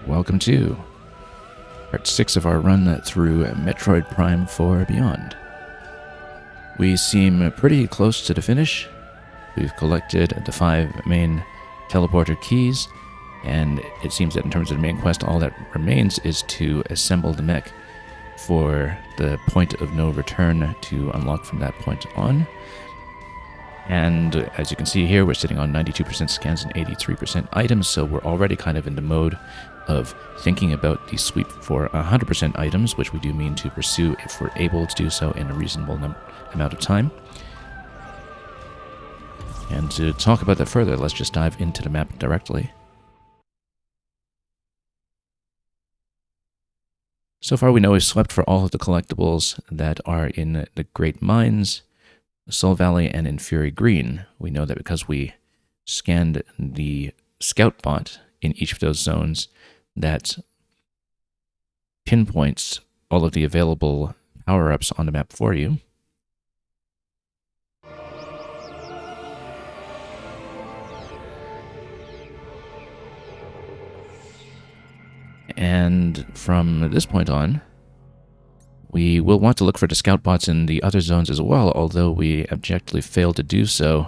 Welcome to part 6 of our run through Metroid Prime 4 Beyond. We seem pretty close to the finish. We've collected the 5 main teleporter keys, and it seems that in terms of the main quest, all that remains is to assemble the mech for the point of no return to unlock from that point on. And as you can see here, we're sitting on 92% scans and 83% items, so we're already kind of in the mode of thinking about the sweep for 100% items, which we do mean to pursue if we're able to do so in a reasonable amount of time. And to talk about that further, let's just dive into the map directly. So far we know we've swept for all of the collectibles that are in the Great Mines, Soul Valley, and in Fury Green. We know that because we scanned the scout bot in each of those zones, that pinpoints all of the available power-ups on the map for you. And from this point on, we will want to look for the scout bots in the other zones as well, although we abjectly failed to do so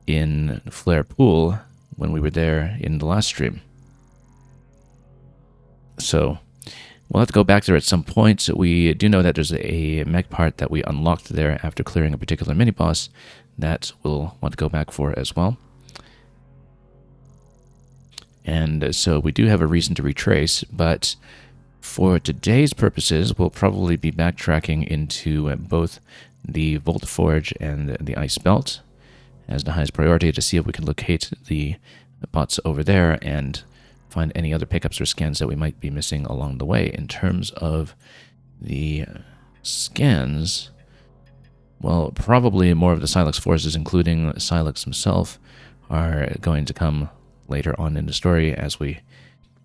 in Flare Pool when we were there in the last stream. So we'll have to go back there at some point. We do know that there's a mech part that we unlocked there after clearing a particular mini-boss that we'll want to go back for as well. And so we do have a reason to retrace, but for today's purposes, we'll probably be backtracking into both the Volt Forge and the Ice Belt as the highest priority to see if we can locate the bots over there and find any other pickups or scans that we might be missing along the way. In terms of the scans, well, probably more of the Silex forces, including Silex himself, are going to come later on in the story as we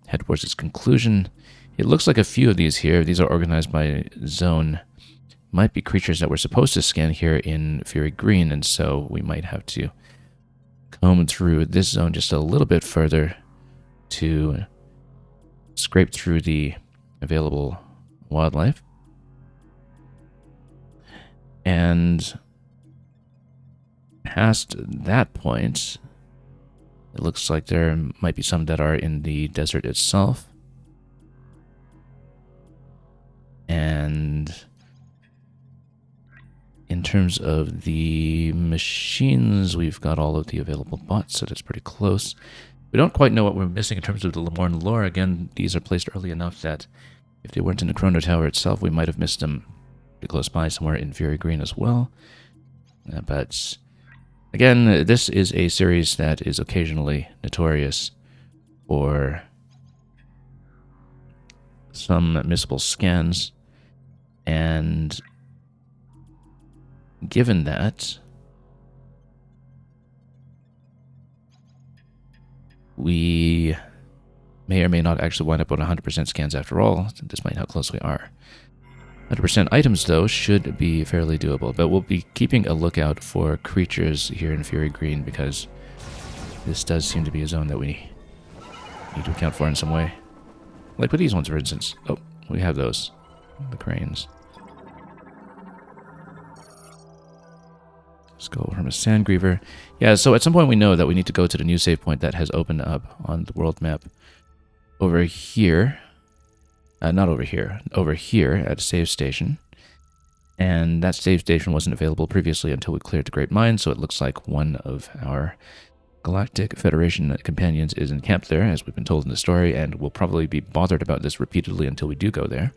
head towards its conclusion. It looks like a few of these here, these are organized by zone, might be creatures that we're supposed to scan here in Fury Green, and so we might have to comb through this zone just a little bit further to scrape through the available wildlife. And past that point, it looks like there might be some that are in the desert itself. And in terms of the machines, we've got all of the available bots, so that's pretty close. We don't quite know what we're missing in terms of the Lemorne lore. Again, these are placed early enough that if they weren't in the Chrono Tower itself, we might have missed them pretty close by somewhere in Fury Green as well. But again, this is a series that is occasionally notorious for some missable scans, and given that, we may or may not actually wind up with 100% scans after all, despite how close we are. 100% items, though, should be fairly doable, but we'll be keeping a lookout for creatures here in Fury Green, because this does seem to be a zone that we need to account for in some way. Like with these ones, for instance. Oh, we have those. The cranes. Skull from a Sandgriever. Yeah, so at some point we know that we need to go to the new save point that has opened up on the world map over here. Not over here. Over here at a save station. And that save station wasn't available previously until we cleared the Great Mine, so it looks like one of our Galactic Federation companions is encamped there, as we've been told in the story, and we'll probably be bothered about this repeatedly until we do go there.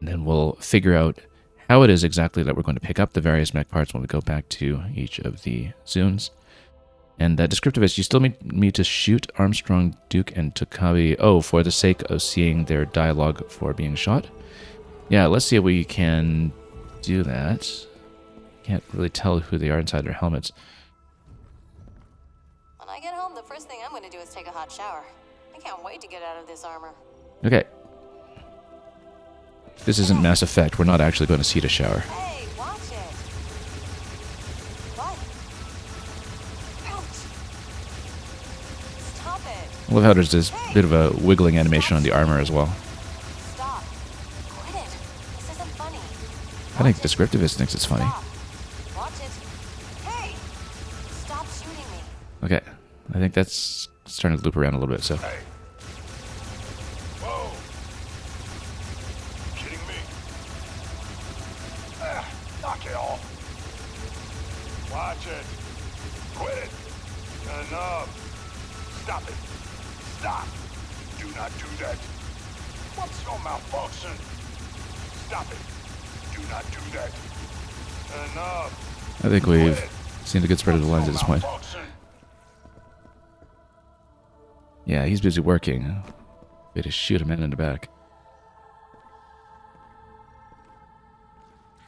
And then we'll figure out how it is exactly that we're going to pick up the various mech parts when we go back to each of the zones. And Descriptivist, you still need me to shoot Armstrong, Duke, and Tokawi, for the sake of seeing their dialogue for being shot? Yeah, let's see if we can do that. Can't really tell who they are inside their helmets. When I get home, the first thing I'm going to do is take a hot shower. I can't wait to get out of this armor. Okay. This isn't Mass Effect. We're not actually going to see the shower. Hey, watch it. What? Ouch. Stop it. I love how there's this bit of a wiggling animation on the armor as well. Stop. Quit it. This isn't funny. I think Descriptivist thinks it's funny. Stop. Watch it. Hey! Stop shooting me. Okay, I think that's starting to loop around a little bit, so... Hey. Whoa. Kidding me? Knock it off. Watch it. Quit it. Enough. Stop it. Stop. Do not do that. What's your malfunction? Stop it. Do not do that. Enough. I think we've Quit. seen a good spread of the lines at this point. Malfunction. Yeah, he's busy working. Way to shoot him in the back.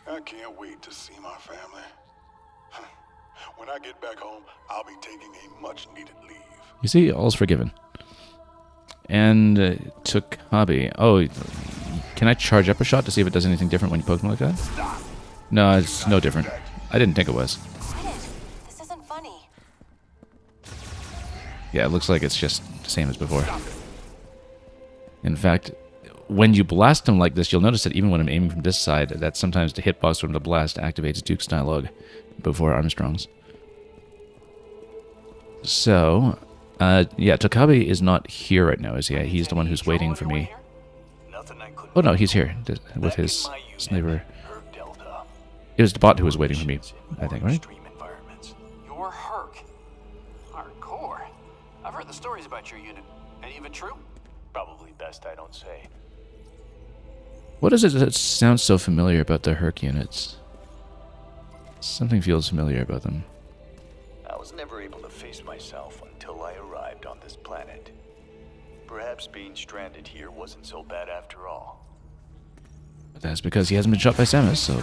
I can't wait to see my family. When I get back home, I'll be taking a much-needed leave. You see, all's forgiven. And took hobby. Oh, can I charge up a shot to see if it does anything different when you poke him like that? Stop. No, it's no different. I didn't think it was. Quit it. This isn't funny. Yeah, it looks like it's just the same as before. Stop it. In fact, when you blast him like this, you'll notice that even when I'm aiming from this side, that sometimes the hitbox from the blast activates Duke's dialogue before Armstrong's. So, yeah, Tokabe is not here right now, is he? He's the one who's waiting for me. Oh no, he's here with his sniper. It was the bot who was waiting for me, I think, right? You're Herc. Hardcore. I've heard the stories about your unit. Any of it true? Probably best I don't say. What is it that sounds so familiar about the Herc units? Something feels familiar about them. I was never able to face myself until I arrived on this planet. Perhaps being stranded here wasn't so bad after all. But that's because he hasn't been shot by Samus, so...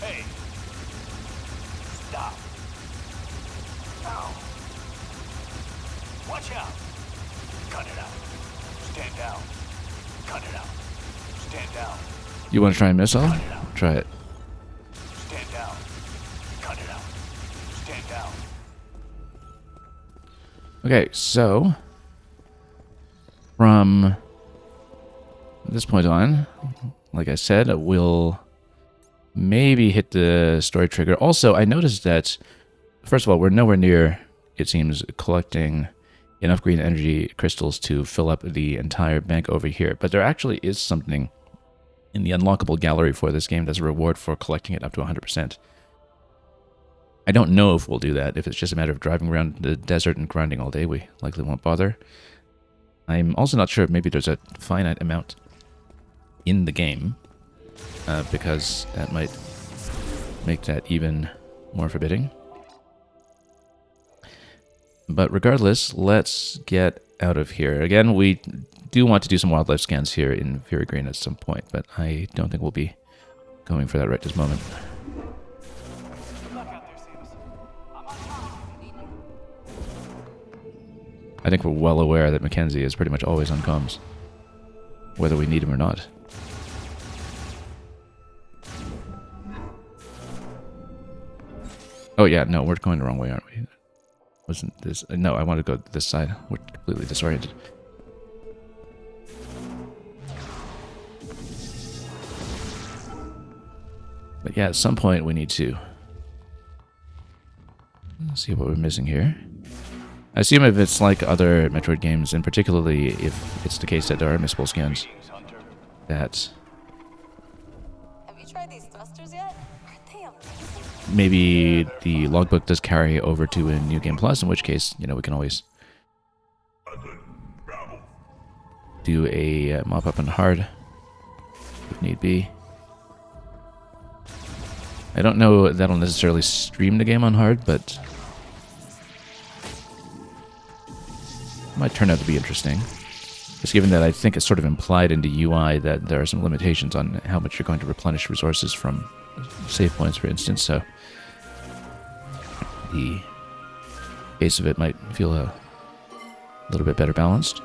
Hey! Stop! Ow! Watch out! Cut it out. Stand down. Cut it out. Stand down. You want to try a missile? Try it. Stand down. Cut it out. Stand down. Okay, so... From this point on, like I said, we'll maybe hit the story trigger. Also, I noticed that, first of all, we're nowhere near, it seems, collecting enough green energy crystals to fill up the entire bank over here. But there actually is something in the unlockable gallery for this game that's a reward for collecting it up to 100%. I don't know if we'll do that. If it's just a matter of driving around the desert and grinding all day, we likely won't bother. I'm also not sure if maybe there's a finite amount in the game, because that might make that even more forbidding. But regardless, let's get out of here. Again, we do want to do some wildlife scans here in Fury Green at some point, but I don't think we'll be going for that right this moment. I think we're well aware that Mackenzie is pretty much always on comms, whether we need him or not. Oh yeah, no, we're going the wrong way, aren't we? Wasn't this... No, I want to go this side. We're completely disoriented. But yeah, at some point we need to see what we're missing here. I assume if it's like other Metroid games, and particularly if it's the case that there are missable scans, that Have you tried these thrusters yet? Aren't they amazing? maybe the logbook does carry over to a New Game Plus, in which case, you know, we can always do a mop-up on hard, if need be. I don't know that'll necessarily stream the game on hard, but might turn out to be interesting. Just given that I think it's sort of implied in the UI that there are some limitations on how much you're going to replenish resources from save points, for instance, so the base of it might feel a little bit better balanced.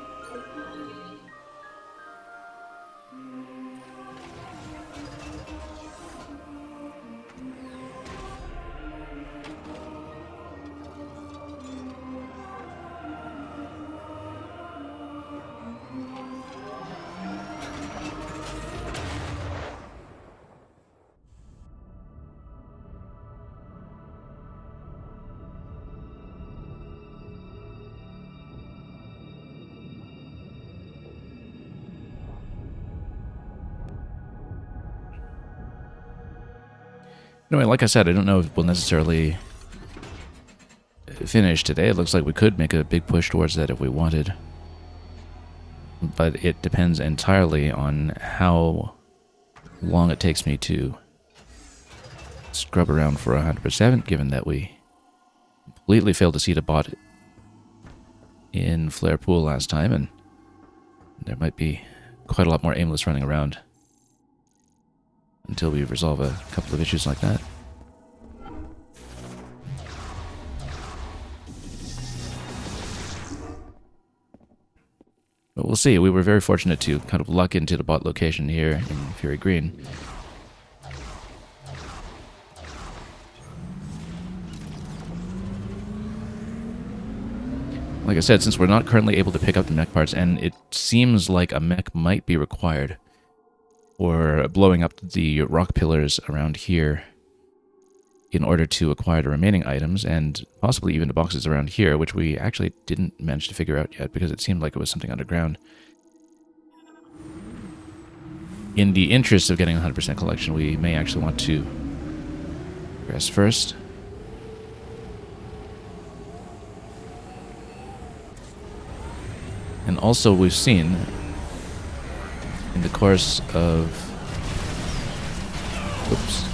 Anyway, like I said, I don't know if we'll necessarily finish today. It looks like we could make a big push towards that if we wanted. But it depends entirely on how long it takes me to scrub around for 100%, given that we completely failed to see the bot in Flare Pool last time, and there might be quite a lot more aimless running around until we resolve a couple of issues like that. But we'll see. We were very fortunate to kind of luck into the bot location here in Fury Green. Like I said, since we're not currently able to pick up the mech parts, and it seems like a mech might be required for blowing up the rock pillars around here in order to acquire the remaining items, and possibly even the boxes around here, which we actually didn't manage to figure out yet because it seemed like it was something underground. In the interest of getting 100% collection, we may actually want to progress first. And also, we've seen in the course of... Oops.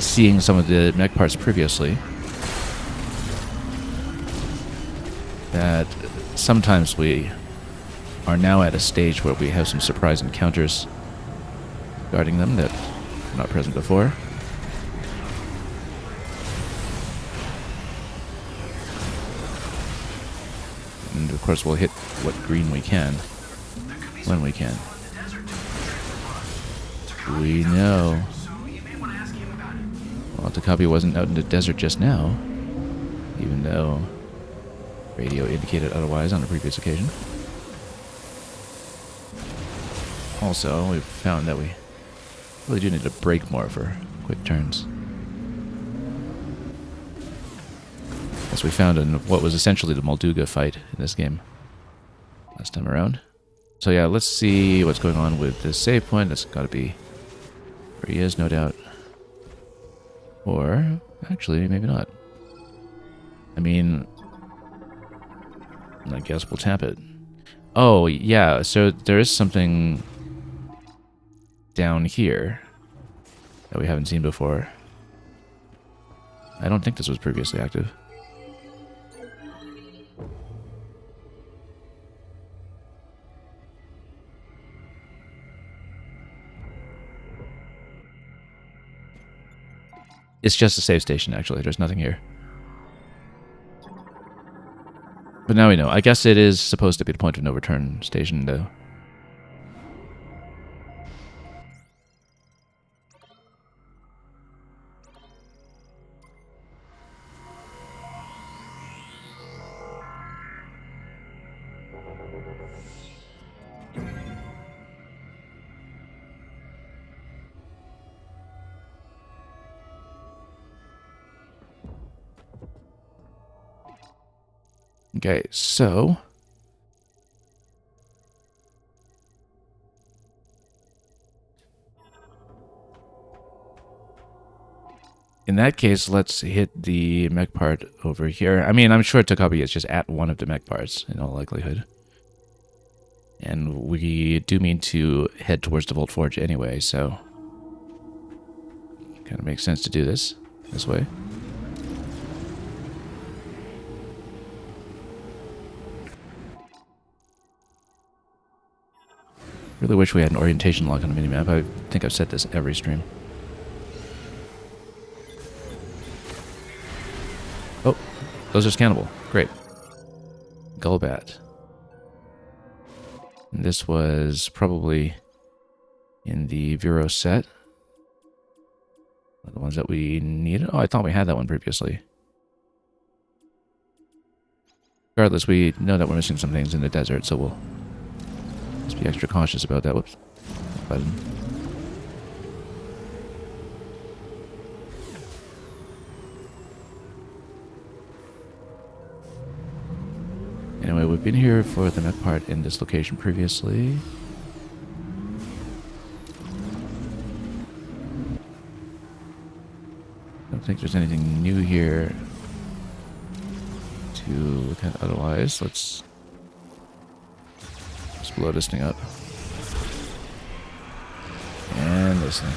Seeing some of the mech parts previously, that sometimes we are now at a stage where we have some surprise encounters regarding them that were not present before. And of course we'll hit what green we can, when we can. We know. Well, Takabi wasn't out in the desert just now, even though radio indicated otherwise on a previous occasion. Also, we've found that we really do need to brake more for quick turns. As we found in what was essentially the Molduga fight in this game last time around. So yeah, let's see what's going on with this save point. That's got to be where he is, no doubt. Or, actually, maybe not. I mean, I guess we'll tap it. Oh, yeah, so there is something down here that we haven't seen before. I don't think this was previously active. It's just a save station, actually. There's nothing here. But now we know. I guess it is supposed to be the point of no return station, though. Okay, so in that case, let's hit the mech part over here. I mean, I'm sure Takabi is just at one of the mech parts in all likelihood. And we do mean to head towards the Volt Forge anyway, so kind of makes sense to do this way. Really wish we had an orientation lock on the minimap. I think I've said this every stream. Oh, those are scannable. Great. Gullbat. And this was probably in the Vero set. The ones that we needed. Oh, I thought we had that one previously. Regardless, we know that we're missing some things in the desert, so we'll just be extra cautious about that. Whoops. Button. Anyway, we've been here for the mech part in this location previously. don't think there's anything new here to look at otherwise. Let's blow this thing up. And this thing.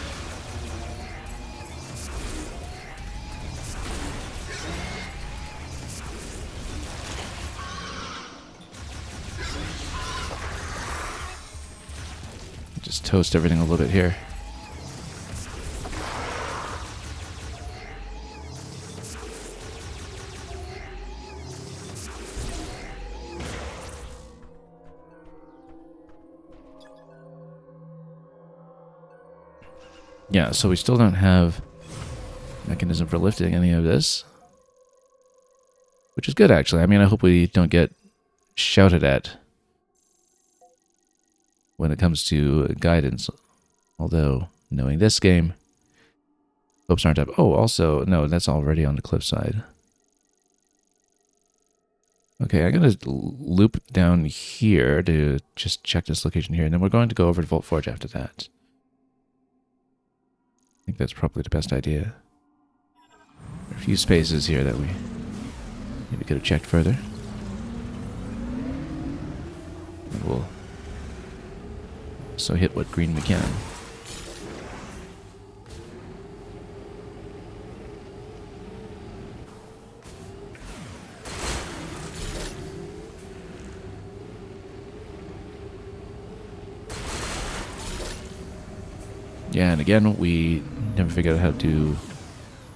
Just toast everything a little bit here. Yeah, so we still don't have mechanism for lifting any of this, which is good actually. I mean, I hope we don't get shouted at when it comes to guidance. Although, knowing this game, hopes aren't up. Oh, also, no, that's already on the cliffside. Okay, I'm going to loop down here to just check this location here, and then we're going to go over to Vault Forge after that. I think that's probably the best idea. There are a few spaces here that we maybe could have checked further. And we'll so hit what green we can. Yeah, and again, we never figured out how to do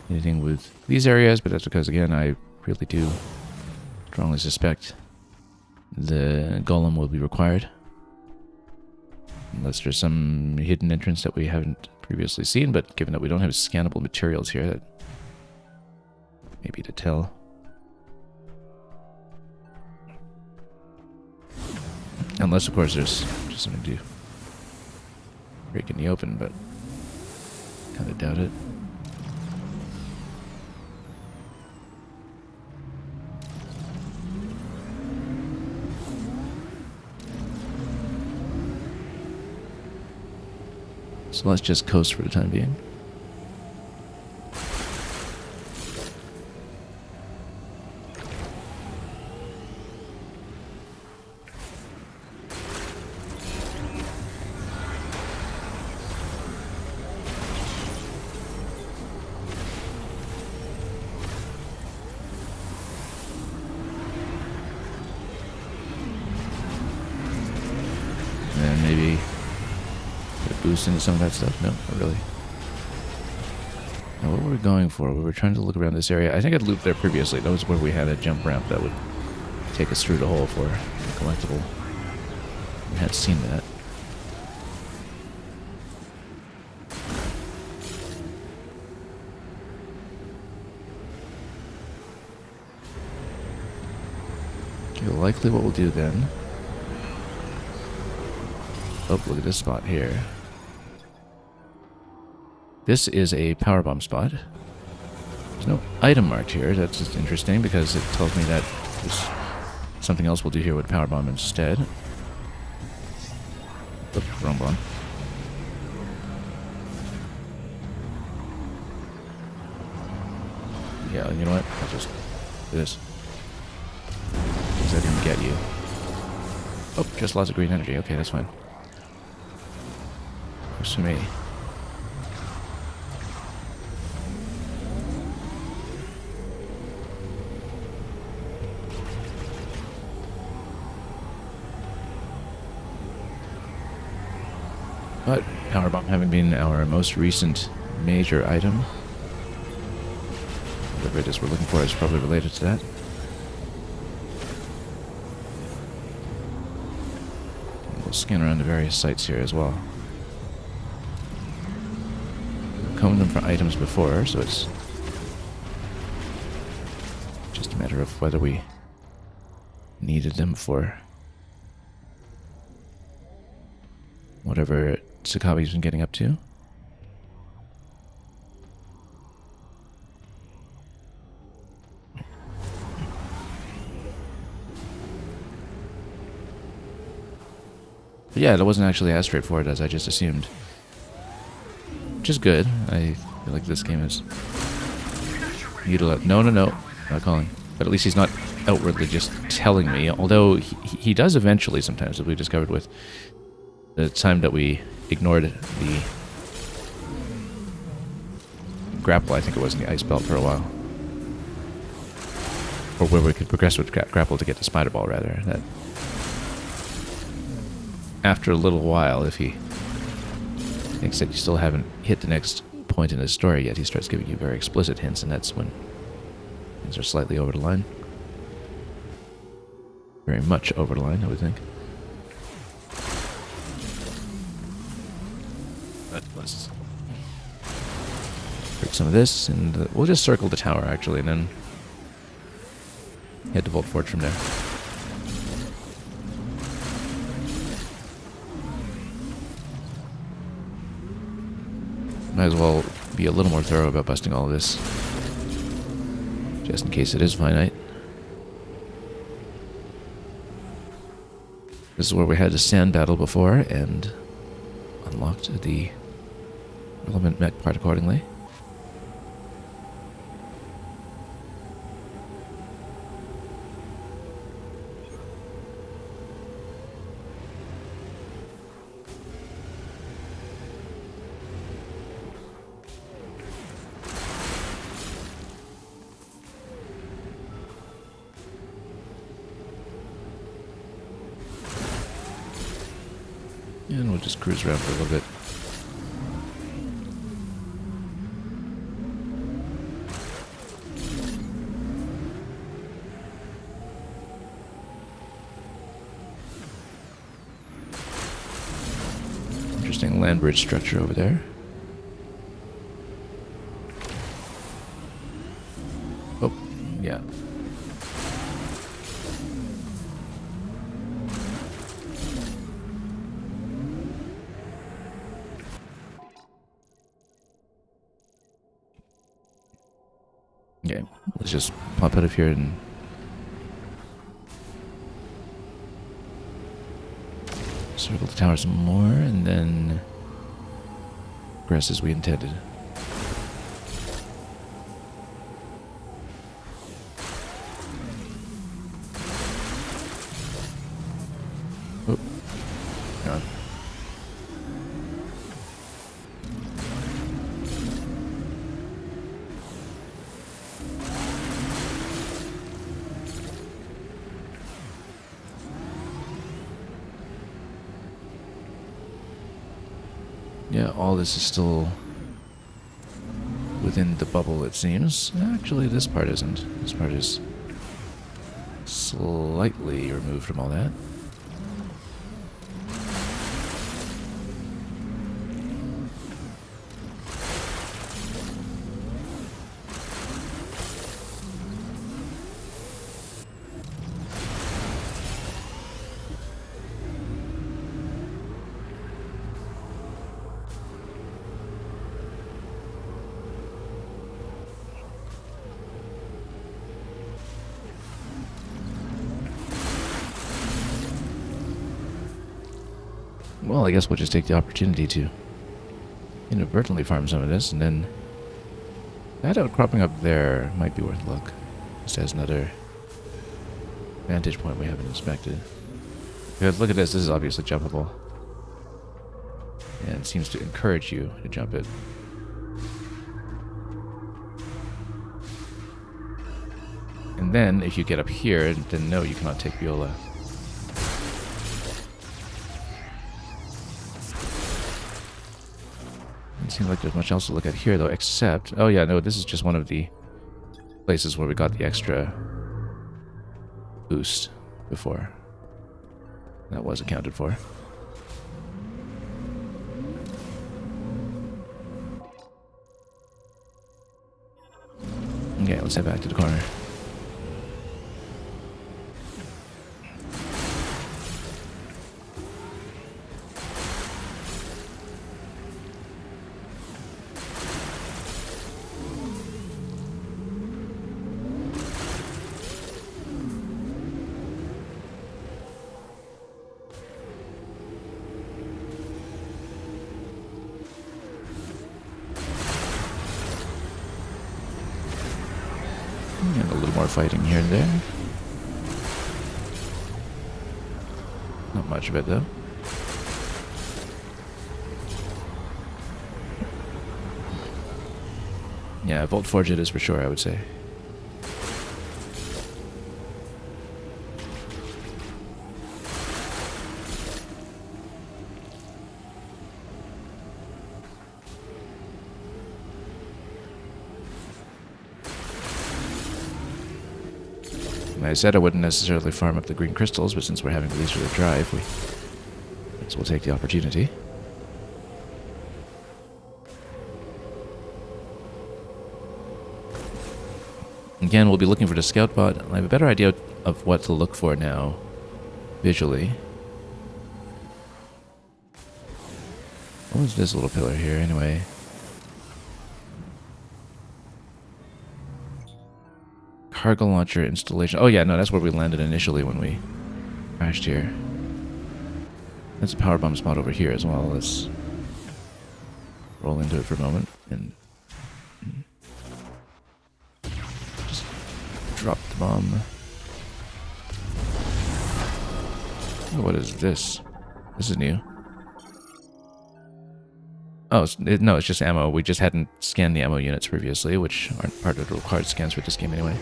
anything with these areas, but that's because, again, I really do strongly suspect the golem will be required. Unless there's some hidden entrance that we haven't previously seen, but given that we don't have scannable materials here, that may be to tell. Unless, of course, there's just something to break in the open, but kind of doubt it. So let's just coast for the time being. And maybe boost into some of that stuff. No, not really. Now, what were we going for? We were trying to look around this area. I think I'd looped there previously. That was where we had a jump ramp that would take us through the hole for a collectible. We had seen that. Okay, likely what we'll do then. Oh, look at this spot here. This is a power bomb spot. There's no item marked here. That's just interesting because it tells me that there's something else we'll do here with power bomb instead. Oops, wrong bomb. Yeah, you know what? I'll just do this. Because I didn't get you. Oh, just lots of green energy. Okay, that's fine. Works for me. But power bomb having been our most recent major item, whatever it is we're looking for is probably related to that. And we'll scan around the various sites here as well. We've combed them for items before, so it's just a matter of whether we needed them for whatever Sakabi's been getting up to. But yeah, that wasn't actually as straightforward as I just assumed. Which is good. I feel like this game is Mutilate. No, no, no. Not calling. But at least he's not outwardly just telling me. Although he does eventually sometimes, as we discovered with the time that we ignored the grapple, I think it was, in the ice belt for a while. Or where we could progress with grapple to get the spider ball, rather. That after a little while, if he thinks that you still haven't hit the next point in his story yet, he starts giving you very explicit hints, and that's when things are slightly over the line. Very much over the line, I would think. But let's break some of this, and we'll just circle the tower, actually, and then head to Vault Forge from there. Might as well be a little more thorough about busting all of this, just in case it is finite. This is where we had a sand battle before, and unlocked the relevant mech part accordingly. And we'll just cruise around for a little bit. Interesting land bridge structure over there. Oh, yeah. Okay, let's just pop out of here and circle the tower some more, and then progress as we intended. Oh, God. Yeah, all this is still within the bubble, it seems. Actually, this part isn't. This part is slightly removed from all that. Well, I guess we'll just take the opportunity to inadvertently farm some of this, and then that outcropping up there might be worth a look. Just as another vantage point we haven't inspected. Because look at this, this is obviously jumpable. And it seems to encourage you to jump it. And then, if you get up here, then no, you cannot take Viola. Doesn't seem like there's much else to look at here, though, except... Oh, yeah, no, this is just one of the places where we got the extra boost before. That was accounted for. Okay, let's head back to the corner. little more fighting here and there. Not much of it, though. Yeah, Volt Forge it is for sure, I would say. I said I wouldn't necessarily farm up the green crystals, but since we're having these really drive, we'll take the opportunity. Again, we'll be looking for the scout bot. I have a better idea of what to look for now, visually. What was this little pillar here, anyway? Cargo launcher installation. Oh yeah, no, that's where we landed initially when we crashed here. There's a power bomb spot over here as well. Let's roll into it for a moment and just drop the bomb. Oh, what is this? This is new. Oh, no, it's just ammo. We just hadn't scanned the ammo units previously, which aren't part of the required scans for this game anyway.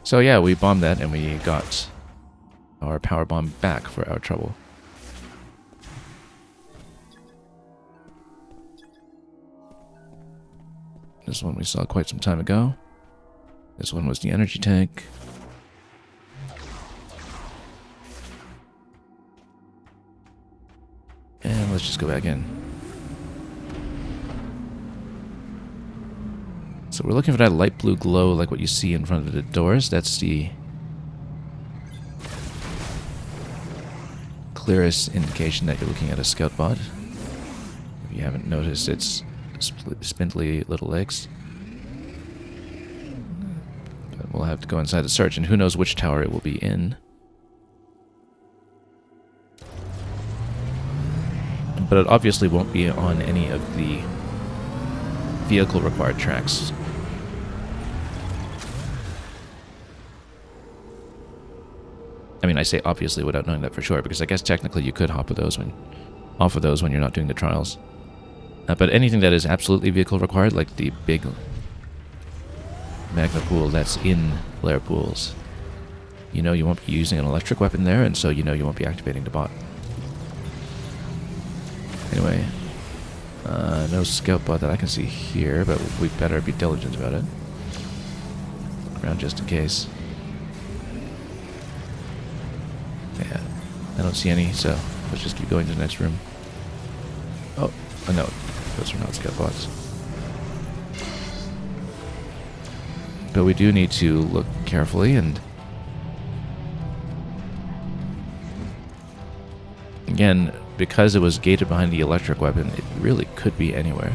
So yeah, we bombed that and we got our power bomb back for our trouble. This one we saw quite some time ago. This one was the energy tank. And let's just go back in. So we're looking for that light blue glow like what you see in front of the doors. That's the clearest indication that you're looking at a scout bot. If you haven't noticed, it's spindly little legs. But we'll have to go inside the search, and who knows which tower it will be in. But it obviously won't be on any of the vehicle required tracks. I mean, I say obviously without knowing that for sure, because I guess technically you could hop of those off of those when you're not doing the trials. But anything that is absolutely vehicle required, like the big magma pool that's in flare pools, you know you won't be using an electric weapon there, and so you know you won't be activating the bot. Anyway, no scout bot that I can see here, but we better be diligent about it. Look around just in case. Yeah, I don't see any, so let's just keep going to the next room. Oh no, those are not scout bots. But we do need to look carefully, and again, because it was gated behind the electric weapon, it really could be anywhere.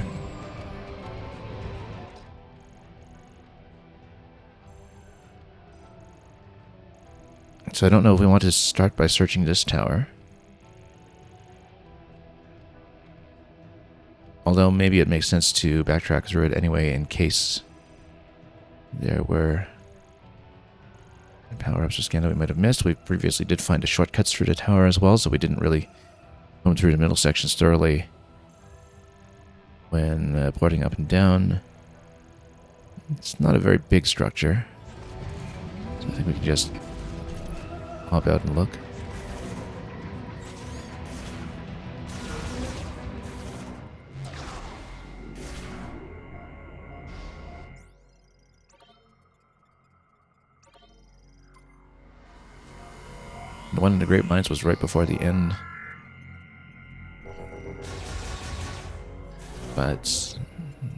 So I don't know if we want to start by searching this tower. Although maybe it makes sense to backtrack through it anyway in case there were power-ups or scan that we might have missed. We previously did find a shortcuts through the tower as well, so we didn't really come through the middle sections thoroughly when porting up and down. It's not a very big structure, so I think we can just hop out and look. The one in the Great Mines was right before the end. But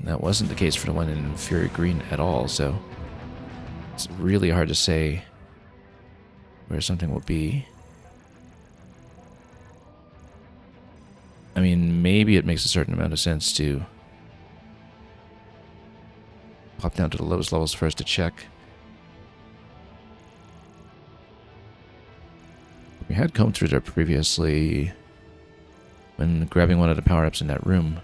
that wasn't the case for the one in Fury Green at all, so it's really hard to say where something will be. I mean, maybe it makes a certain amount of sense to pop down to the lowest levels first to check. We had come through there previously when grabbing one of the power-ups in that room.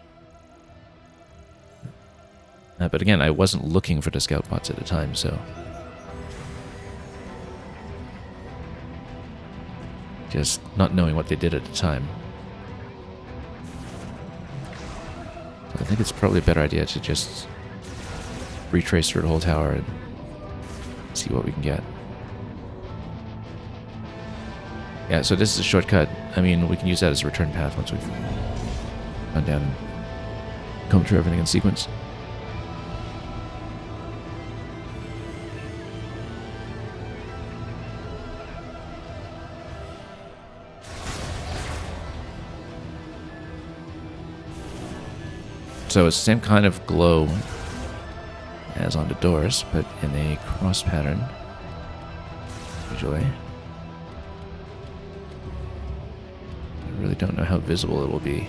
But again, I wasn't looking for the scout bots at the time, so just not knowing what they did at the time. I think it's probably a better idea to just retrace through the whole tower and see what we can get. Yeah, so this is a shortcut. I mean, we can use that as a return path once we've gone down and come through everything in sequence. So it's the same kind of glow as on the doors, but in a cross pattern, usually. I really don't know how visible it will be,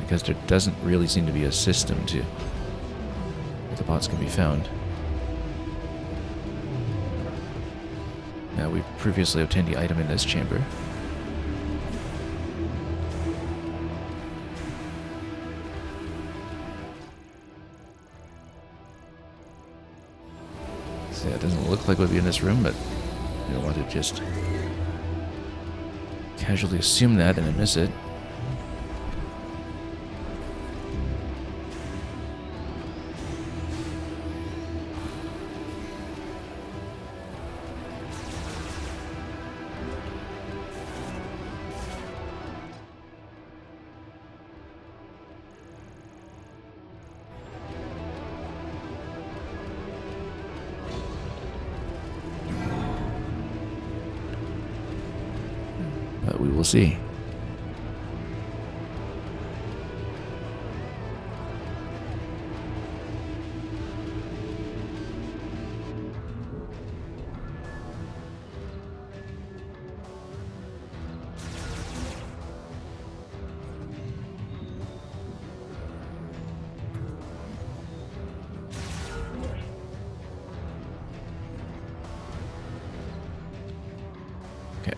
because there doesn't really seem to be a system to where the bots can be found. Now, we've previously obtained the item in this chamber. So yeah, it doesn't look like we'll be in this room, but I don't want to just casually assume that and then miss it. But we will see. Okay.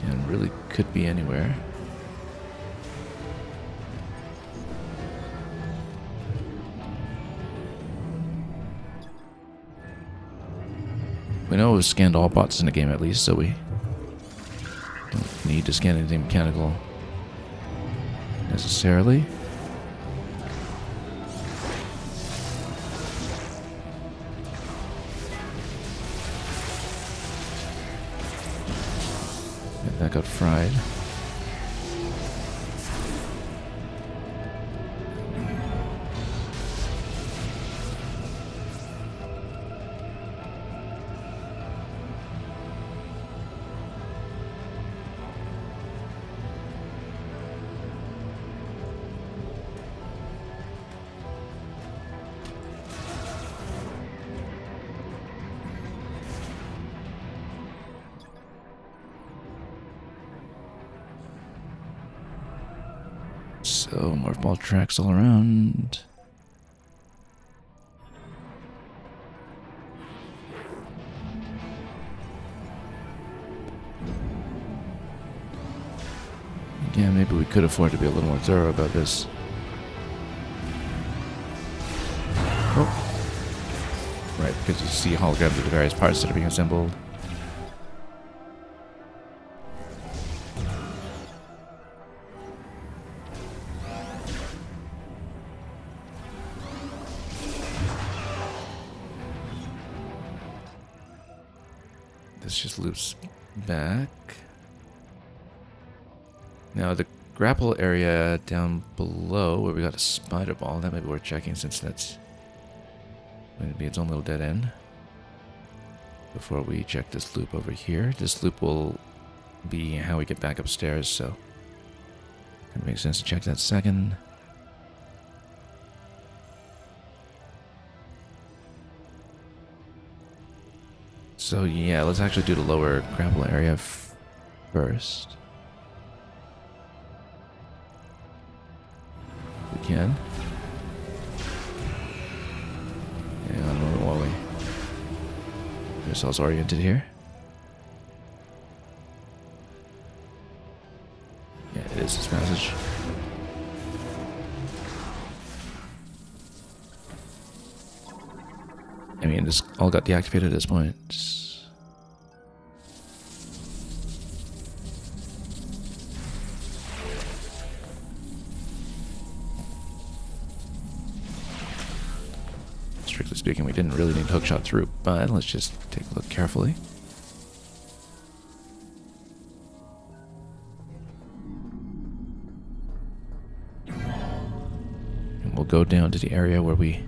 And really could be anywhere. We know we've scanned all bots in the game at least, so we don't need to scan anything mechanical necessarily. And that got fried. So, more ball tracks all around. Yeah, maybe we could afford to be a little more thorough about this. Oh. Right, because you see holograms of the various parts that are being assembled. This just loops back. Now the grapple area down below where we got a spider ball, that might be worth checking since that's going to be its own little dead end. Before we check this loop over here. This loop will be how we get back upstairs, so it makes sense to check that second. So yeah, let's actually do the lower grapple area first. If we can. Yeah, I don't know while we get ourselves oriented here. Yeah, it is this passage. I mean, this all got deactivated at this point. Strictly speaking, we didn't really need hookshot through, but let's just take a look carefully. And we'll go down to the area where we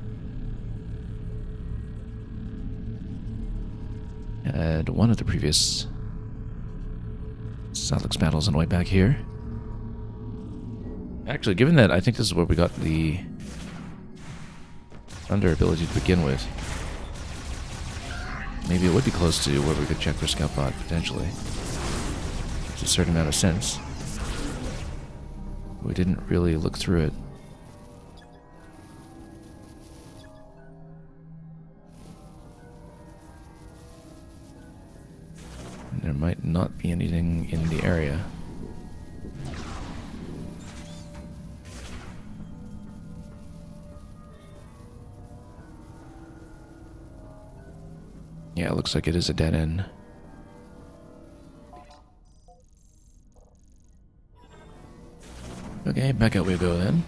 had one of the previous Salix battles on the way back here. Actually, given that I think this is where we got the Thunder ability to begin with, maybe it would be close to where we could check for Scout Bot, potentially. There's a certain amount of sense. We didn't really look through it. There might not be anything in the area. Yeah, it looks like it is a dead end. Okay, back out we go then.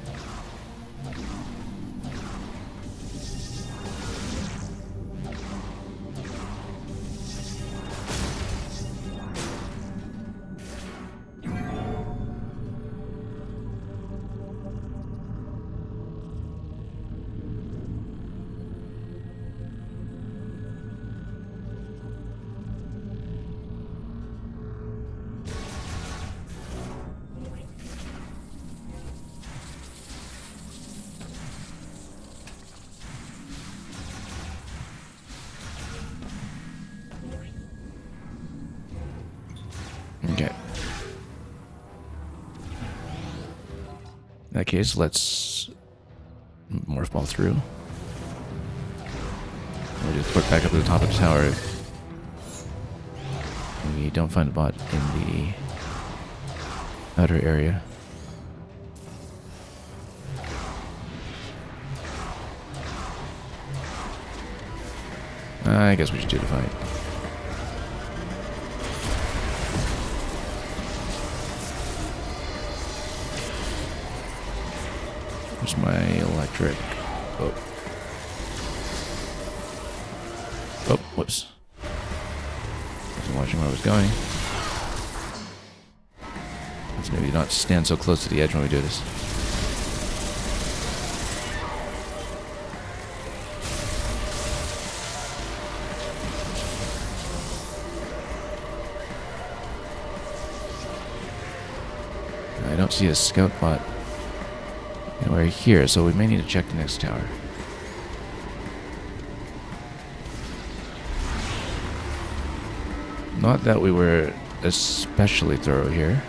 Okay. In that case, let's morph ball through. We'll just put back up to the top of the tower if we don't find a bot in the outer area. I guess we should do the fight. Where's my electric? Oh. Oh, whoops. Wasn't watching where I was going. Let's maybe not stand so close to the edge when we do this. I don't see a scout bot anywhere here, so we may need to check the next tower. Not that we were especially thorough here.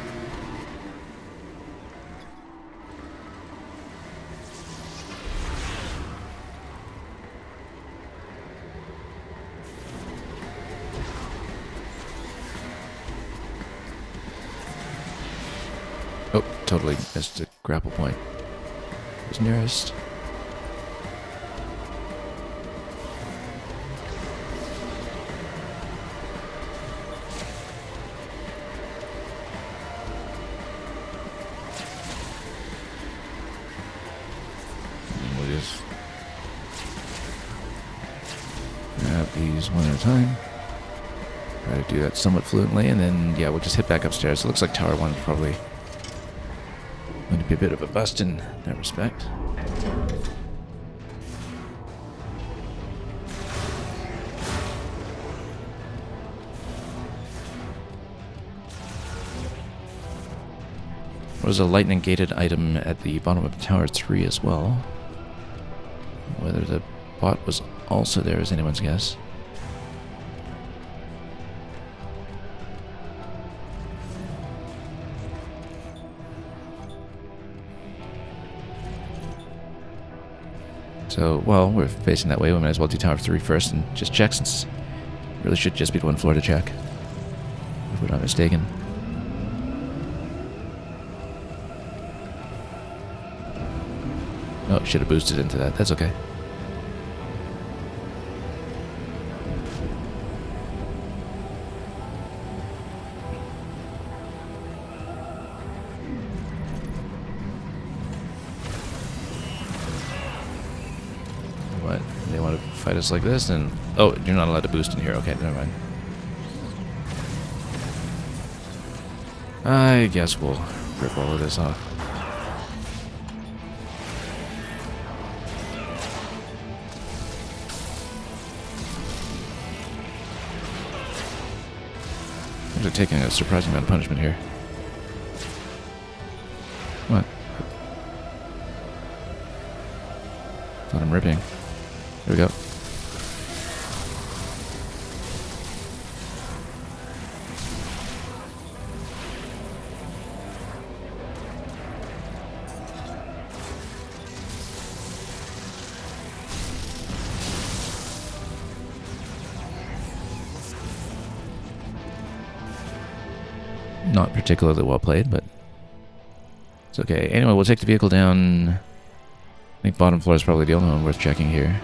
Oh, totally missed a grapple point. Who's nearest? And we'll just grab these one at a time. Try to do that somewhat fluently, and then, yeah, we'll just hit back upstairs. It looks like Tower 1 is probably going to be a bit of a bust in that respect. There was a lightning gated item at the bottom of Tower 3 as well. Whether the bot was also there is anyone's guess. So, well, we're facing that way. We might as well do Tower 3 first and just check, since it really should just be one floor to check, if we're not mistaken. Oh, should have boosted into that. That's okay. fight us like this, and... Oh, you're not allowed to boost in here. Okay, never mind. I guess we'll rip all of this off. They're taking a surprising amount of punishment here. What? Thought I'm ripping. Here we go. Not particularly well played, but it's okay. Anyway, we'll take the vehicle down. I think bottom floor is probably the only one worth checking here.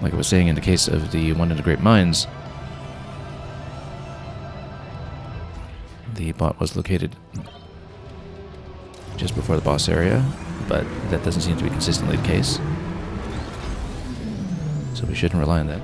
Like I was saying, in the case of the one in the Great Mines, the bot was located just before the boss area, but that doesn't seem to be consistently the case. So we shouldn't rely on that.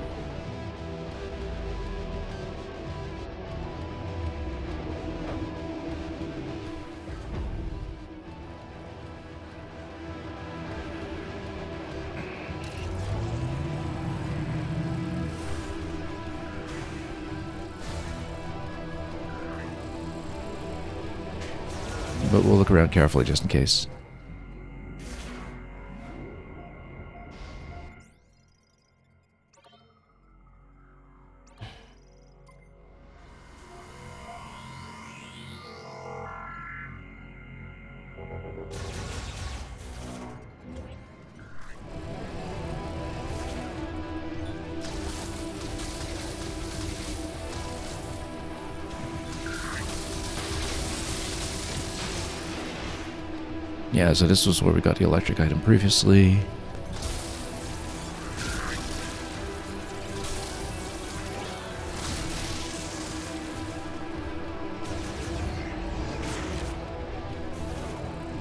But we'll look around carefully just in case. Yeah, so this was where we got the electric item previously.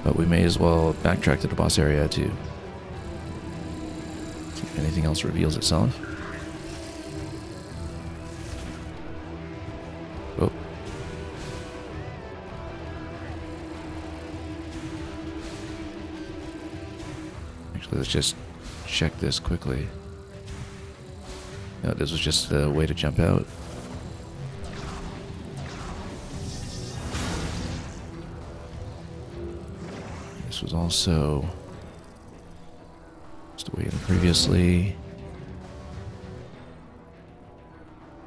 But we may as well backtrack to the boss area to see if anything else reveals itself. Oh. Actually, let's just check this quickly. No, this was just a way to jump out. This was also just a way in previously.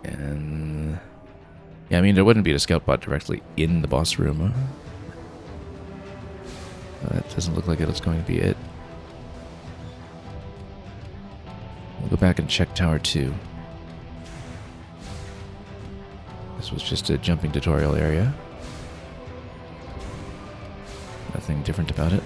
And yeah, I mean, there wouldn't be a scout bot directly in the boss room. That doesn't look like it's going to be it. We'll go back and check Tower 2. This was just a jumping tutorial area. Nothing different about it.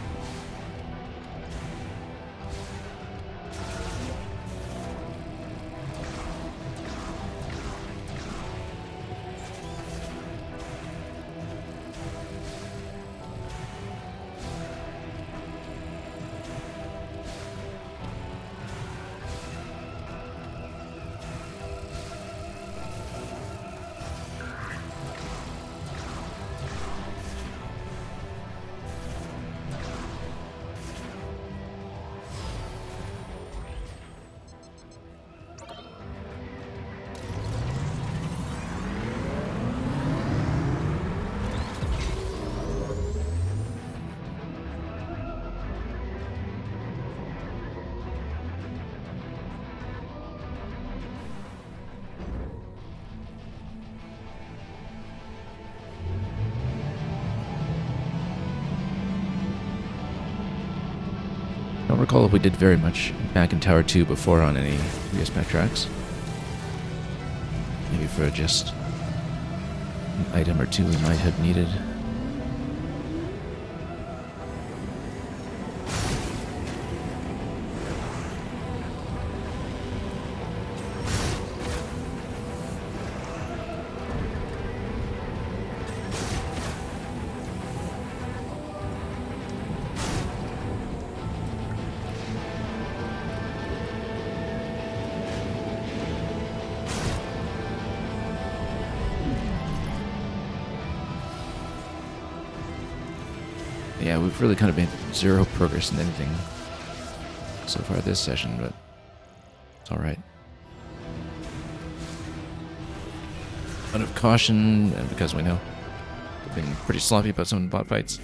I don't recall if we did very much back in Tower 2 before on any previous backtracks. Maybe for just an item or two we might have needed. Yeah, we've really kind of made zero progress in anything so far this session, but it's alright. Out of caution, and because we know we've been pretty sloppy about some of the bot fights,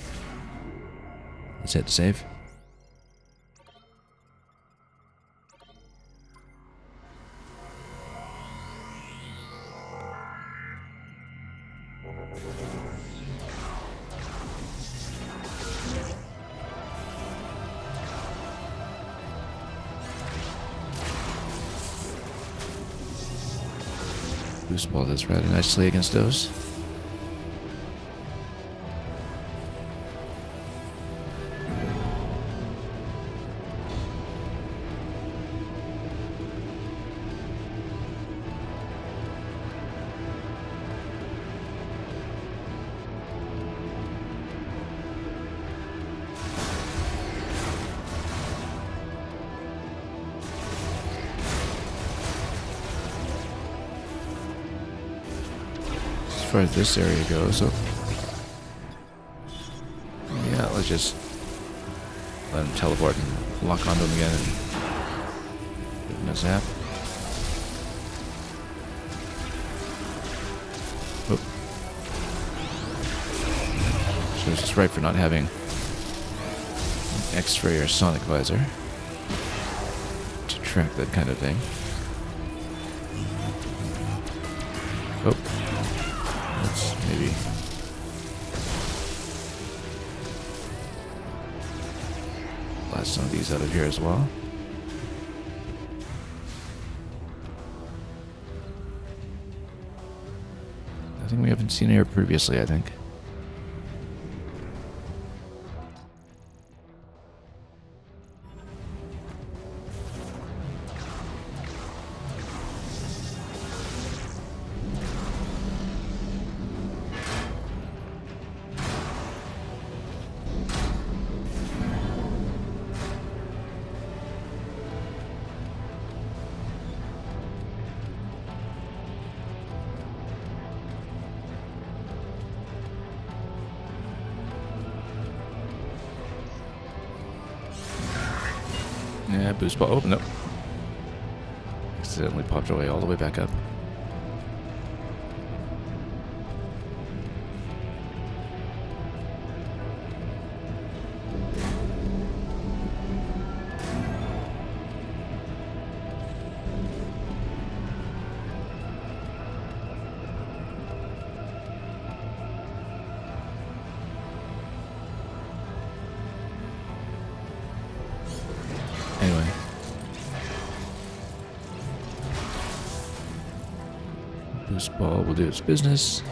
let's head to save. Boost ball does rather nicely against those. As far as this area goes, so yeah, let's just let him teleport and lock onto him again and give him a zap. Oh. Shows us right for not having an X-ray or sonic visor to track that kind of thing. Oh. Let's maybe blast some of these out of here as well. Nothing we haven't seen here previously, I think. Yeah, boost ball. Oh, no. Accidentally popped away all the way back up. Anyway. Boost ball will do its business.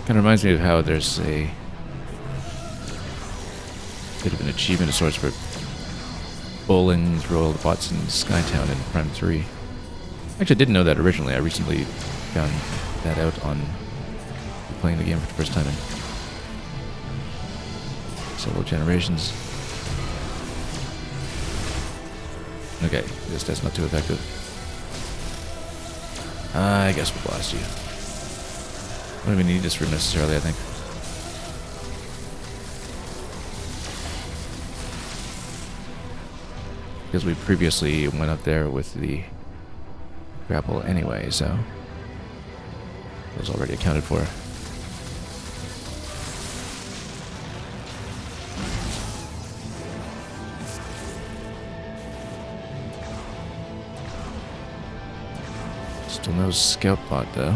Kind of reminds me of how there's a bit of an achievement of sorts for bowling through all the bots in Skytown in Prime 3. Actually, I didn't know that originally. I recently found that out on playing the game for the first time in several generations. Okay, this that's not too effective. I guess we'll blast you. We don't even need this room necessarily, I think. Because we previously went up there with the grapple anyway, so it was already accounted for. Still no scout bot though.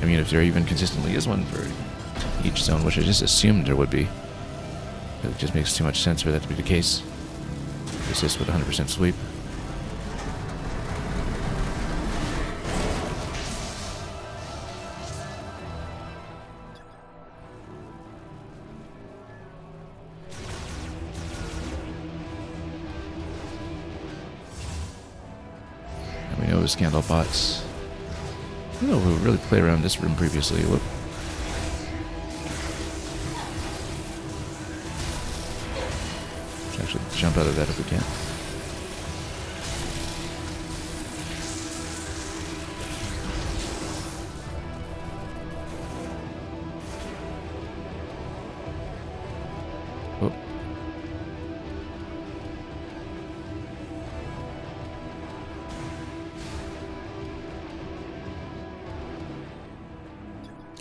I mean, if there even consistently is one for each zone, which I just assumed there would be. It just makes too much sense for that to be the case. Assist with 100% sweep. And we know it was Scandal bots. I don't know who really played around this room previously. Whoop. Actually jump out of that if we can.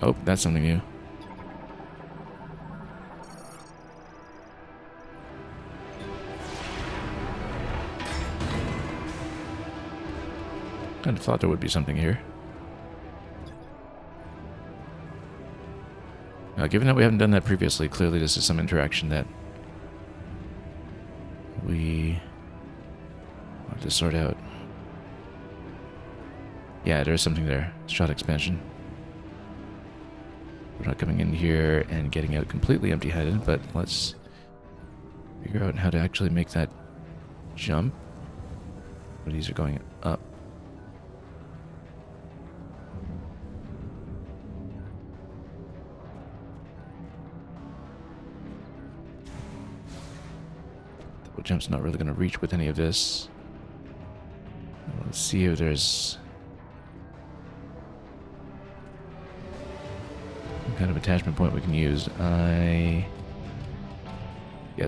Oh, that's something new. Kind of thought there would be something here. Now, given that we haven't done that previously, clearly this is some interaction that we want to sort out. Yeah, there's something there. Shot expansion. We're not coming in here and getting out completely empty-handed, but let's figure out how to actually make that jump. These are going up. Double jump's not really going to reach with any of this. Let's see if there's some kind of attachment point we can use. Yeah,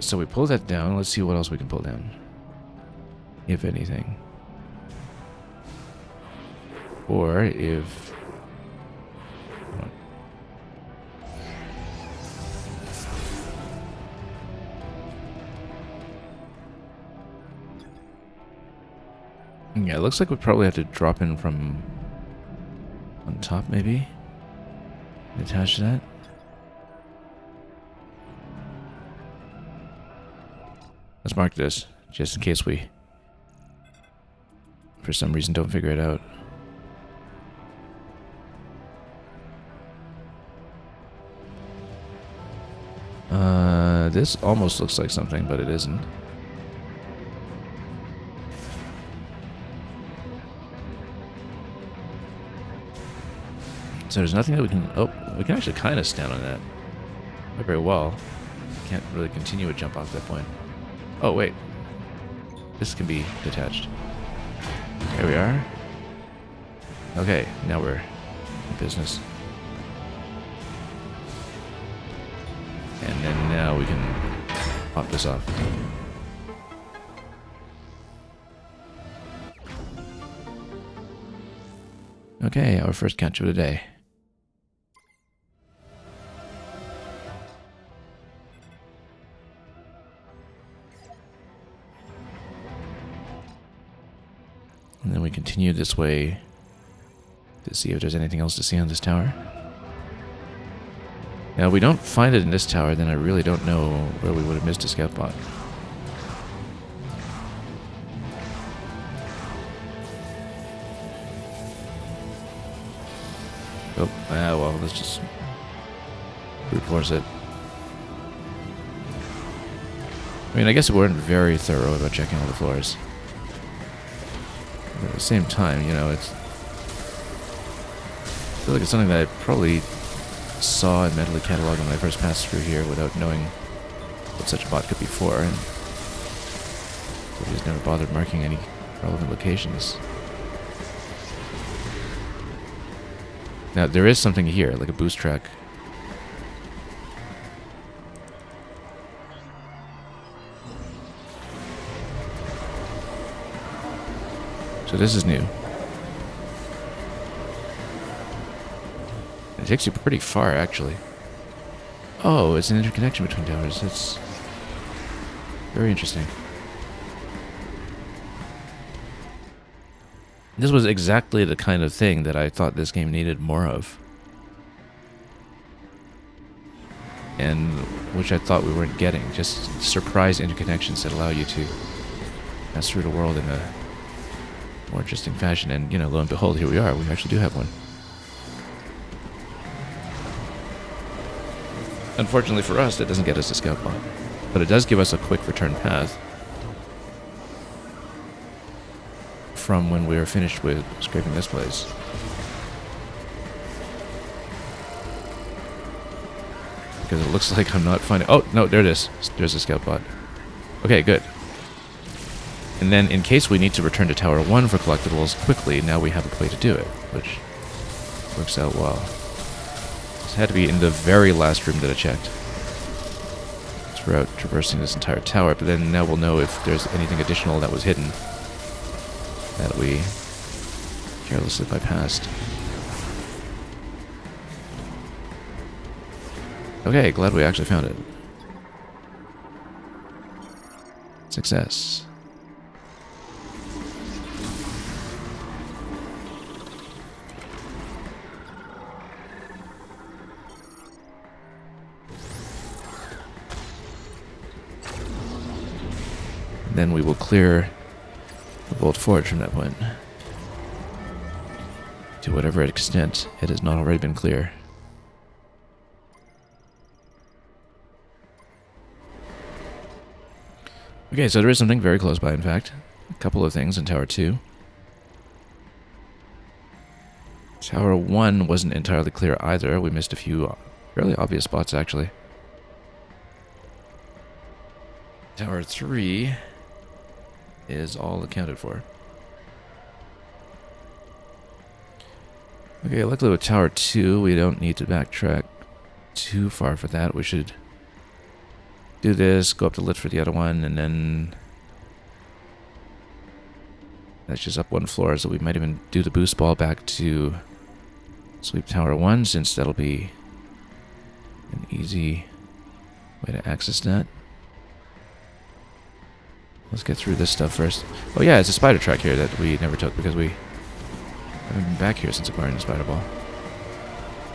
so we pull that down. Let's see what else we can pull down. If anything. Or if... Yeah, it looks like we probably have to drop in from on top, maybe? Attach that. Let's mark this, just in case we, for some reason, don't figure it out. This almost looks like something, but it isn't. So there's nothing that we can... Oh, we can actually kind of stand on that. Not very well. Can't really continue a jump off that point. Oh, wait. This can be detached. There we are. Okay, now we're in business. And then now we can pop this off. Okay, our first catch of the day. And then we continue this way to see if there's anything else to see on this tower. Now, if we don't find it in this tower, then I really don't know where we would have missed a scout bot. Oh, well, let's just brute force it. I mean, I guess we weren't very thorough about checking all the floors. But at the same time, you know, it's... I feel like it's something that I probably saw and mentally cataloged when I first passed through here without knowing what such a bot could be for, and I just never bothered marking any relevant locations. Now, there is something here, like a boost track. So this is new. It takes you pretty far, actually. Oh, it's an interconnection between towers. That's very interesting. This was exactly the kind of thing that I thought this game needed more of. And which I thought we weren't getting. Just surprise interconnections that allow you to pass through the world in a more interesting fashion. And, you know, lo and behold, here we are. We actually do have one. Unfortunately for us, that doesn't get us a scout bot. But it does give us a quick return path from when we were finished with scraping this place. Because it looks like I'm not finding... Oh, no, there it is. There's a scout bot. Okay, good. And then, in case we need to return to Tower 1 for collectibles quickly, now we have a way to do it, which works out well. This had to be in the very last room that I checked throughout traversing this entire tower, but then now we'll know if there's anything additional that was hidden that we carelessly bypassed. Okay, glad we actually found it. Success. Then we will clear the Vault Forge from that point. To whatever extent it has not already been clear. Okay, so there is something very close by, in fact. A couple of things in Tower 2. Tower 1 wasn't entirely clear either. We missed a few fairly obvious spots, actually. Tower 3 is all accounted for. Okay, luckily with Tower 2, we don't need to backtrack too far for that. We should do this, go up the lift for the other one, and then that's just up one floor, so we might even do the boost ball back to sweep Tower 1, since that'll be an easy way to access that. Let's get through this stuff first. Oh yeah, it's a spider track here that we never took because we haven't been back here since acquiring the spider ball.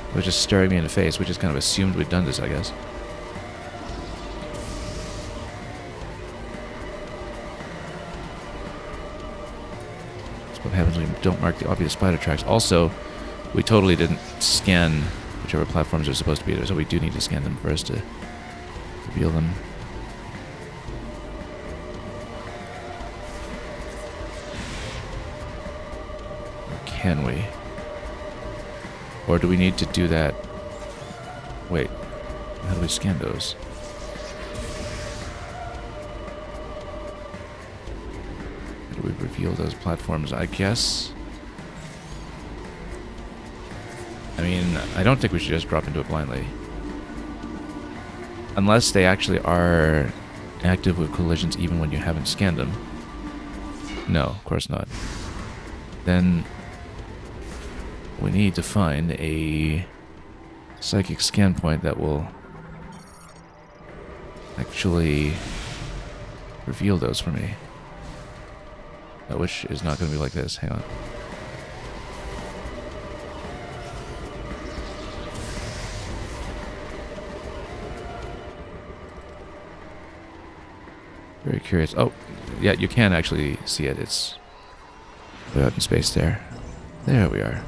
It was just staring me in the face. We just kind of assumed we'd done this, I guess. That's what happens when you don't mark the obvious spider tracks. Also, we totally didn't scan whichever platforms are supposed to be there, so we do need to scan them first to reveal them. Can we? Or do we need to do that? Wait, how do we scan those? How do we reveal those platforms? I guess. I mean, I don't think we should just drop into it blindly. Unless they actually are active with collisions even when you haven't scanned them. No, of course not. Then we need to find a psychic scan point that will actually reveal those for me. Which is not going to be like this. Hang on. Very curious. Oh, yeah, you can actually see it. It's way out in space there. There we are.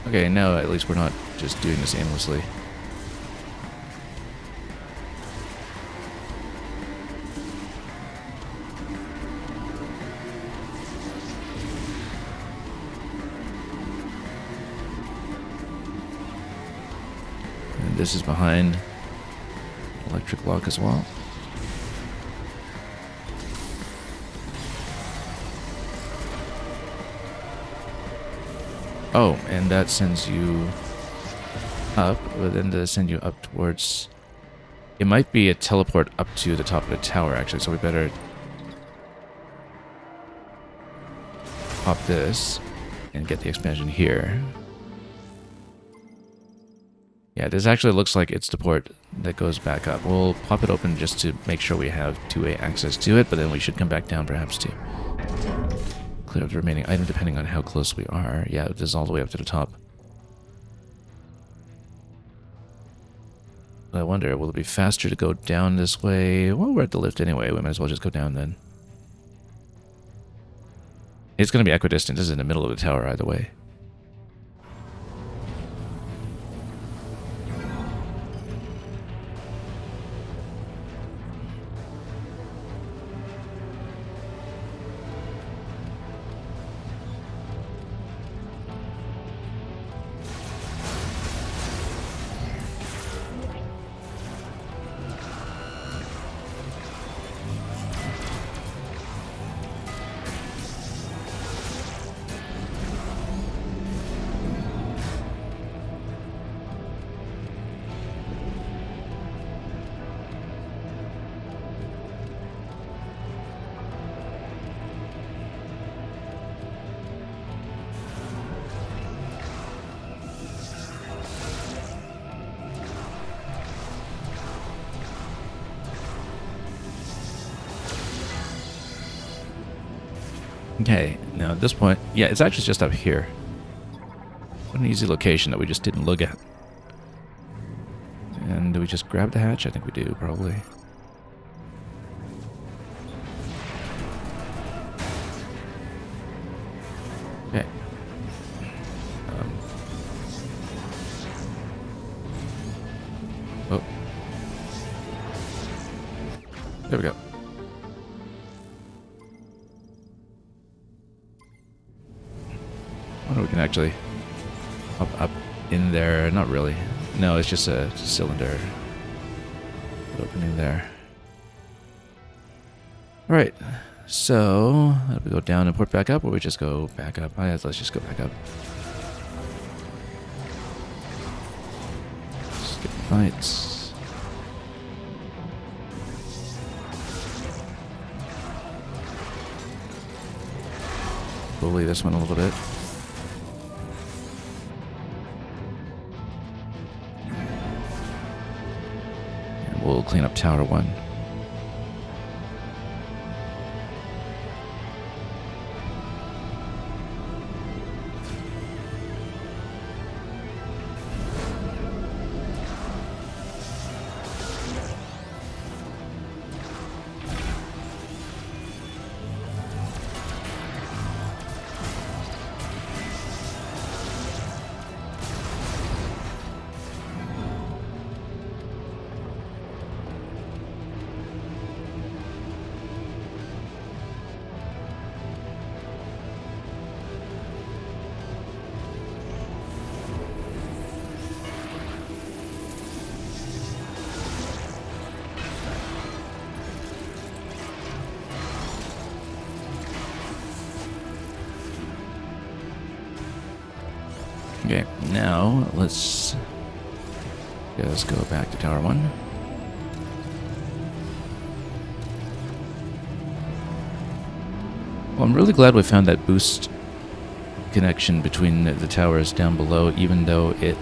Okay, now at least we're not just doing this aimlessly. And this is behind electric lock as well. Oh, and that sends you up, but then to send you up towards... It might be a teleport up to the top of the tower, actually, so we better pop this and get the expansion here. Yeah, this actually looks like it's the port that goes back up. We'll pop it open just to make sure we have two-way access to it, but then we should come back down perhaps too. Clear up the remaining item depending on how close we are. Yeah, this is all the way up to the top. I wonder, will it be faster to go down this way? Well, we're at the lift anyway. We might as well just go down then. It's going to be equidistant. This is in the middle of the tower either way. Okay, now at this point, yeah, it's actually just up here. What an easy location that we just didn't look at. And do we just grab the hatch? I think we do, probably. Okay. Oh. There we go. I wonder if we can actually hop up in there. Not really. No, it's just a cylinder opening there. Alright, so do we go down and port back up, or we just go back up? Let's just go back up. Skip fights. Bully this one a little bit. And we'll clean up Tower 1. Okay, now let's go back to Tower 1. Well, I'm really glad we found that boost connection between the towers down below, even though it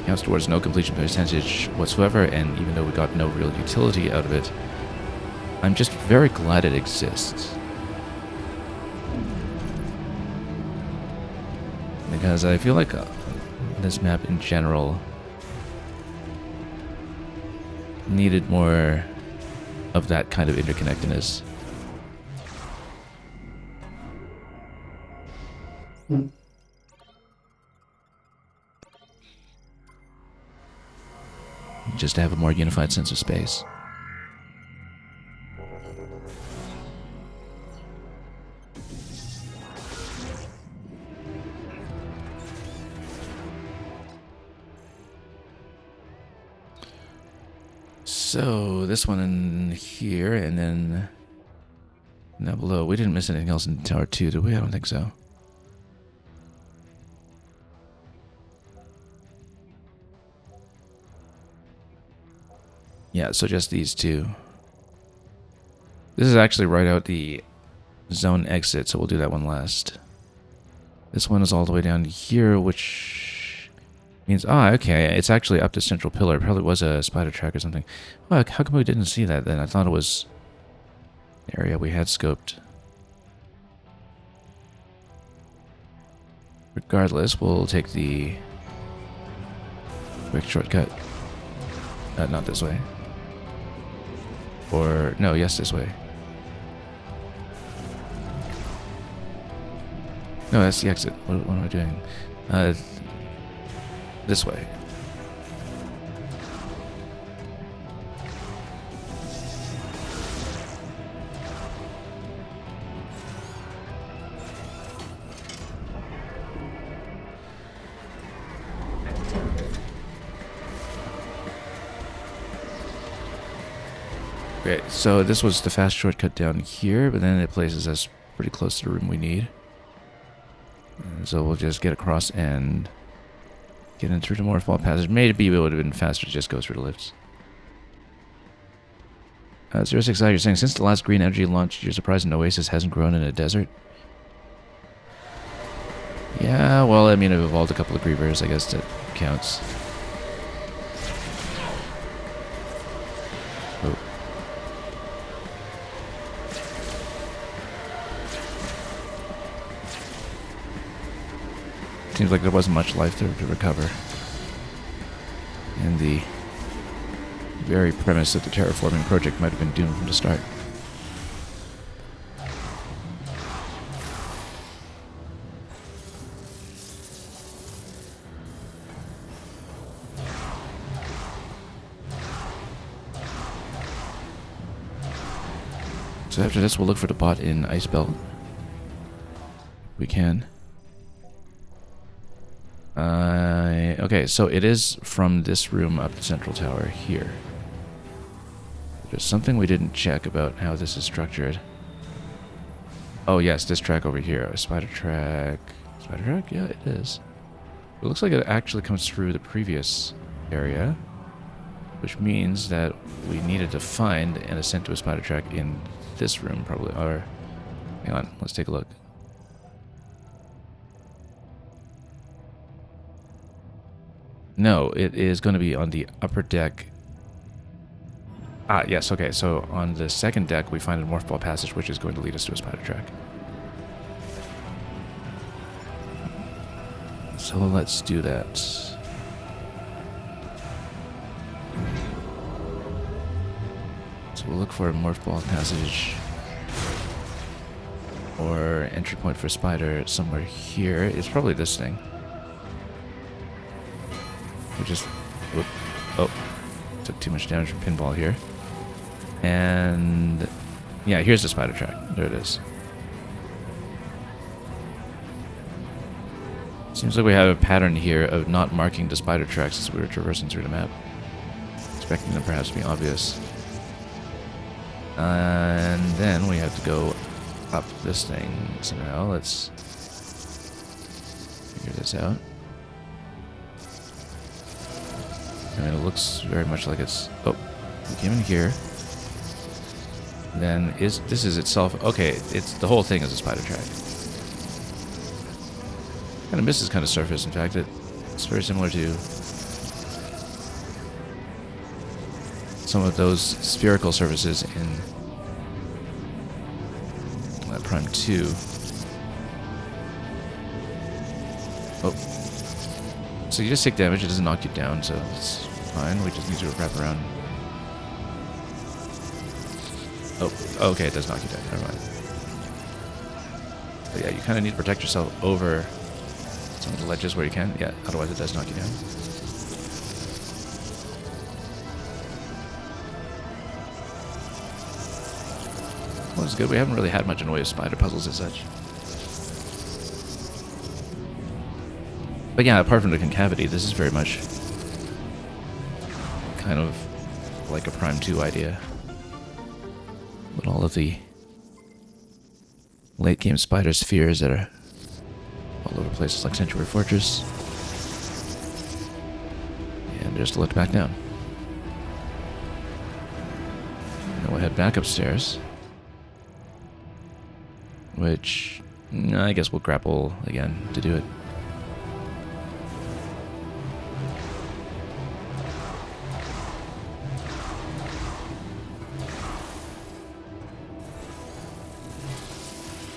counts towards no completion percentage whatsoever, and even though we got no real utility out of it. I'm just very glad it exists. Because I feel like this map in general needed more of that kind of interconnectedness. Just to have a more unified sense of space. So, this one in here, and then down below. We didn't miss anything else in Tower 2, did we? I don't think so. Yeah, so just these two. This is actually right out the zone exit, so we'll do that one last. This one is all the way down here, which means... okay, it's actually up to Central Pillar. It probably was a spider track or something. Well, how come we didn't see that then? I thought it was the area we had scoped. Regardless, we'll take the quick shortcut. Not this way. Or, no, yes, this way. No, that's the exit. What am I doing? This way. Okay, so this was the fast shortcut down here, but then it places us pretty close to the room we need. And so we'll just get across and get in through the Morphball passage. Maybe it would have been faster to just go through the lifts. 06I, you're saying, since the last green energy launch, you're surprised an oasis hasn't grown in a desert? Yeah, well, I mean, I've evolved a couple of Grievers, I guess that counts. Oh. Seems like there wasn't much life there to recover. And the very premise of the terraforming project might have been doomed from the start. So after this, we'll look for the bot in Ice Belt. We can. Okay, so it is from this room up the central tower here. There's something we didn't check about how this is structured. Oh yes, this track over here. A spider track. Spider track? Yeah, it is. It looks like it actually comes through the previous area, which means that we needed to find and ascend to a spider track in this room, probably. Or, hang on, let's take a look. No, it is going to be on the upper deck. Ah, yes, okay, so on the second deck we find a morph ball passage, which is going to lead us to a spider track. So let's do that. So we'll look for a morph ball passage or entry point for spider somewhere here. It's probably this thing. We just... Whoop, oh, took too much damage from pinball here. And... yeah, here's the spider track. There it is. Seems like we have a pattern here of not marking the spider tracks as we were traversing through the map. Expecting them perhaps to be obvious. And then we have to go up this thing somehow. Let's figure this out. I mean, it looks very much like it's... oh, we came in here. Then this is itself... okay, it's the whole thing is a spider track. Kind of misses kind of surface. In fact, it's very similar to some of those spherical surfaces in Prime 2. Oh. So you just take damage, it doesn't knock you down, so it's fine. We just need to wrap around. Oh, okay, it does knock you down. Never mind. But yeah, you kind of need to protect yourself over some of the ledges where you can. Yeah, otherwise it does knock you down. Well, it's good. We haven't really had much in the way of spider puzzles as such. But yeah, apart from the concavity, this is very much kind of like a Prime 2 idea. With all of the late game spider spheres that are all over places like Sanctuary Fortress. And just let back down. Now we'll head back upstairs. Which, I guess we'll grapple again to do it.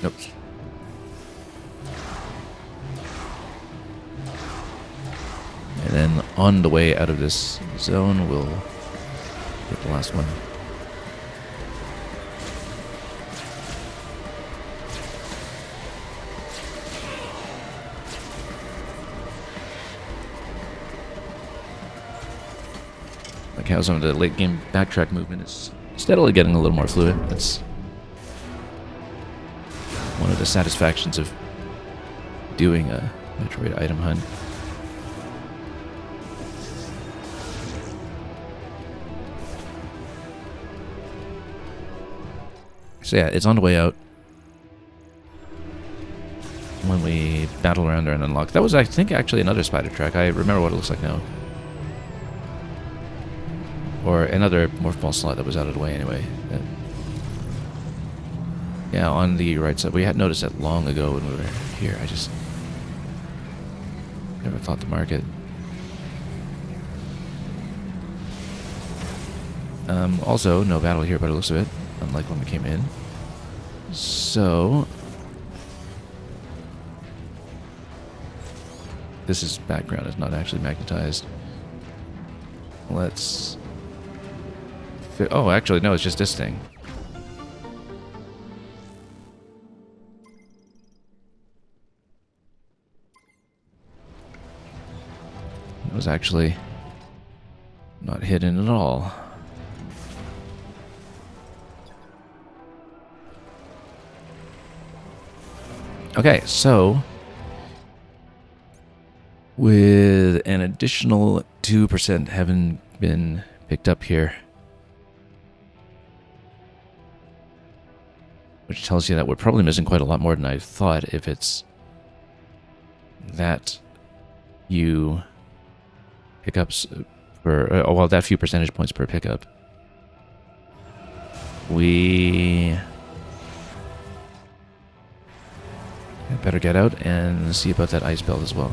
Nope. And then on the way out of this zone, we'll get the last one. Like how some of the late game backtrack movement is steadily getting a little more fluid. That's one of the satisfactions of doing a Metroid item hunt. So yeah, it's on the way out. When we battle around there and unlock. That was, I think, actually another spider track. I remember what it looks like now. Or another morph ball slot that was out of the way anyway. Yeah, on the right side. We had noticed that long ago when we were here. I just never thought to mark it. Also, no battle here by the looks of it, unlike when we came in. So this is background, it's not actually magnetized. Let's... Oh, actually, no, it's just this thing. It was actually not hidden at all. Okay, so with an additional 2% having been picked up here, which tells you that we're probably missing quite a lot more than I thought if it's that few pickups for, well, that few percentage points per pickup. We better get out and see about that ice belt as well.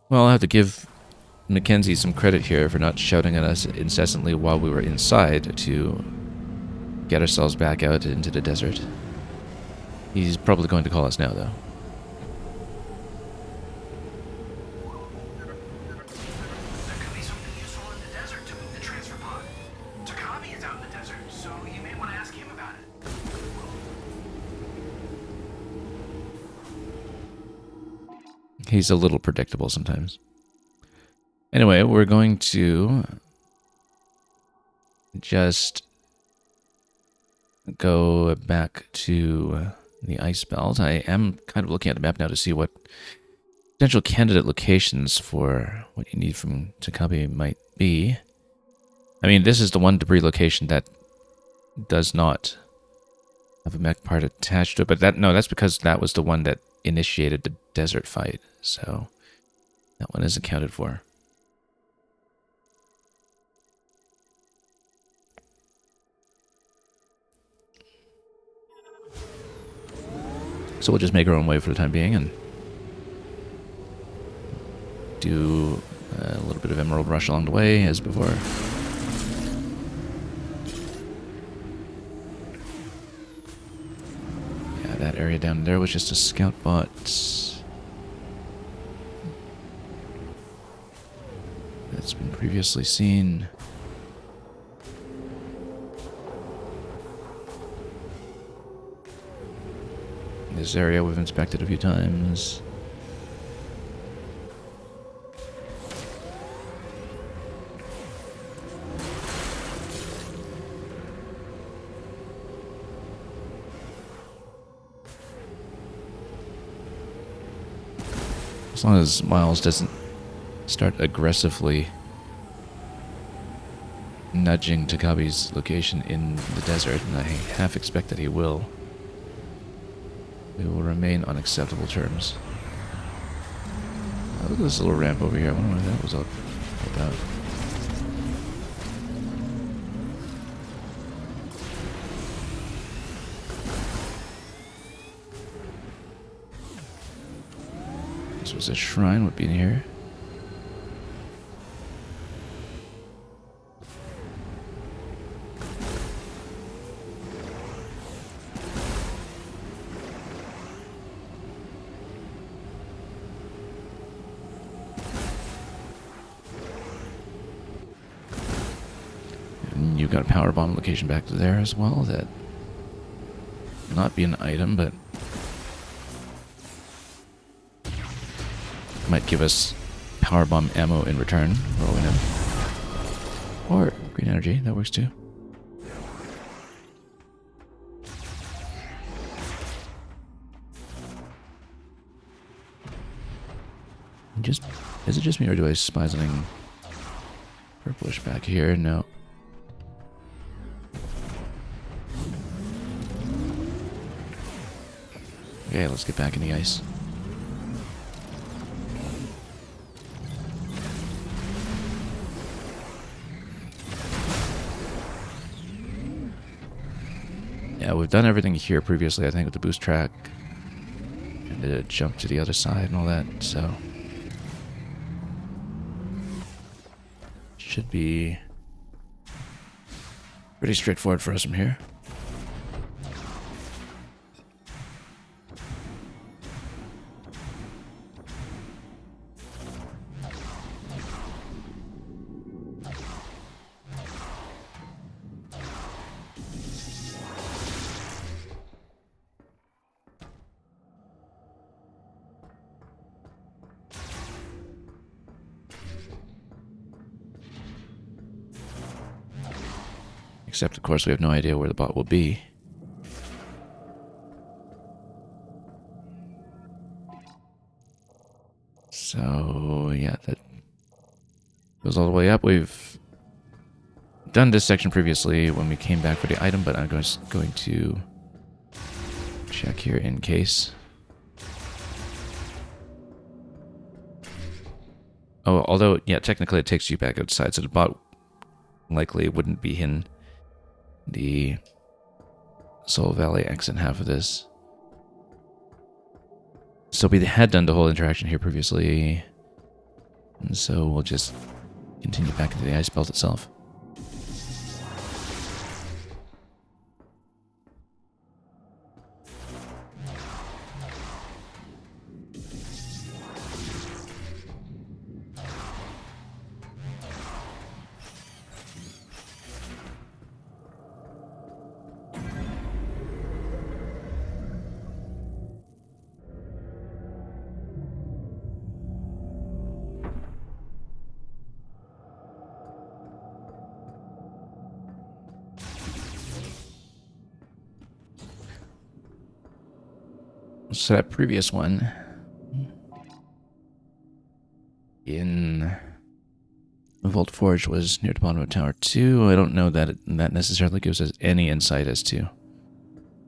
Well, I'll have to give Mackenzie some credit here for not shouting at us incessantly while we were inside to get ourselves back out into the desert. He's probably going to call us now, though. There could be something useful in the desert to move the transfer pod. Takabi is out in the desert, so you may want to ask him about it. He's a little predictable sometimes. Anyway, we're going to just go back to the ice belt. I am kind of looking at the map now to see what potential candidate locations for what you need from Takabi might be. I mean, this is the one debris location that does not have a mech part attached to it, but that's because that was the one that initiated the desert fight, so that one is accounted for. So we'll just make our own way for the time being and do a little bit of Emerald Rush along the way, as before. Yeah, that area down there was just a scout bot. That's been previously seen. This area we've inspected a few times. As long as Miles doesn't start aggressively nudging Takabi's location in the desert, and I half expect that he will, we will remain on acceptable terms. Oh, look at this little ramp over here. I wonder what that was all about. This was a shrine would be in here. And you've got a power bomb location back to there as well. That will not be an item, but might give us power bomb ammo in return, for all we know. Or green energy, that works too. Is it just me, or do I spy something purplish back here? No. Okay, let's get back in the ice. Yeah, we've done everything here previously, I think, with the boost track. And the jump to the other side and all that, so... should be... pretty straightforward for us from here. Except, of course, we have no idea where the bot will be. So, yeah, that goes all the way up. We've done this section previously when we came back for the item, but I'm going to check here in case. Oh, although, yeah, technically it takes you back outside, so the bot likely wouldn't be in the Soul Valley exit half of this. So we had done the whole interaction here previously, and so we'll just continue back into the ice belt itself. So that previous one in Vault Forge was near the bottom of Tower 2. I don't know that that necessarily gives us any insight as to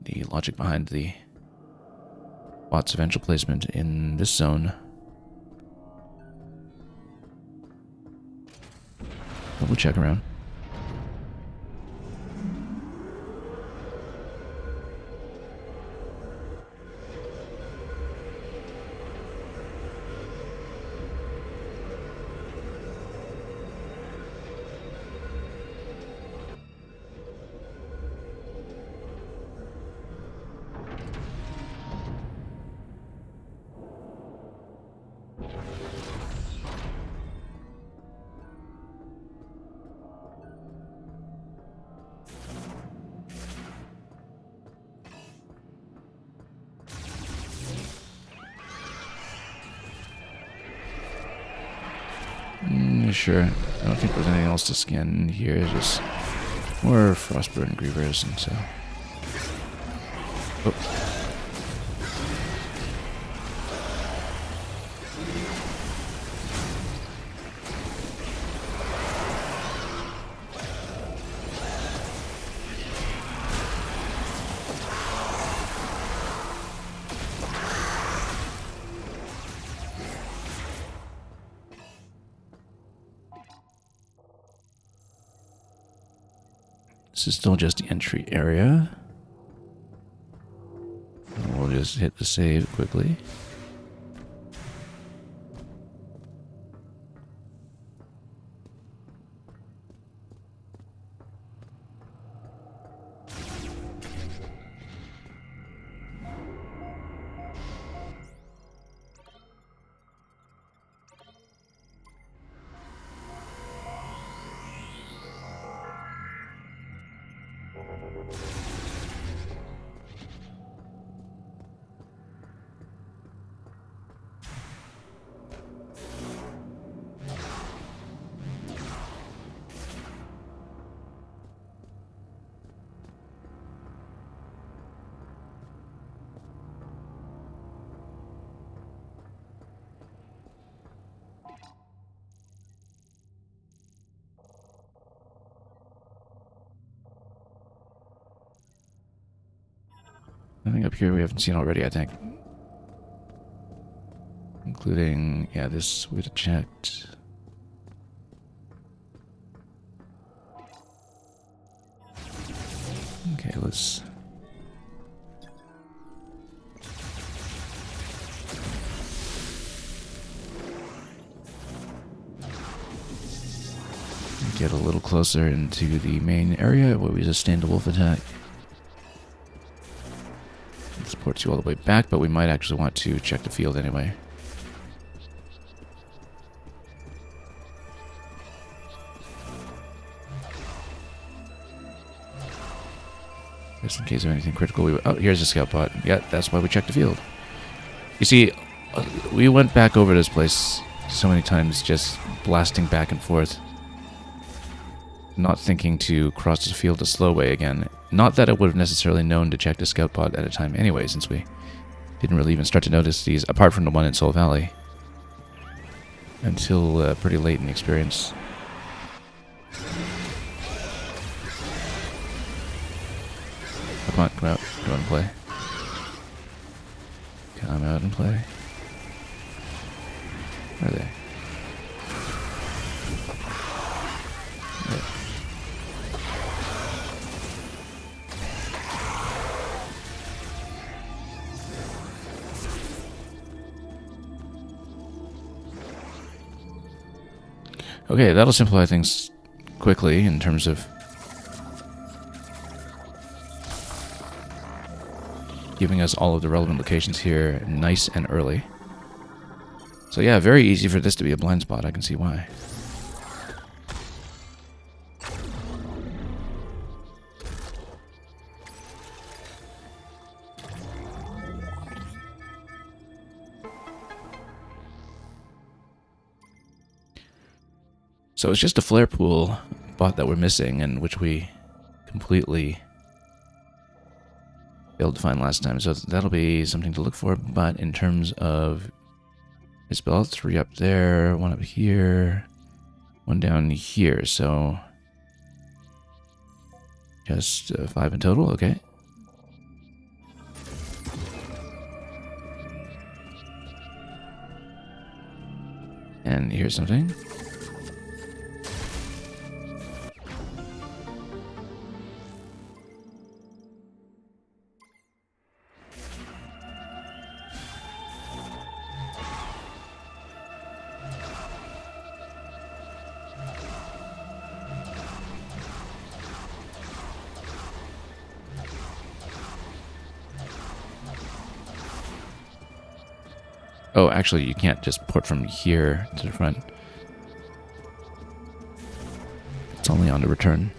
the logic behind the bot's eventual placement in this zone. But we'll check around. Sure. I don't think there's anything else to scan here. Just more Frostburn Grievers and so. Oh. This is still just the entry area. We'll just hit the save quickly. Nothing up here we haven't seen already, I think. including, yeah, this we'd have checked. Okay, let's... get a little closer into the main area where we just stand a wolf attack. This ports you all the way back, but we might actually want to check the field anyway. Just in case of anything critical. Oh, here's a scout pod. Yeah, that's why we checked the field. You see, we went back over this place so many times, just blasting back and forth. Not thinking to cross the field the slow way again. Not that I would have necessarily known to check the scout pod at a time anyway, since we didn't really even start to notice these, apart from the one in Soul Valley, until pretty late in the experience. Come on, come out and play. Come out and play. Where are they? Okay, that'll simplify things quickly in terms of giving us all of the relevant locations here nice and early. So yeah, very easy for this to be a blind spot. I can see why. So it's just a flare pool bot that we're missing, and which we completely failed to find last time. So that'll be something to look for. But in terms of his spell, 3 up there, 1 up here, 1 down here. So just 5 in total. Okay. And here's something. Oh, actually, you can't just port from here to the front. It's only on the return.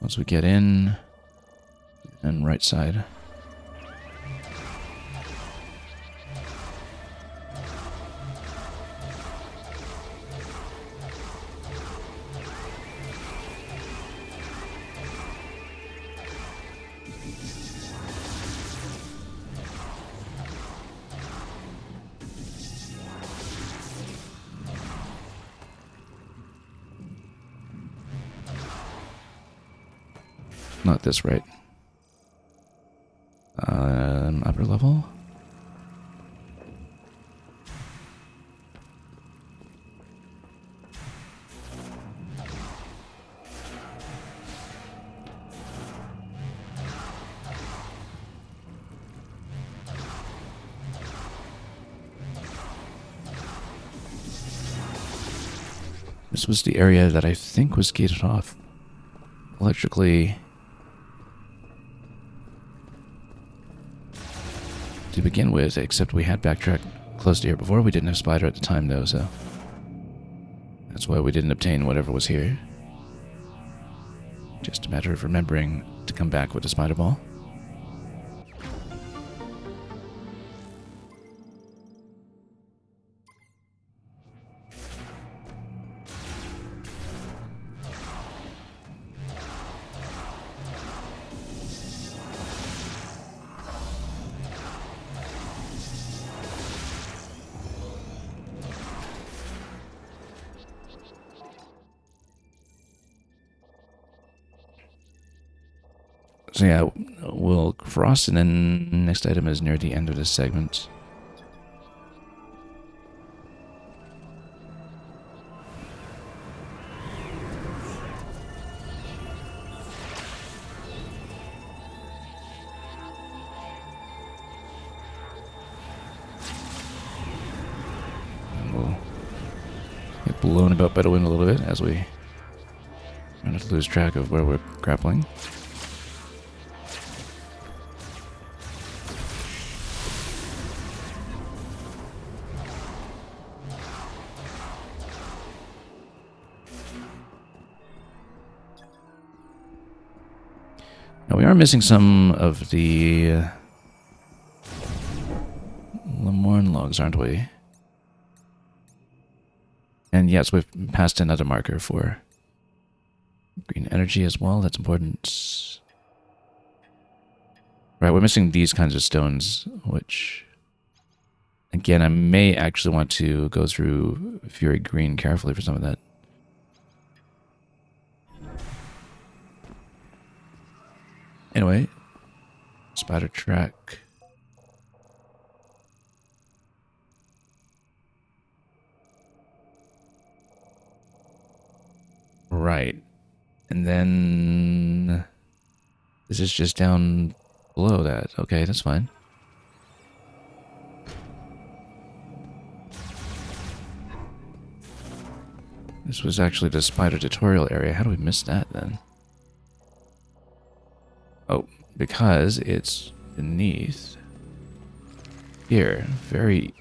Once we get in, and right side. Not this, right? Upper level? This was the area that I think was gated off electrically to begin with, except we had backtracked close to here before. We didn't have Spider at the time, though, so that's why we didn't obtain whatever was here. Just a matter of remembering to come back with the Spider Ball. So yeah, we'll cross, and then next item is near the end of this segment. And we'll get blown about by the wind a little bit as we try not to lose track of where we're grappling. Now we are missing some of the Lemorne logs, aren't we? And yes, we've passed another marker for green energy as well. That's important. Right, we're missing these kinds of stones, which, again, I may actually want to go through Fury Green carefully for some of that. Anyway, spider track. Right. And then this is just down below that. Okay, that's fine. This was actually the spider tutorial area. How do we miss that then? Oh, because it's beneath here. Very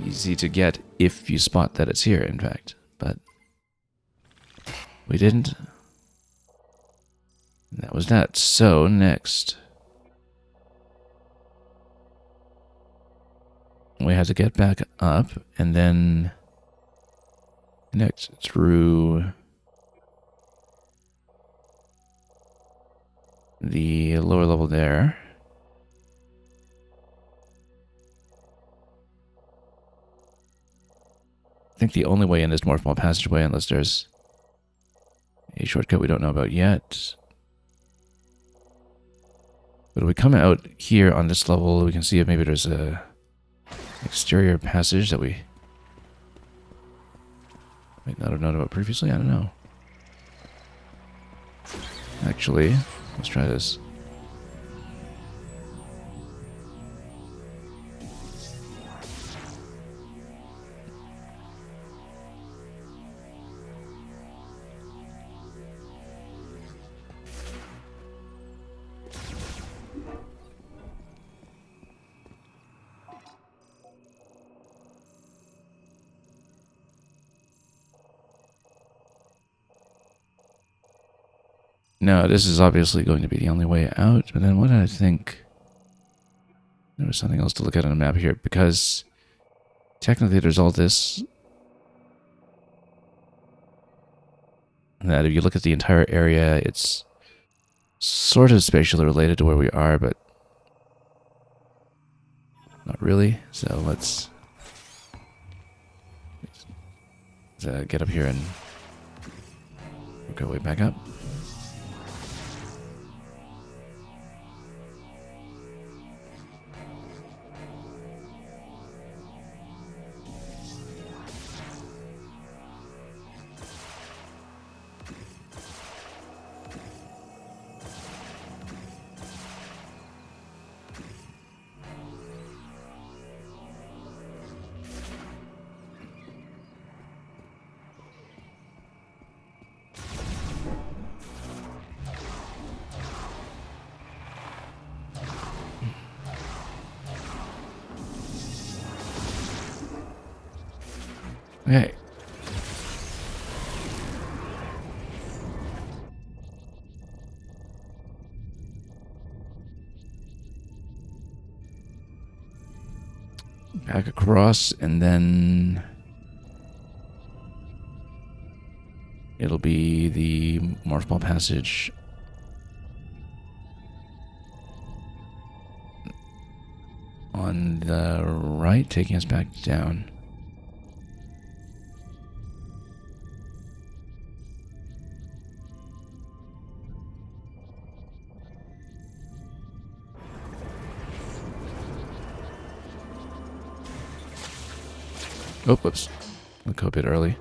easy to get if you spot that it's here, in fact. But we didn't. And that was that. So, next, we had to get back up and then connect through the lower level there. I think the only way in is Morphball Passageway, unless there's a shortcut we don't know about yet. But if we come out here on this level, we can see if maybe there's a exterior passage that we might not have known about previously. I don't know. Actually, let's try this. No, this is obviously going to be the only way out, but then what did I think? There was something else to look at on the map here, because technically there's all this. That if you look at the entire area, it's sort of spatially related to where we are, but not really. So let's get up here and work our way back up. Okay. Back across, and then it'll be the Morphball Passage on the right, taking us back down. Oh, whoops. I'll go a bit early.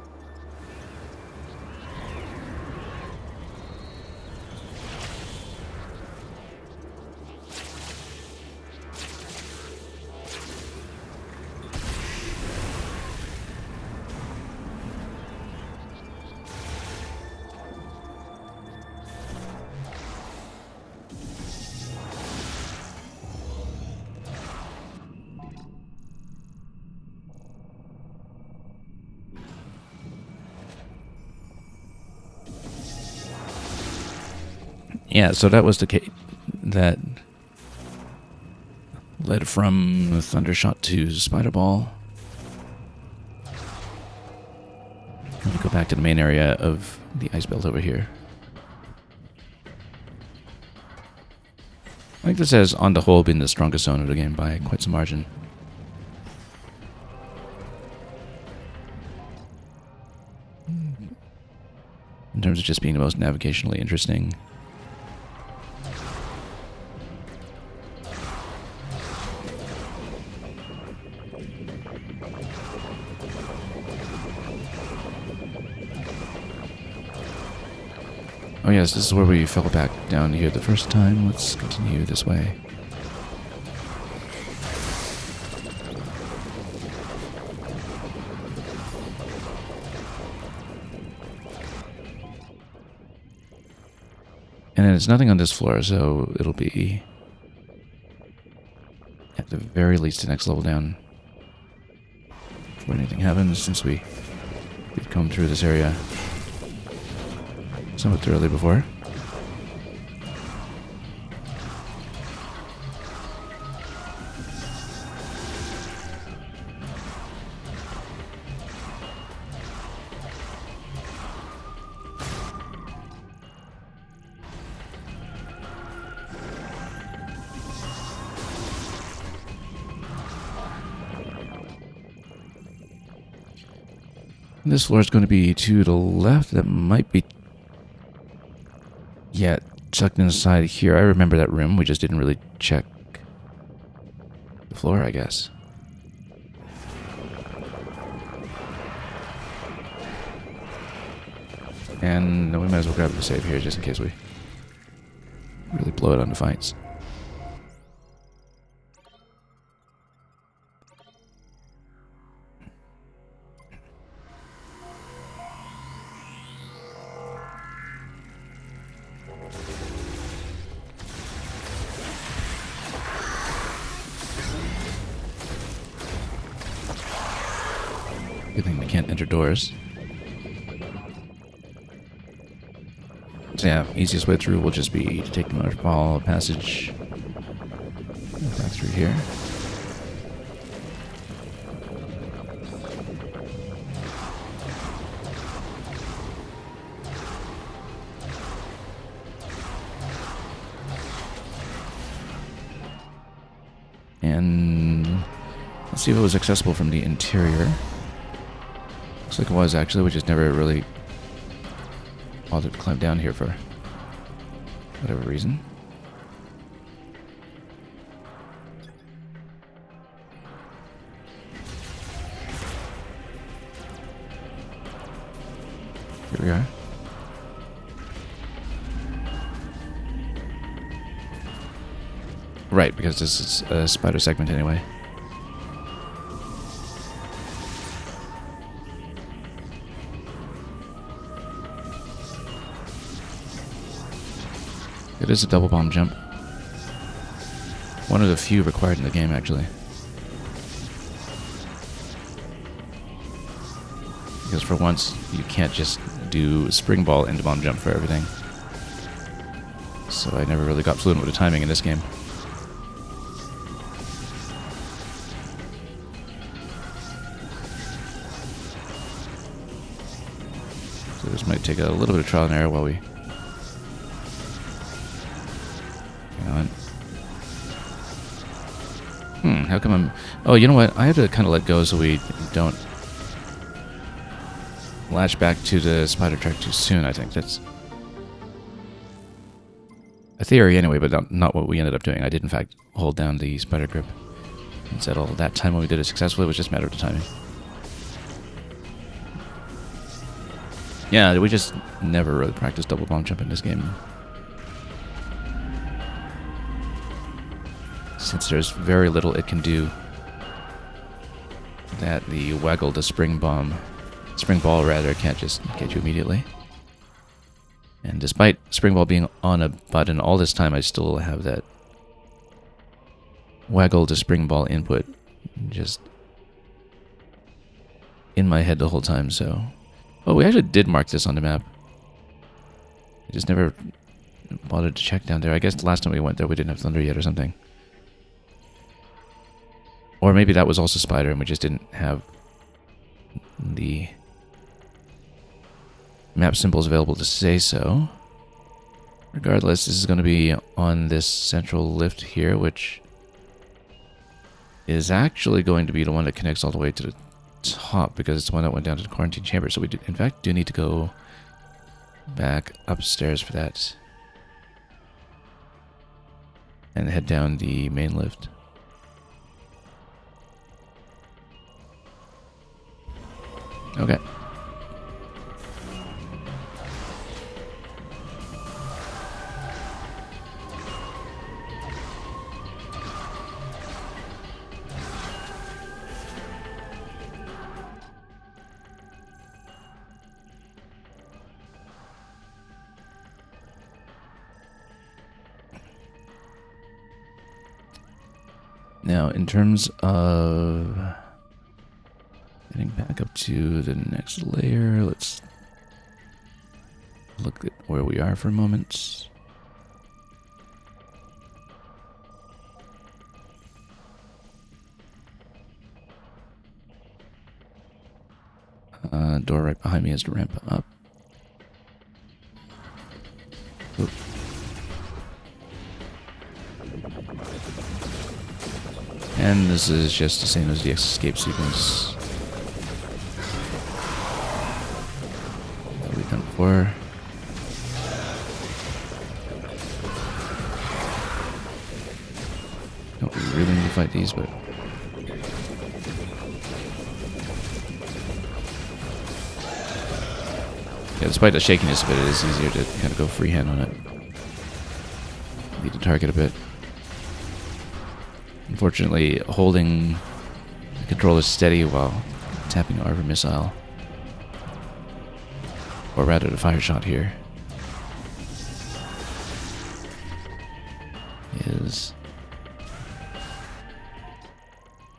Yeah, so that was the case that led from Thundershot to Spider Ball. Let me go back to the main area of the ice belt over here. I think this has, on the whole, been the strongest zone of the game by quite some margin. In terms of just being the most navigationally interesting. Oh yes, this is where we fell back down here the first time. Let's continue this way. And there's nothing on this floor, so it'll be at the very least the next level down before anything happens, since we've come through this area somewhat thoroughly before. This floor is going to be to the left. That might be... yeah, tucked inside here. I remember that room. We just didn't really check the floor, I guess. And we might as well grab the save here just in case we really blow it on the fights. Good thing we can't enter doors. So yeah, easiest way through will just be to take the motor ball passage back through here. And let's see if it was accessible from the interior. Looks like it was, actually. We just never really bothered to climb down here for whatever reason. Here we are. Right, because this is a spider segment anyway. It is a double bomb jump. One of the few required in the game, actually. Because for once, you can't just do spring ball into bomb jump for everything. So I never really got fluent with the timing in this game. So this might take a little bit of trial and error while we... how come I'm... oh, you know what? I have to kind of let go so we don't latch back to the spider track too soon, I think. That's a theory anyway, but not what we ended up doing. I did, in fact, hold down the spider grip and settle that time when we did it successfully. It was just a matter of the timing. Yeah, we just never really practiced double bomb jump in this game. Since there's very little it can do that the waggle the spring ball rather, can't just get you immediately. And despite spring ball being on a button all this time, I still have that waggle to spring ball input just in my head the whole time, so... Oh, we actually did mark this on the map. I just never bothered to check down there. I guess the last time we went there we didn't have thunder yet or something. Or maybe that was also spider and we just didn't have the map symbols available to say so. Regardless, this is going to be on this central lift here, which is actually going to be the one that connects all the way to the top, because it's the one that went down to the quarantine chamber. So we do, in fact, do need to go back upstairs for that and head down the main lift. Okay. Now, in terms of getting back up to the next layer, let's look at where we are for a moment. Door right behind me is to ramp up. Oop. And this is just the same as the escape sequence that we've done before. Don't really need to fight these, but yeah, despite the shakiness of it, it is easier to kind of go freehand on it. Lead the target a bit. Unfortunately, holding the controller steady while tapping R for missile, or rather the fire shot here, is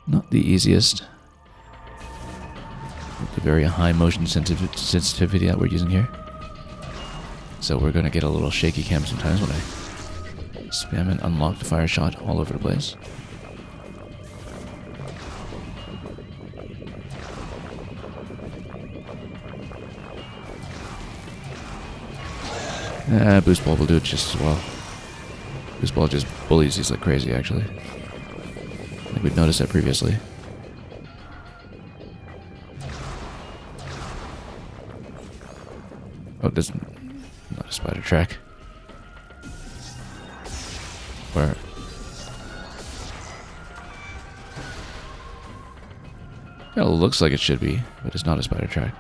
not the easiest. With the very high motion sensitivity that we're using here. So we're going to get a little shaky cam sometimes when I spam and unlock the fire shot all over the place. Boost ball will do it just as well. Boost ball just bullies these like crazy, actually. I think we've noticed that previously. Oh, this is not a spider track. Where? Yeah, it looks like it should be, but it's not a spider track.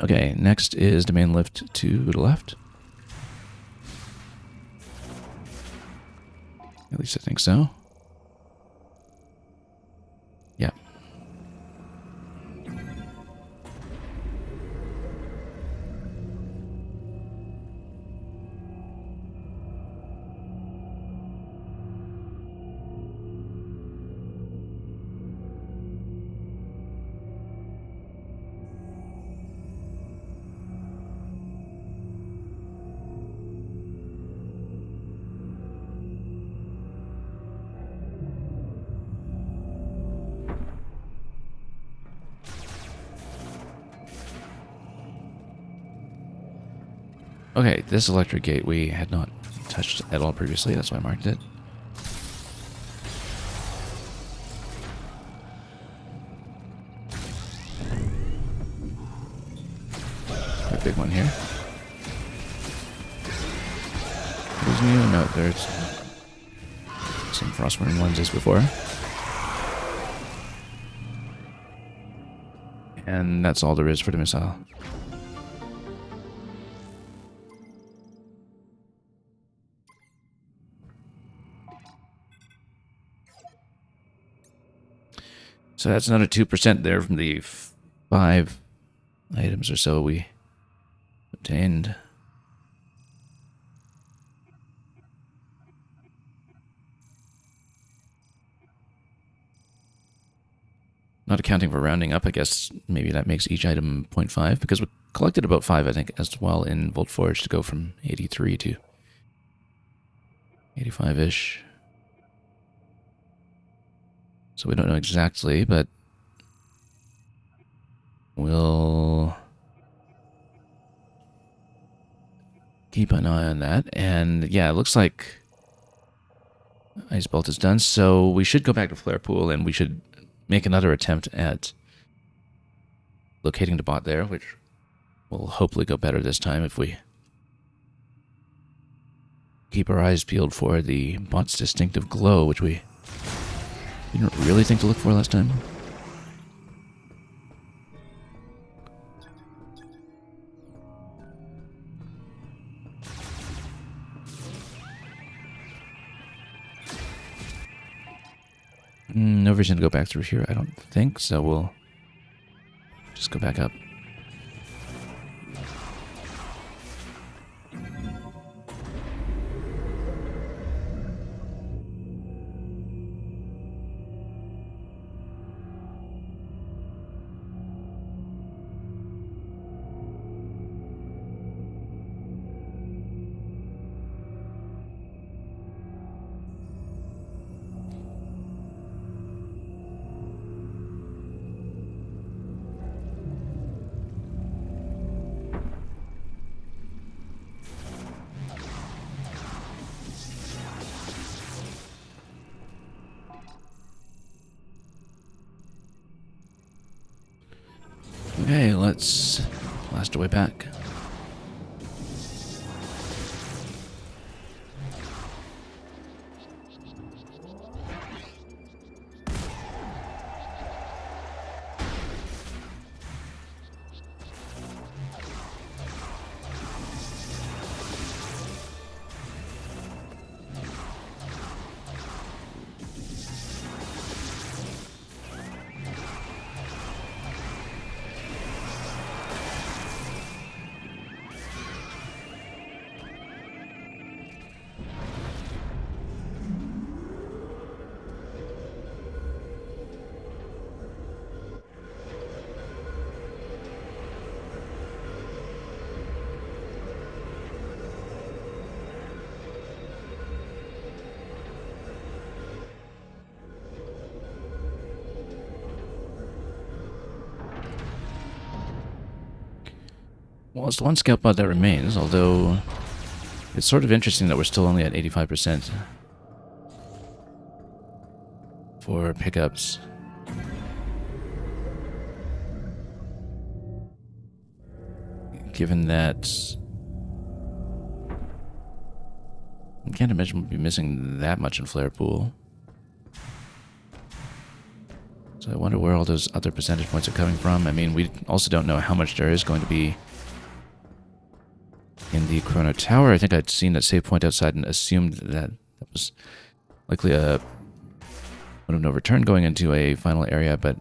Okay, next is the main lift to the left. At least I think so. Yeah. Okay, this electric gate we had not touched at all previously, that's why I marked it. A big one here. There's new. No, there's some Frostworm ones as before. And that's all there is for the missile. So that's another 2% there from the 5 items or so we obtained. Not accounting for rounding up, I guess maybe that makes each item 0.5, because we collected about 5, I think, as well in Volt Forge to go from 83 to 85-ish. So we don't know exactly, but we'll keep an eye on that. And yeah, it looks like Ice Bolt is done, so we should go back to Flare Pool and we should make another attempt at locating the bot there, which will hopefully go better this time if we keep our eyes peeled for the bot's distinctive glow, which we didn't really think to look for last time. No reason to go back through here, I don't think, so we'll just go back up. Okay, let's blast our way back. Well, it's the one scout pod that remains, although it's sort of interesting that we're still only at 85% for pickups. Given that I can't imagine we'll be missing that much in Flare Pool. So I wonder where all those other percentage points are coming from. I mean, we also don't know how much there is going to be in the Chrono Tower. I think I'd seen that save point outside and assumed that that was likely a point of no return going into a final area, but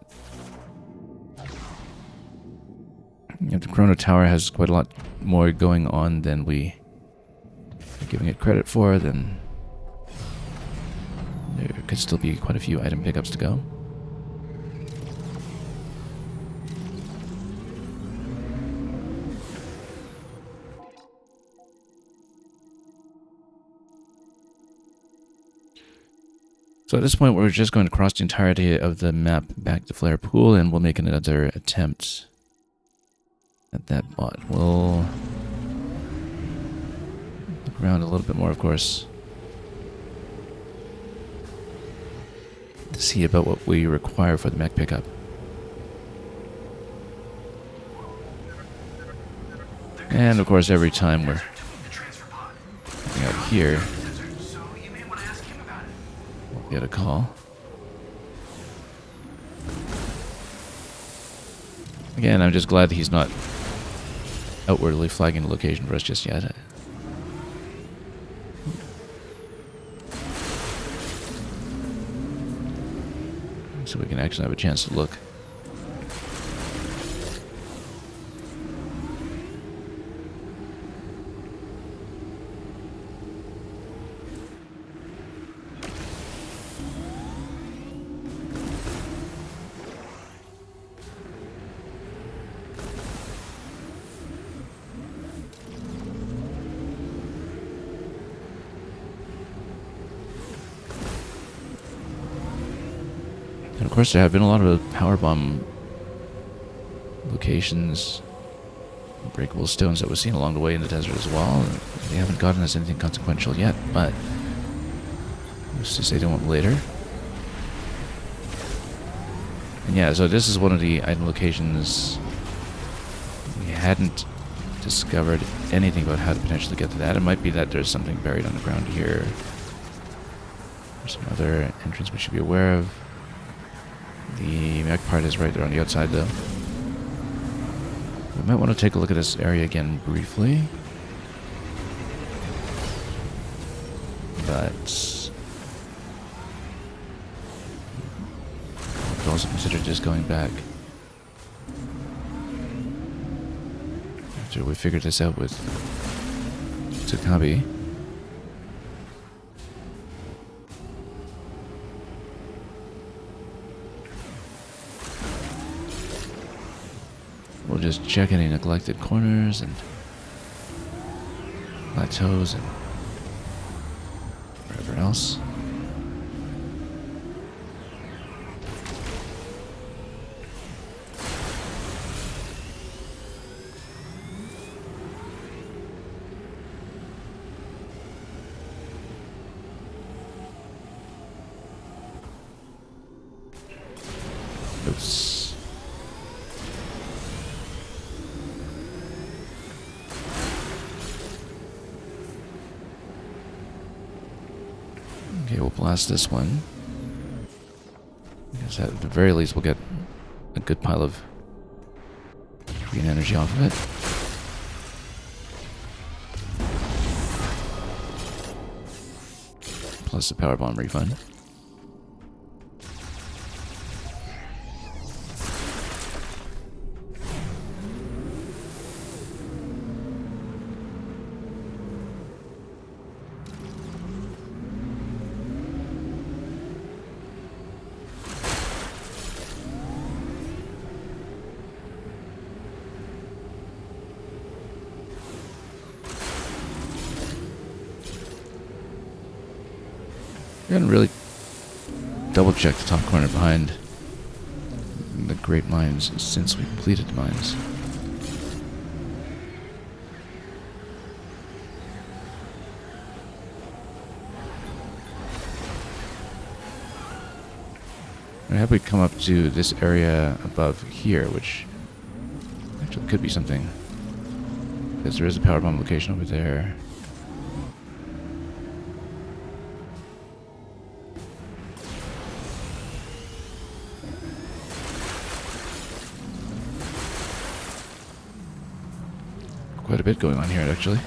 if the Chrono Tower has quite a lot more going on than we are giving it credit for, then there could still be quite a few item pickups to go. So at this point, we're just going to cross the entirety of the map back to Flare Pool, and we'll make another attempt at that bot. We'll look around a little bit more, of course, to see about what we require for the mech pickup. And of course, every time we're out here, So you may want to ask him about it. we'll get a call. Again, I'm just glad that he's not outwardly flagging the location for us just yet. So we can actually have a chance to look. And of course, there have been a lot of power bomb locations, breakable stones that we've seen along the way in the desert as well. They haven't gotten us anything consequential yet, but who's to say they won't later. And yeah, so this is one of the item locations we hadn't discovered anything about how to potentially get to that. It might be that there's something buried underground here. There's some other entrance we should be aware of. The mech part is right there on the outside, though. We might want to take a look at this area again briefly. But we could also consider just going back after we figured this out with Takabi. We'll just check any neglected corners and plateaus and wherever else. Oops. Okay, we'll blast this one. Because at the very least we'll get a good pile of green energy off of it. Plus the power bomb refund. We haven't really double-checked the top corner behind the Great Mines since we completed the mines. I have we come up to this area above here, which actually could be something. Because there is a power bomb location over there. Quite a bit going on here, actually.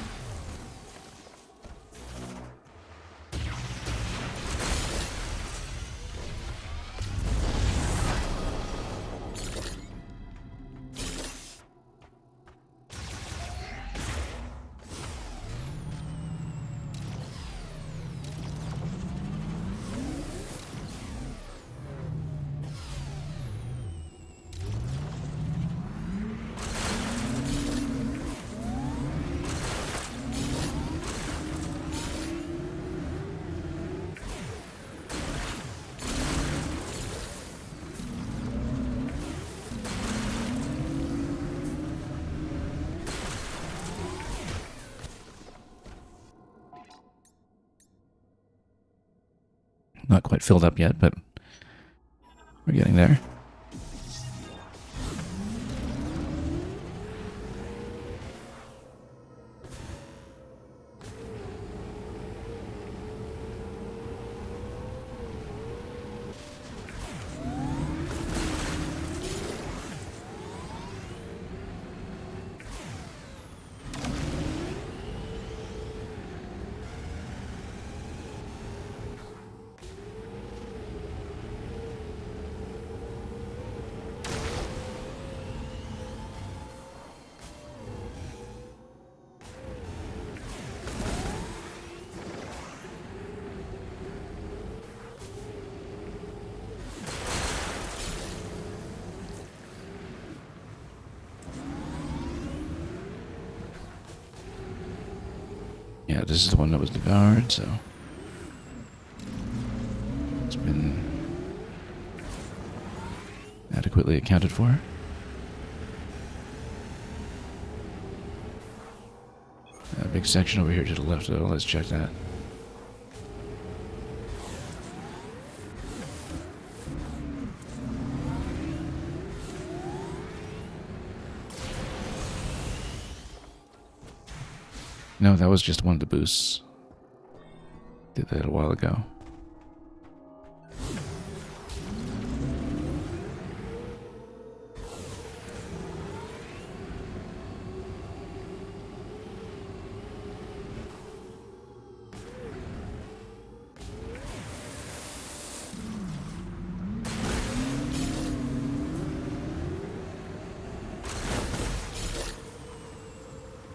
Not quite filled up yet, but we're getting there. Yeah, this is the one that was devoured, so it's been adequately accounted for. A big section over here to the left, though. Let's check that. No, that was just one of the boosts. Did that a while ago.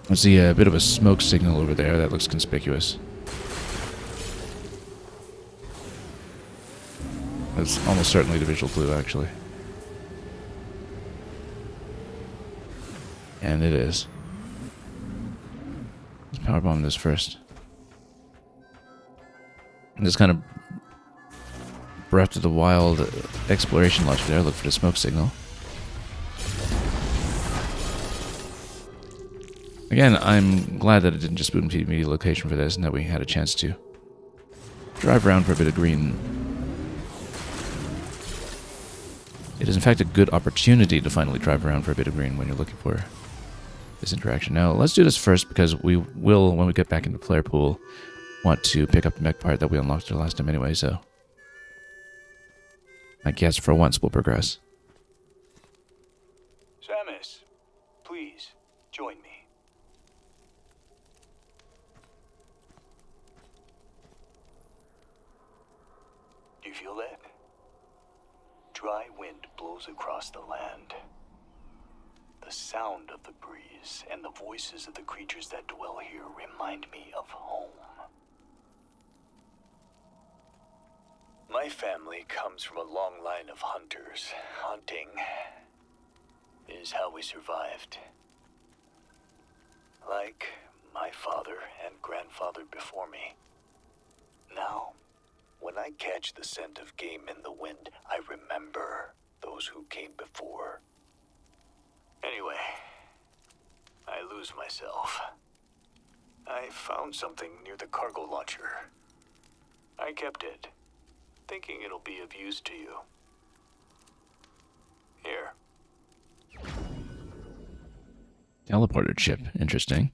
I see a bit of a smoke signal over there that looks conspicuous. That's almost certainly the visual clue, actually. And it is. Let's powerbomb this first. And this kind of Breath of the Wild exploration logic there. Look for the smoke signal. Again, I'm glad that it didn't just boot into the immediate location for this and that we had a chance to drive around for a bit of green. It is in fact a good opportunity to finally drive around for a bit of green when you're looking for this interaction. Now, let's do this first because we will, when we get back into the player pool, want to pick up the mech part that we unlocked the last time anyway, so I guess for once we'll progress. Samus, please, join me. Do you feel that? Dry wind blows across the land. The sound of the breeze and the voices of the creatures that dwell here remind me of home. My family comes from a long line of hunters. Hunting is how we survived. Like my father and grandfather before me. Now, when I catch the scent of game in the wind, I remember those who came before. Anyway, I lose myself. I found something near the cargo launcher. I kept it, thinking it'll be of use to you. Here. Teleporter chip. Interesting.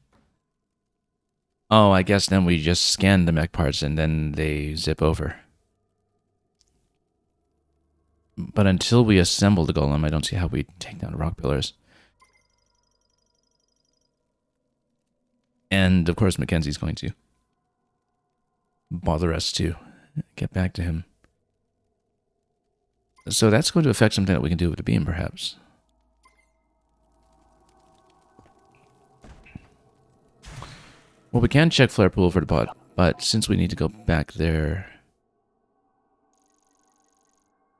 Oh, I guess then we just scan the mech parts and then they zip over. But until we assemble the golem, I don't see how we take down rock pillars. And, of course, Mackenzie's going to bother us to get back to him. So that's going to affect something that we can do with the beam, perhaps. Well, we can check flare pool for the bot, but since we need to go back there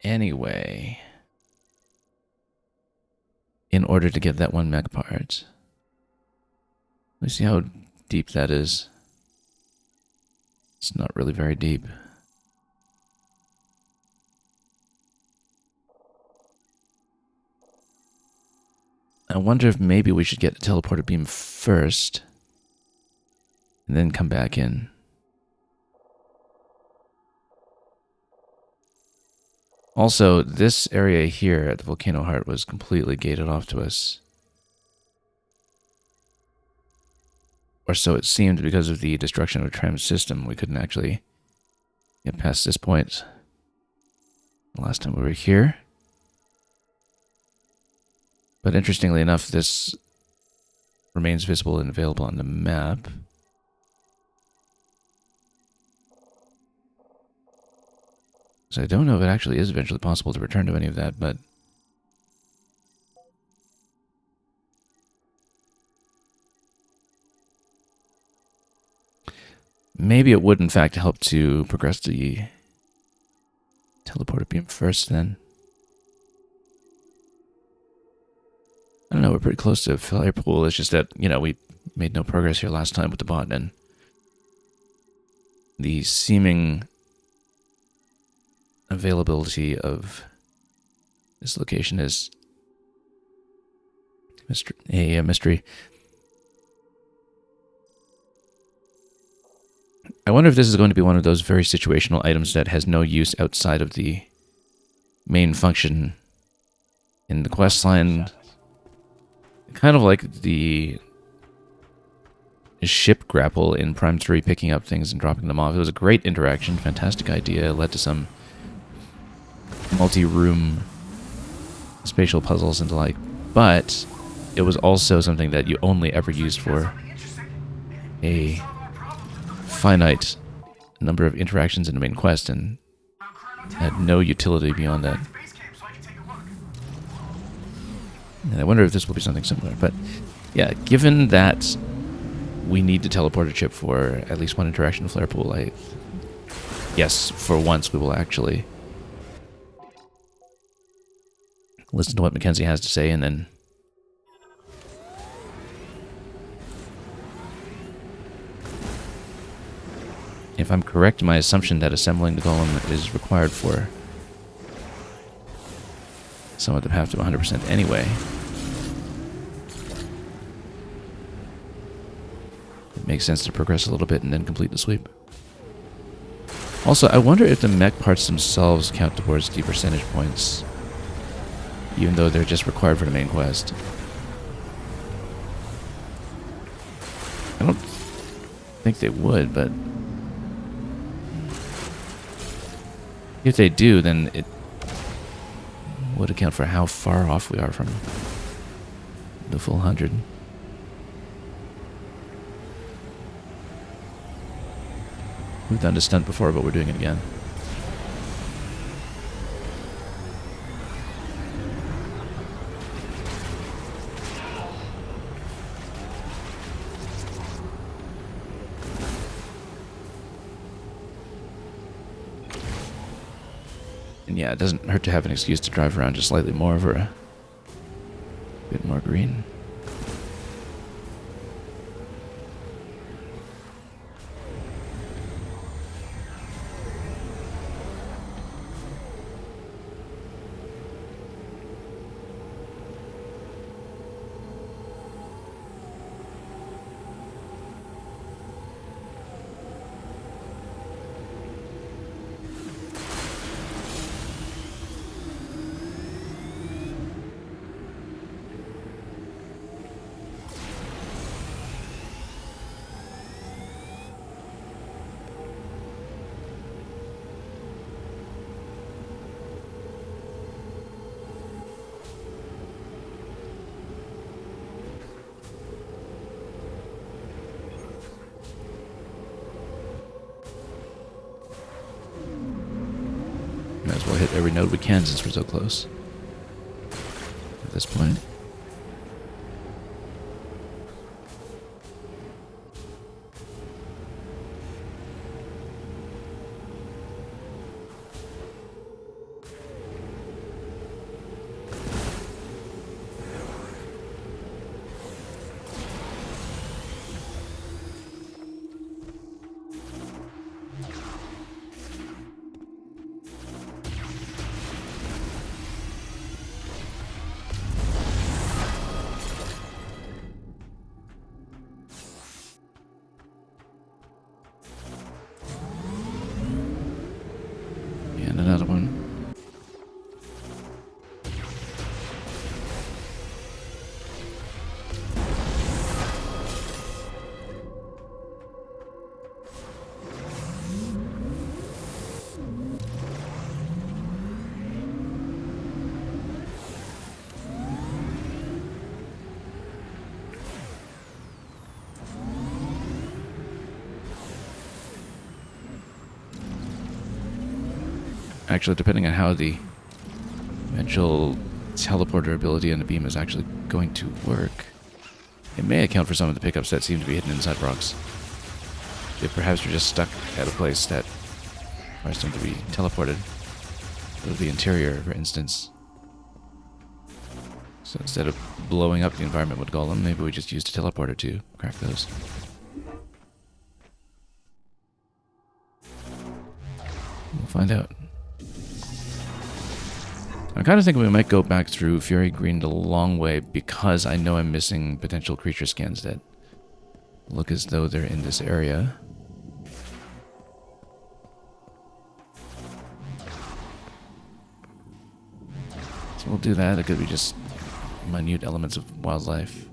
anyway, in order to get that one mech part. Let me see how deep that is. It's not really very deep. I wonder if maybe we should get the teleporter beam first and then come back in. Also, this area here at the Volcano Heart was completely gated off to us. Or so it seemed because of the destruction of the tram system. We couldn't actually get past this point the last time we were here. But interestingly enough, this remains visible and available on the map. So I don't know if it actually is eventually possible to return to any of that, but maybe it would in fact help to progress the teleporter beam first then. I don't know, we're pretty close to Flyer Pool. It's just that, you know, we made no progress here last time with the bot, and the seeming availability of this location is a mystery. I wonder if this is going to be one of those very situational items that has no use outside of the main function in the quest line. Kind of like the ship grapple in Prime 3, picking up things and dropping them off. It was a great interaction, fantastic idea. It led to some multi-room spatial puzzles and the like, but it was also something that you only ever used for a finite number of interactions in the main quest and had no utility beyond that. And I wonder if this will be something similar. But yeah, given that we need to teleport a chip for at least one interaction with Flare Pool, yes, for once we will actually listen to what Mackenzie has to say, and then if I'm correct in my assumption that assembling the golem is required for some of the path to 100% anyway, it makes sense to progress a little bit and then complete the sweep. Also, I wonder if the mech parts themselves count towards the percentage points, even though they're just required for the main quest. I don't think they would, but if they do, then it would account for how far off we are from the full 100. We've done this stunt before, but we're doing it again. And yeah, it doesn't hurt to have an excuse to drive around just slightly more for a bit more green. Might as well hit every node we can since we're so close at this point. And another one. Actually, depending on how the eventual teleporter ability on the beam is actually going to work, it may account for some of the pickups that seem to be hidden inside rocks. If perhaps you're just stuck at a place that requires them to be teleported to the interior, for instance. So instead of blowing up the environment with Golem, maybe we just used a teleporter to crack those. find out. I kind of think we might go back through Fury Green the long way because I know I'm missing potential creature scans that look as though they're in this area. So we'll do that. It could be just minute elements of wildlife.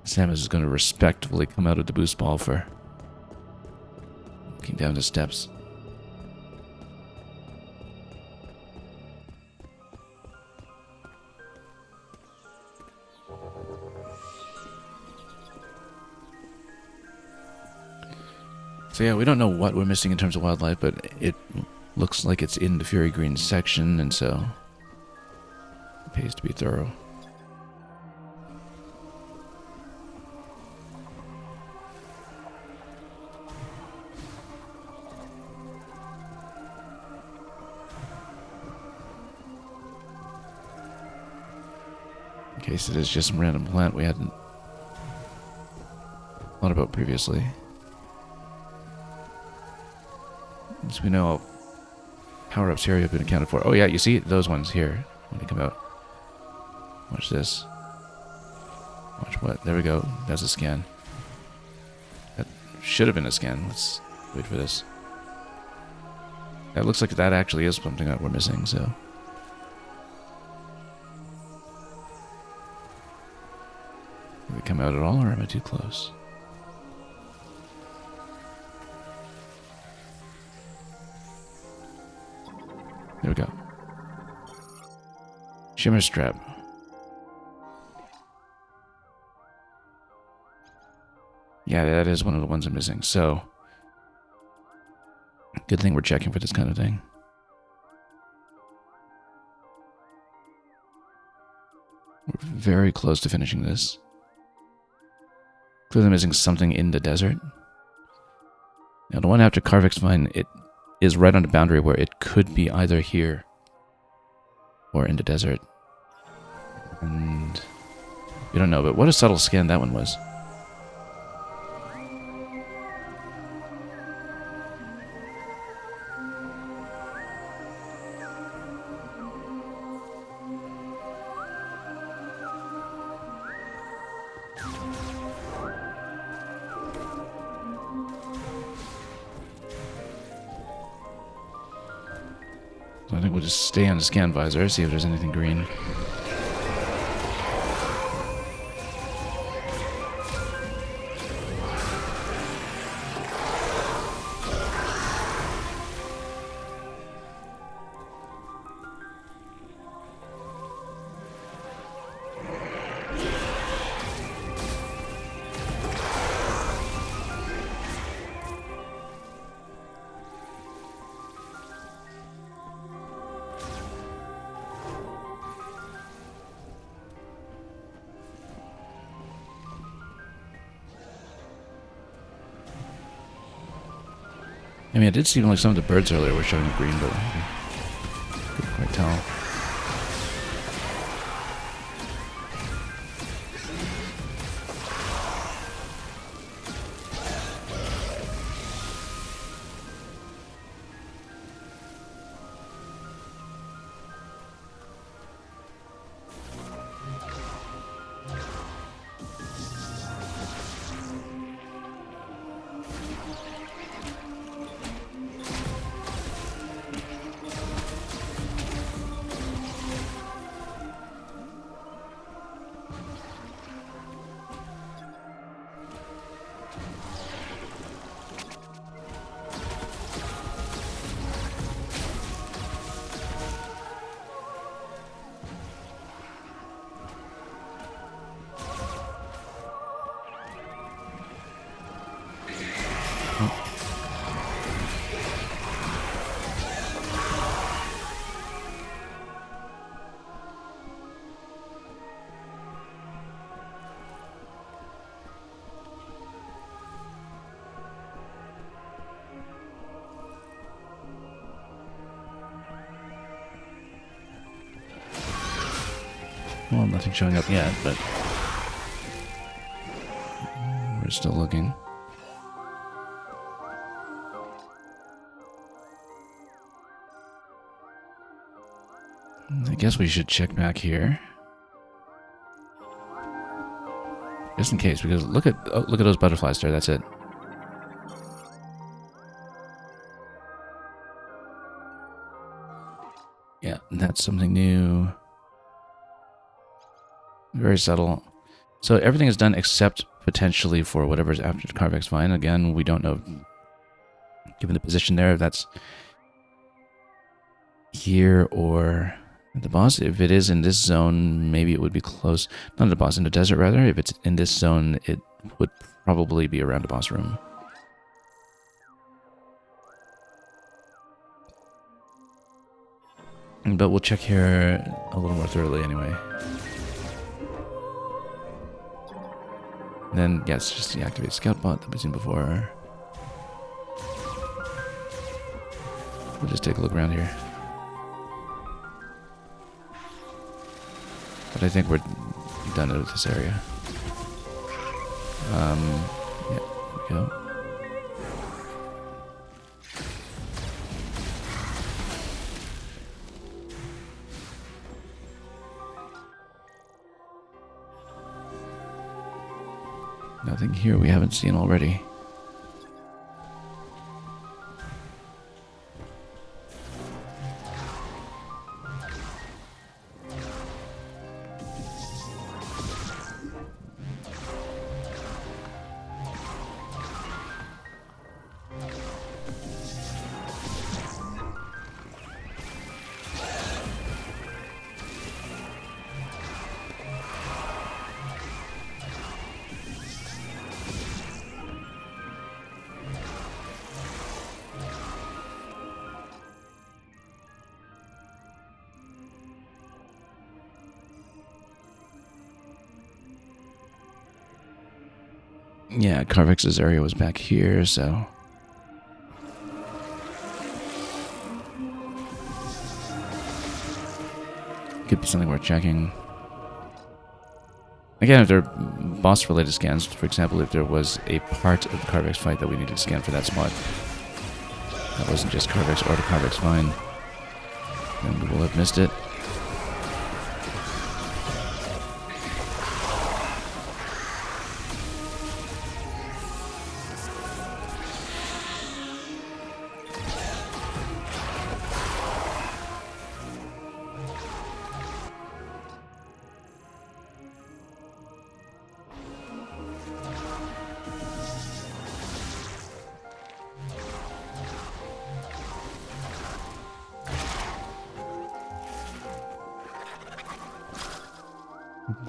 Samus is going to respectfully come out of the boost ball for looking down the steps. So yeah, we don't know what we're missing in terms of wildlife, but it looks like it's in the Fury Green section, and so it pays to be thorough. In case it is just some random plant we hadn't thought about previously. As we know, power-ups here have been accounted for. Oh yeah, you see those ones here when they come out. Watch this. Watch what? There we go. That's a scan. That should have been a scan. Let's wait for this. It looks like that actually is something that we're missing, so... Did we come out at all, or am I too close? There we go. Shimmer strap. Yeah, that is one of the ones I'm missing, so... Good thing we're checking for this kind of thing. We're very close to finishing this. Clearly missing something in the desert. Now, the one after Carvix Vine, it is right on the boundary where it could be either here or in the desert. And we don't know, but what a subtle scan that one was. So I think we'll just stay on the scan visor, see if there's anything green. I mean, it did seem like some of the birds earlier were showing green, but I couldn't quite tell. Well, nothing showing up yet, but we're still looking. I guess we should check back here. Just in case, because look at those butterflies there, that's it. Yeah, that's something new. Very subtle. So everything is done except potentially for whatever's after the Carvex Vine. Again, we don't know, given the position there, if that's here or at the boss. If it is in this zone, maybe it would be close. Not at the boss, in the desert rather. If it's in this zone, it would probably be around the boss room. But we'll check here a little more thoroughly anyway. Then, yes, just deactivate scout bot that we've seen before. We'll just take a look around here. But I think we're done with this area. Yeah, there we go. Nothing here we haven't seen already. Yeah, Carvex's area was back here, so... Could be something worth checking. Again, if there are boss-related scans, for example, if there was a part of the Carvex fight that we needed to scan for that spot, that wasn't just Carvex or the Carvex Vine, then we will have missed it.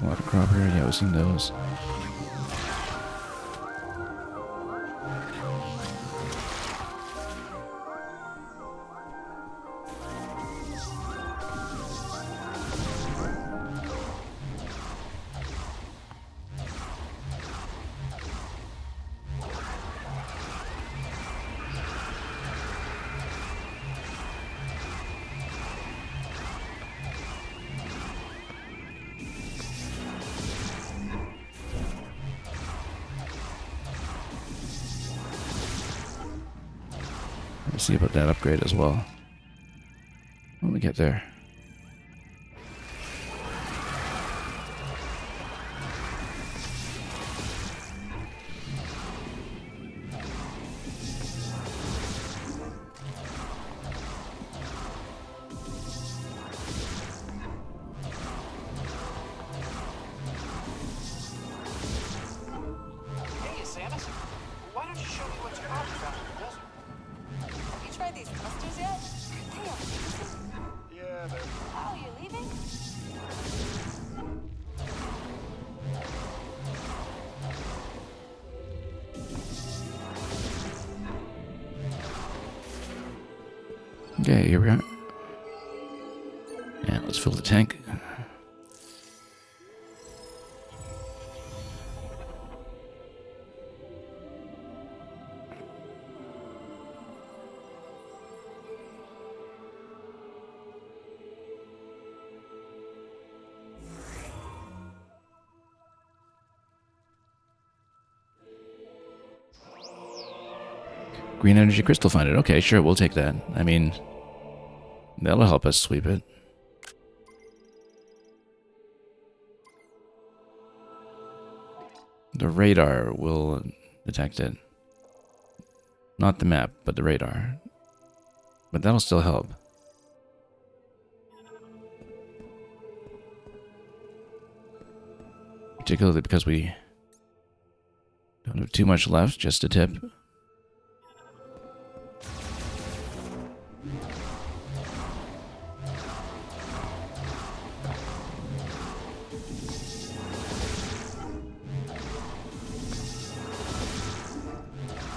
Water cropper, yeah, we've seen those. We'll see about that upgrade as well when we get there. Hey, Samus. Why don't you show me what you found in the desert? Have you tried these clusters yet? They are amazing. Yeah, they're... Oh, you're leaving? Okay, here we are. And let's fill the tank. Green energy crystal find it. Okay, sure, we'll take that. I mean, that'll help us sweep it. The radar will detect it. Not the map, but the radar. But that'll still help. Particularly because we don't have too much left, just a tip.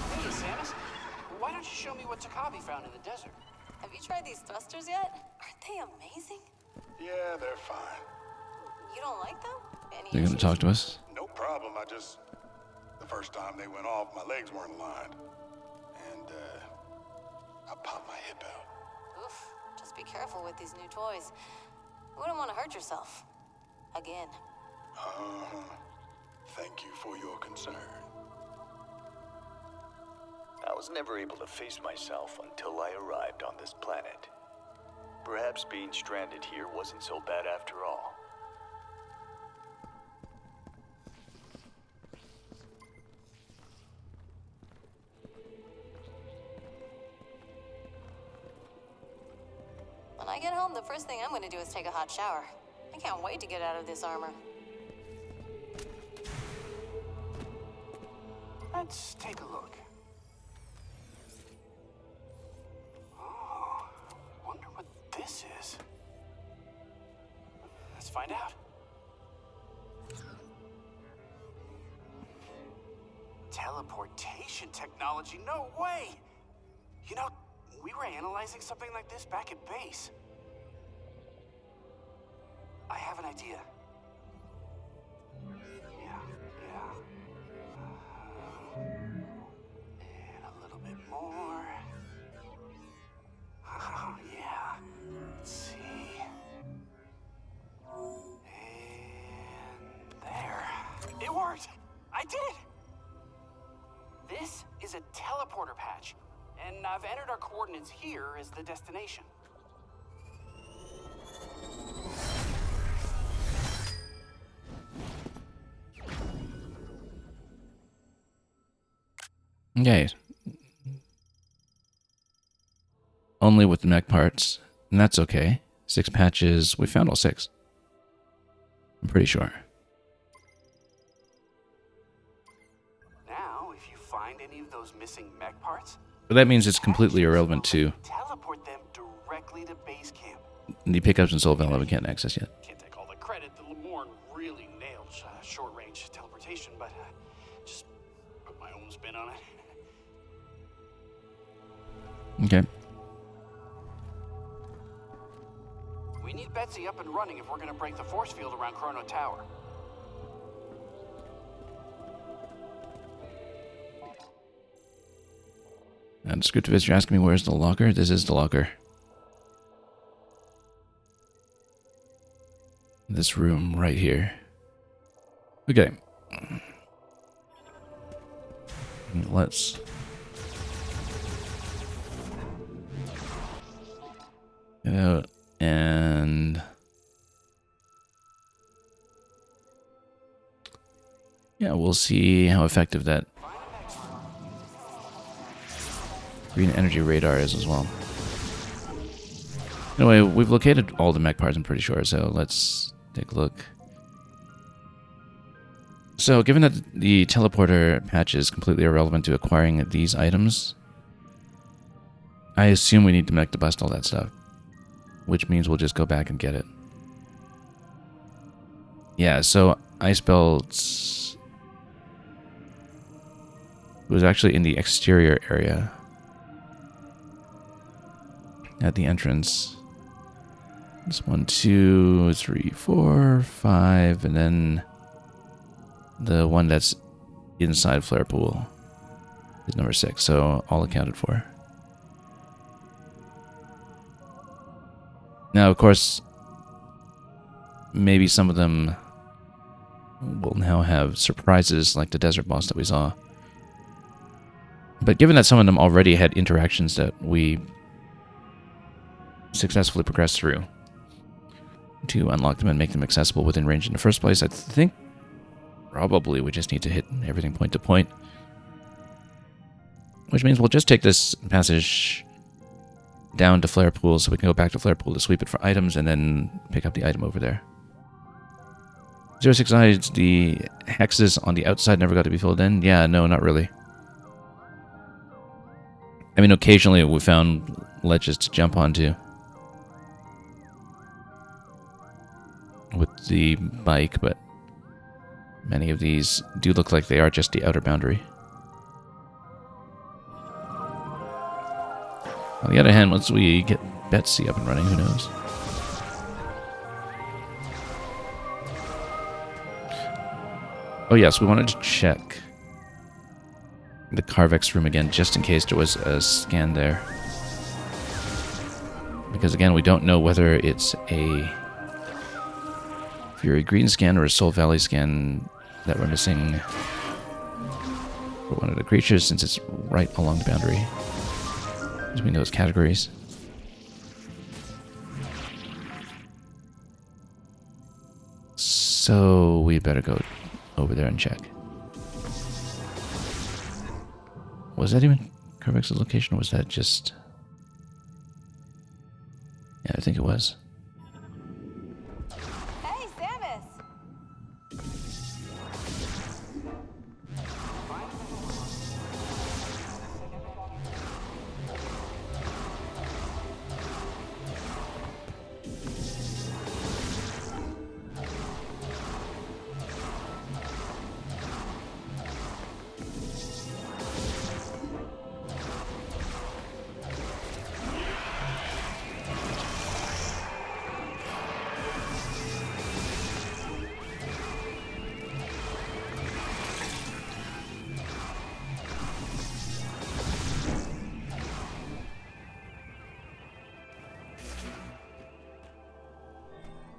Hey, Samus. Why don't you show me what Takabi found in the desert? Have you tried these thrusters yet? Aren't they amazing? Yeah, they're fine. You don't like them? Any They're gonna issues? talk to us? No problem. The first time they went off, my legs weren't aligned. And, I popped my hip out. Oof. Just be careful with these new toys. You wouldn't want to hurt yourself. Again. Uh-huh. Thank you for your concern. I was never able to face myself until I arrived on this planet. Perhaps being stranded here wasn't so bad after all. When I get home, the first thing I'm going to do is take a hot shower. I can't wait to get out of this armor. Let's take a look. Oh, wonder what this is. Let's find out. Teleportation technology? No way! You know, we were analyzing something like this back at base. I have an idea. Yeah. And a little bit more. Oh, yeah. Let's see. And there. It worked! I did it! This is a teleporter patch, and I've entered our coordinates here as the destination. Okay. Only with the mech parts, and that's okay. 6 patches, we found all 6. I'm pretty sure. Now, if you find any of those missing mech parts, But that means it's completely irrelevant to teleport them directly to base camp. the pickups in Soul Valley we can't access yet. Can't take all the credit. The Lemorn really nailed short-range teleportation, but just put my own spin on it. Okay. We need Betsy up and running if we're going to break the force field around Chrono Tower. And Descriptivist, you're asking me where's the locker? This is the locker. This room right here. Okay. Let's... get out and... yeah, we'll see how effective that green energy radar is as well. Anyway, we've located all the mech parts, I'm pretty sure, so let's take a look. So, given that the teleporter patch is completely irrelevant to acquiring these items, I assume we need to mech to bust all that stuff. Which means we'll just go back and get it. Yeah, so Ice Belts was actually in the exterior area. At the entrance. This 1, 2, 3, 4, 5, and then the one that's inside Flare Pool is number 6, so all accounted for. Now, of course, maybe some of them will now have surprises like the desert boss that we saw. But given that some of them already had interactions that we successfully progressed through to unlock them and make them accessible within range in the first place, I think probably we just need to hit everything point to point. Which means we'll just take this passage down to Flare Pool so we can go back to Flare Pool to sweep it for items and then pick up the item over there. 06i, the hexes on the outside never got to be filled in? Yeah, no, not really. I mean, occasionally we found ledges to jump onto with the bike, but many of these do look like they are just the outer boundary. On the other hand, once we get Betsy up and running, who knows? Oh yes, we wanted to check the Carvex room again, just in case there was a scan there. Because again, we don't know whether it's a Fury Green scan or a Soul Valley scan that we're missing for one of the creatures, since it's right along the boundary between those categories. So we better go over there and check. Was that even Carvex's location, or was that just... Yeah, I think it was. Hey, Samus!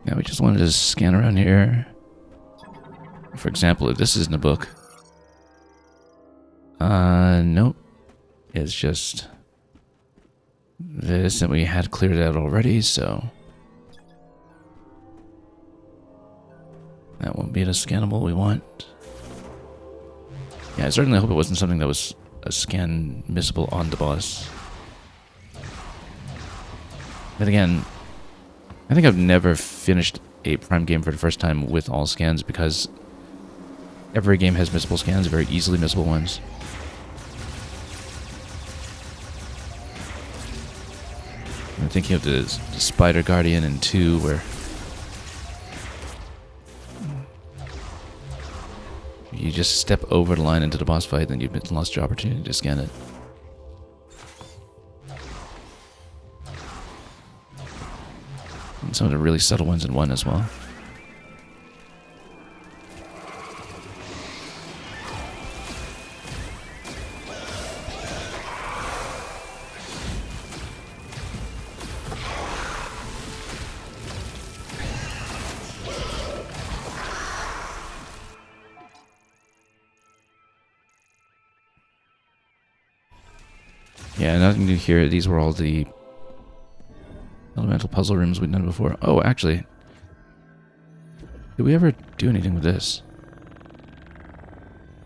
Yeah, we just wanted to scan around here. For example, if this is in the book. Nope. It's just this, and we had cleared out already, so that won't be the scannable we want. Yeah, I certainly hope it wasn't something that was a scan missable on the boss. But again, I think I've never finished a Prime game for the first time with all scans, because every game has missable scans, very easily missable ones. I'm thinking of the Spider Guardian in 2, where you just step over the line into the boss fight, then you've lost your opportunity to scan it. And some of the really subtle ones in 1 as well. Yeah, nothing new here. These were all the elemental puzzle rooms we'd done before. Oh, actually, did we ever do anything with this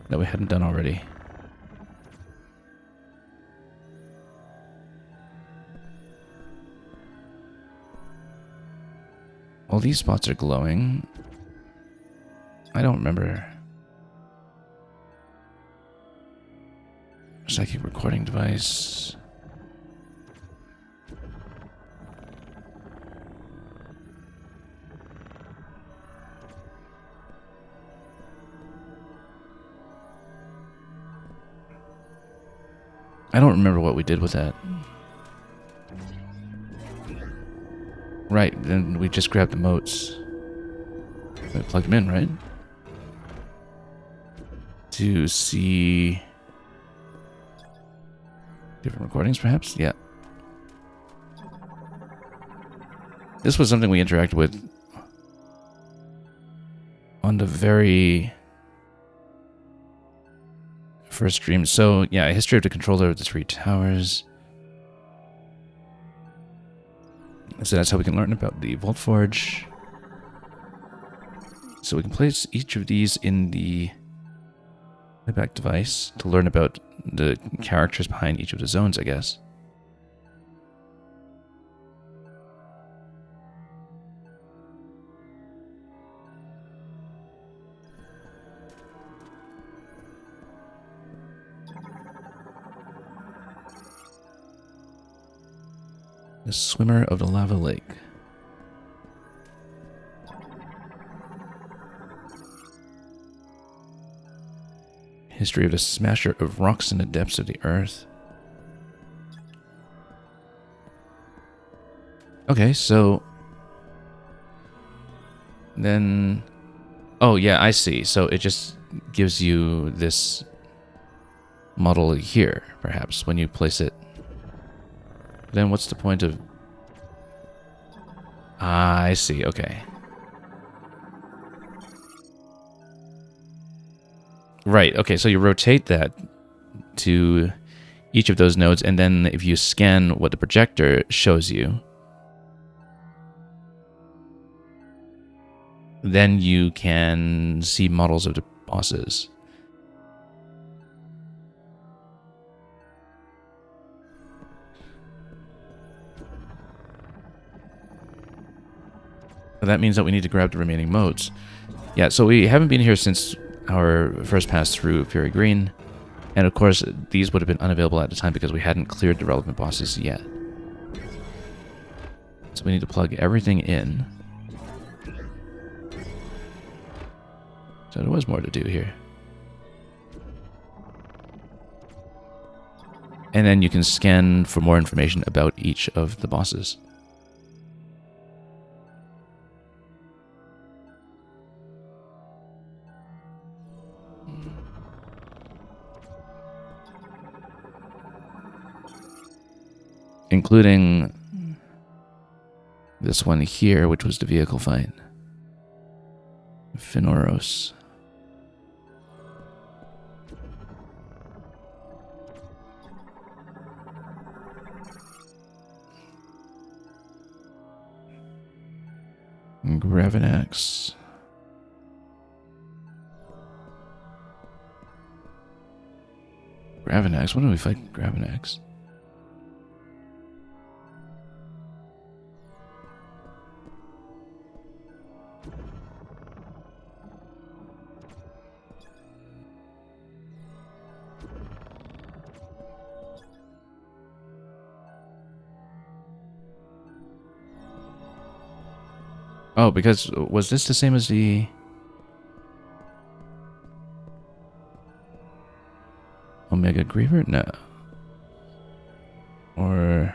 that we hadn't done already? Well, these spots are glowing. I don't remember. Psychic recording device. I don't remember what we did with that. Right, then we just grabbed the motes. We plugged them in, right? To see different recordings, perhaps? Yeah. This was something we interacted with on the very first stream. So, yeah, a history of the controller of the three towers. So that's how we can learn about the Vault Forge. So we can place each of these in the playback device to learn about the characters behind each of the zones, I guess. The Swimmer of the Lava Lake. History of the Smasher of Rocks in the Depths of the Earth. Okay, so then... Oh, yeah, I see. So it just gives you this model here, perhaps, when you place it. Then what's the point of... Ah, I see, okay. Right, okay, so you rotate that to each of those nodes, and then if you scan what the projector shows you, then you can see models of the bosses. That means that we need to grab the remaining modes. Yeah, so we haven't been here since our first pass through Fury Green. And of course, these would have been unavailable at the time because we hadn't cleared the relevant bosses yet. So we need to plug everything in. So there was more to do here. And then you can scan for more information about each of the bosses. Including this one here, which was the vehicle fight. Finoros. Gravinax. Gravinax? When do we fight Gravinax? Oh, because was this the same as the... Omega Griever? No. Or...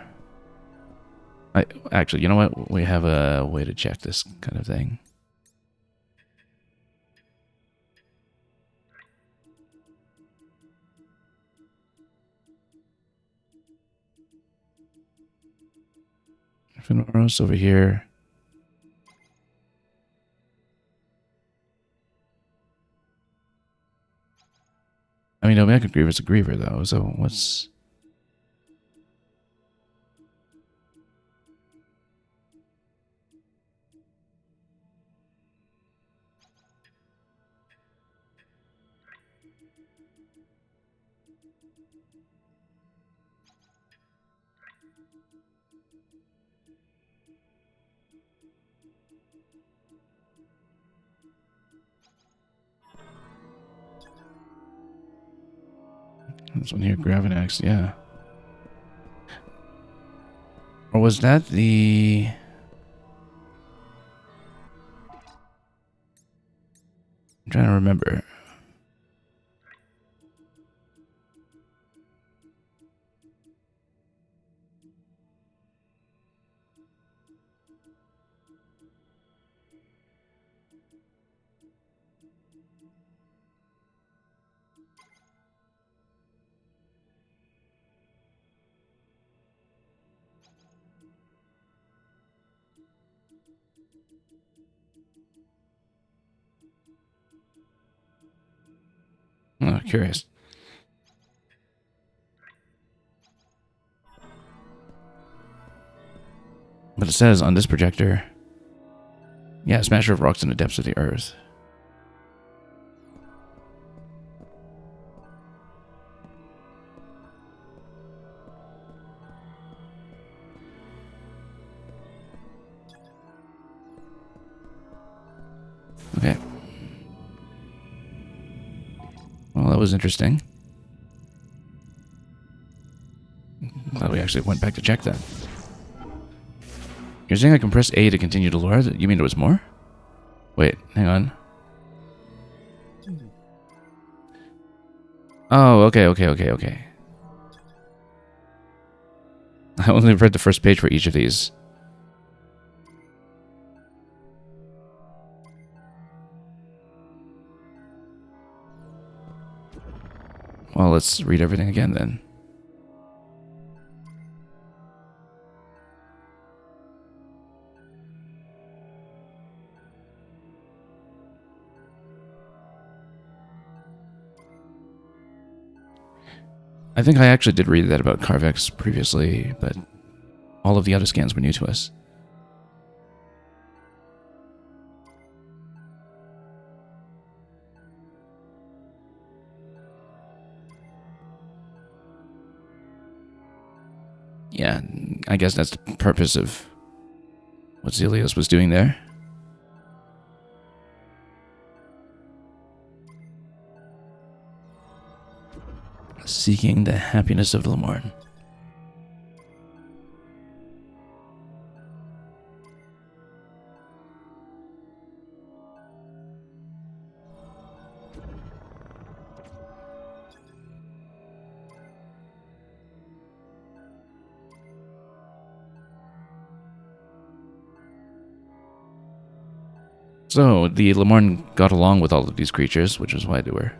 Actually, you know what? We have a way to check this kind of thing. Finoros over here. I mean, Omega Griever's a Griever, though, so what's... This one here, Gravinax, yeah. Or was that the... I'm trying to remember. Oh, curious. But it says on this projector, yeah, smasher of rocks in the depths of the earth. Okay. Well, that was interesting. Glad we actually went back to check that. You're saying I can press A to continue to lure? You mean there was more? Wait, hang on. Oh, okay. I only read the first page for each of these. Well, let's read everything again then. I think I actually did read that about Carvex previously, but all of the other scans were new to us. Yeah, I guess that's the purpose of what Zelios was doing there. Seeking the happiness of Lamorne. So, the Lamorne got along with all of these creatures, which is why they were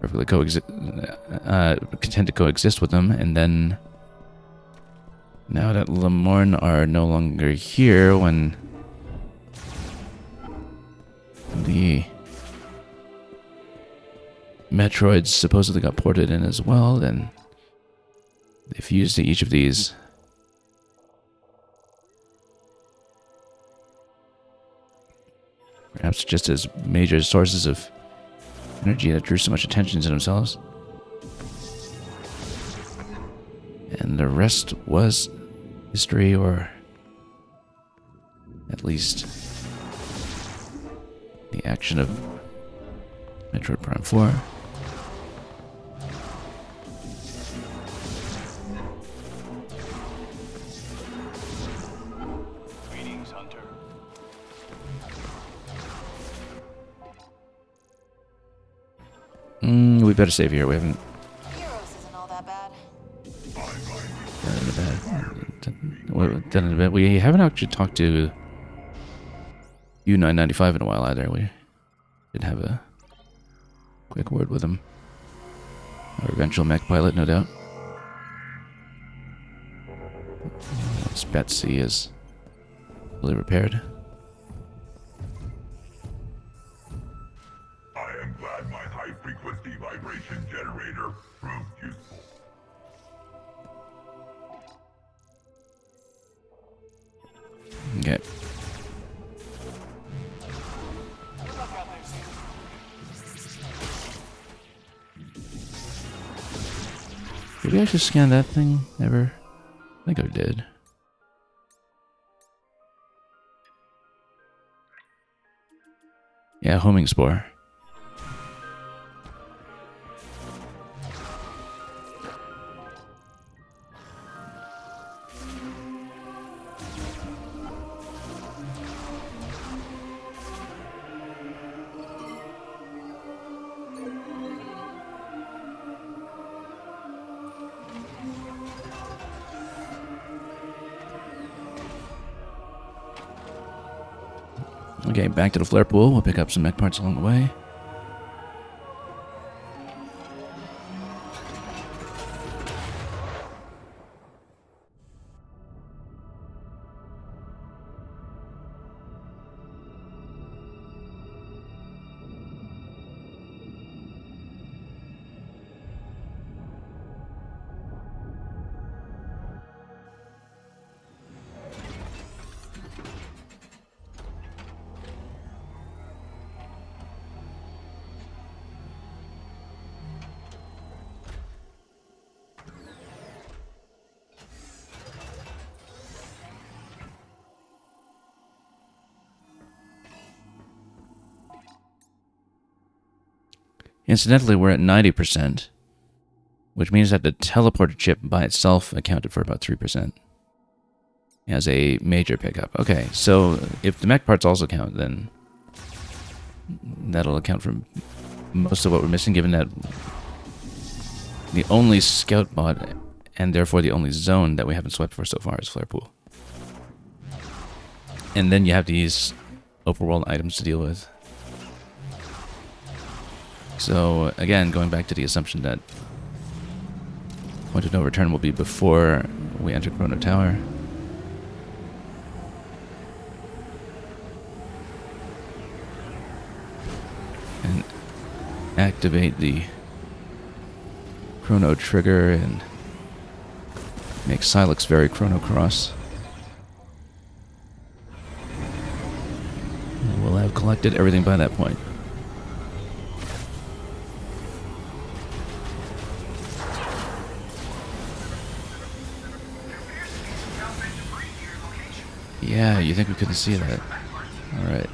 perfectly content to coexist with them, and then now that Lamorne are no longer here, when the Metroids supposedly got ported in as well, then they fused to each of these. Perhaps just as major sources of energy that drew so much attention to themselves. And the rest was history, or at least the action of Metroid Prime 4. Greetings, Hunter. We better save here. We haven't Heroes isn't all that bad. done in a bit. We haven't actually talked to U995 in a while either. We did have a quick word with him. Our eventual mech pilot, no doubt. Once Betsy is fully repaired. I am glad my high-frequency vibration generator proved useful. Okay. Did we actually scan that thing ever? I think I did. Yeah, homing spore. Okay, back to the flare pool. We'll pick up some mech parts along the way. Incidentally, we're at 90%, which means that the teleporter chip by itself accounted for about 3% as a major pickup. Okay, so if the mech parts also count, then that'll account for most of what we're missing, given that the only scout mod, and therefore the only zone that we haven't swept for so far, is Flare Pool. And then you have these overworld items to deal with. So, again, going back to the assumption that point of no return will be before we enter Chrono Tower. And activate the Chrono Trigger and make Silex very Chrono Cross. And we'll have collected everything by that point. Yeah, you think we couldn't see that? Alright.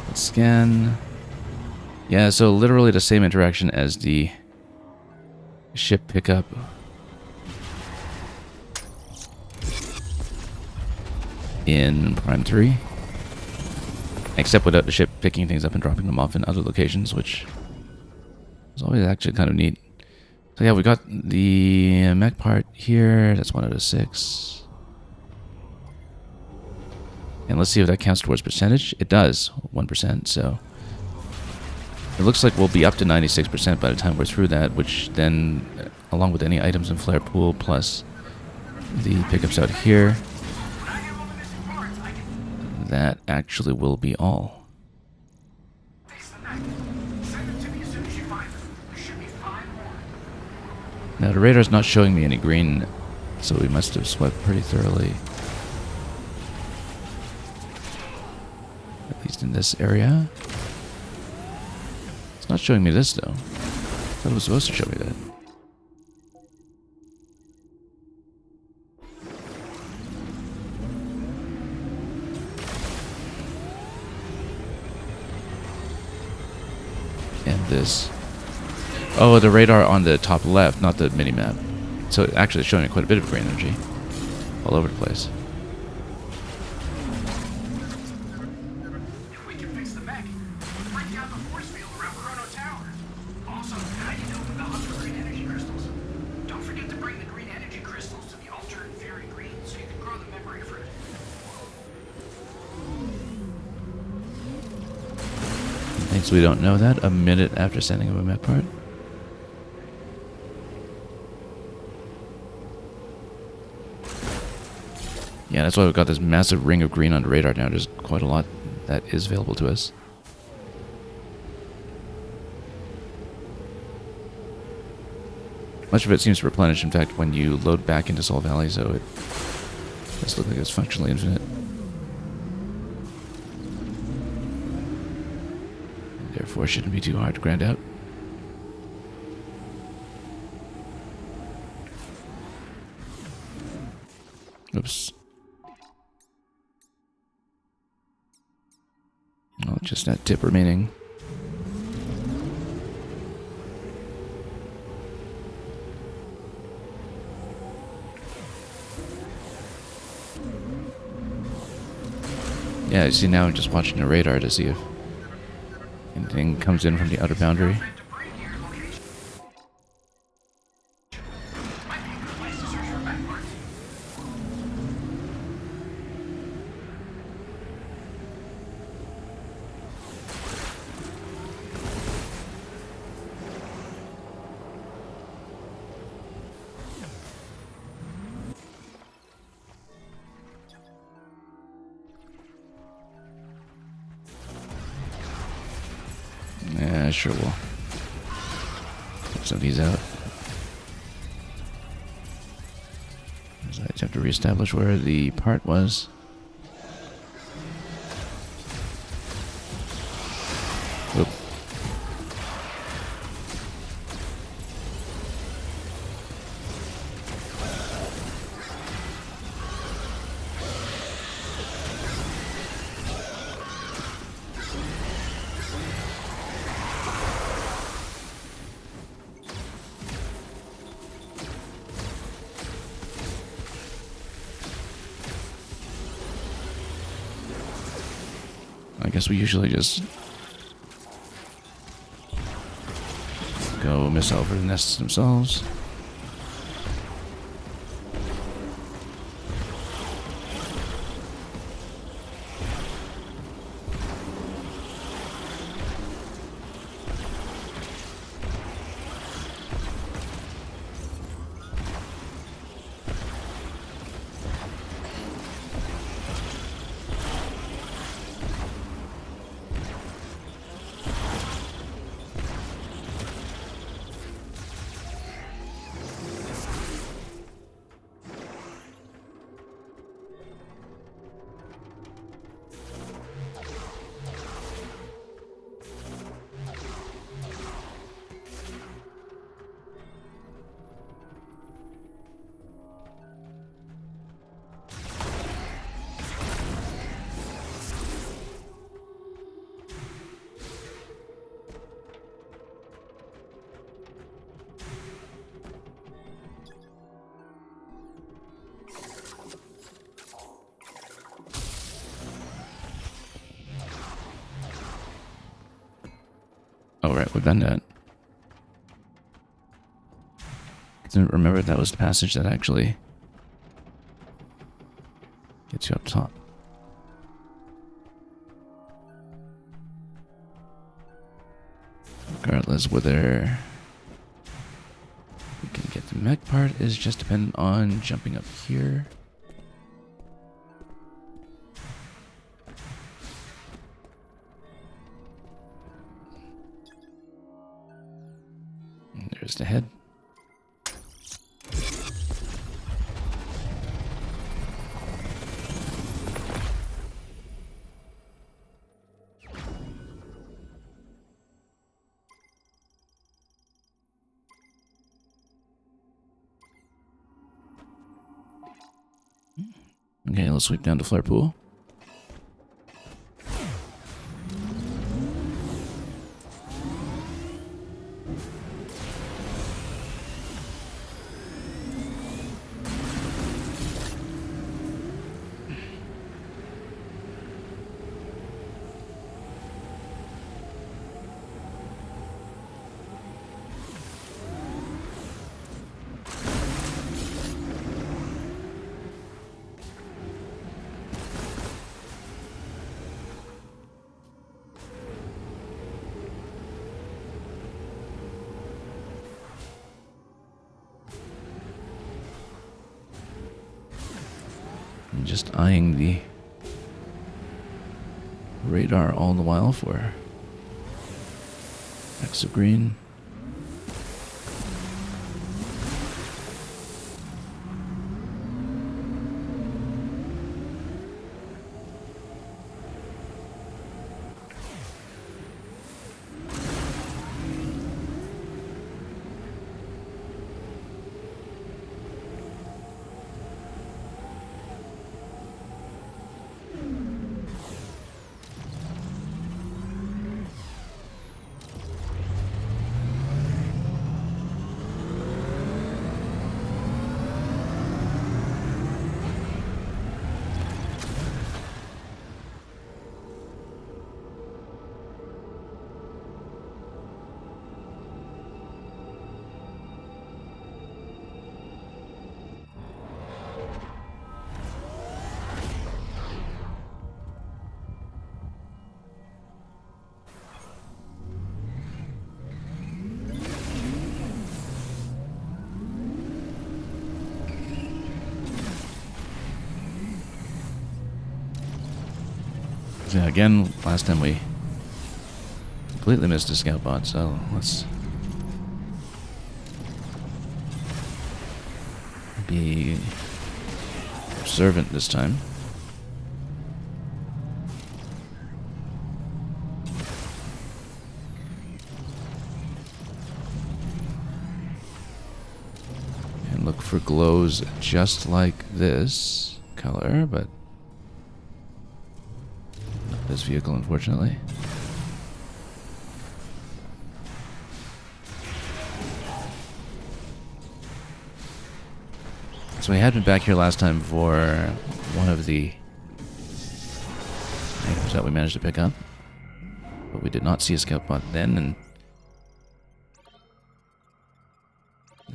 Let's scan. Yeah, so literally the same interaction as the ship pickup. In Prime 3. Except without the ship picking things up and dropping them off in other locations, which is always actually kind of neat. So yeah, we got the mech part here. That's 1 out of 6. And let's see if that counts towards percentage. It does, 1%, so it looks like we'll be up to 96% by the time we're through that, which then, along with any items in Flare Pool, plus the pickups out here, that actually will be all. Now the radar's not showing me any green, so we must have swept pretty thoroughly. At least in this area. It's not showing me this though. I thought it was supposed to show me that. And this. Oh, the radar on the top left, not the mini-map. So actually it's showing me quite a bit of green energy. All over the place. If we can fix the mech, we'll break down the force field around Chrono Tower. Also, how do you know about the hunt for green energy crystals? Don't forget to bring the green energy crystals to the altar in Fairy Green so you can grow the memory fruit. Thanks, we don't know that. A minute after sending him a mech part. Yeah, that's why we've got this massive ring of green on the radar now. There's quite a lot that is available to us. Much of it seems to replenish, in fact, when you load back into Soul Valley, so it does look like it's functionally infinite. And therefore, shouldn't be too hard to grind out. Oops. Oh, just that tip remaining. Yeah, you see now I'm just watching the radar to see if anything comes in from the outer boundary. Yeah, sure will. Get some of these out. So I just have to reestablish where the part was. Oop. guess we usually just go miss over the nests themselves. Oh, right, we've done that. Didn't remember that was the passage that actually gets you up top. Regardless whether we can get the mech part is just dependent on jumping up here. And there's the head. Okay, let's sweep down to Flare Pool. I'm just eyeing the radar all the while for exo green. Yeah, again, last time we completely missed a scout bot, so let's be observant this time. And look for glows just like this color, but not this vehicle, unfortunately. So we had been back here last time for one of the items that we managed to pick up. But we did not see a scout bot then, and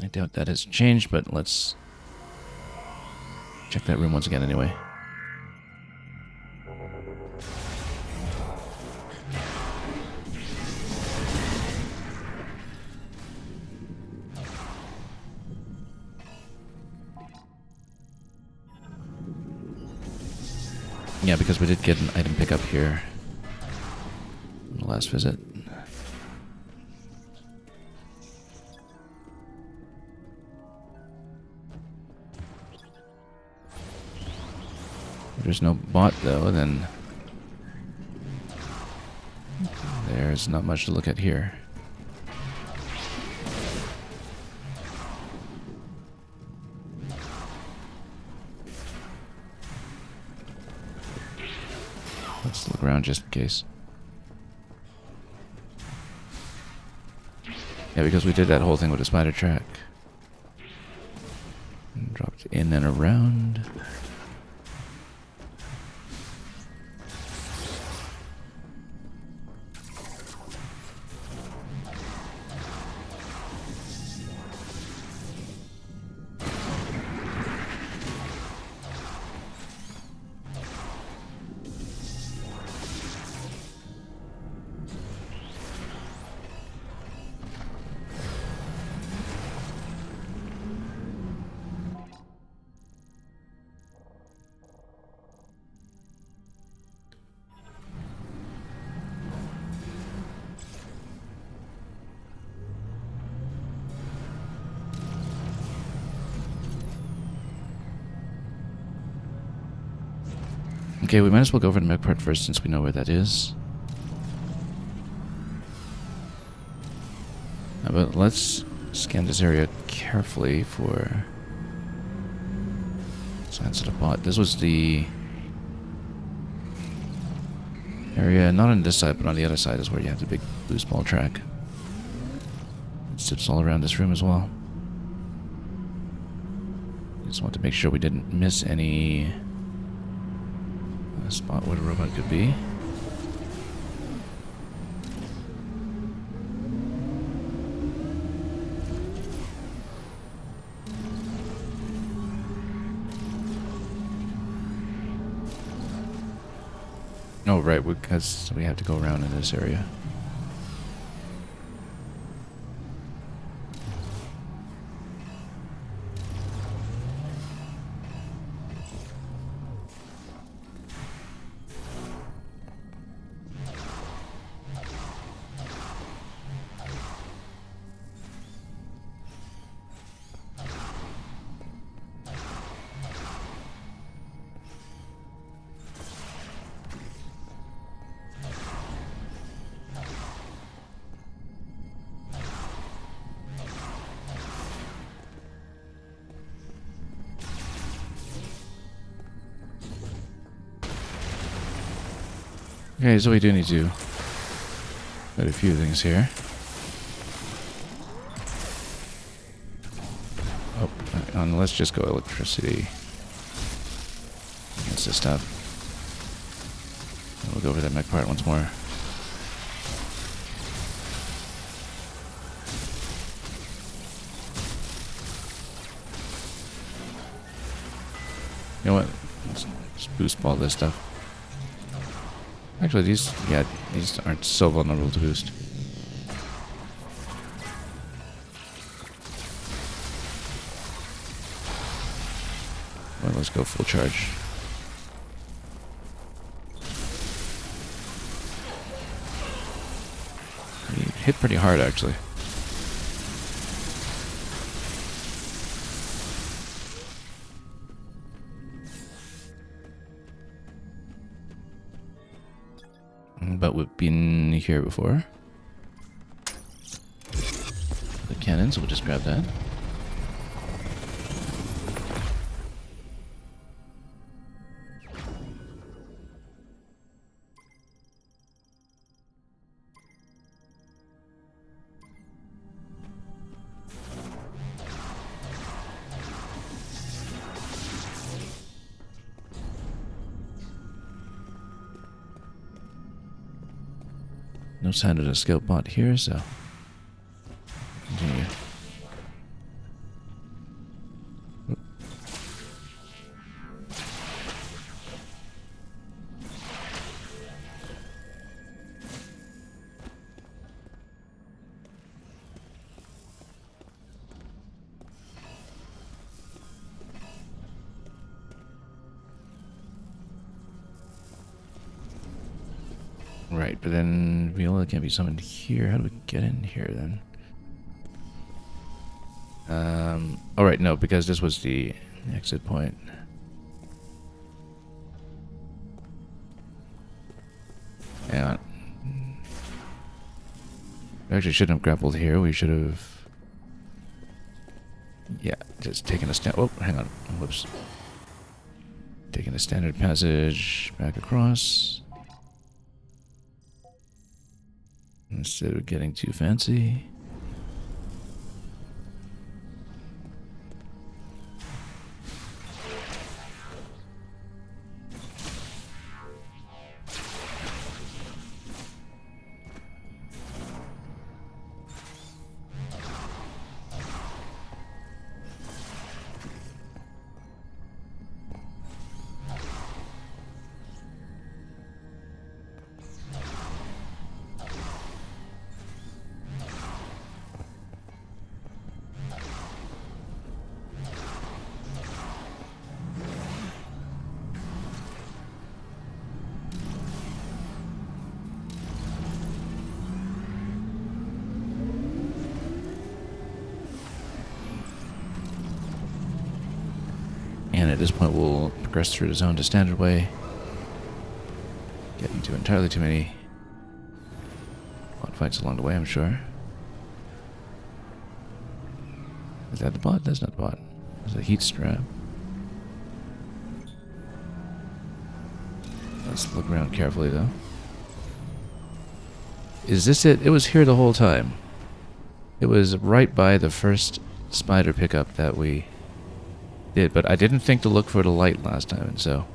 I doubt that has changed, but let's check that room once again anyway. Yeah, because we did get an item pickup here on the last visit. If there's no bot though, then there's not much to look at here. Let's look around just in case. Yeah, because we did that whole thing with the spider track. And dropped in and around. Okay, we might as well go over the mech part first since we know where that is. But let's scan this area carefully for signs of the bot. This was the area, not on this side, but on the other side is where you have the big boost ball track. It zips all around this room as well. Just want to make sure we didn't miss any spot where the robot could be. Oh, right, because we have to go around in this area. Okay, so we do need to put a few things here. Oh, and let's just go electricity against this stuff. And we'll go over that mech part once more. You know what? Let's boost ball this stuff. Actually, these aren't so vulnerable to boost. Well, let's go full charge. He hit pretty hard, actually. But we've been here before. The cannon, so we'll just grab that. No sign of the scout bot here, so continue. Right, but then Viola can't be summoned here. How do we get in here then? All right, no, because this was the exit point. Hang on. We actually shouldn't have grappled here. We should have... Yeah, just taken a stand... Oh, hang on. Whoops. Taking a standard passage back across. Instead of getting too fancy. And at this point, we'll progress through the zone to standard way. Get into entirely too many bot fights along the way, I'm sure. Is that the bot? That's not the bot. It's a heat strap. Let's look around carefully, though. Is this it? It was here the whole time. It was right by the first spider pickup that we did, but I didn't think to look for the light last time, and so...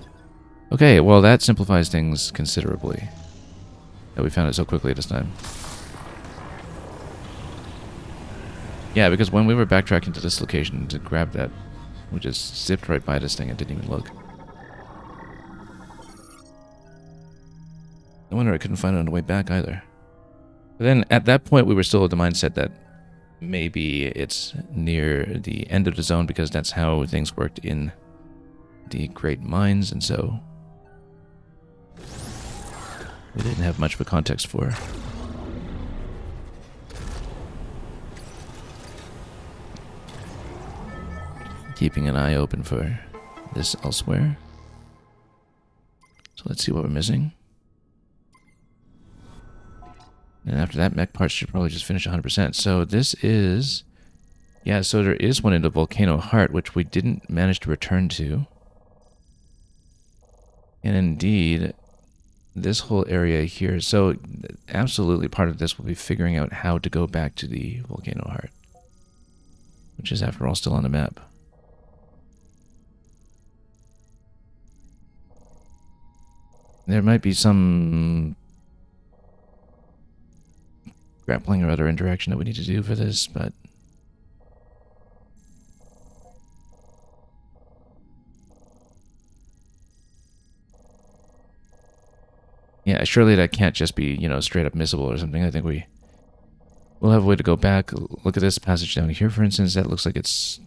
Okay, well that simplifies things considerably. That we found it so quickly this time. Yeah, because when we were backtracking to this location to grab that, we just zipped right by this thing and didn't even look. No wonder I couldn't find it on the way back either. But then at that point we were still of the mindset that maybe it's near the end of the zone because that's how things worked in the Great Mines, and so we didn't have much of a context for. Keeping an eye open for this elsewhere. So let's see what we're missing. And after that, mech parts should probably just finish 100%. So this is... Yeah, so there is one in the Volcano Heart, which we didn't manage to return to. And indeed, this whole area here... So, absolutely part of this will be figuring out how to go back to the Volcano Heart. Which is, after all, still on the map. There might be some... grappling or other interaction that we need to do for this, but... Yeah, surely that can't just be, you know, straight up missable or something. I think we'll have a way to go back. Look at this passage down here, for instance. That looks like it's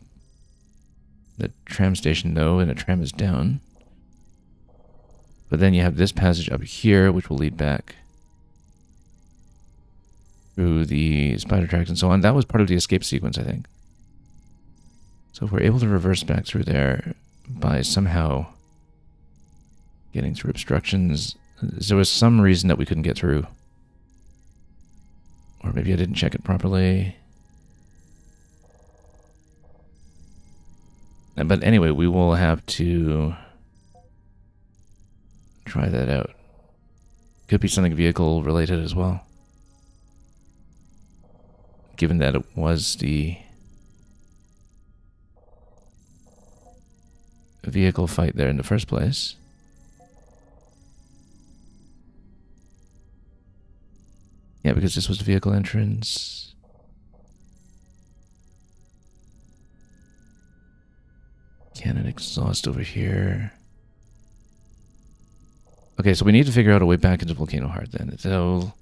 the tram station, though, and the tram is down. But then you have this passage up here, which will lead back through the spider tracks and so on. That was part of the escape sequence, I think. So if we're able to reverse back through there by somehow getting through obstructions... There was some reason that we couldn't get through. Or maybe I didn't check it properly. But anyway, we will have to try that out. Could be something vehicle related as well. Given that it was the vehicle fight there in the first place. because this was the vehicle entrance. Cannon exhaust over here. Okay, so we need to figure out a way back into Volcano Heart then. So,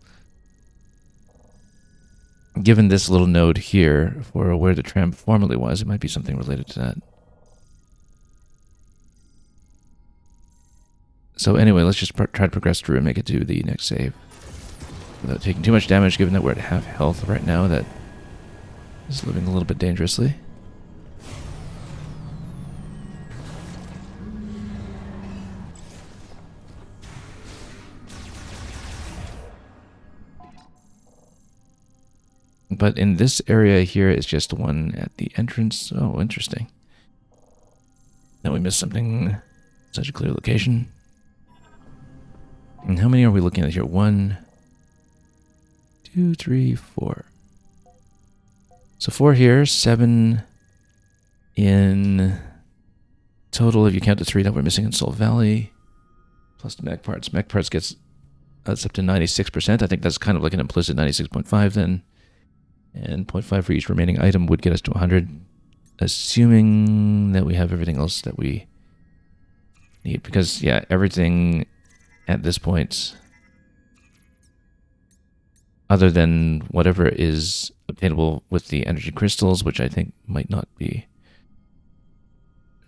given this little node here for where the tram formerly was, it might be something related to that. So anyway, let's just try to progress through and make it to the next save. Without taking too much damage, given that we're at half health right now, that is living a little bit dangerously. But in this area here, it's just the one at the entrance. Oh, interesting. Now we missed something. Such a clear location. And how many are we looking at here? 1, 2, 3, 4. So 4 here, 7 in total, if you count the 3 that we're missing in Soul Valley, plus the mech parts. Mech parts gets us up to 96%. I think that's kind of like an implicit 96.5 then. And 0.5 for each remaining item would get us to 100, assuming that we have everything else that we need. Because, yeah, everything at this point, other than whatever is obtainable with the energy crystals, which I think might not be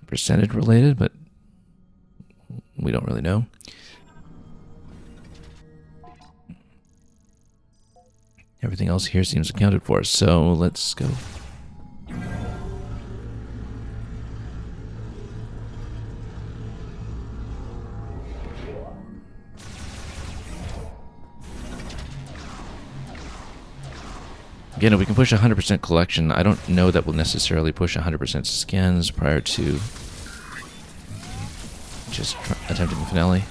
percentage related, but we don't really know. Everything else here seems accounted for, so let's go. Again, if we can push 100% collection, I don't know that we'll necessarily push 100% scans prior to just attempting the finale.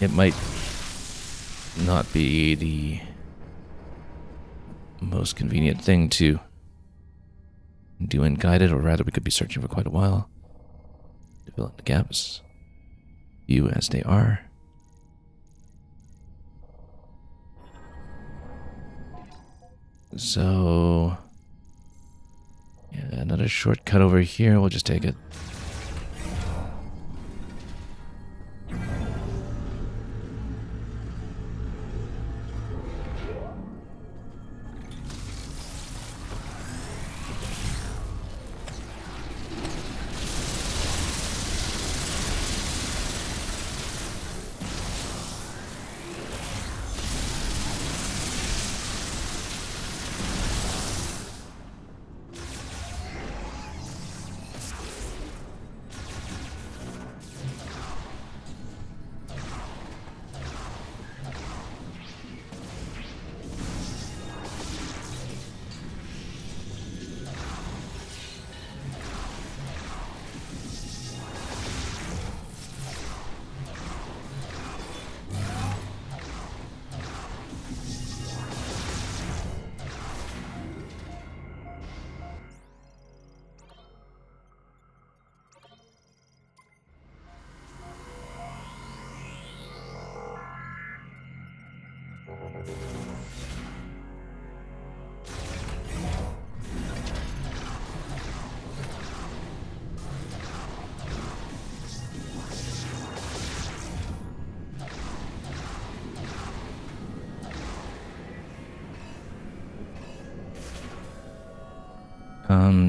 It might not be the most convenient thing to do in guided, or rather we could be searching for quite a while to fill in the gaps, view as they are. So, yeah, another shortcut over here. We'll just take it.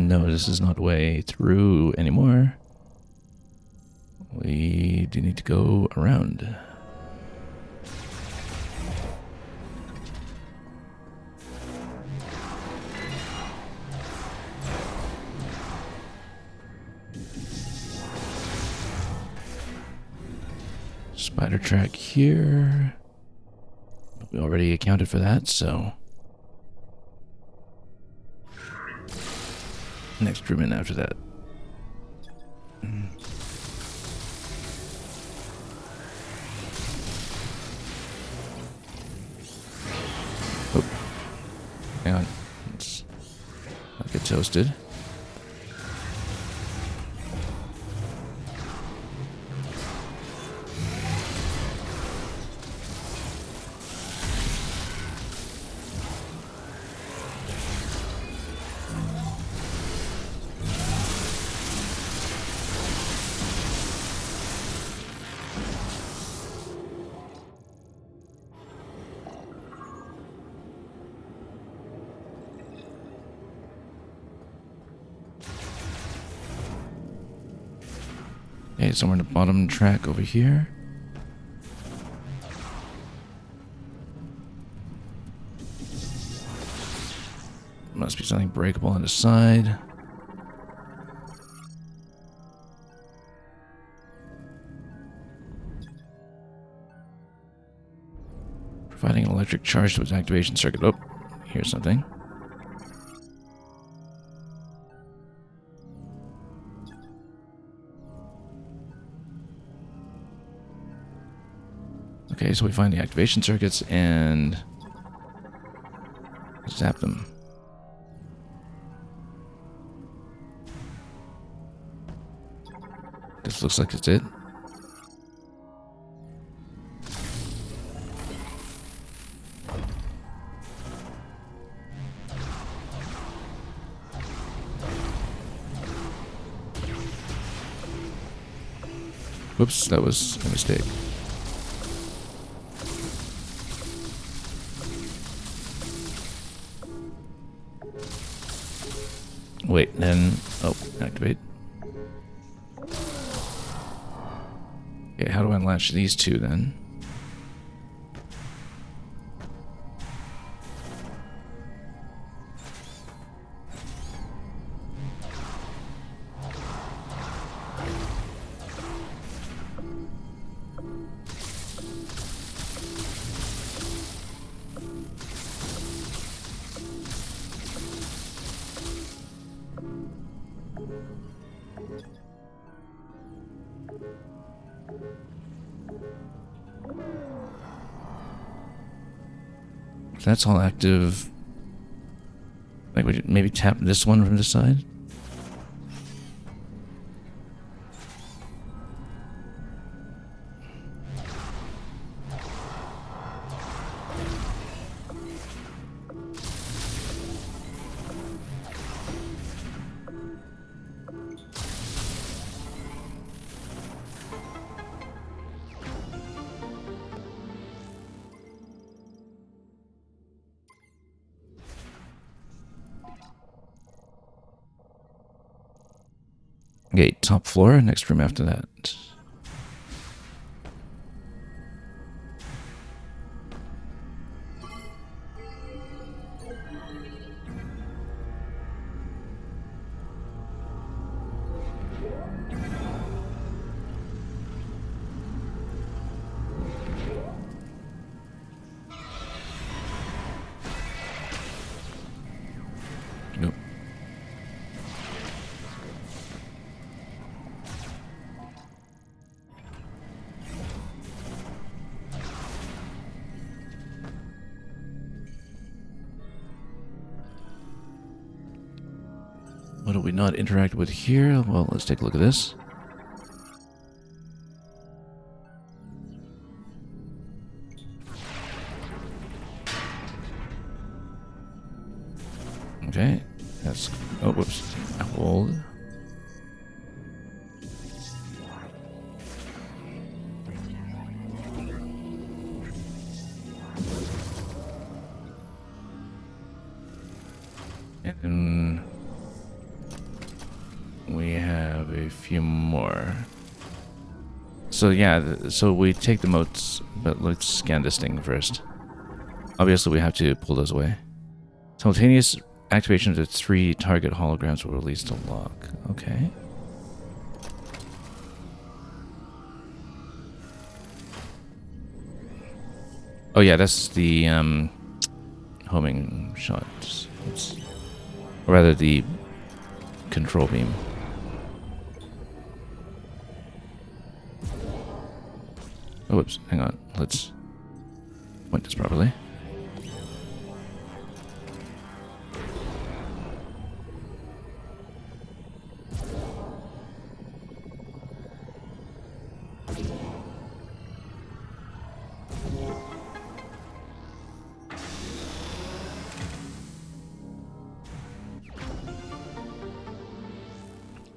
No, this is not the way through anymore. We do need to go around. Spider track here. We already accounted for that, so next room in after that. Oh, hang on. Let's not get toasted. Okay, somewhere in the bottom track over here. Must be something breakable on the side. Providing an electric charge to its activation circuit. Oh, here's something. Okay, so we find the activation circuits and zap them. This looks like it's it. Whoops, that was a mistake. Wait, then... Oh, activate. Okay, how do I latch these two then? If that's all active, like, would you maybe tap this one from the side? Okay, top floor, next room after that. Nope. What do we not interact with here? Well, let's take a look at this. Okay, that's... Oh, whoops. Hold. And we have a few more. So yeah, so we take the motes, but let's scan this thing first. Obviously, we have to pull those away. Simultaneous activation of the 3 target holograms will release the lock. Okay. Oh yeah, that's the homing shot. Or rather, the control beam. Oh, whoops, hang on. Let's point this properly.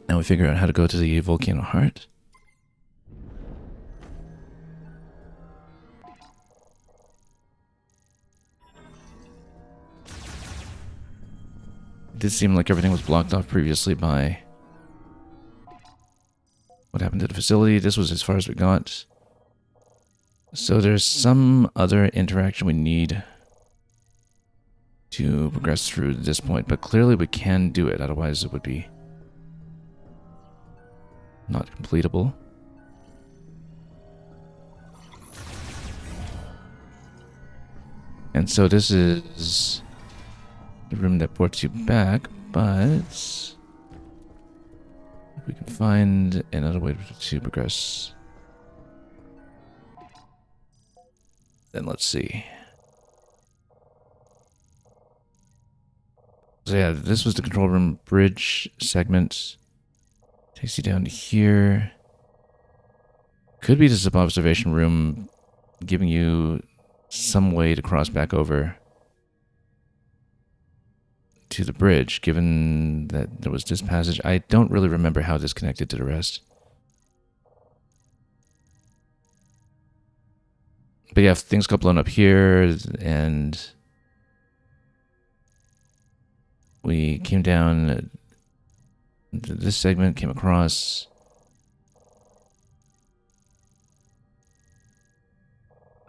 Now we figure out how to go to the volcano heart. It did seem like everything was blocked off previously by what happened to the facility. This was as far as we got. So there's some other interaction we need to progress through this point, but clearly we can do it, otherwise it would be not completable. And so this is the room that ports you back, but if we can find another way to progress, then let's see. So yeah, this was the control room bridge segment. Takes you down to here. Could be the sub-observation room, giving you some way to cross back over to the bridge, given that there was this passage. I don't really remember how this connected to the rest. But yeah, things got blown up here, and we came down this segment, came across.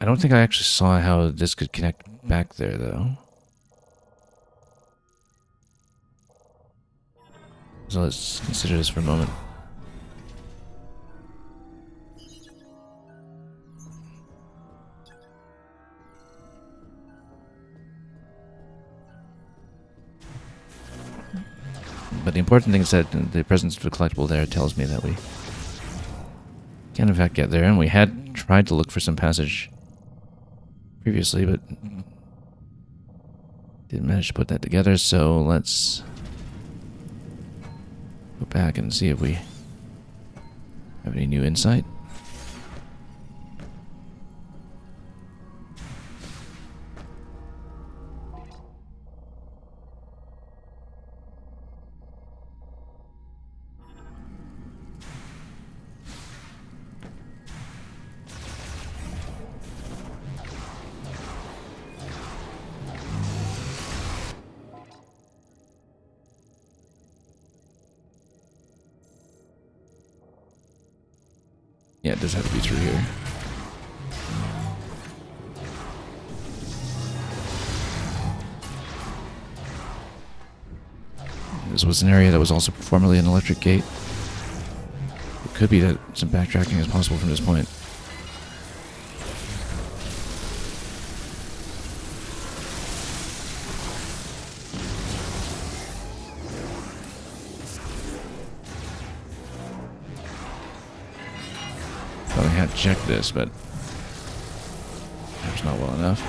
I don't think I actually saw how this could connect back there, though. So let's consider this for a moment. But the important thing is that the presence of the collectible there tells me that we can in fact get there, and we had tried to look for some passage previously, but didn't manage to put that together, so let's go back and see if we have any new insight. Yeah, it does have to be through here. This was an area that was also formerly an electric gate. It could be that some backtracking is possible from this point. Probably had to check this, but perhaps not well enough.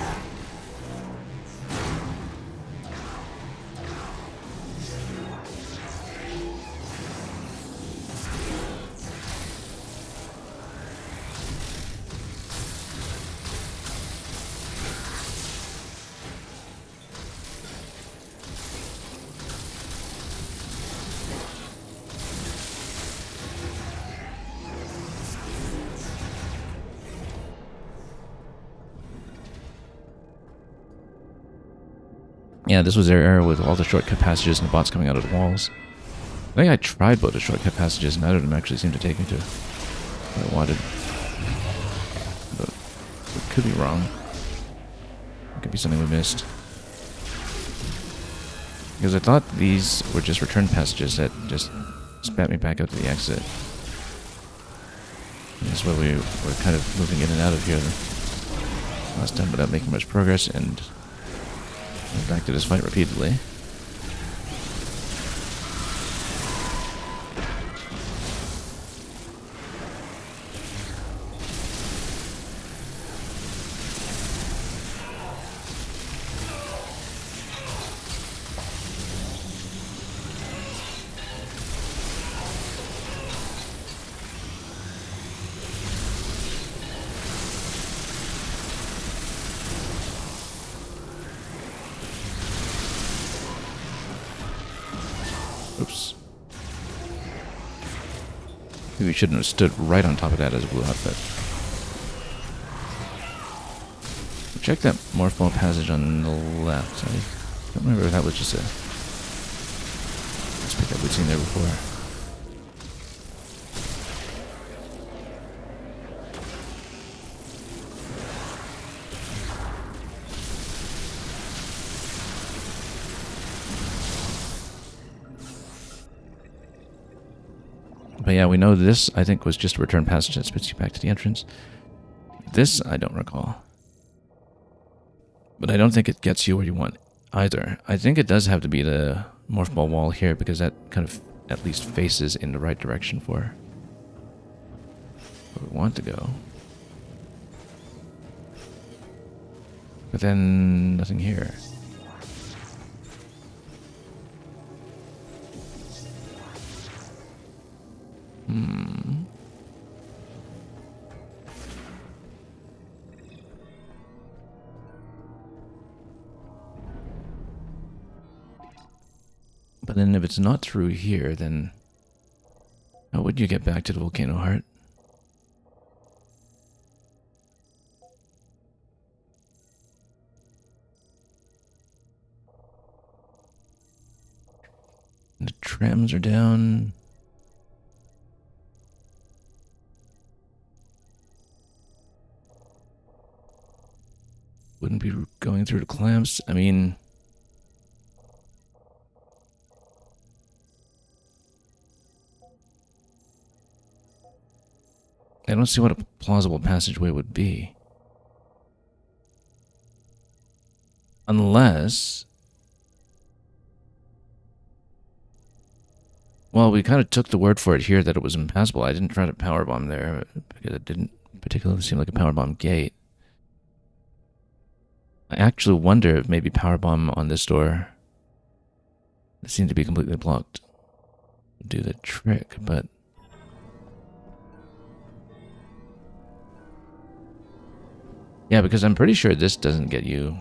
Yeah, this was their error with all the shortcut passages and the bots coming out of the walls. I think I tried both the shortcut passages, and none of them actually seemed to take me to what I wanted. But it could be wrong. It could be something we missed. Because I thought these were just return passages that just spat me back out to the exit. And that's where we were kind of moving in and out of here last time without making much progress, and went back to this fight repeatedly. Oops. Maybe we shouldn't have stood right on top of that as it blew up, but... Check that Morphball passage on the left. I don't remember if that was just a... aspect that we'd seen there before. But yeah, we know this, I think, was just a return passage that spits you back to the entrance. This, I don't recall. But I don't think it gets you where you want either. I think it does have to be the morph ball wall here, because that kind of at least faces in the right direction for where we want to go. But then nothing here. But then if it's not through here, then how would you get back to the volcano heart? The trams are down. Wouldn't be going through the clamps. I mean, I don't see what a plausible passageway would be. Unless... Well, we kind of took the word for it here that it was impassable. I didn't try to powerbomb there because it didn't particularly seem like a powerbomb gate. I actually wonder if maybe powerbomb on this door, it seemed to be completely blocked, do the trick, but... Yeah, because I'm pretty sure this doesn't get you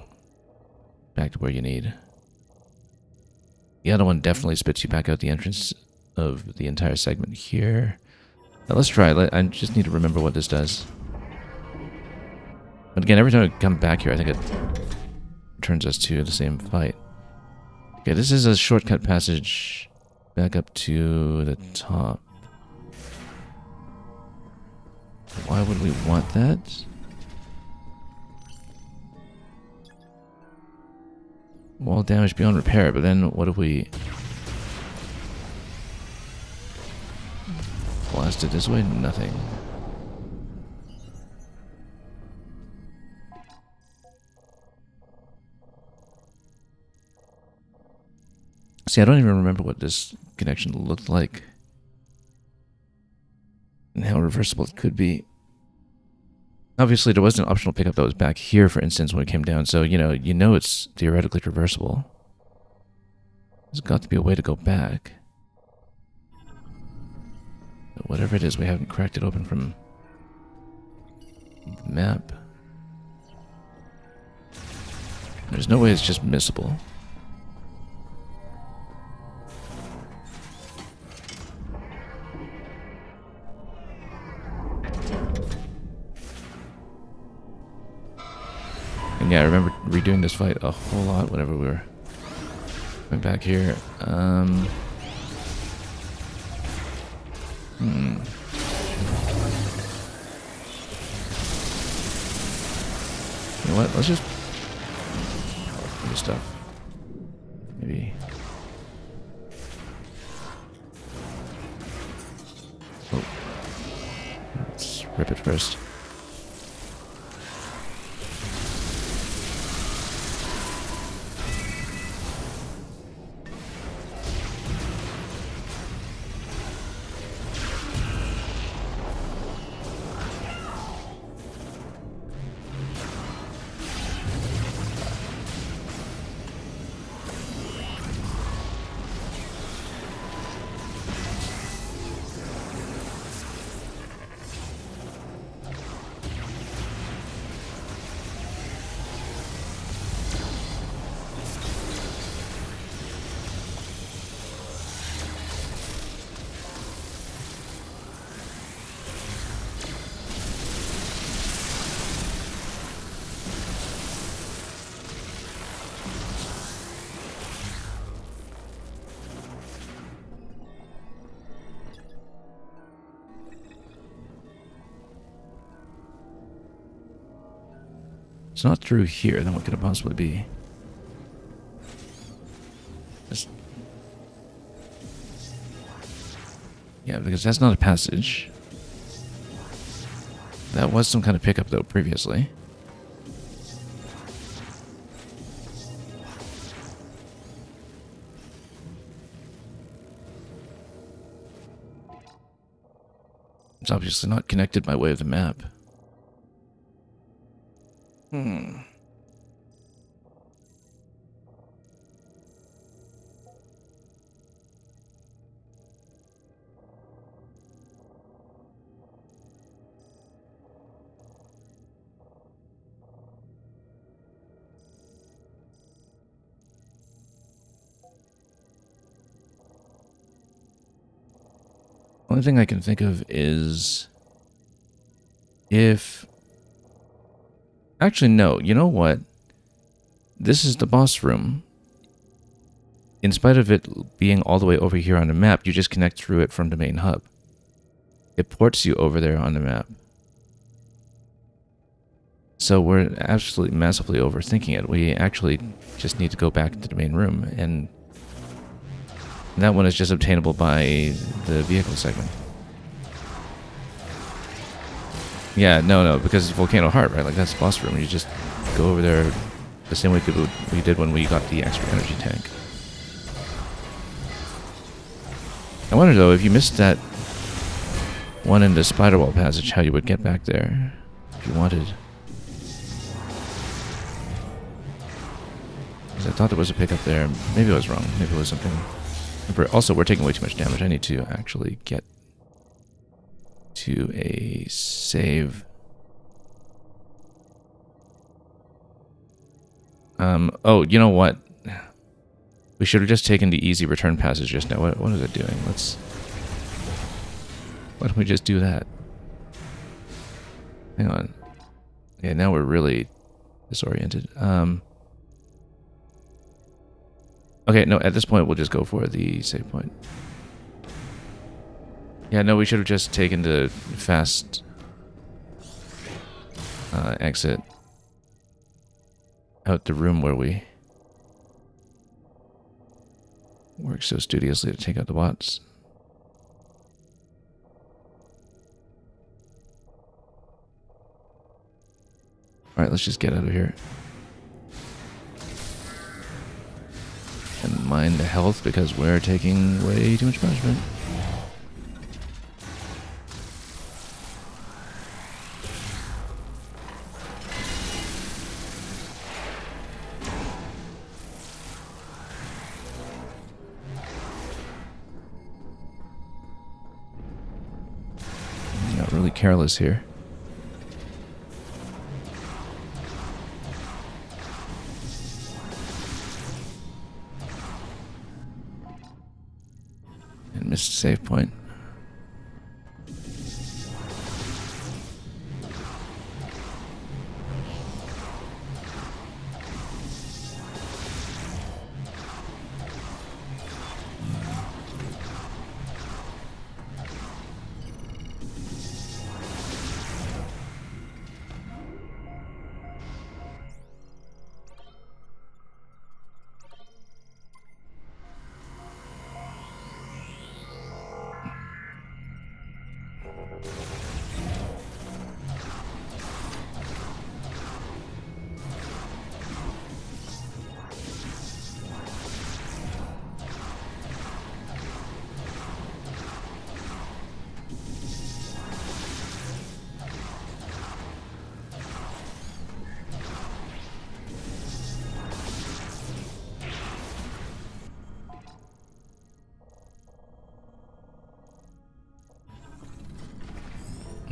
back to where you need. The other one definitely spits you back out the entrance of the entire segment here. Now let's try it. I just need to remember what this does. But again, every time I come back here, I think it turns us to the same fight. Okay, this is a shortcut passage back up to the top. Why would we want that? Wall damage beyond repair, but then what if we blast it this way? Nothing. See, I don't even remember what this connection looked like and how reversible it could be. Obviously, there was an optional pickup that was back here, for instance, when it came down. So, you know it's theoretically reversible. There's got to be a way to go back. But whatever it is, we haven't cracked it open from the map. There's no way it's just missable. And yeah, I remember redoing this fight a whole lot whenever we were going back here. You know what? Let's just do stuff. Maybe. Oh. Let's rip it first. It's not through here, then what could it possibly be? Yeah, because that's not a passage. That was some kind of pickup, though, previously. It's obviously not connected by way of the map. Only thing I can think of is if... Actually, no. You know what? This is the boss room. In spite of it being all the way over here on the map, you just connect through it from the main hub. It ports you over there on the map. So we're absolutely massively overthinking it. We actually just need to go back to the main room, and that one is just obtainable by the vehicle segment. Yeah, no, because it's Volcano Heart, right? Like, that's the boss room. You just go over there the same way we did when we got the extra energy tank. I wonder, though, if you missed that one in the spider wall passage, how you would get back there if you wanted. Because I thought there was a pickup there. Maybe I was wrong. Maybe it was something. Also, we're taking way too much damage. I need to actually get to a save. Oh, you know what? We should have just taken the easy return passage just now. What is it doing? Why don't we just do that? Hang on. Yeah, now we're really disoriented. Okay, no, at this point we'll just go for the save point. Yeah, no, we should have just taken the fast exit out the room where we work so studiously to take out the bots. Alright, let's just get out of here. And mind the health because we're taking way too much punishment. Got really careless here. Missed save point.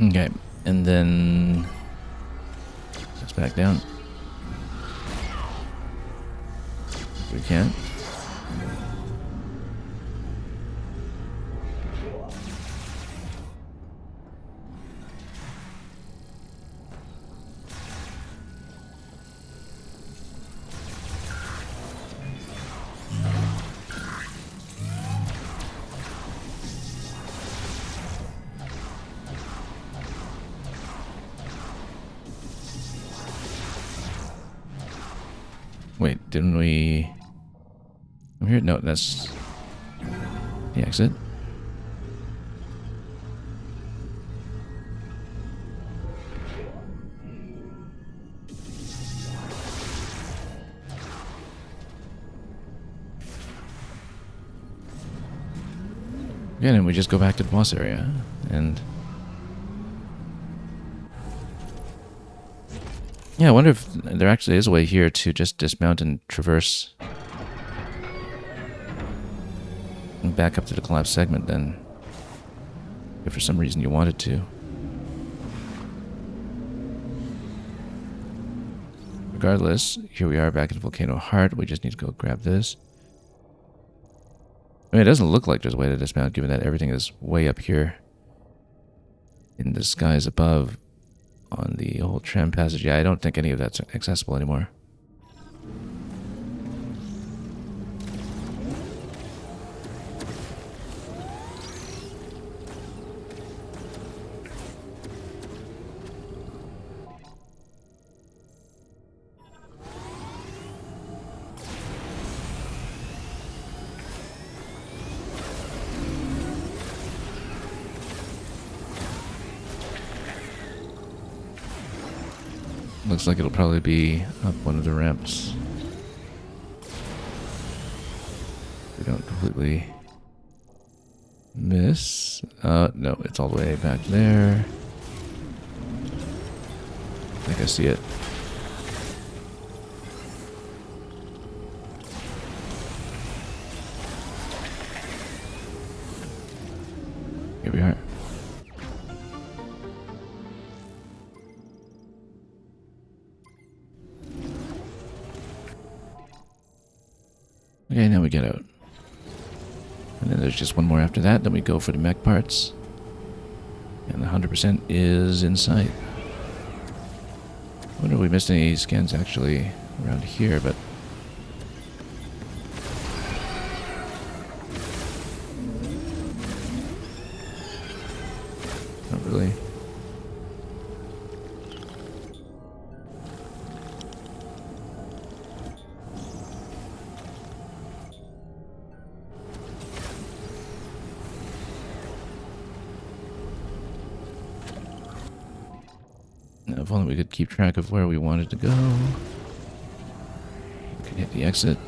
Okay, and then let's back down. If we can. Wait, didn't we... I'm here? No, that's the exit. Again, and we just go back to the boss area, and yeah, I wonder if there actually is a way here to just dismount and traverse and back up to the collapsed segment then, if for some reason you wanted to. Regardless, here we are back in Volcano Heart. We just need to go grab this. I mean, it doesn't look like there's a way to dismount, given that everything is way up here in the skies above on the whole tram passage. Yeah, I don't think any of that's accessible anymore. Looks like it'll probably be up one of the ramps. We don't completely miss. No, it's all the way back there. I think I see it. Here we are. Okay, now we get out. And then there's just one more after that. Then we go for the mech parts. And the 100% is in sight. I wonder if we missed any scans actually around here, but... not really. Now, if only we could keep track of where we wanted to go. We could hit the exit.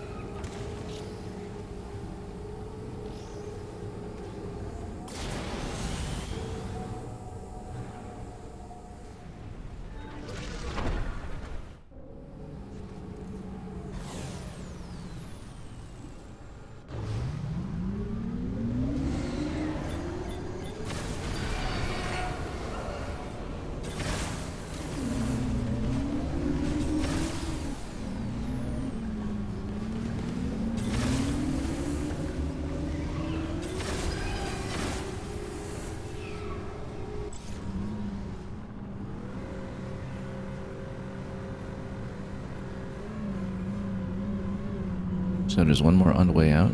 So there's one more on the way out.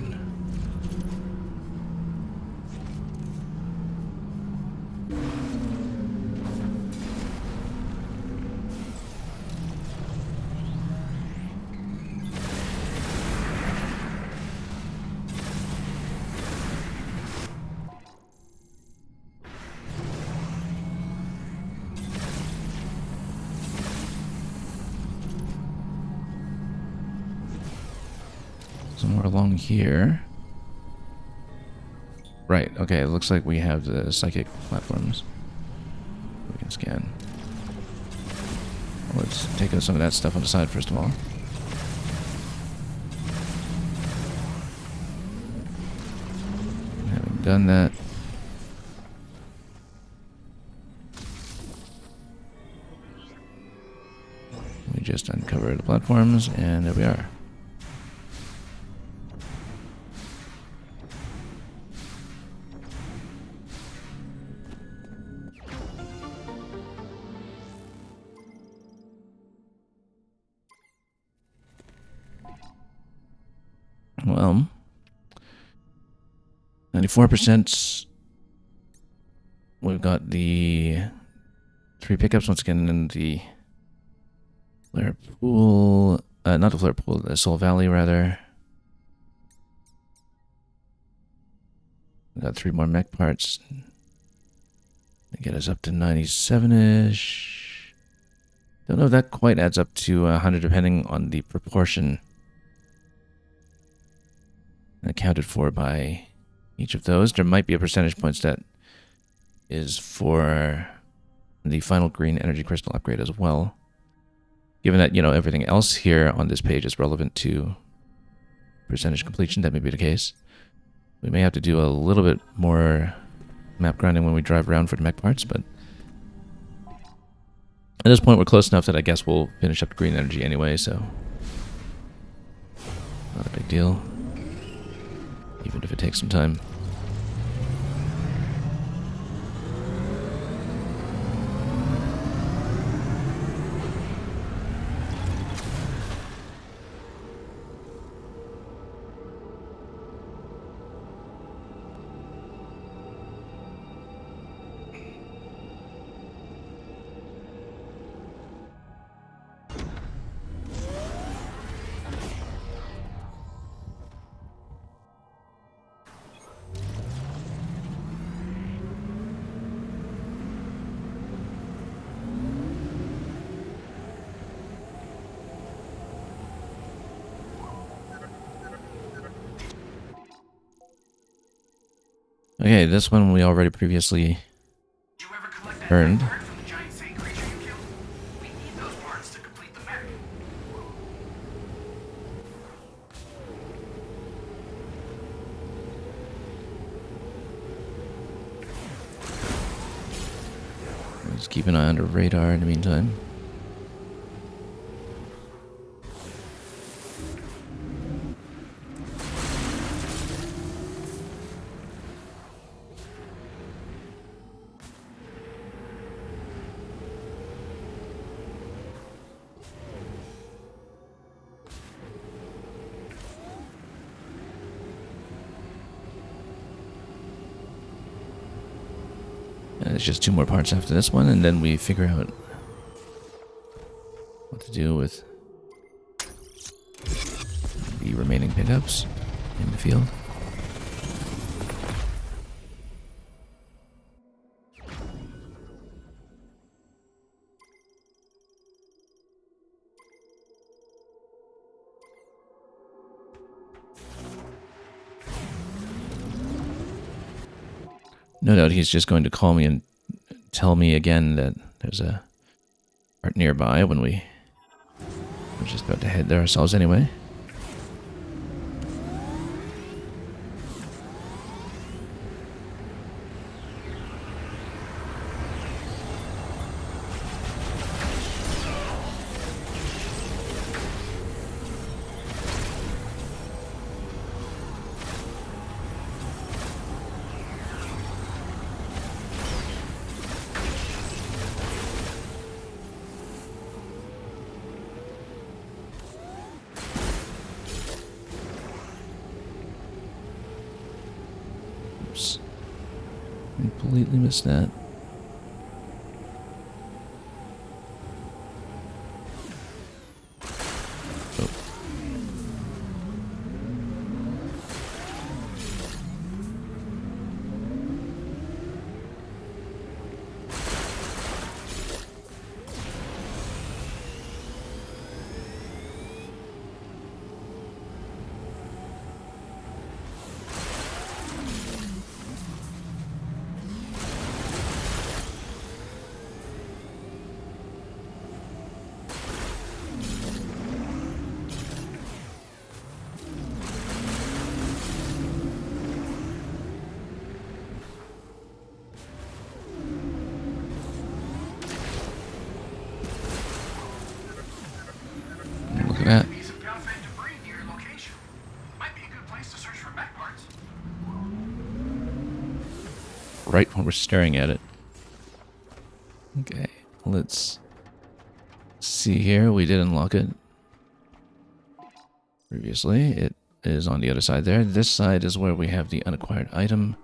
Somewhere along here. Right, okay, it looks like we have the psychic platforms we can scan. Let's take out some of that stuff on the side first of all. Having done that, we just uncover the platforms, and there we are. Well, 94%. We've got the 3 pickups once again in the flare pool. Not the flare pool, the Soul Valley, rather. We've got 3 more mech parts. They get us up to 97-ish. Don't know if that quite adds up to 100, depending on the proportion accounted for by each of those. There might be a percentage points that is for the final green energy crystal upgrade as well. Given that, everything else here on this page is relevant to percentage completion, that may be the case. We may have to do a little bit more map grinding when we drive around for the mech parts, but at this point we're close enough that I guess we'll finish up the green energy anyway, so not a big deal, even if it takes some time. Okay, this one we already previously Did you ever collect that earned. part from the giant sea creature you killed? We need those parts to complete the mech. Let's keep an eye on the radar in the meantime. There's just 2 more parts after this one, and then we figure out what to do with the remaining pickups in the field. No doubt he's just going to call me and tell me again that there's a part nearby when we're just about to head there ourselves anyway. Oops. Completely missed that. Oh. Look at that. Piece of Godfed debris near your location. Might be a good place to search for mech parts. Right when we're staring at it. Okay, let's see here. We did unlock it previously. It is on the other side there. This side is where we have the unacquired item.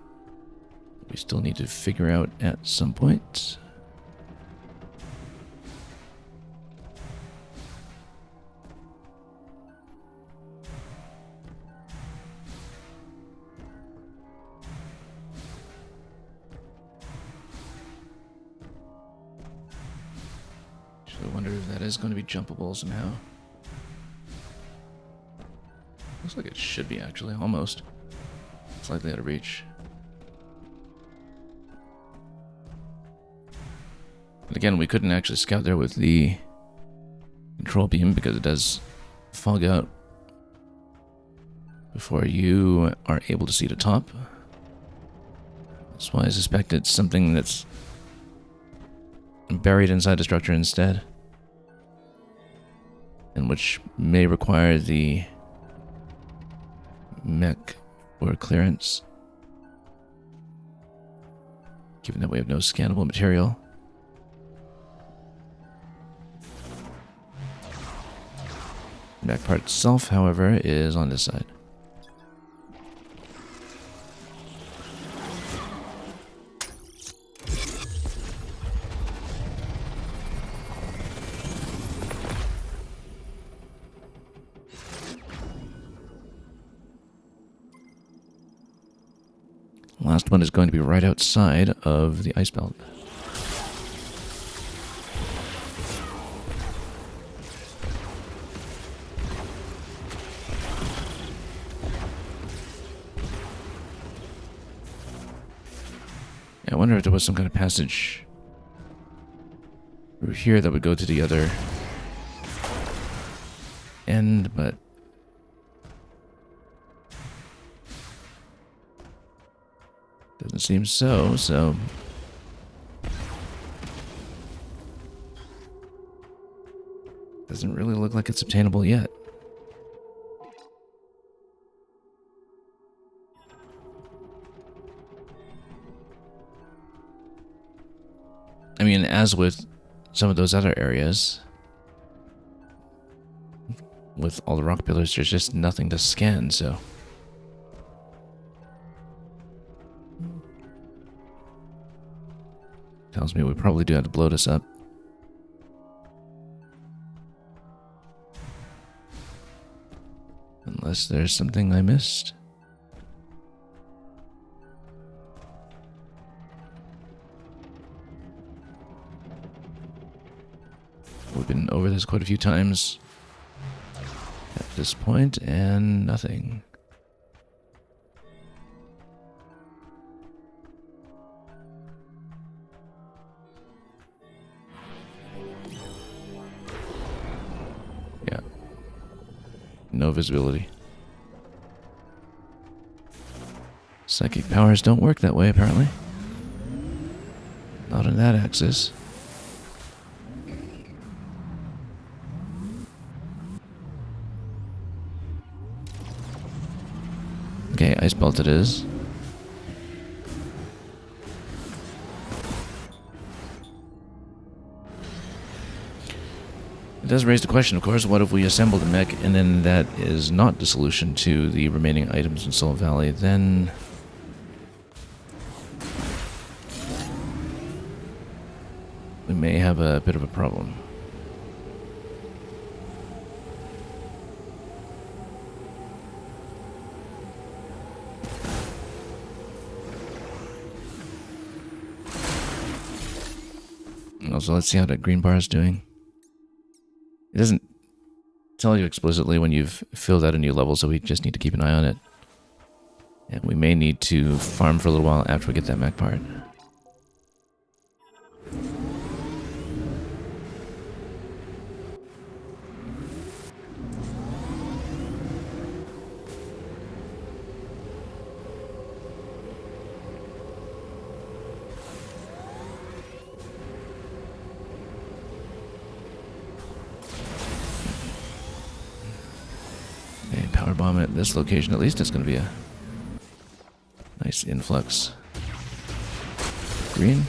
We still need to figure out at some point. I wonder if that is going to be jumpable somehow. Looks like it should be, actually, almost. It's likely out of reach. And again, we couldn't actually scout there with the control beam because it does fog out before you are able to see the top. That's why I suspect it's something that's buried inside the structure instead, and which may require the mech for clearance, given that we have no scannable material. The mech part itself, however, is on this side. Last one is going to be right outside of the ice belt. I wonder if there was some kind of passage through here that would go to the other end, but doesn't seem so. Doesn't really look like it's obtainable yet. I mean, as with some of those other areas, with all the rock pillars, there's just nothing to scan, so. Tells me we probably do have to blow this up. Unless there's something I missed. We've been over this quite a few times at this point, and nothing. Yeah. No visibility. Psychic powers don't work that way, apparently. Not on that axis. Okay, ice belt it is. It does raise the question, of course, what if we assemble the mech and then that is not the solution to the remaining items in Soul Valley? Then we may have a bit of a problem. Also, let's see how that green bar is doing. It doesn't tell you explicitly when you've filled out a new level, so we just need to keep an eye on it. And we may need to farm for a little while after we get that mech part. Power bomb at this location, at least it's going to be a nice influx. Green.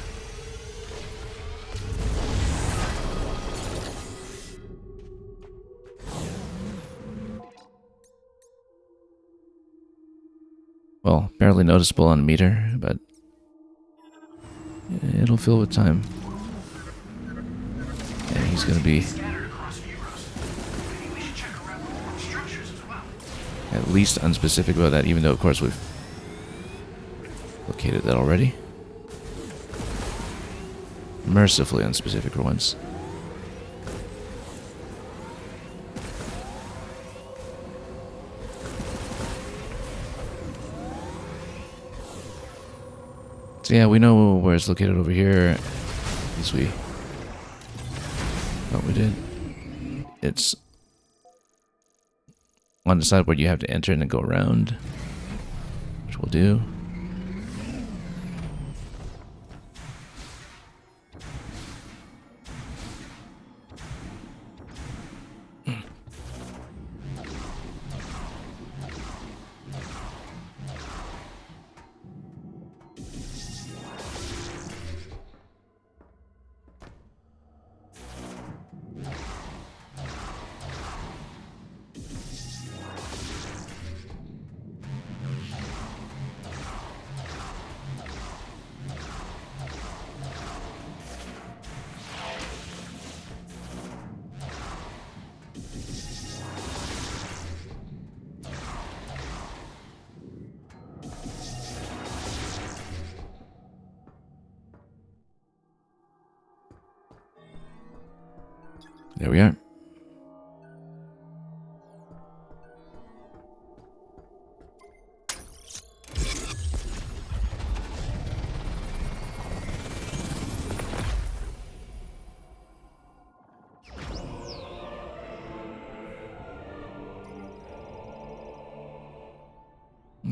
Well, barely noticeable on meter, but it'll fill with time. Yeah, he's going to be at least unspecific about that, even though, of course, we've located that already. Mercifully unspecific for once. So yeah, we know where it's located over here. At least we thought we did. It's on the side where you have to enter and then go around, which we'll do. There we are.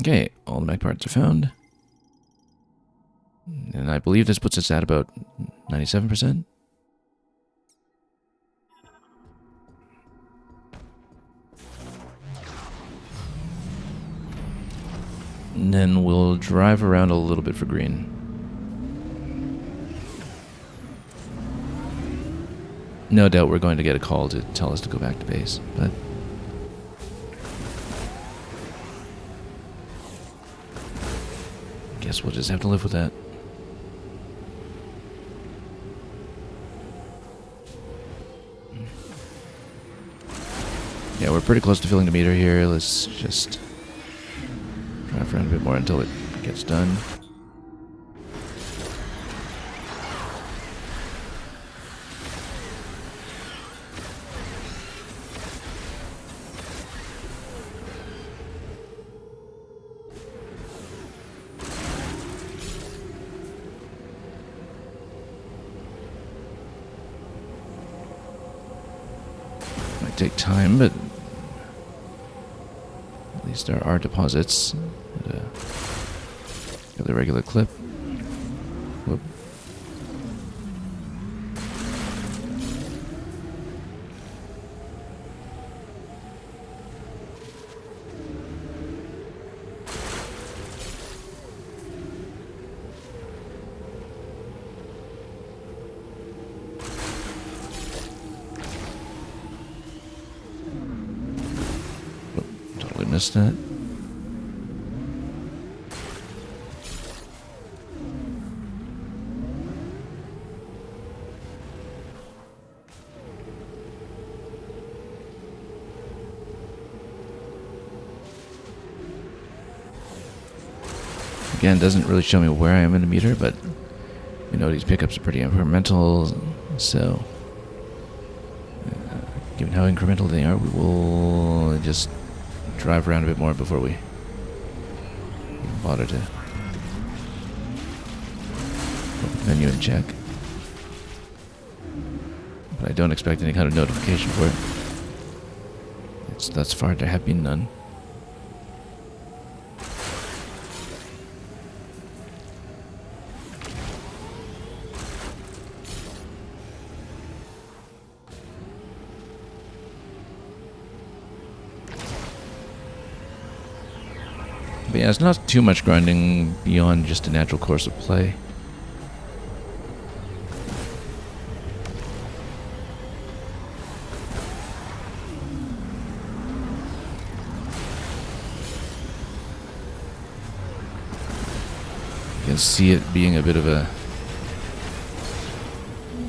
Okay, all the mech parts are found. And I believe this puts us at about 97%. And then we'll drive around a little bit for green. No doubt we're going to get a call to tell us to go back to base, but guess we'll just have to live with that. Yeah, we're pretty close to filling the meter here. Let's just drive around a bit more until it gets done. Might take time, but at least there are deposits at a fairly regular clip. Whoop. Totally missed that. Again, doesn't really show me where I am in the meter, but you know these pickups are pretty incremental, so given how incremental they are, we will just drive around a bit more before we even bother to open the menu and check. But I don't expect any kind of notification for it. Thus far, there have been none. But yeah, it's not too much grinding beyond just a natural course of play. You can see it being a bit of a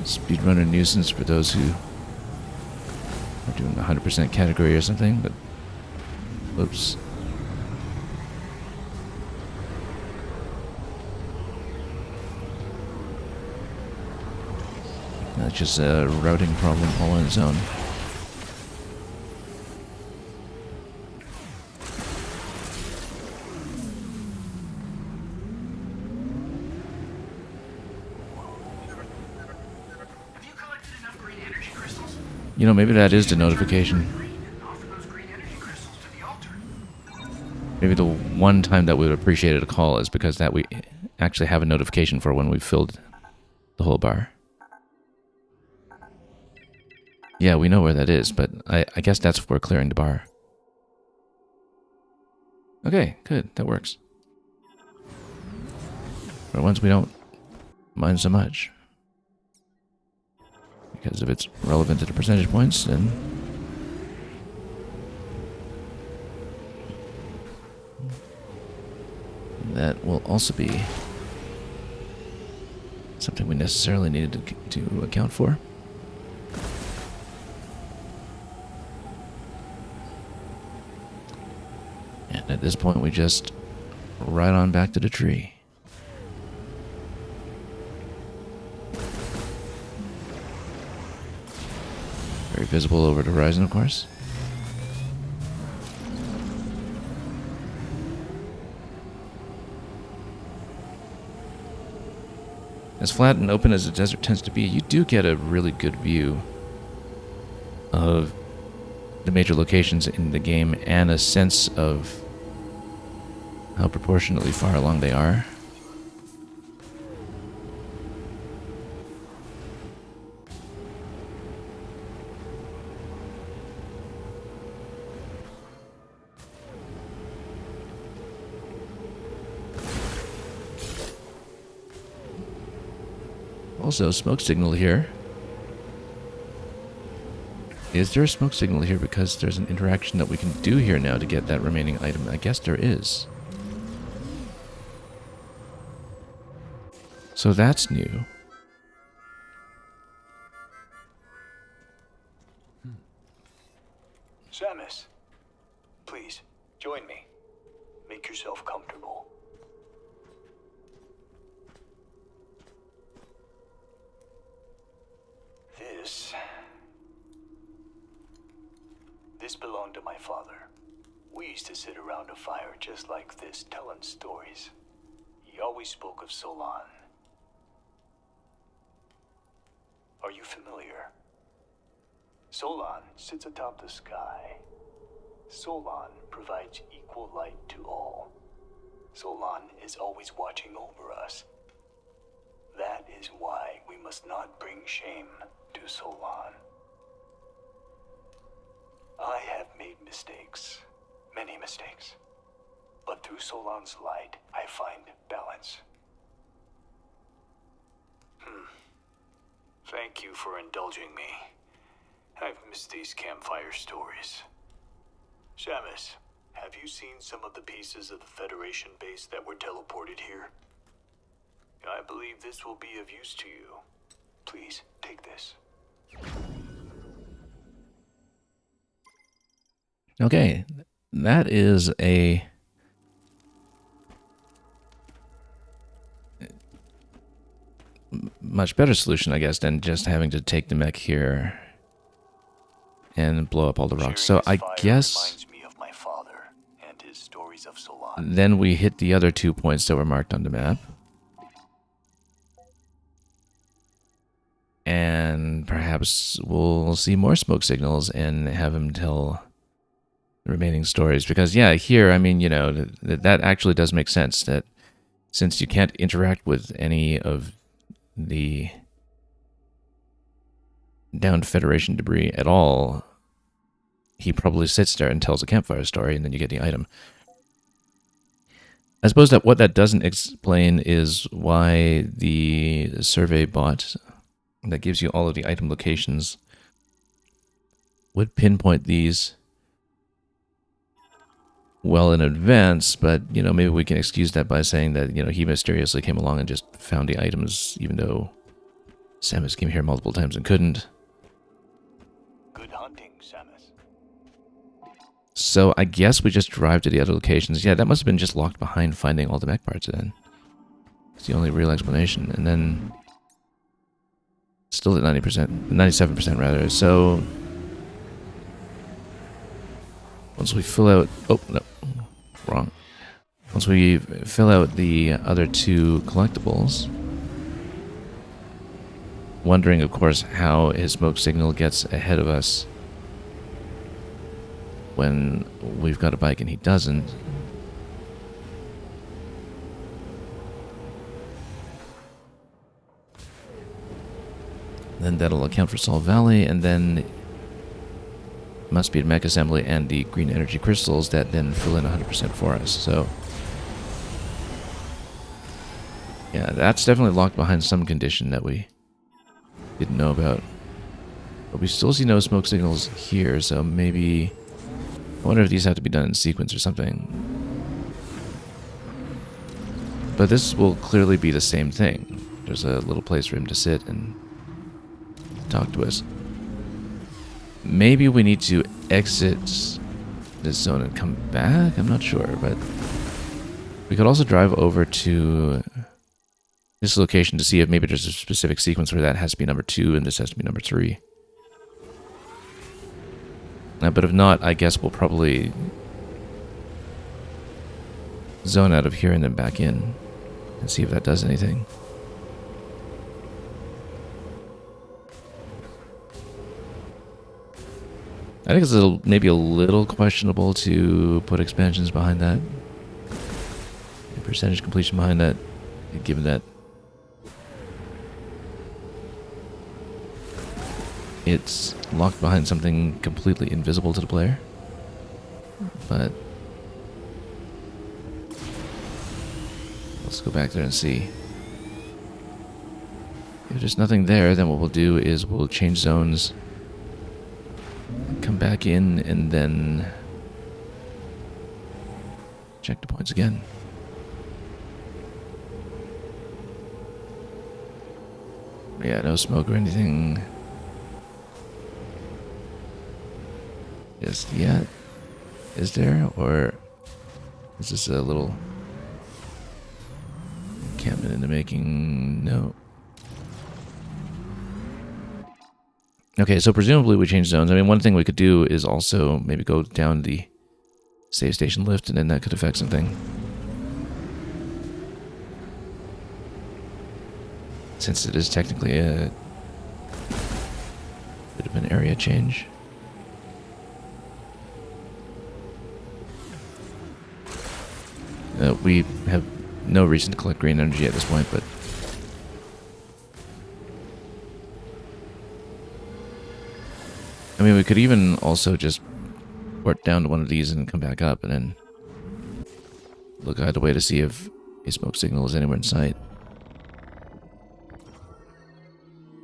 speedrunner nuisance for those who are doing 100% category or something, but whoops. That's just a routing problem all on its own. You know, maybe that is the notification. Offer those green energy crystals to the altar. Maybe the one time that we would appreciate a call is because that we actually have a notification for when we've filled the whole bar. Yeah, we know where that is, but I guess that's for clearing the bar. Okay, good. That works. For once we don't mind so much. Because if it's relevant to the percentage points, then... that will also be something we necessarily needed to account for. And at this point, we just ride on back to the tree. Very visible over the horizon, of course. As flat and open as the desert tends to be, you do get a really good view of the major locations in the game and a sense of how proportionately far along they are. Also, smoke signal here. Is there a smoke signal here because there's an interaction that we can do here now to get that remaining item? I guess there is. So that's new. Samus, please, join me. Make yourself comfortable. This belonged to my father. We used to sit around a fire just like this, telling stories. He always spoke of Solon. Are you familiar? Solon sits atop the sky. Solon provides equal light to all. Solon is always watching over us. That is why we must not bring shame to Solon. I have made mistakes, many mistakes. But through Solon's light, I find balance. Thank you for indulging me. I've missed these campfire stories. Samus, have you seen some of the pieces of the Federation base that were teleported here? I believe this will be of use to you. Please, take this. Okay, that is a much better solution, I guess, than just having to take the mech here and blow up all the rocks. So I guess Reminds me of my father and his stories of Solon. then we hit the other 2 points that were marked on the map. And perhaps we'll see more smoke signals and have him tell the remaining stories. Because, yeah, here, I mean, you know, that actually does make sense. That since you can't interact with any of the downed Federation debris at all, he probably sits there and tells a campfire story, and then you get the item. I suppose that what that doesn't explain is why the survey bot that gives you all of the item locations would pinpoint these well in advance, but, you know, maybe we can excuse that by saying that, you know, he mysteriously came along and just found the items, even though Samus came here multiple times and couldn't. Good hunting, Samus. So I guess we just drive to the other locations. Yeah, that must have been just locked behind finding all the mech parts then. It's the only real explanation. And then still at 90%, 97% rather. So once we fill out, oh no, wrong. Once we fill out the other 2 collectibles, Wondering, of course, how his smoke signal gets ahead of us when we've got a bike and he doesn't. Then that'll account for Sol Valley, and then it must be a mech assembly and the green energy crystals that then fill in 100% for us. So yeah, that's definitely locked behind some condition that we didn't know about. But we still see no smoke signals here, so maybe... I wonder if these have to be done in sequence or something. But this will clearly be the same thing. There's a little place for him to sit and talk to us. Maybe we need to exit this zone and come back? I'm not sure, but... we could also drive over to this location to see if maybe there's a specific sequence where that has to be number 2 and this has to be number 3. But if not, I guess we'll probably zone out of here and then back in and see if that does anything. I think it's maybe a little questionable to put expansions behind that. A percentage completion behind that, given that it's locked behind something completely invisible to the player. But let's go back there and see. If there's nothing there, then what we'll do is we'll change zones, come back in, and then check the points again. Yeah, no smoke or anything just yet. Is there? Or is this a little encampment in the making? No. Okay, so presumably we change zones. I mean, one thing we could do is also maybe go down the save station lift, and then that could affect something. Since it is technically a bit of an area change. We have no reason to collect green energy at this point, but I mean, we could even also just port down to one of these and come back up and then look either way to see if a smoke signal is anywhere in sight.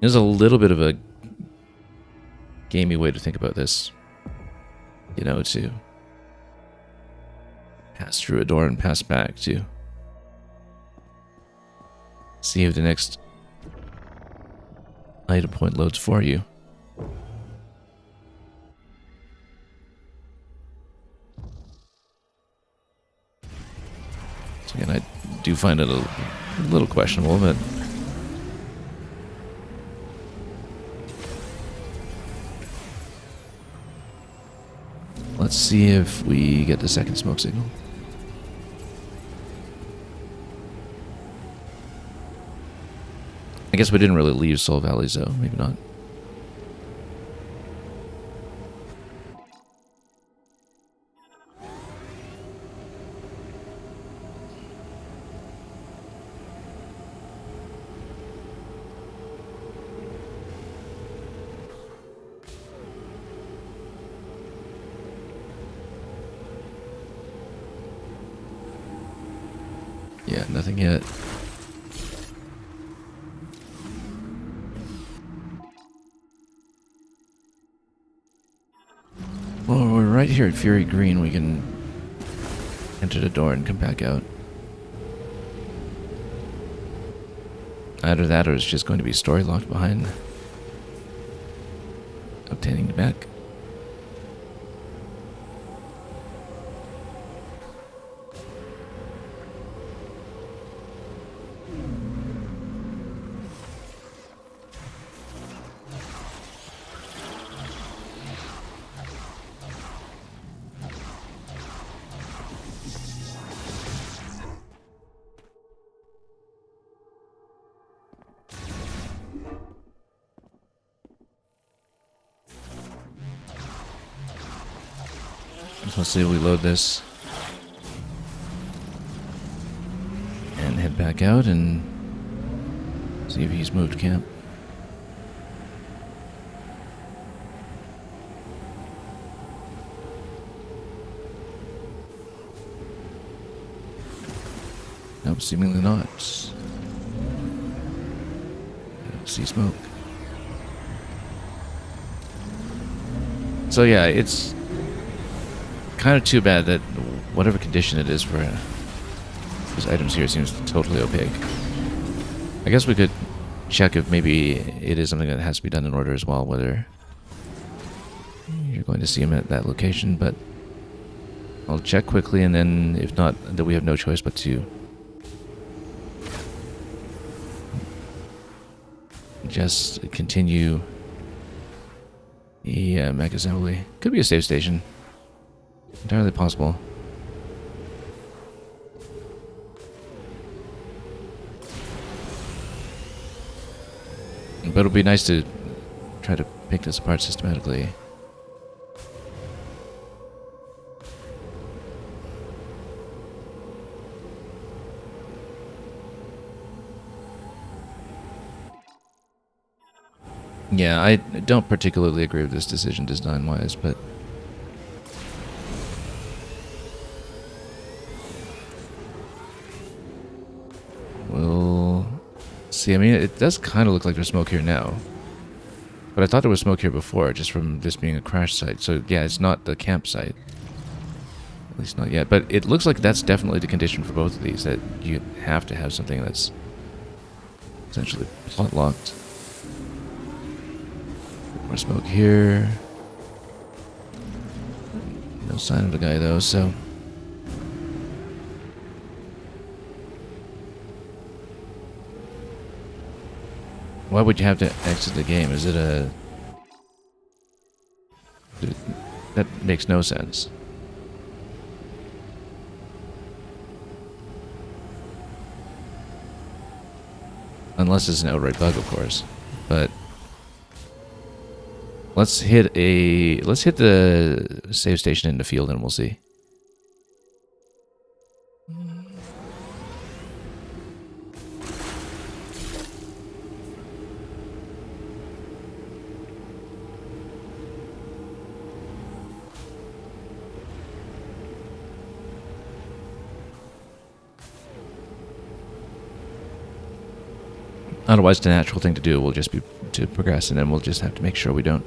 There's a little bit of a gamey way to think about this. You know, to pass through a door and pass back to see if the next item point loads for you. So again, I do find it a little questionable, but let's see if we get the second smoke signal. I guess we didn't really leave Sol Valley, so maybe not. Yeah, nothing yet. Well, we're right here at Fury Green. We can enter the door and come back out. Either that or it's just going to be story locked behind obtaining the back. let's see if we load this. And head back out and see if he's moved camp. Nope, seemingly not. I don't see smoke. So yeah, it's kind of too bad that whatever condition it is for these items here seems totally opaque. I guess we could check if maybe it is something that has to be done in order as well, whether you're going to see him at that location, but I'll check quickly, and then if not, then we have no choice but to just continue the mech assembly. Could be a save station. Entirely possible. But it'll be nice to try to pick this apart systematically. Yeah, I don't particularly agree with this decision design-wise, but we'll see. I mean, it does kind of look like there's smoke here now. But I thought there was smoke here before, just from this being a crash site. So yeah, it's not the campsite. At least not yet. But it looks like that's definitely the condition for both of these, that you have to have something that's essentially plot locked. More smoke here. No sign of the guy though, so why would you have to exit the game? Is it a... That makes no sense. Unless it's an outright bug, of course. But let's hit the save station in the field and we'll see. Otherwise, the natural thing to do will just be to progress, and then we'll just have to make sure we don't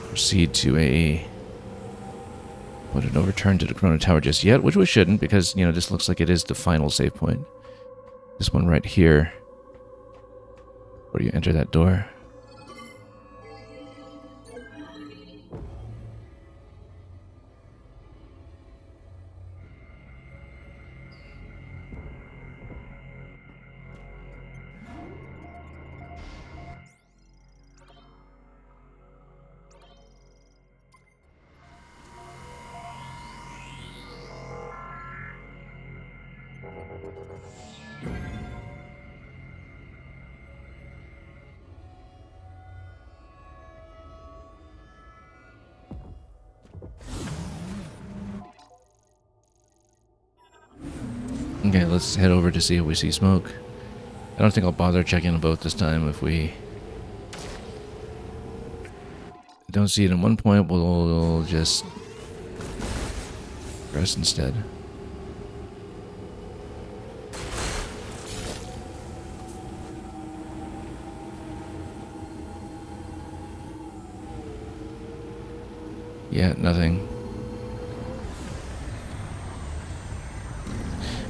proceed to a... no return to the Chrono Tower just yet, which we shouldn't, because, you know, this looks like it is the final save point. This one right here, where you enter that door. Okay, let's head over to see if we see smoke. I don't think I'll bother checking the boat this time. If we don't see it in one point, we'll just press instead. Yeah, nothing.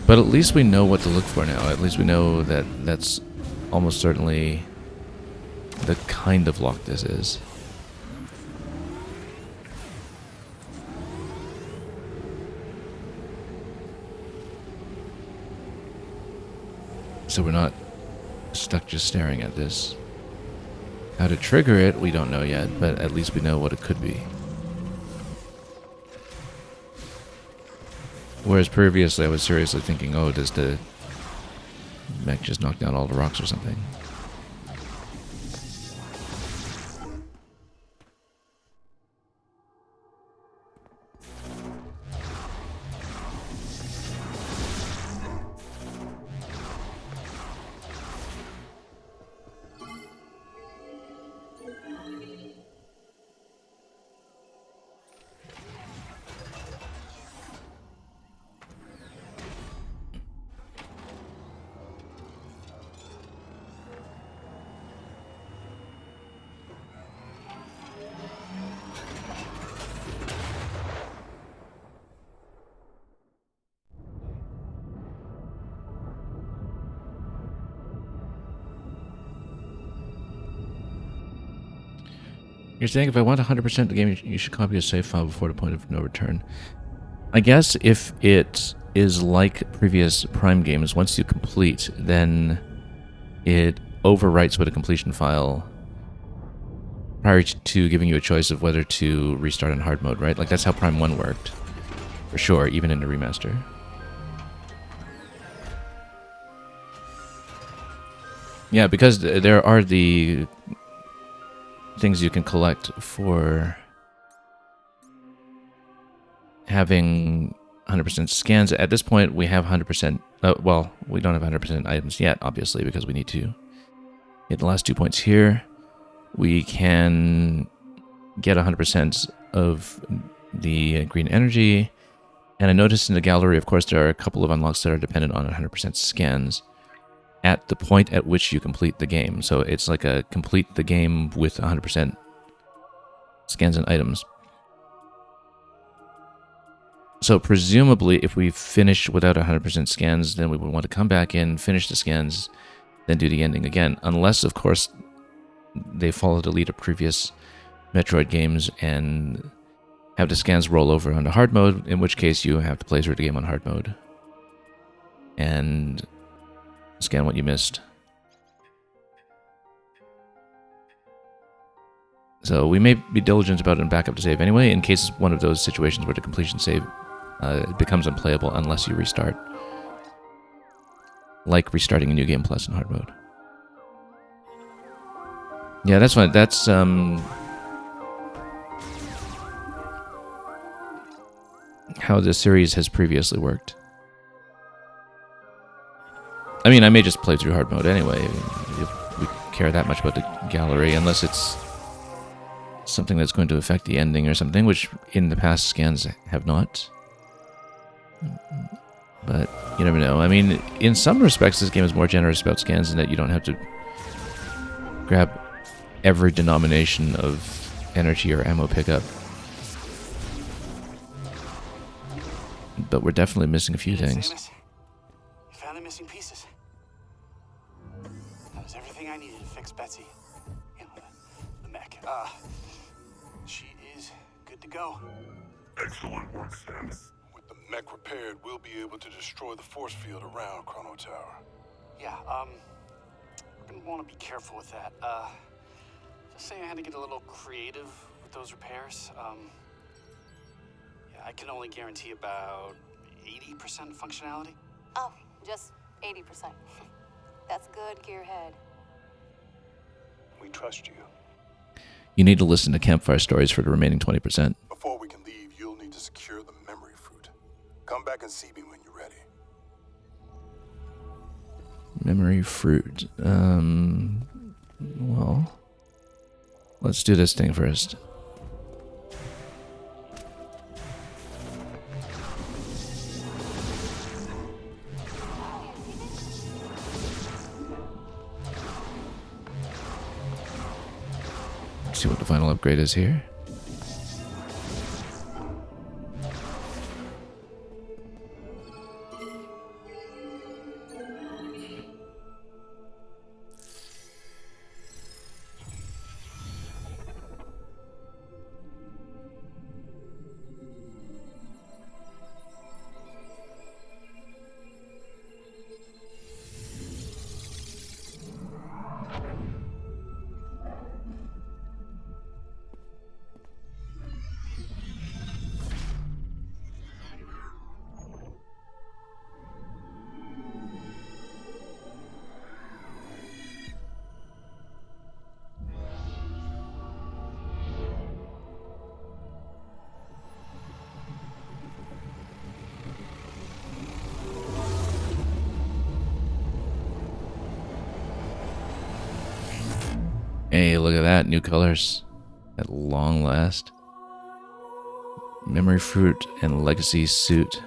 But at least we know what to look for now. At least we know that that's almost certainly the kind of lock this is. So we're not stuck just staring at this. How to trigger it, we don't know yet, but at least we know what it could be. Whereas previously I was seriously thinking, oh, does the mech just knock down all the rocks or something? You're saying if I want 100% the game, you should copy a save file before the point of no return. I guess if it is like previous Prime games, once you complete, then it overwrites with a completion file prior to giving you a choice of whether to restart in hard mode, right? Like that's how Prime 1 worked. For sure, even in the remaster. Yeah, because there are the things you can collect for having 100% scans. At this point, we have 100%. Well, we don't have 100% items yet, obviously, because we need to hit the last 2 points here. We can get 100% of the green energy. And I noticed in the gallery, of course, there are a couple of unlocks that are dependent on 100% scans at the point at which you complete the game. So it's like a complete the game with 100% scans and items. So presumably, if we finish without 100% scans, then we would want to come back in, finish the scans, then do the ending again. Unless, of course, they follow the lead of previous Metroid games and have the scans roll over onto hard mode, in which case you have to play through the game on hard mode and scan what you missed. So we may be diligent about it and back up to save anyway, in case it's one of those situations where the completion save becomes unplayable unless you restart. Like restarting a New Game Plus in hard mode. Yeah, that's fine. That's how the series has previously worked. I mean, I may just play through hard mode anyway, if we care that much about the gallery, unless it's something that's going to affect the ending or something, which in the past scans have not. But you never know. I mean, in some respects, this game is more generous about scans in that you don't have to grab every denomination of energy or ammo pickup. But we're definitely missing a few things. Samus, you found the missing pieces. That was everything I needed to fix Betsy. You know, the mech. She is good to go. Excellent work, Samus. With the mech repaired, we'll be able to destroy the force field around Chrono Tower. Yeah, we're gonna want to be careful with that. Just saying I had to get a little creative with those repairs. Yeah, I can only guarantee about 80% functionality. Oh, just 80%. That's good, Gearhead. We trust you. You need to listen to campfire stories for the remaining 20%. Before we can leave, you'll need to secure the memory fruit. Come back and see me when you're ready. Memory fruit. Well, let's do this thing first. Let's see what the final upgrade is here. Hey, look at that. New colors. At long last. Memory fruit and legacy suit.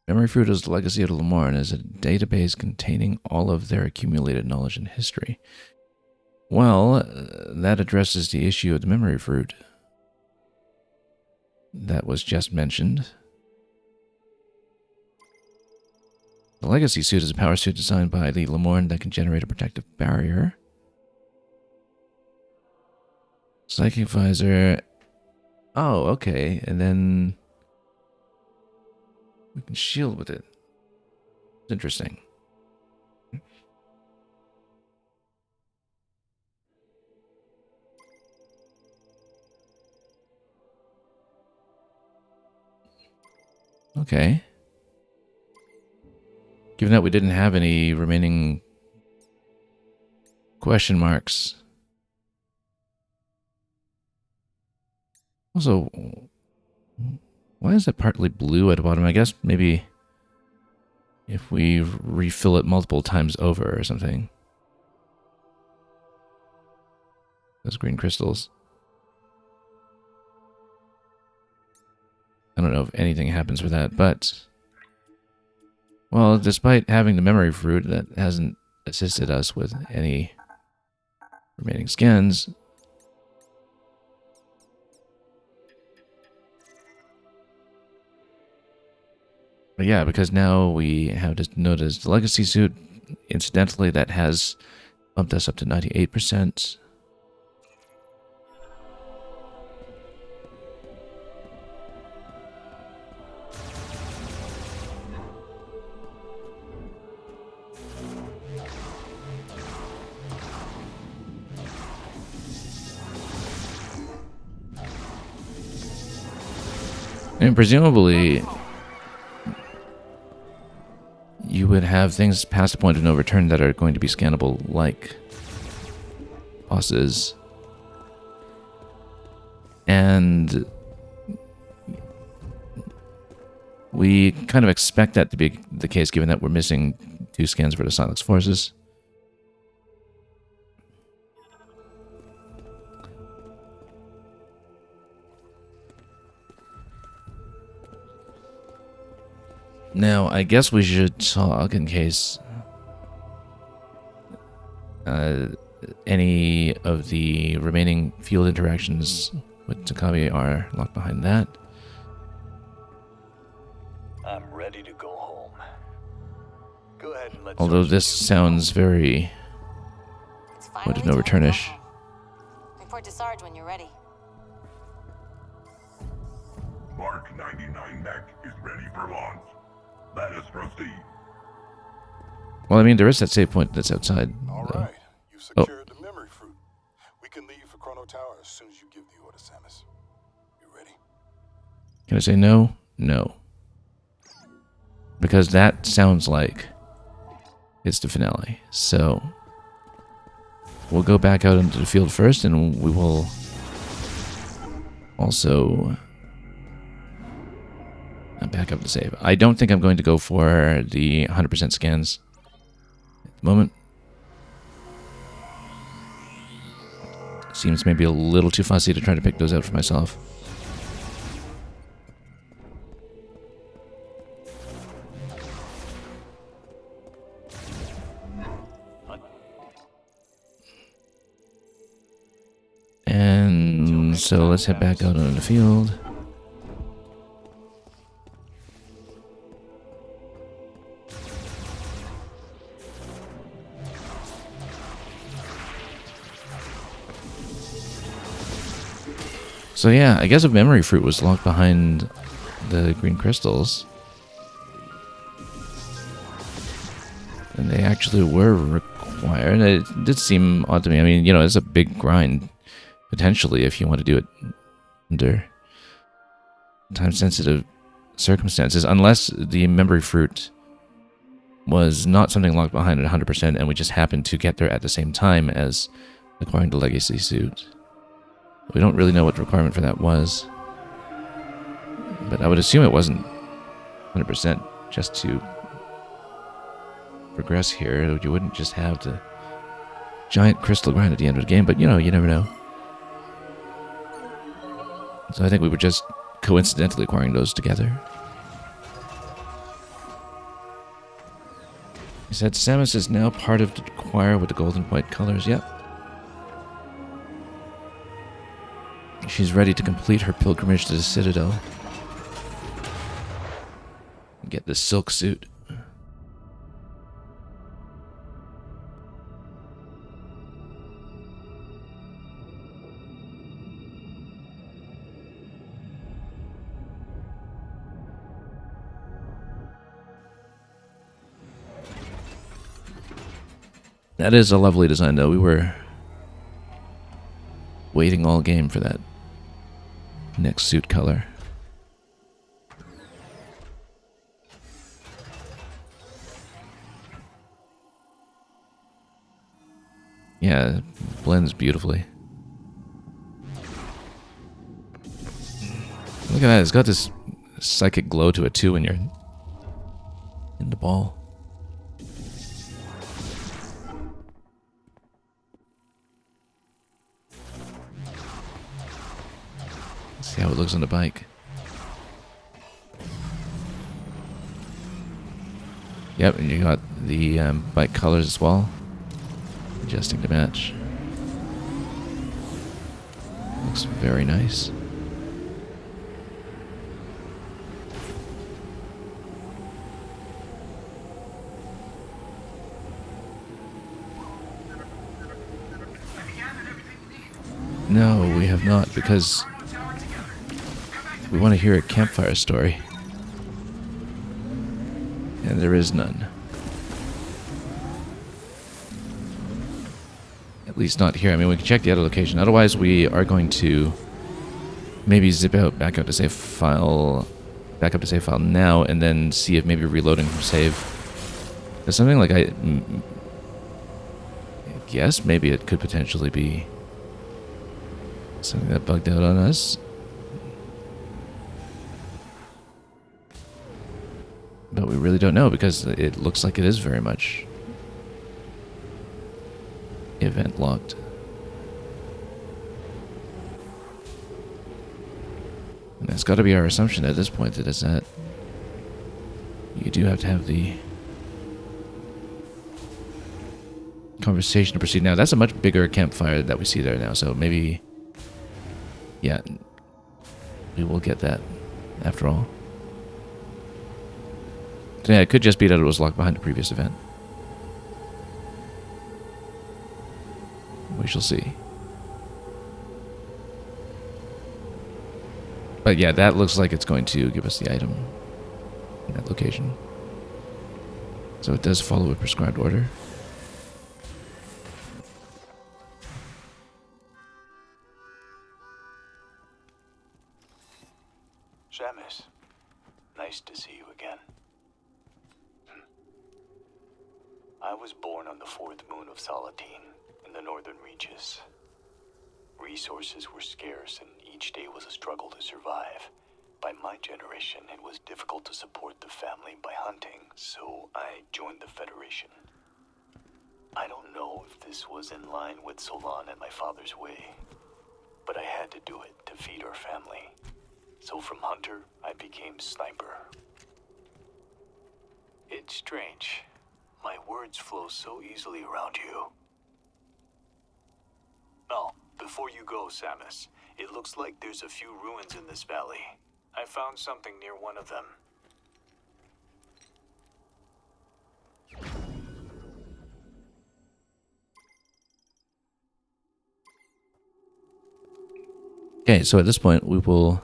Memory fruit is the legacy of Lamar and is a database containing all of their accumulated knowledge and history. Well, that addresses the issue of the memory fruit that was just mentioned. The Legacy suit is a power suit designed by the Lemorne that can generate a protective barrier. Psychic visor. Oh, okay. And then we can shield with it. It's interesting. Okay. Given that we didn't have any remaining question marks. Also, why is it partly blue at the bottom? I guess maybe if we refill it multiple times over or something. Those green crystals. I don't know if anything happens with that, but... Well, despite having the memory fruit, that hasn't assisted us with any remaining skins. But yeah, because now we have just noticed the Legacy suit, incidentally, that has bumped us up to 98%. And presumably, you would have things past the point of no return that are going to be scannable, like bosses. And we kind of expect that to be the case, given that we're missing 2 scans for the Silex forces. Now, I guess we should talk in case any of the remaining field interactions with Takabe are locked behind that. I'm ready to go home. Go ahead and let's... Although this sounds very It's finally point of no time to go returnish. home. Report to Sarge when you're ready. Mark 99 mech is ready for launch. Let us proceed. Well, I mean, there is that save point that's outside. All though. right, you've secured the memory fruit. We can leave for Chrono Tower as soon as you give the order, Samus. You ready? Can I say no? No. Because that sounds like it's the finale. So we'll go back out into the field first, and we will also back up to save. I don't think I'm going to go for the 100% scans at the moment. Seems maybe a little too fussy to try to pick those out for myself. And so let's head back out onto the field. So yeah, I guess a memory fruit was locked behind the green crystals. And they actually were required. It did seem odd to me. I mean, you know, it's a big grind, potentially, if you want to do it under time-sensitive circumstances. Unless the memory fruit was not something locked behind at 100% and we just happened to get there at the same time as acquiring the Legacy suit. We don't really know what the requirement for that was. But I would assume it wasn't 100% just to progress here. You wouldn't just have the giant crystal grind at the end of the game, but you know, you never know. So I think we were just coincidentally acquiring those together. He said Samus is now part of the choir with the gold and white colors. Yep. She's ready to complete her pilgrimage to the Citadel. Get the silk suit. That is a lovely design, though. We were waiting all game for that next suit color. Yeah, it blends beautifully. Look at that, it's got this psychic glow to it too when you're in the ball. Let's see how it looks on the bike. Yep, and you got the bike colors as well. Adjusting to match. Looks very nice. No, we have not, because we want to hear a campfire story. And there is none. At least not here. I mean, we can check the other location. Otherwise, we are going to maybe zip out, back out to save file, back up to save file now, and then see if maybe reloading from save. There's something like I guess maybe it could potentially be something that bugged out on us. But we really don't know because it looks like it is very much event locked. And that's got to be our assumption at this point, that is that you do have to have the conversation to proceed. Now, that's a much bigger campfire that we see there now, so maybe, yeah, we will get that after all. So yeah, it could just be that it was locked behind the previous event. We shall see. But yeah, that looks like it's going to give us the item in that location. So it does follow a prescribed order. Samus, nice to see you again. I was born on the fourth moon of Salatine in the northern reaches. Resources were scarce and each day was a struggle to survive. By my generation, it was difficult to support the family by hunting, so I joined the Federation. I don't know if this was in line with Solon and my father's way, but I had to do it to feed our family. So from hunter, I became sniper. It's strange. My words flow so easily around you. Oh, before you go, Samus, it looks like there's a few ruins in this valley. I found something near one of them. Okay, so at this point we will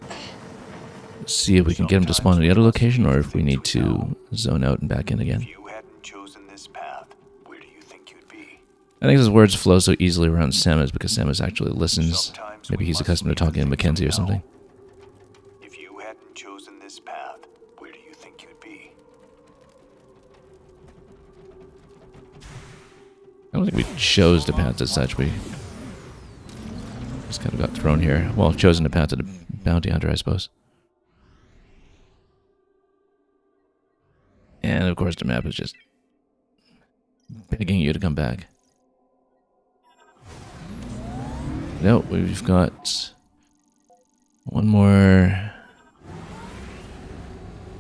see if we can get him to spawn in the other location or if we need to zone out and back in again. If you hadn't chosen this path, where do you think you'd be? I think his words flow so easily around Samus because Samus actually listens. Maybe he's accustomed to talking to Mackenzie or something. If you hadn't chosen this path, where do you think you'd be? I don't think we chose the path as such. We just kind of got thrown here. Well, chosen the path to the bounty hunter, I suppose. And of course the map is just begging you to come back. No, we've got one more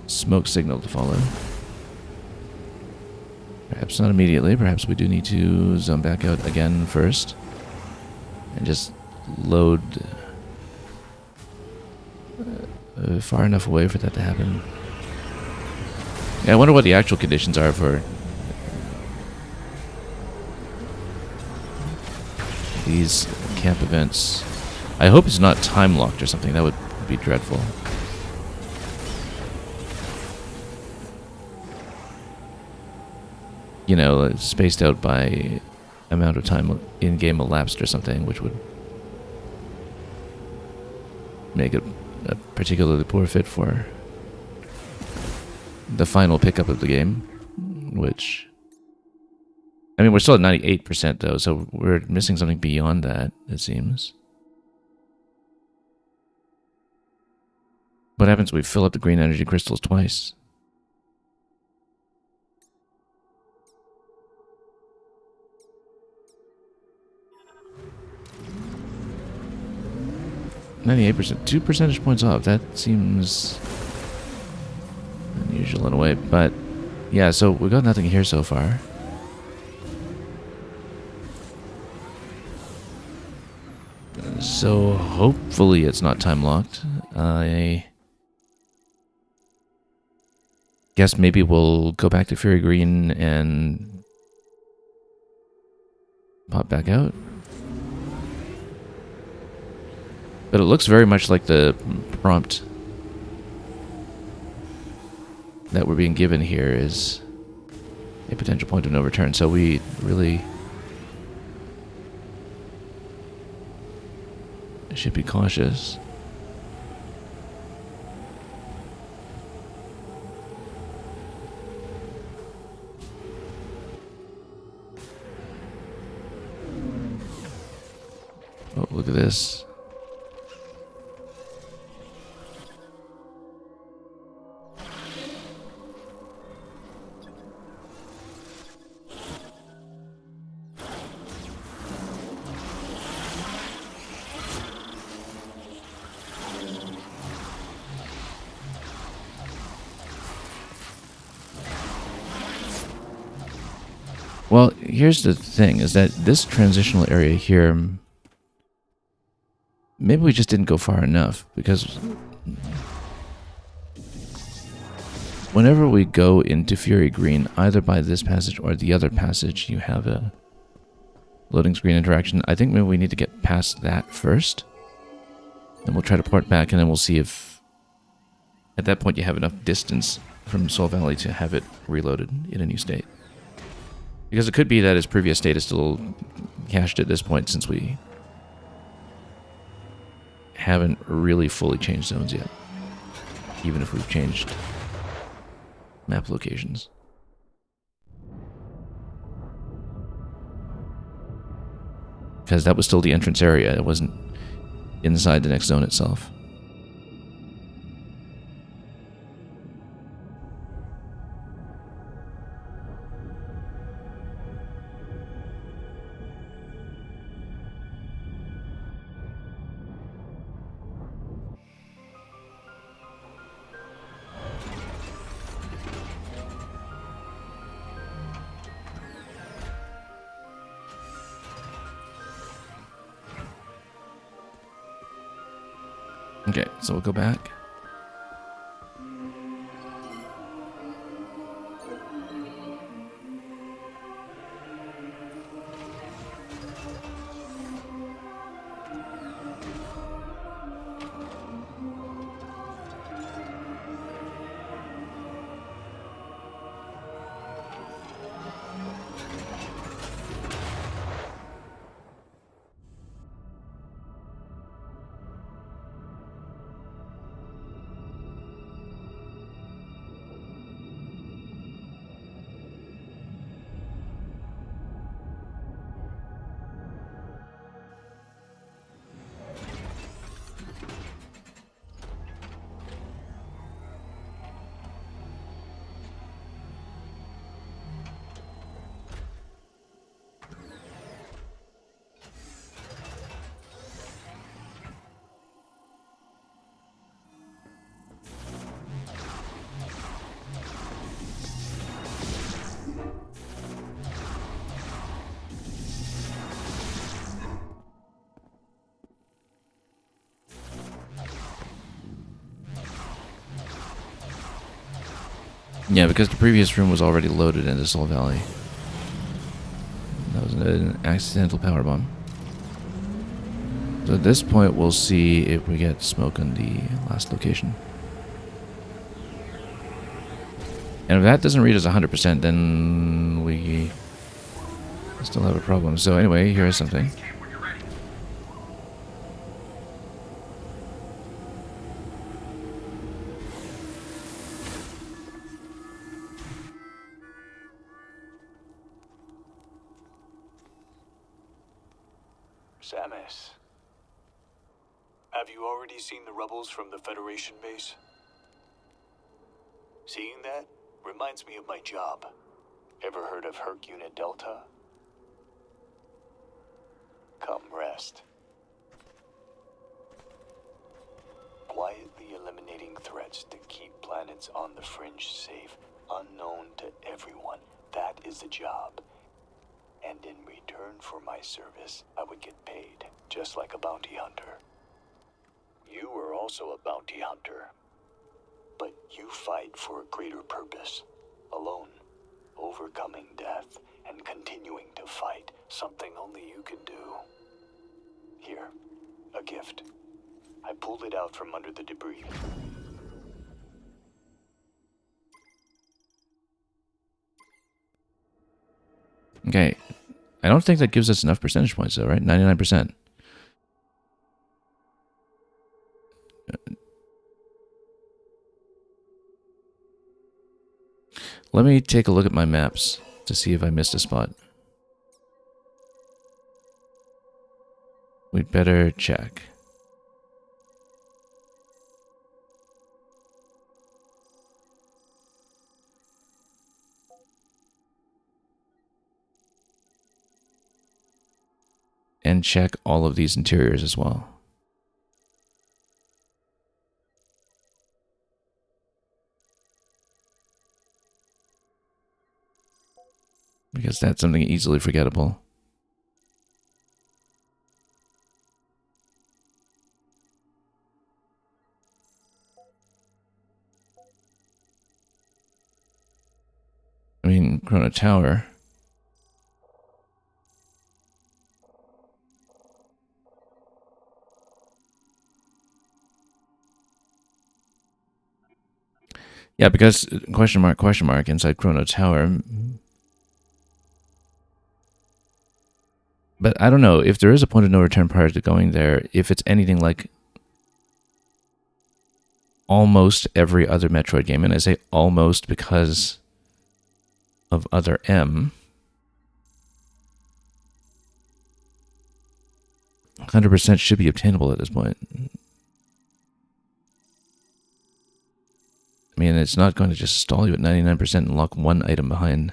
smoke signal to follow. Perhaps not immediately. Perhaps we do need to zone back out again first. And just load far enough away for that to happen. Yeah, I wonder what the actual conditions are for these camp events. I hope it's not time locked or something. That would be dreadful. You know, spaced out by amount of time in-game elapsed or something, which would make it a particularly poor fit for the final pickup of the game, which... I mean, we're still at 98% though, so we're missing something beyond that, it seems. What happens if we fill up the green energy crystals twice? %, 2 percentage points off. That seems unusual in a way, but yeah, so we got nothing here so far. So hopefully it's not time locked. I guess maybe we'll go back to Fury Green and pop back out. But it looks very much like the prompt that we're being given here is a potential point of no return. So we really should be cautious. Oh, look at this. Well, here's the thing, is that this transitional area here, maybe we just didn't go far enough, because whenever we go into Fury Green, either by this passage or the other passage, you have a loading screen interaction. I think maybe we need to get past that first, and we'll try to port back, and then we'll see if at that point you have enough distance from Soul Valley to have it reloaded in a new state. Because it could be that its previous state is still cached at this point, since we haven't really fully changed zones yet, even if we've changed map locations. Because that was still the entrance area, it wasn't inside the next zone itself. Okay, so we'll go back. Yeah, because the previous room was already loaded into Soul Valley. That was an accidental power bomb. So at this point, we'll see if we get smoke on the last location. And if that doesn't read as 100%, then we Still have a problem. So anyway, here is something. Camp when you're ready. Samus, have you already seen the rebels from the Federation base? Seeing that reminds me of my job. Ever heard of Herc Unit Delta? Come rest. Quietly eliminating threats to keep planets on the fringe safe, unknown to everyone. That is the job. And in return for my service, I would get paid, just like a bounty hunter. You are also a bounty hunter. But you fight for a greater purpose, alone, overcoming death and continuing to fight, something only you can do. Here, a gift. I pulled it out from under the debris. Okay. I don't think that gives us enough percentage points though, right? 99%. Let me take a look at my maps to see if I missed a spot. We'd better check. And check all of these interiors as well. Because that's something easily forgettable. I mean, Chrono Tower. Yeah, because question mark inside Chrono Tower. But I don't know if there is a point of no return prior to going there, if it's anything like almost every other Metroid game, and I say almost because of Other M. 100% should be obtainable at this point. I mean, it's not going to just stall you at 99% and lock one item behind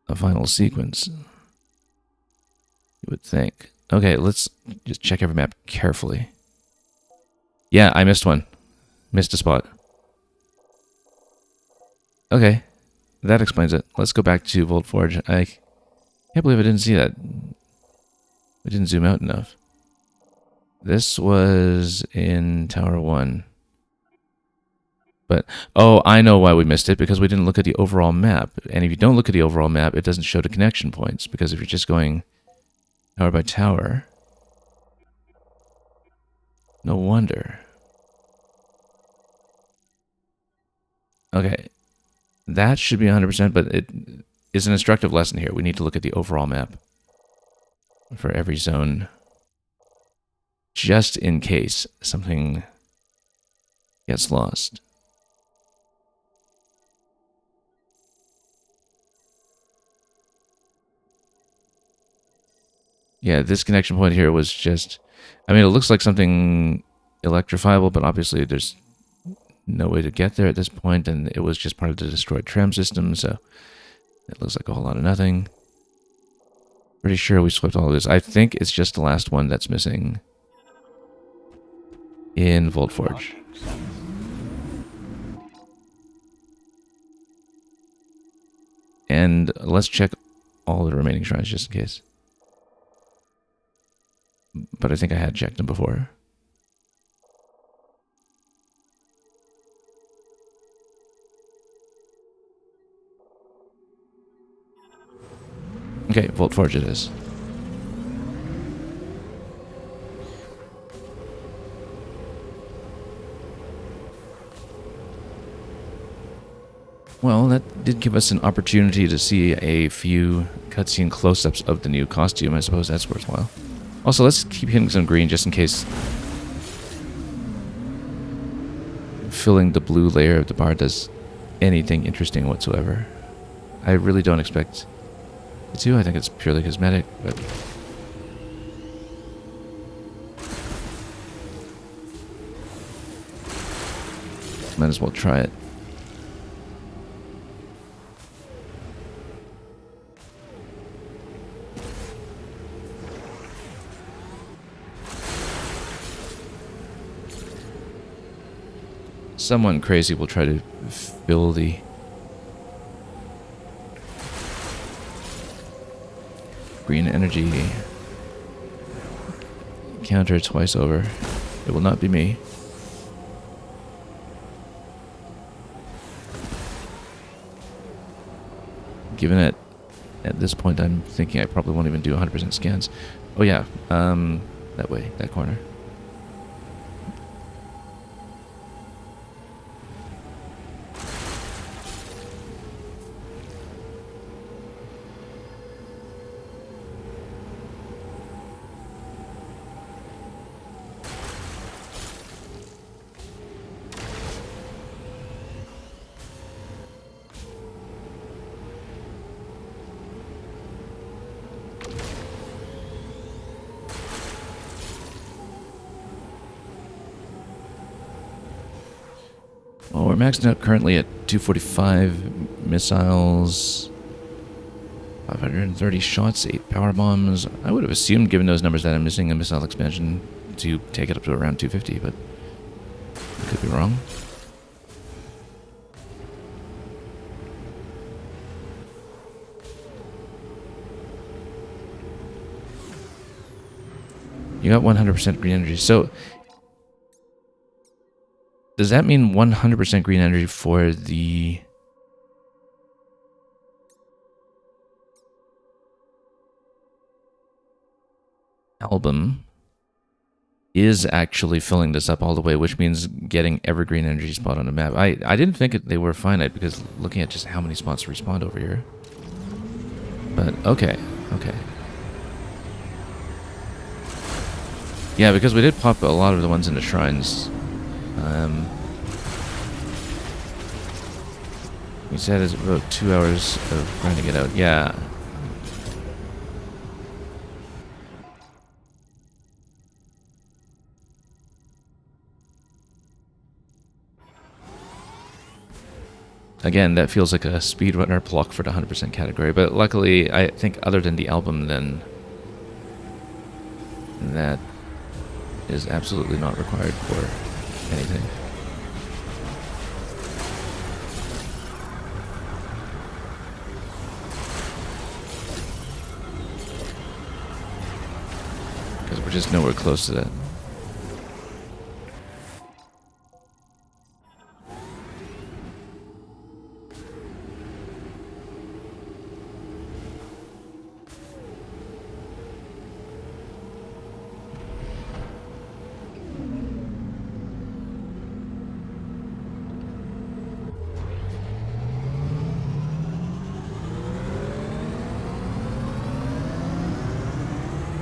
a final sequence. You would think. Okay, let's just check every map carefully. Yeah, I missed one. Missed a spot. Okay, that explains it. Let's go back to Volt Forge. I can't believe I didn't see that. I didn't zoom out enough. This was in Tower 1. But, oh, I know why we missed it, because we didn't look at the overall map. And if you don't look at the overall map, it doesn't show the connection points, because if you're just going tower by tower, no wonder. Okay, that should be 100%, but it is an instructive lesson here. We need to look at the overall map for every zone, just in case something gets lost. Yeah, this connection point here was just... I mean, it looks like something electrifiable, but obviously there's no way to get there at this point, and it was just part of the destroyed tram system, so it looks like a whole lot of nothing. Pretty sure we swept all of this. I think it's just the last one that's missing in Volt Forge. And let's check all the remaining shrines just in case. But I think I had checked them before. Okay, Volt Forge it is. Well, that did give us an opportunity to see a few cutscene close-ups of the new costume. I suppose that's worthwhile. Also, let's keep hitting some green just in case filling the blue layer of the bar does anything interesting whatsoever. I really don't expect it to. I think it's purely cosmetic, but... might as well try it. Someone crazy will try to fill the green energy counter twice over. It will not be me. Given it at this point, I'm thinking I probably won't even do 100% scans. Oh yeah, that way, that corner. Well, we're maxed out currently at 245 missiles, 530 shots, 8 power bombs. I would have assumed, given those numbers, that I'm missing a missile expansion to take it up to around 250, but I could be wrong. You got 100% green energy. So, does that mean 100% green energy for the... album is actually filling this up all the way, which means getting every green energy spot on the map. I didn't think they were finite, because looking at just how many spots respawned over here. But, okay. Yeah, because we did pop a lot of the ones in the shrines. We said it's about 2 hours of grinding it out. Yeah. Again, that feels like a speedrunner pluck for the 100% category, but luckily, I think other than the album, then that is absolutely not required for anything. Because we're just nowhere close to that.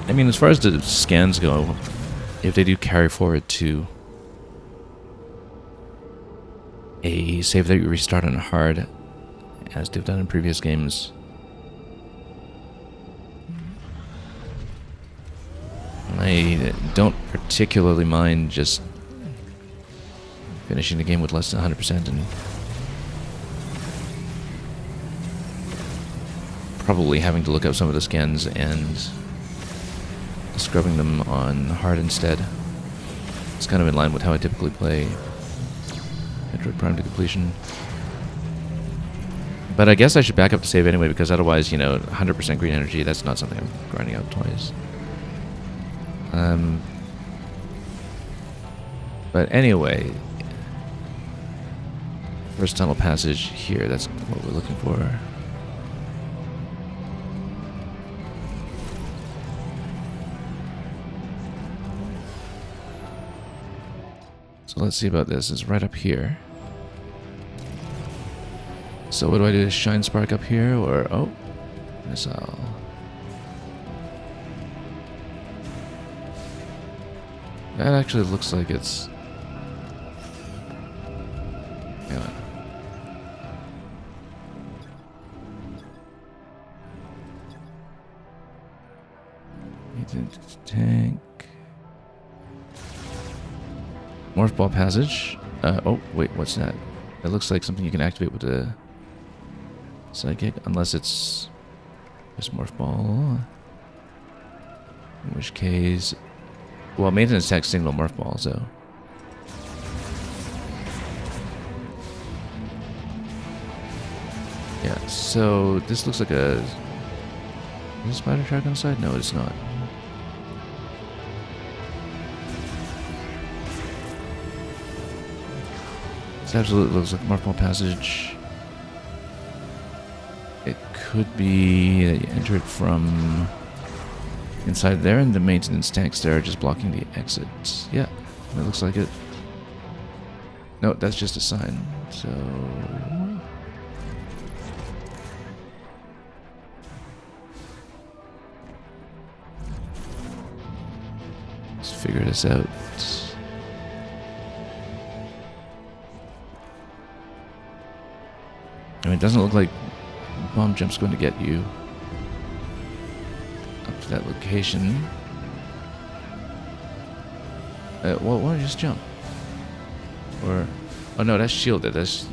I mean, as far as the scans go, if they do carry forward to a save that you restart on hard, as they've done in previous games, I don't particularly mind just finishing the game with less than 100% and probably having to look up some of the scans and scrubbing them on hard instead. It's kind of in line with how I typically play Metroid Prime to completion. But I guess I should back up to save anyway, because otherwise, 100% green energy, that's not something I'm grinding out twice. But anyway, first tunnel passage here, that's what we're looking for. So let's see about this. It's right up here. So what do I do? Shine spark up here, or oh, missile. That actually looks like it's. Hang on. Agent tank. Morph ball passage. Oh wait, what's that? That looks like something you can activate with the psychic, unless it's just morph ball. In which case, well, maintenance attack signal morph ball, so. Yeah, so this looks like a. Is there a spider track on the side? No, it's not. This absolutely looks like a morph ball passage. It could be that you enter it from inside there, and the maintenance tanks there are just blocking the exit. Yeah, that looks like it. No, that's just a sign. So let's figure this out. I mean, it doesn't look like bomb jump's going to get you up to that location. Well, why don't you just jump? Or, oh no, that's shielded. That's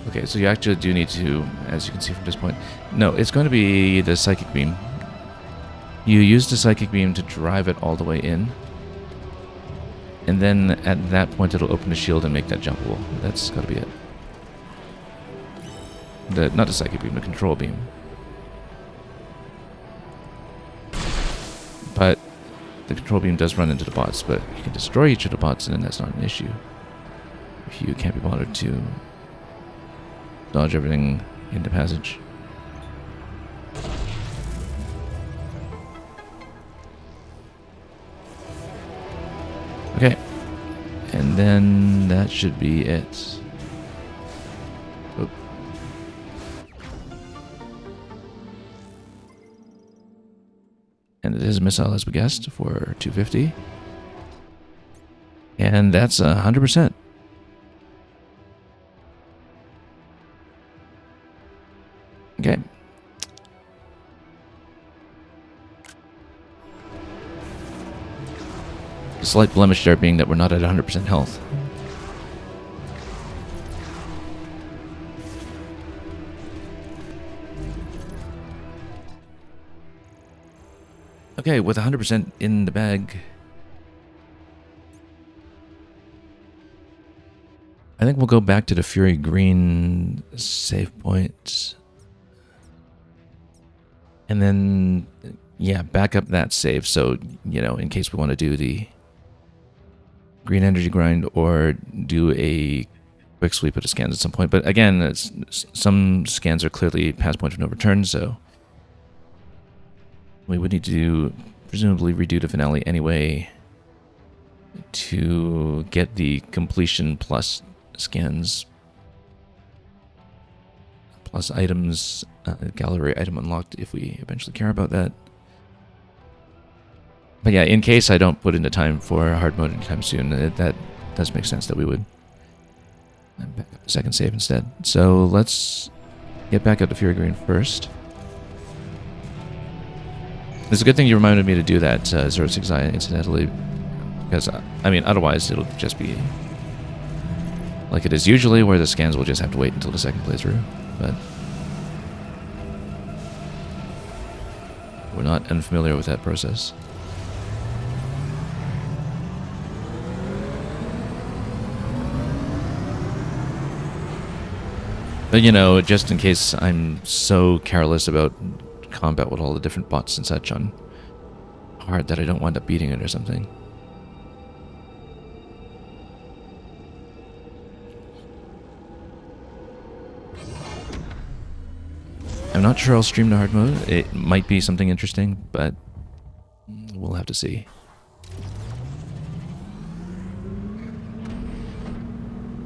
okay. So you actually do need to, as you can see from this point. No, it's going to be the psychic beam. You use the psychic beam to drive it all the way in, and then at that point it'll open the shield and make that jumpable. That's got to be it. Not the psychic beam, the control beam. But the control beam does run into the bots, but you can destroy each of the bots and then that's not an issue. If you can't be bothered to dodge everything in the passage. Okay. And then that should be it. Oop. And it is a missile, as we guessed, for 250. And that's 100%. Okay. The slight blemish there being that we're not at 100% health. Okay, with 100% in the bag, I think we'll go back to the Fury Green save point. And then, yeah, back up that save. So, you know, in case we want to do the green energy grind or do a quick sweep of the scans at some point. But again, some scans are clearly past point of no return, so we would need to presumably redo the finale anyway to get the completion plus scans plus items, gallery item unlocked if we eventually care about that. But yeah, in case I don't put in the time for hard mode anytime soon, that does make sense that we would back up the second save instead. So let's get back up to Fury Green first. It's a good thing you reminded me to do that, 06i, incidentally, because, I mean, otherwise it'll just be like it is usually, where the scans will just have to wait until the second playthrough, but we're not unfamiliar with that process. But, you know, just in case I'm so careless about combat with all the different bots and such on hard that I don't wind up beating it or something. I'm not sure I'll stream the hard mode. It might be something interesting, but we'll have to see.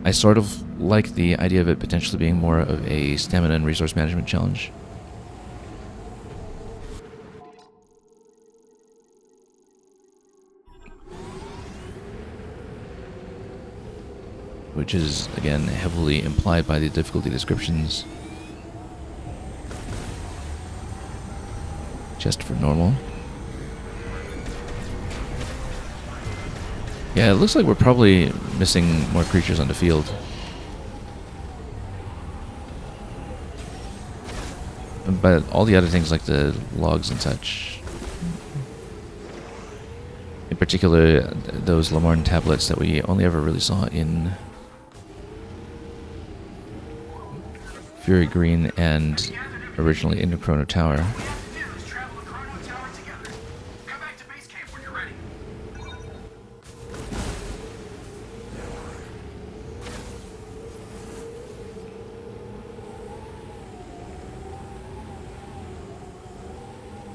I sort of like the idea of it potentially being more of a stamina and resource management challenge. Which is, again, heavily implied by the difficulty descriptions. Just for normal. Yeah, it looks like we're probably missing more creatures on the field. But all the other things like the logs and such. In particular, those Lamorne tablets that we only ever really saw in Fury Green and originally in the Chrono Tower. All we have to do is travel to Chrono Tower together. Come back to base camp when you're ready.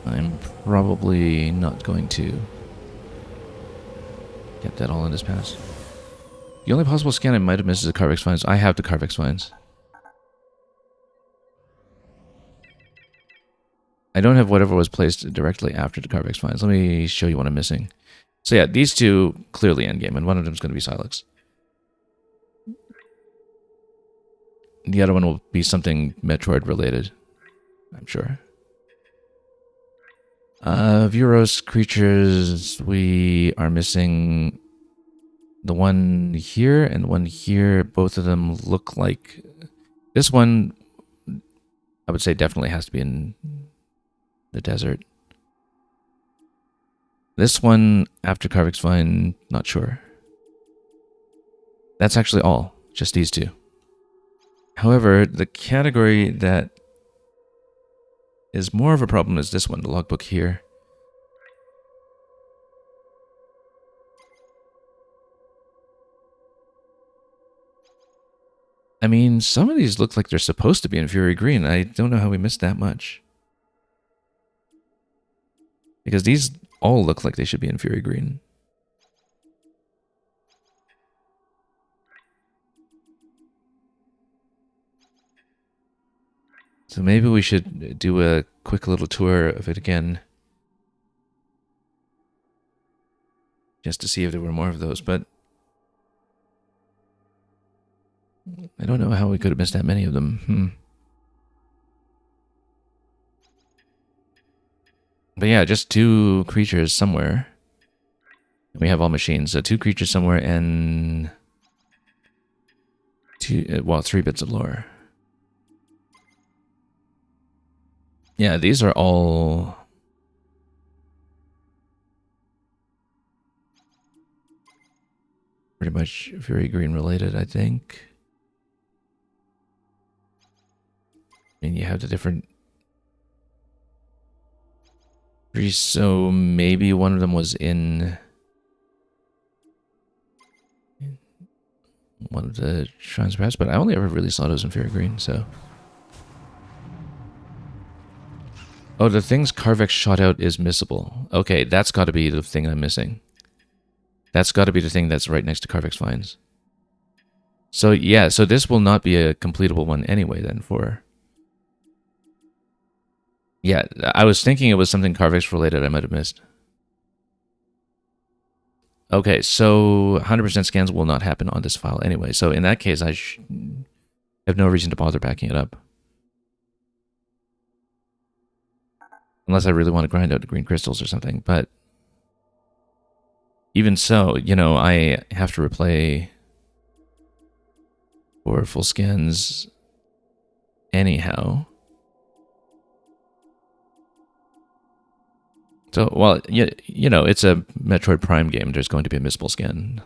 I'm probably not going to get that all in this pass. The only possible scan I might have missed is the Carvex Finds. I have the Carvex Finds. I don't have whatever was placed directly after the Carvex Finds. Let me show you what I'm missing. So yeah, these two clearly endgame, and one of them is going to be Silex. The other one will be something Metroid related, I'm sure. Vuros creatures, we are missing the one here and the one here. Both of them look like... This one, I would say definitely has to be in the desert. This one, after Carvex Find, not sure. That's actually all. Just these two. However, the category that is more of a problem is this one, the logbook here. I mean, some of these look like they're supposed to be in Fury Green. I don't know how we missed that much. Because these all look like they should be in Fury Green. So maybe we should do a quick little tour of it again. Just to see if there were more of those, but... I don't know how we could have missed that many of them. But yeah, just two creatures somewhere. We have all machines, so two creatures somewhere and... three bits of lore. Yeah, these are all... pretty much Fury Green related, I think. And you have the different... So maybe one of them was in... one of the shrines perhaps, but I only ever really saw those in Fury Green, so... Oh, the things Carvex shot out is missable. Okay, that's got to be the thing I'm missing. That's got to be the thing that's right next to Carvex Finds. So yeah, so this will not be a completable one anyway then for... Yeah, I was thinking it was something Carvex related I might have missed. Okay, so 100% scans will not happen on this file anyway. So in that case, I have no reason to bother backing it up. Unless I really want to grind out the green crystals or something. But even so, you know, I have to replay for full scans anyhow. So, well, you know, it's a Metroid Prime game. There's going to be a missable scan.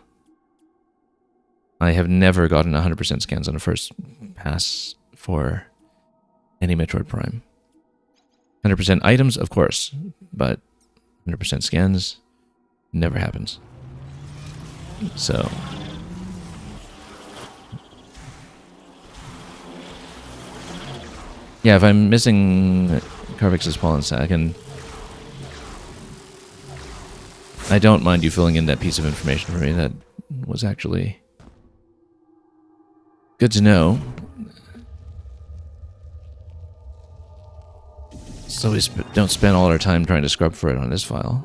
I have never gotten 100% scans on the first pass for any Metroid Prime. 100% items, of course, but 100% scans never happens. So... yeah, if I'm missing Carvex's Pollen Sac, and I don't mind you filling in that piece of information for me. That was actually Good to know. So we don't spend all our time trying to scrub for it on this file.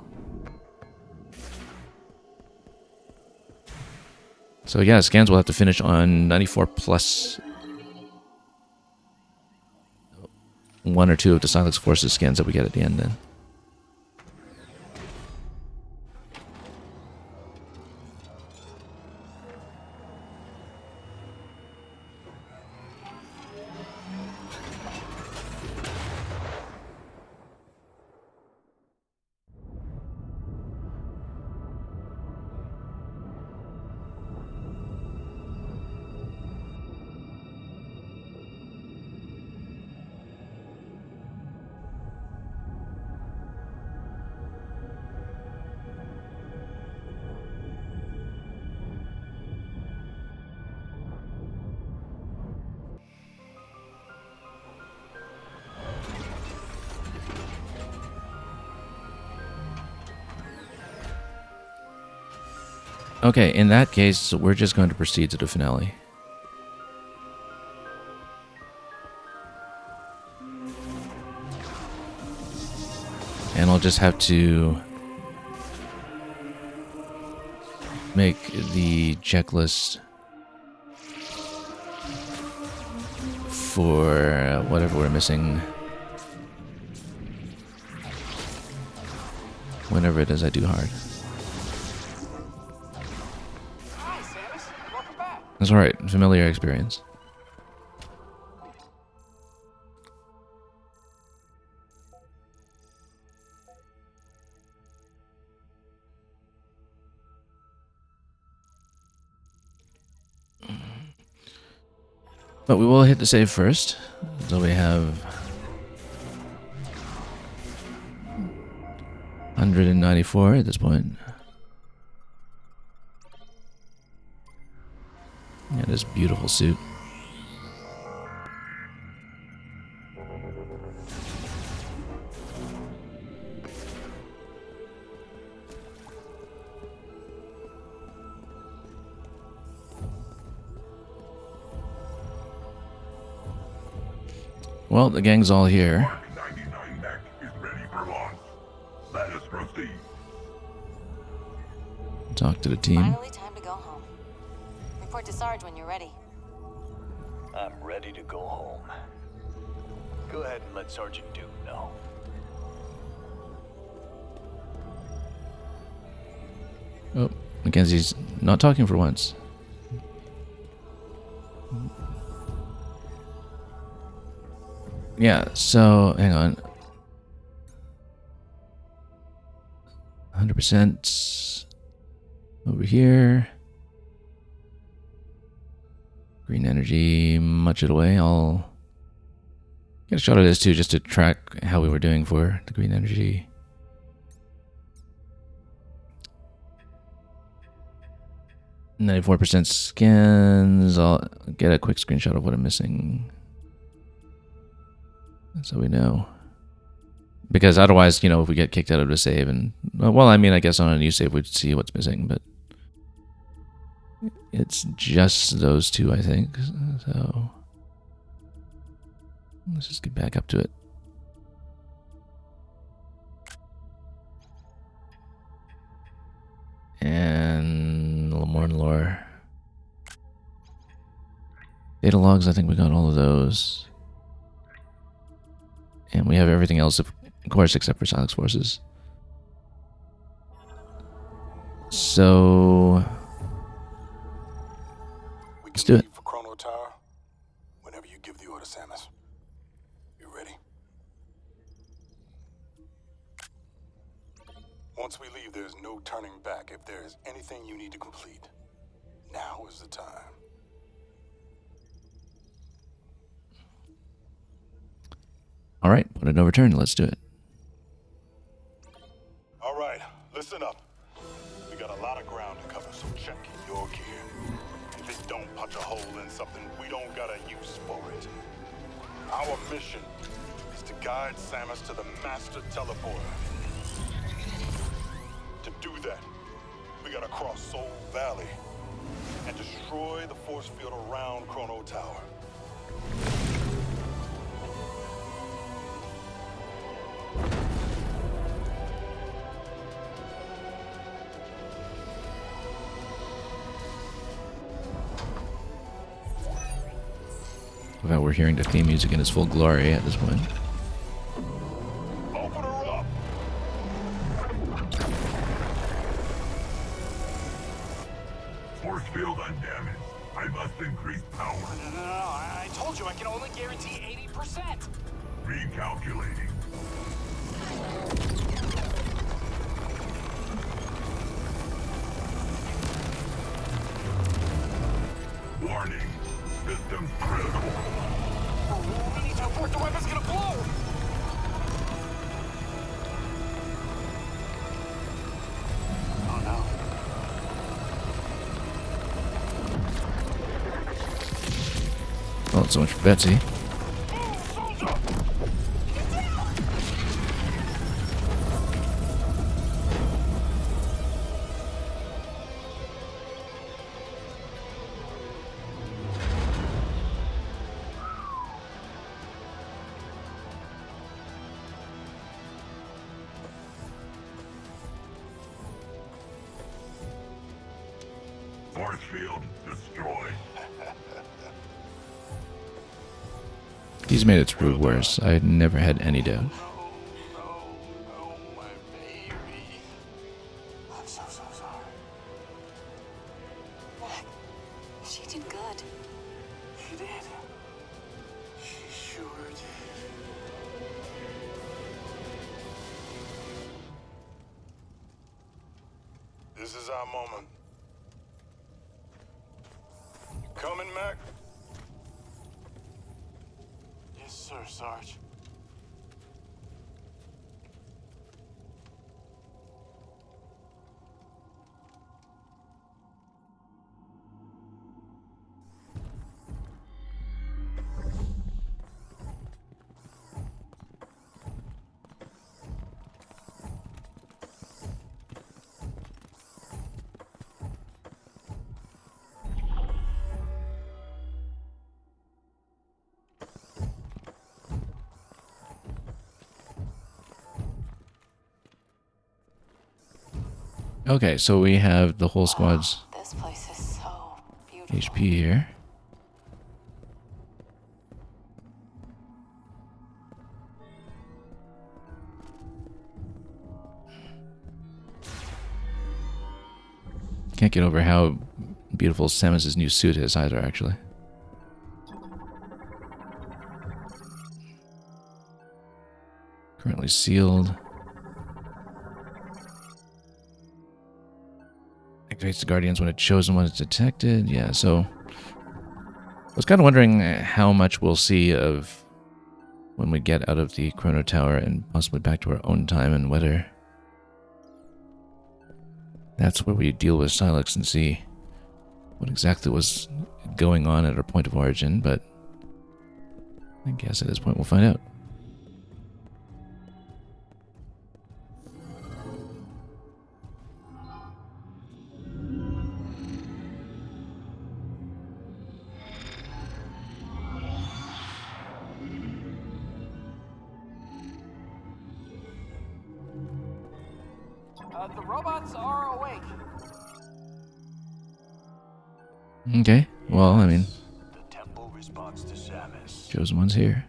So yeah, scans will have to finish on 94 plus 1 or 2 of the Silex Forces scans that we get at the end then. Okay, in that case, we're just going to proceed to the finale. And I'll just have to make the checklist for whatever we're missing. Whenever it is I do hard. Hi, Samus. Welcome back. That's alright, familiar experience. But we will hit the save first. So we have 194 at this point. Yeah, this beautiful suit. Well, the gang's all here. Mark 99 mech is ready for launch. Let us proceed. Talk to the team. Finally, time to go home. Report to Sarge when you're ready. I'm ready to go home. Go ahead and let Sergeant Duke know. Oh, Mackenzie's not talking for once. Yeah, so hang on. 100% over here. Green energy, much it away. I'll get a shot of this too, just to track how we were doing for the green energy. %scans. I'll get a quick screenshot of what I'm missing, so we know. Because otherwise, you know, if we get kicked out of the save and... Well, I mean, I guess on a new save we'd see what's missing, but... It's just those two, I think. So... Let's just get back up to it. And... a little more and lore. Data logs, I think we got all of those. And we have everything else, of course, except for Silex Forces. So... We Let's can do it. leave for Chrono Tower whenever you give the order, Samus. You ready? Once we leave, there's no turning back. If there is anything you need to complete, now is the time. All right, put it overturned. Let's do it. All right, listen up. We got a lot of ground to cover, so check your gear. If it don't punch a hole in something, we don't got a use for it. Our mission is to guide Samus to the master teleporter. To do that, we gotta cross Soul Valley. and destroy the force field around Chrono Tower. About we're hearing the theme music in its full glory at this point. Open her up! Force field undamaged. I must increase power. No. I told you I can only guarantee 80%. Recalculating. Warning. Systems critical. We need to abort. The weapon's gonna blow. Oh no. Well, so much for Betsy. Force field destroyed. He's made it through worse. I never had any doubt. No, my baby. I'm so sorry. She did good. She did. She sure did. This is our moment. You coming, Mac? Yes, sir, Sarge. Okay, so we have the whole squad's This place is so beautiful. HP here. Can't get over how beautiful Samus's new suit is either, actually. Currently sealed. Activates the Guardians when it shows them when it's detected. Yeah, so I was kind of wondering how much we'll see of when we get out of the Chrono Tower and possibly back to our own time, and whether that's where we deal with Silex and see what exactly was going on at our point of origin, but I guess at this point we'll find out. The robots are awake. Okay, well, I mean, The temple responds to Samus. chosen one's here.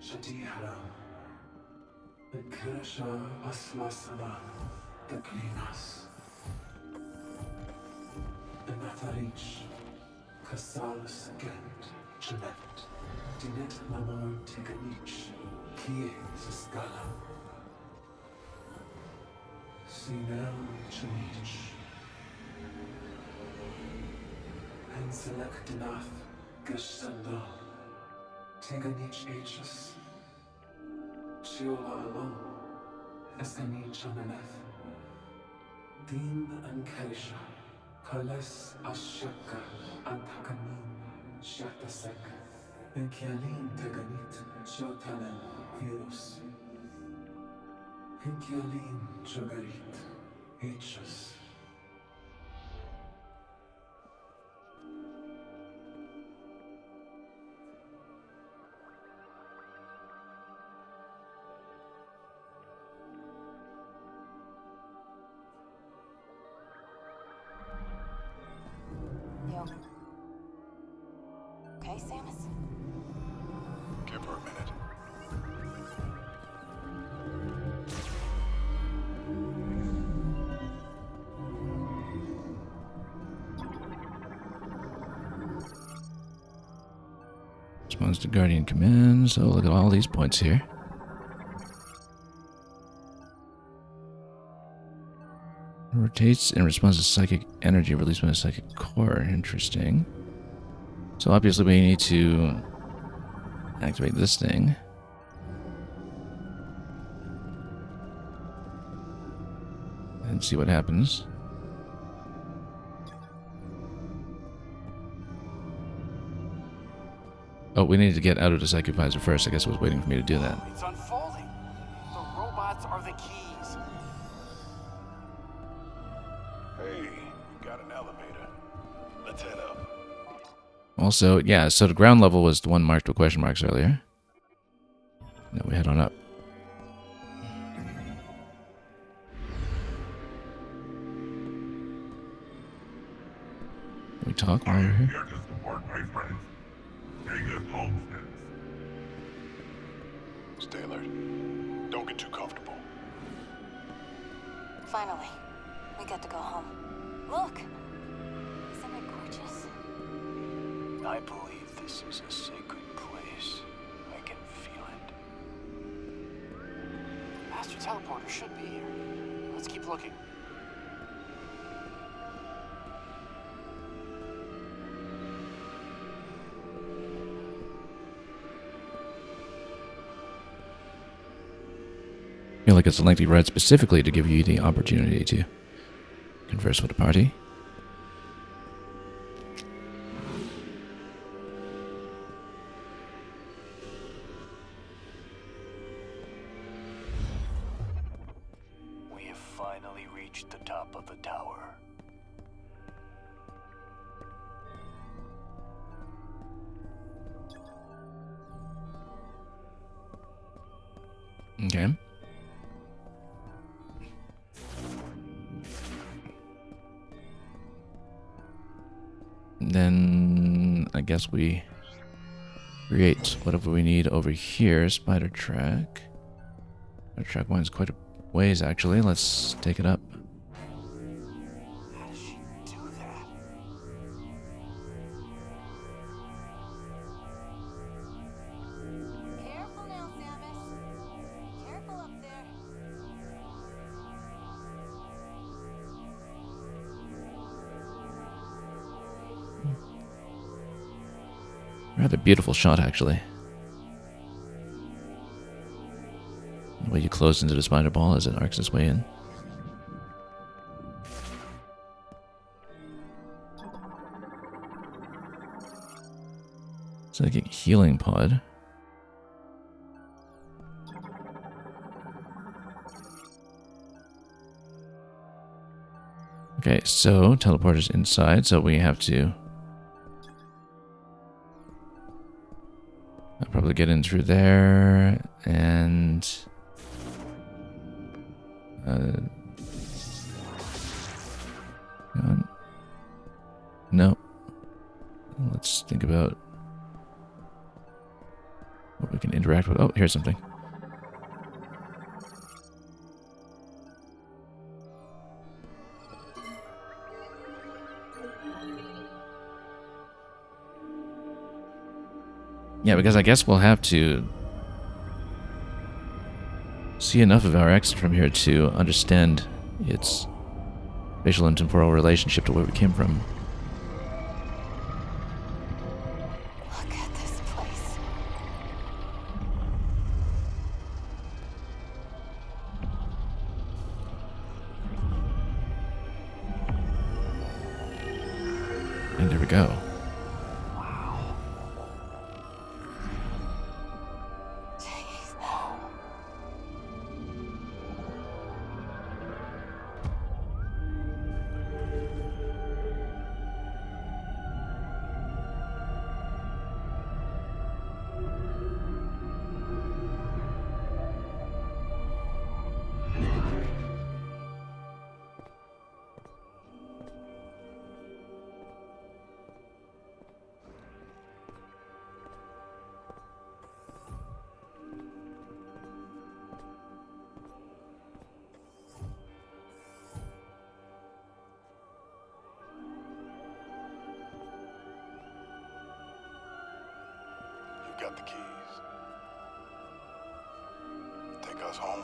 Shatihara, the Kirsha Asmasana, the Klinas, the Natharich, Kasalas Agent, Jeanette, Dinet Namor Tiganich, Kie Siskala. Sinel Chanich. And select enough Gestanda. Teganich H's. Chiola alone. Eskanich Ananeth. Din and Kerisha. Kales Ashaka. Antakanin. Shatasek. Enkialin Teganit. Shotanen. Virus. Enkialin Chagarit. H's. You okay, Samus? Give her a minute. Responds to Guardian commands. Oh, look at all these points here. Rotates in response to psychic energy released by a psychic core. Interesting. So obviously we need to activate this thing. And see what happens. Oh, we need to get out of the psychic visor first. I guess it was waiting for me to do that. It's unfolding. The robots are the keys. Hey, we got an elevator. Let's head up. Also, yeah, so the ground level was the one marked with question marks earlier. Now we head on up. Can we talk while we're here? Here to support my friends. Take us home, Stay alert. Don't get too comfortable. Finally, we get to go home. Look! Isn't it gorgeous? I believe this is a sacred place. I can feel it. Master Teleporter should be here. Let's keep looking. I feel like it's a lengthy ride specifically to give you the opportunity to converse with the party. We have finally reached the top of the tower. Okay. Then I guess we create whatever we need over here. Spider track. Spider track winds quite a ways actually. Let's take it up. How does she do that? Careful now, Samus. Careful up there. Rather beautiful shot actually. The way you close into the spider ball as it arcs its way in. It's like a healing pod. Okay, so teleporter's inside, so we have to I'll probably get in through there and no. Let's think about what we can interact with. Oh, here's something. Yeah, because I guess we'll have to see enough of our exit from here to understand its spatial and temporal relationship to where we came from. Look at this place. And there we go. Jeez. You got the keys. Take us home.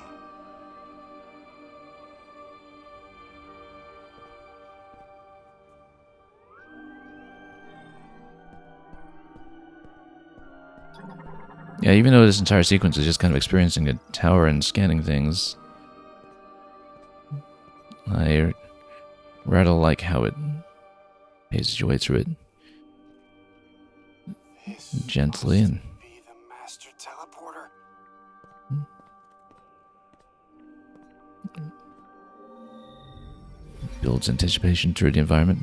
Yeah, even though this entire sequence is just kind of experiencing a tower and scanning things, I rather like how it paced its way through it gently and Be the master teleporter. builds anticipation through the environment.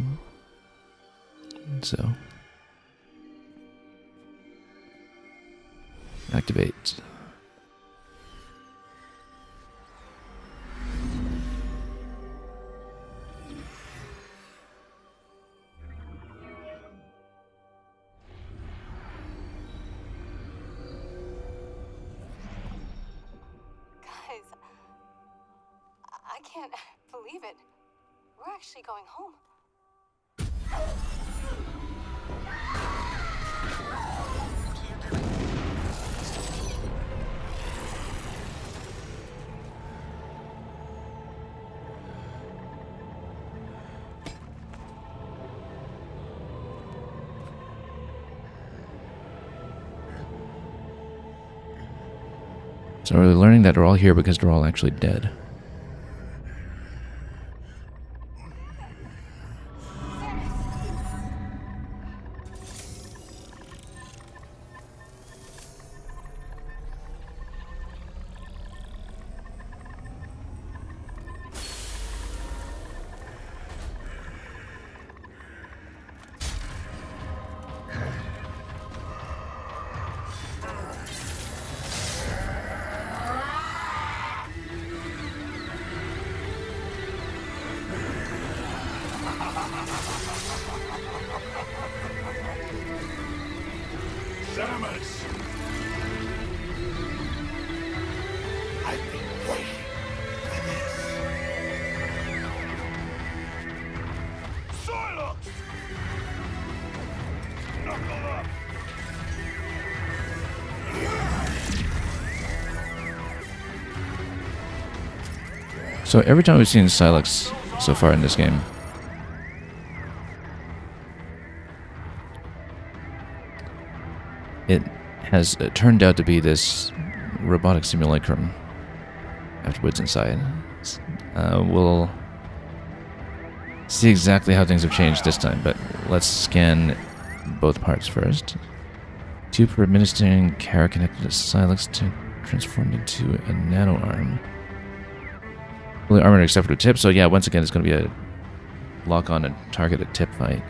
So, activate. Guys, I can't believe it. We're actually going home. So we're learning that they're all here because they're all actually dead. Samus! I've been waiting for this. Silence! Knuckle up! So every time we've seen Silex so far in this game, it has turned out to be this robotic simulacrum afterwards inside. We'll see exactly how things have changed this time, but let's scan both parts first. Tube for administering Kara connected to Silex to transform into a nano arm. Fully armored except for the tip, so yeah, once again it's going to be a lock-on and targeted tip fight.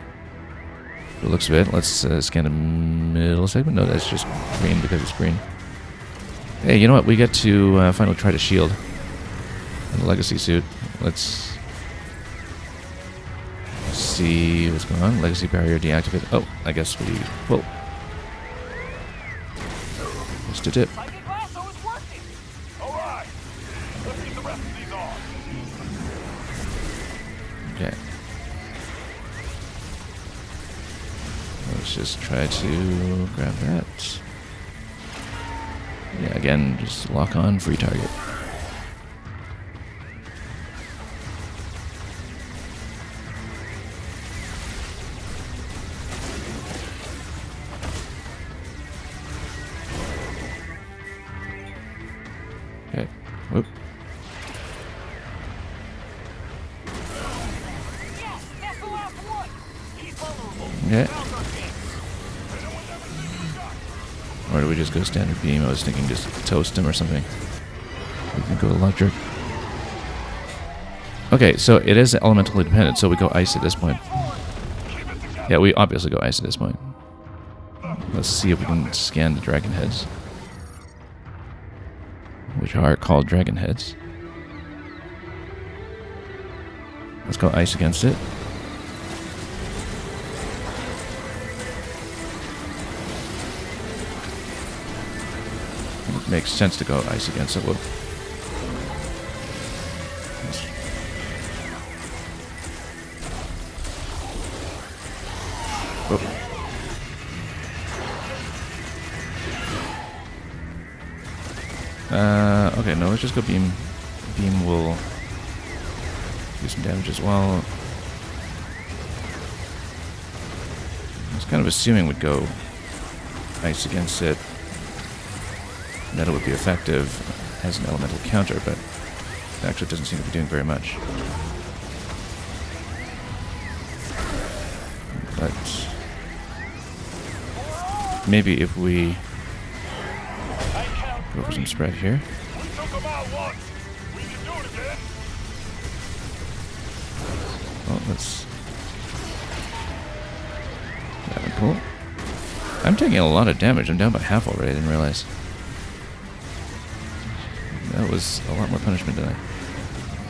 It looks of it. Let's scan the middle segment. No, that's just green because it's green. Hey, you know what? We get to finally try the shield and the legacy suit. Let's see what's going on. Legacy barrier deactivated. Oh, I guess we... Whoa. Just a tip. Psychic lasso is working! Alright! Let's get the rest of these on. Okay. Let's just try to grab that. Yeah, again, just lock on, free target. Okay. Or do we just go standard beam? I was thinking just toast him or something. We can go electric. Okay, so it is elementally dependent, so we go ice at this point. Yeah, we obviously go ice at this point. Let's see if we can scan the dragon heads, which are called dragon heads. Let's go ice against it. It makes sense to go ice against it. Whoop. Whoop. Okay, no, let's just go beam. Beam will do some damage as well. I was kind of assuming we'd go ice against it, and that it would be effective as an elemental counter, but it actually doesn't seem to be doing very much. But maybe if we go for some spread here. We took them out once. We can do it again. Well, let's... That'd be cool. I'm taking a lot of damage. I'm down by half already. I didn't realize. That was a lot more punishment than I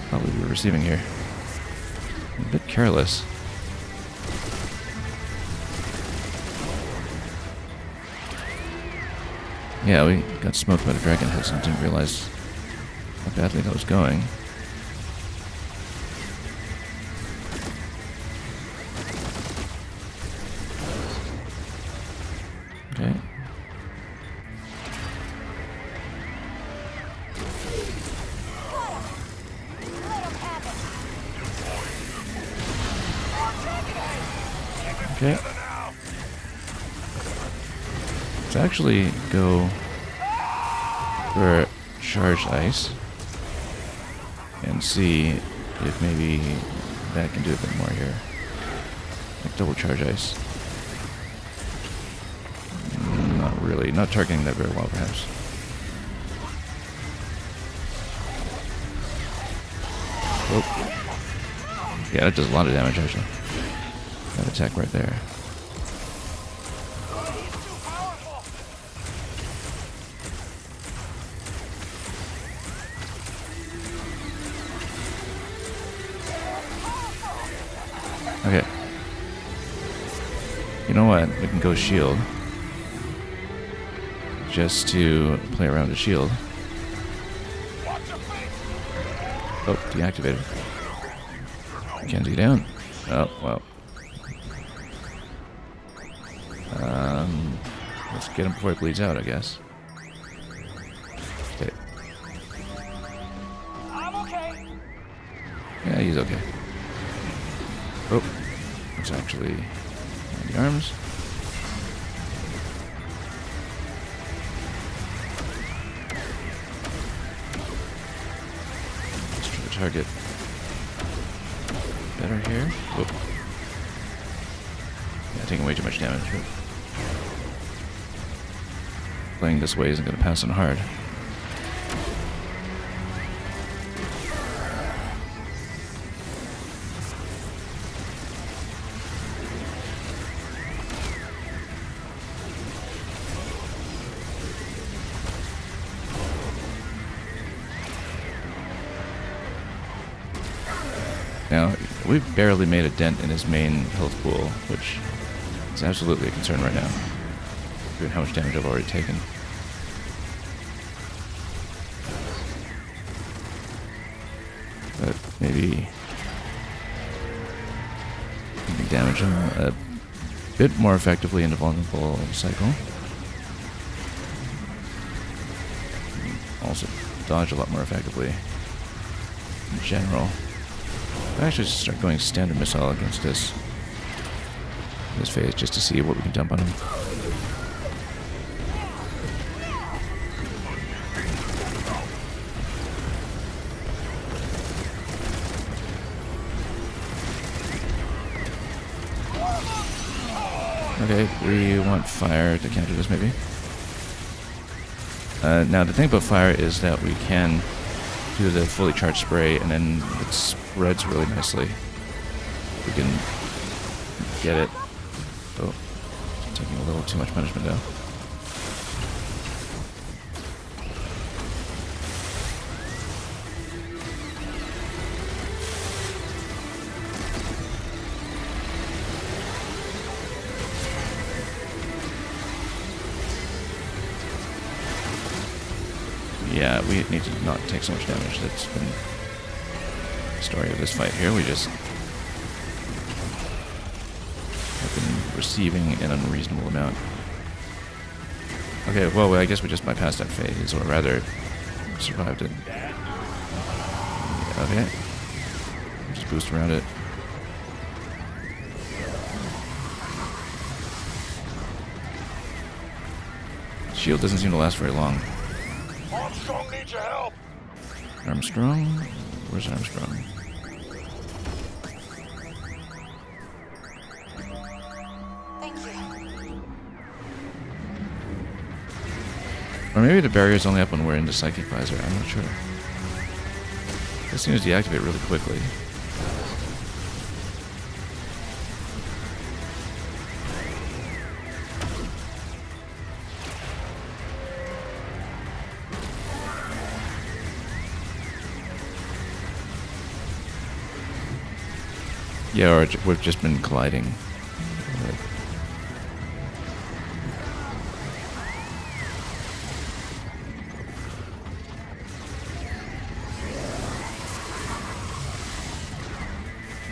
thought we were receiving here. I'm a bit careless. Yeah, we got smoked by the dragon heads and didn't realize how badly that was going. Okay. Okay. Let's actually go for charged ice and see if maybe that can do a bit more here. Like double charge ice. Not really. Not targeting that very well, perhaps. Oh. Yeah, that does a lot of damage, actually. That attack right there. Okay. You know what? We can go shield. Just to play around with shield. Oh, deactivated. Can't get down. Oh, well. Let's get him before he bleeds out, I guess. Okay. I'm okay. Yeah, he's okay. Oh, it's actually on the arms. Let's try to target better here. Whoop. Yeah, taking way too much damage. But playing this way isn't going to pass on hard. Now, we've barely made a dent in his main health pool, which is absolutely a concern right now, given how much damage I've already taken. But maybe we can damage him a bit more effectively in the vulnerable cycle. Also dodge a lot more effectively in general. I actually just start going standard missile against this phase just to see what we can dump on him. Okay, we want fire to counter this, maybe. Now, the thing about fire is that we can do the fully charged spray, and then it spreads really nicely. We can get it. Oh, taking a little too much punishment now. Yeah, we need to not take so much damage. That's been the story of this fight here. We just have been receiving an unreasonable amount. Okay, well, I guess we just bypassed that phase, or rather, survived it. Okay. Just boost around it. Shield doesn't seem to last very long. Armstrong needs your help. Armstrong? Where's Armstrong? Thank you. Or maybe the barrier's only up when we're into Psychic Visor. I'm not sure. This seems to deactivate really quickly. Yeah, or we've just been colliding.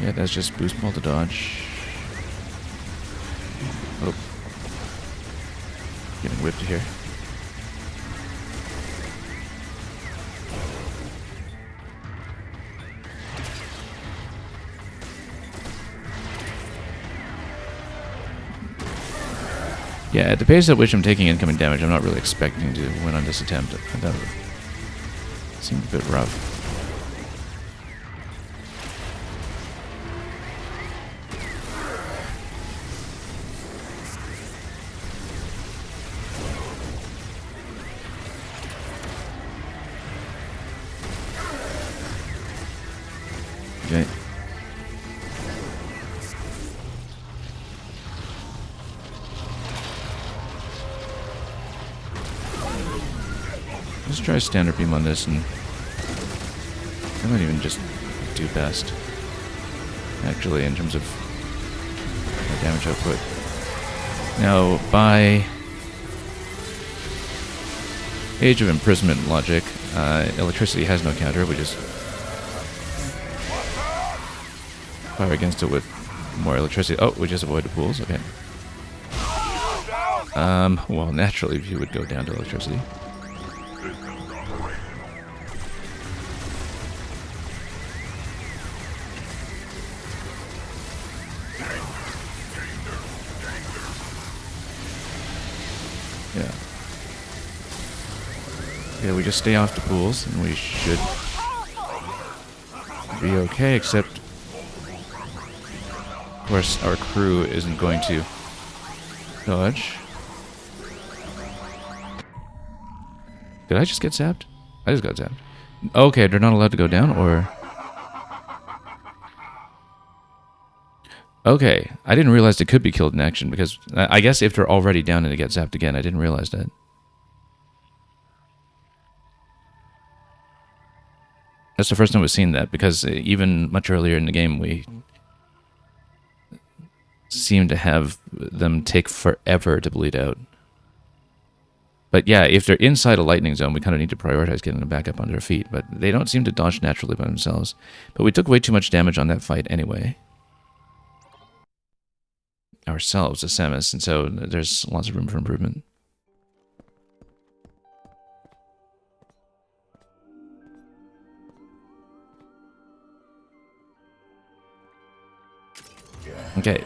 Yeah, that's just boost ball to dodge. Oh. Getting whipped here. Yeah, at the pace at which I'm taking incoming damage, I'm not really expecting to win on this attempt. That seemed a bit rough. Okay. Let's try standard beam on this, and I might even just do best, actually, in terms of my damage output. Now, by Age of Imprisonment logic, electricity has no counter. We just fire against it with more electricity. Oh, we just avoid the pools. Okay. Well, naturally, he would go down to electricity. Yeah. Yeah, we just stay off the pools, and we should be okay, except, of course, our crew isn't going to dodge. Did I just get zapped? I just got zapped. Okay, they're not allowed to go down, or... Okay, I didn't realize they could be killed in action, because I guess if they're already down and they get zapped again, I didn't realize that. That's the first time we've seen that, because even much earlier in the game, we seem to have them take forever to bleed out. But yeah, if they're inside a lightning zone, we kind of need to prioritize getting them back up on their feet, but they don't seem to dodge naturally by themselves. But we took way too much damage on that fight anyway. Ourselves as Samus, and so there's lots of room for improvement. Okay.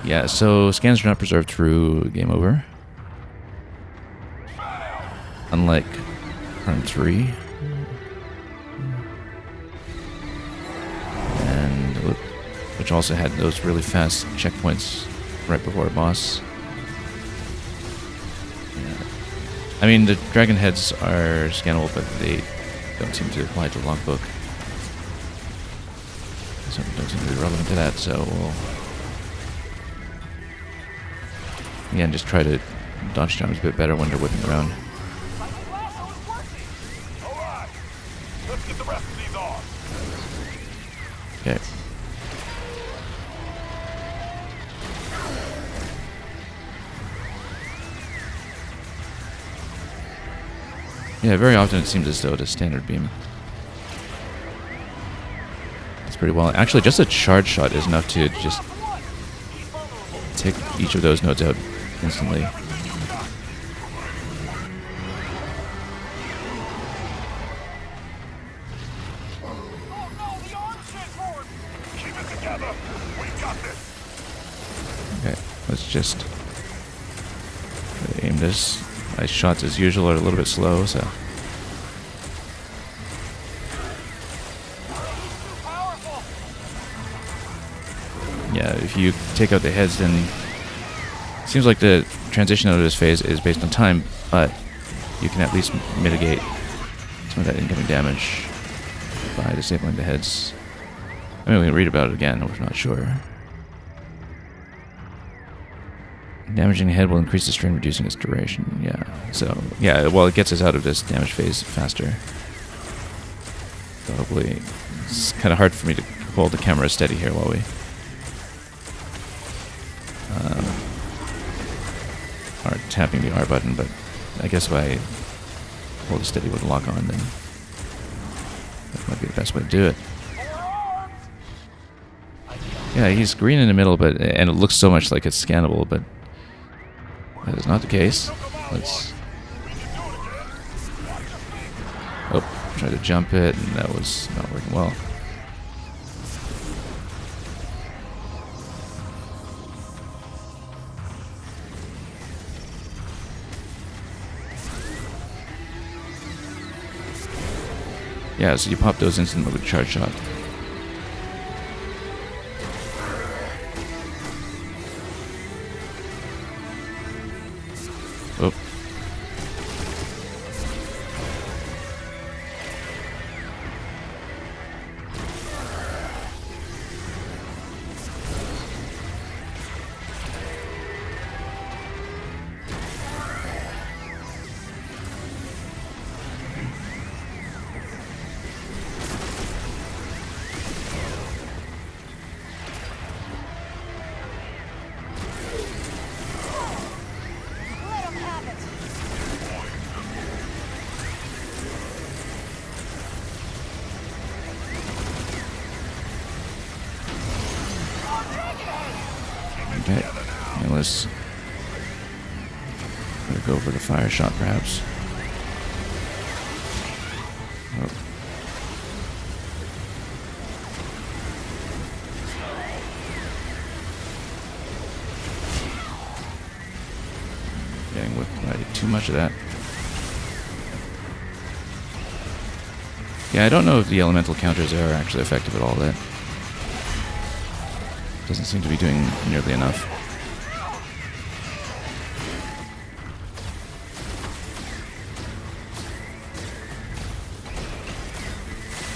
Yeah, so scans are not preserved through game over. Unlike Prime 3. And which also had those really fast checkpoints right before a boss. Yeah. I mean, the dragon heads are scannable, but they don't seem to apply to the logbook. So don't seem to be relevant to that, so we'll... Again, just try to dodge jumps a bit better when they're whipping around. Alright, let's get the rest of these off. Okay. Yeah, very often it seems as though the standard beam. That's pretty well. Actually, just a charge shot is enough to just take each of those nodes out instantly. Keep it together. We got this. Okay, let's just aim this. My shots, as usual, are a little bit slow, so... Yeah, if you take out the heads, then... It seems like the transition out of this phase is based on time, but you can at least mitigate some of that incoming damage by disabling the heads. I mean, we can read about it again, we're not sure. Damaging a head will increase the strain, reducing its duration. Yeah, so, yeah, well, it gets us out of this damage phase faster. So hopefully, it's kind of hard for me to hold the camera steady here while we are tapping the R button, but I guess if I hold it steady with the lock on, then that might be the best way to do it. Yeah, he's green in the middle, but and it looks so much like it's scannable, but that is not the case. Let's... Oh, try to jump it, and that was not working well. Yeah, so you pop those instantly with a charge shot. Oh. Okay, and let's go for the fire shot, perhaps. Oh. Getting whipped by too much of that. Yeah, I don't know if the elemental counters are actually effective at all. That doesn't seem to be doing nearly enough.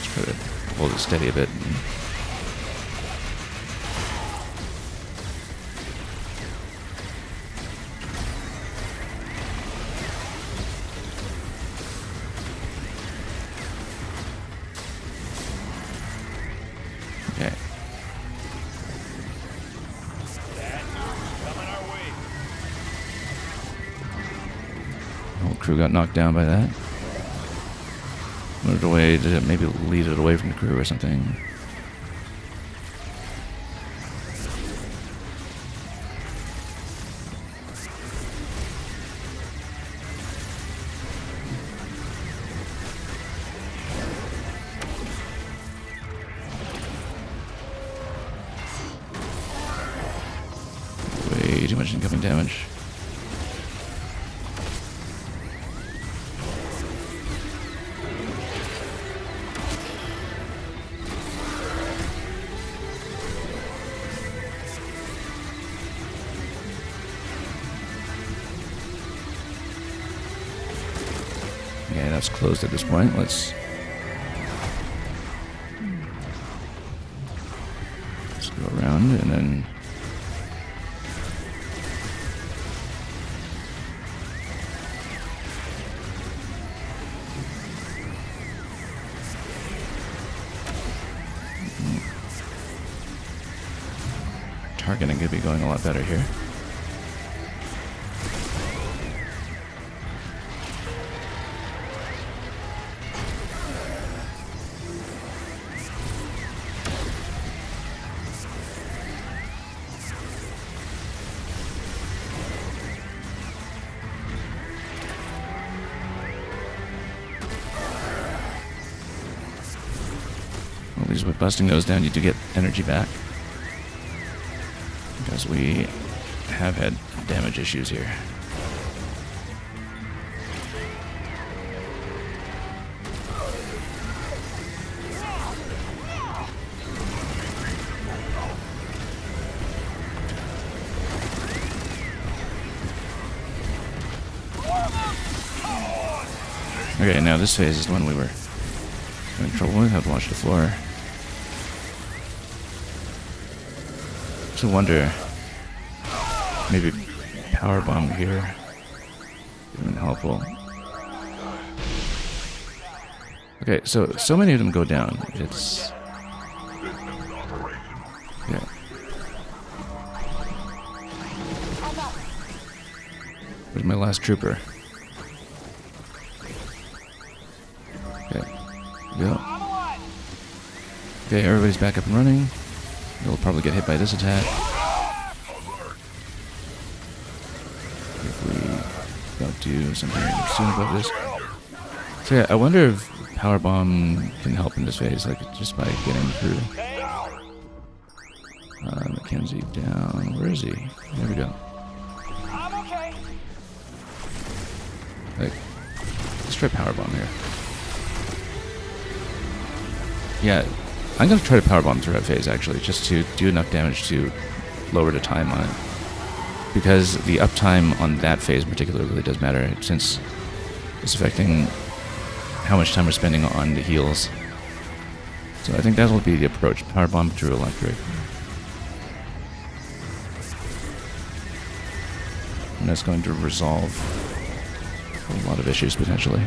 Just try to hold it steady a bit. Okay. Whole crew got knocked down by that. Moved away to maybe lead it away from the crew or something. Way too much incoming damage. path's closed at this point. Let's go around and then targeting could be going a lot better here. At least with busting those down, you do get energy back. Because we have had damage issues here. Okay, now this phase is the one we were having trouble with. Have to watch the floor. I wonder, maybe power bomb here would have been helpful. Okay, so many of them go down. It's yeah. Where's my last trooper? Okay, go. Okay, everybody's back up and running. They'll probably get hit by this attack. If we don't do something soon about this. So yeah, I wonder if power bomb can help in this phase, like just by getting through. Mackenzie down. Where is he? There we go. Like, let's try power bomb here. Yeah. I'm going to try to powerbomb through that phase, actually, just to do enough damage to lower the time on it. Because the uptime on that phase in particular really does matter, since it's affecting how much time we're spending on the heals. So I think that will be the approach. Powerbomb through electric. And that's going to resolve a lot of issues, potentially.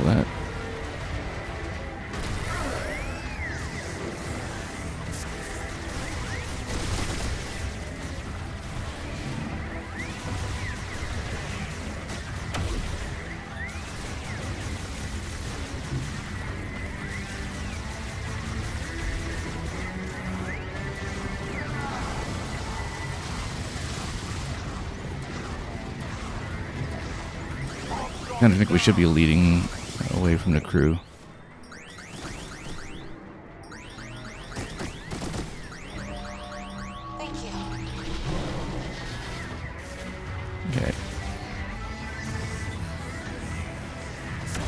That. I kind of think we should be leading away from the crew. Thank you. Okay.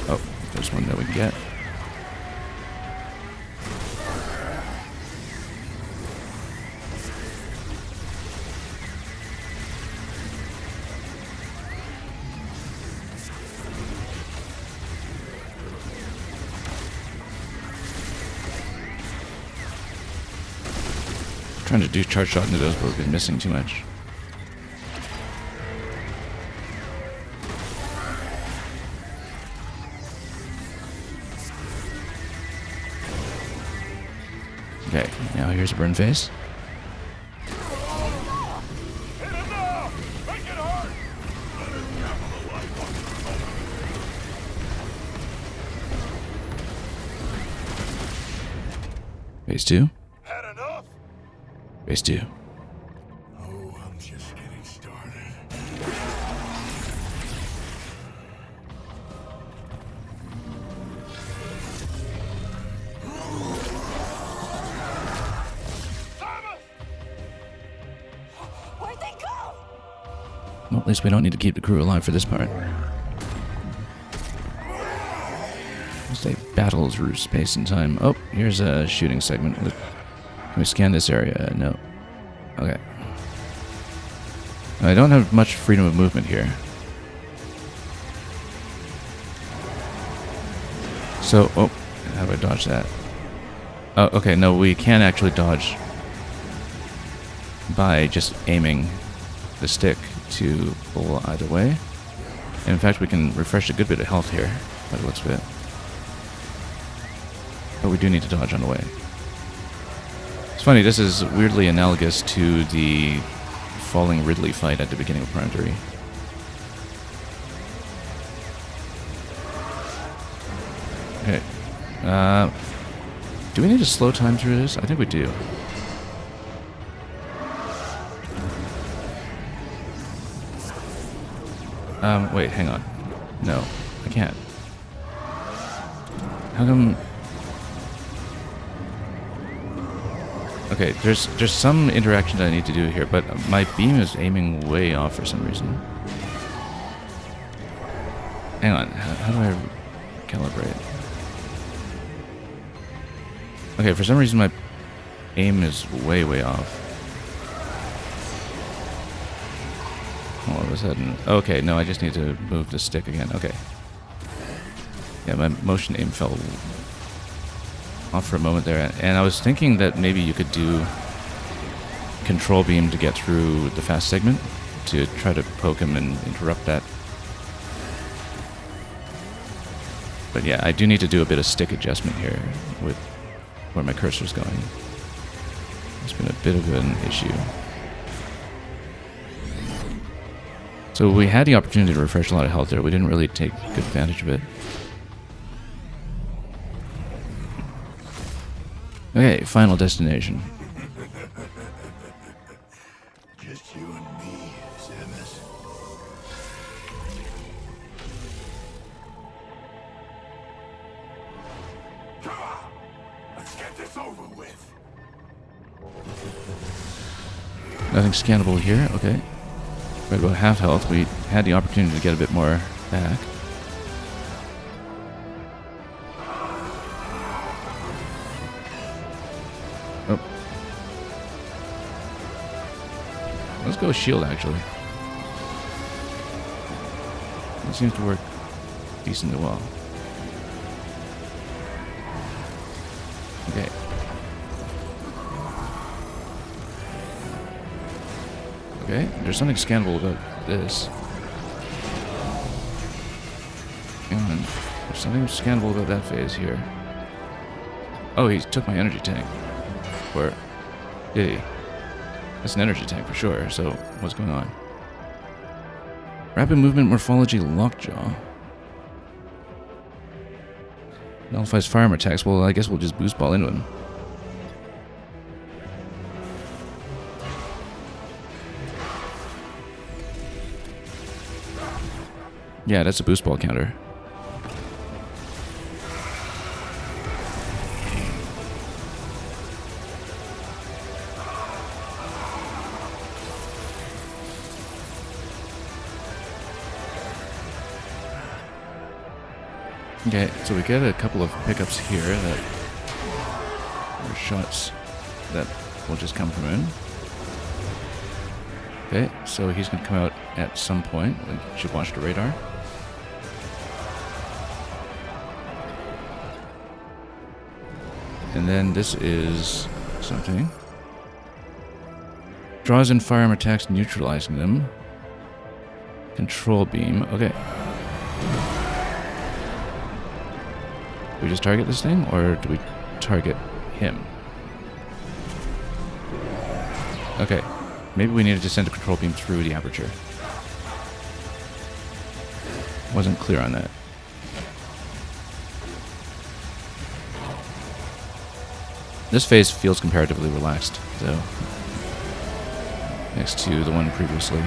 Oh, there's one that we can get. Trying to do charge shot into those, but we've been missing too much. Okay, now here's a burn phase. Phase 2. Phase 2. Oh, I'm just getting started. Where'd they go? Well, at least we don't need to keep the crew alive for this part. Stay battle through space and time. Oh, here's a shooting segment with we scan this area? No. Okay. I don't have much freedom of movement here. So, oh, how do I dodge that? Oh, okay, no, we can actually dodge by just aiming the stick to pull either way. And in fact, we can refresh a good bit of health here, by the looks of it. But we do need to dodge on the way. It's funny, this is weirdly analogous to the falling Ridley fight at the beginning of Prime 3. Okay. Do we need to slow time through this? I think we do. Wait, hang on. No, I can't. How come... Okay, there's some interaction that I need to do here, but my beam is aiming way off for some reason. Hang on, how do I calibrate? Okay, for some reason my aim is way off. All of a sudden. Okay, no, I just need to move the stick again. Okay. Yeah, my motion aim fell off for a moment there, and I was thinking that maybe you could do control beam to get through the fast segment to try to poke him and interrupt that. But yeah, I do need to do a bit of stick adjustment here with where my cursor's going. It's been a bit of an issue. So we had the opportunity to refresh a lot of health there. We didn't really take good advantage of it. Okay, final destination. Just you and me, Samus. Come on! Let's get this over with. Nothing scannable here. Okay. We're at about half health. We had the opportunity to get a bit more back. Oh. Let's go with shield, actually. It seems to work decently well. Okay. Okay, there's something scannable about this. Hang on. There's something scannable about that phase here. Oh, he took my energy tank. Or did he? That's an energy tank for sure, so what's going on? Rapid movement morphology lockjaw. Nullifies firearm attacks. Well, I guess we'll just boost ball into him. Yeah, that's a boost ball counter. Okay, so we get a couple of pickups here that are shots that will just come from him. Okay, so he's going to come out at some point. We should watch the radar. And then this is something. Draws in firearm attacks, neutralizing them. Control beam. Okay. Do we just target this thing, or do we target him? Okay. Maybe we needed to send a control beam through the aperture. Wasn't clear on that. This phase feels comparatively relaxed, though, next to the one previously.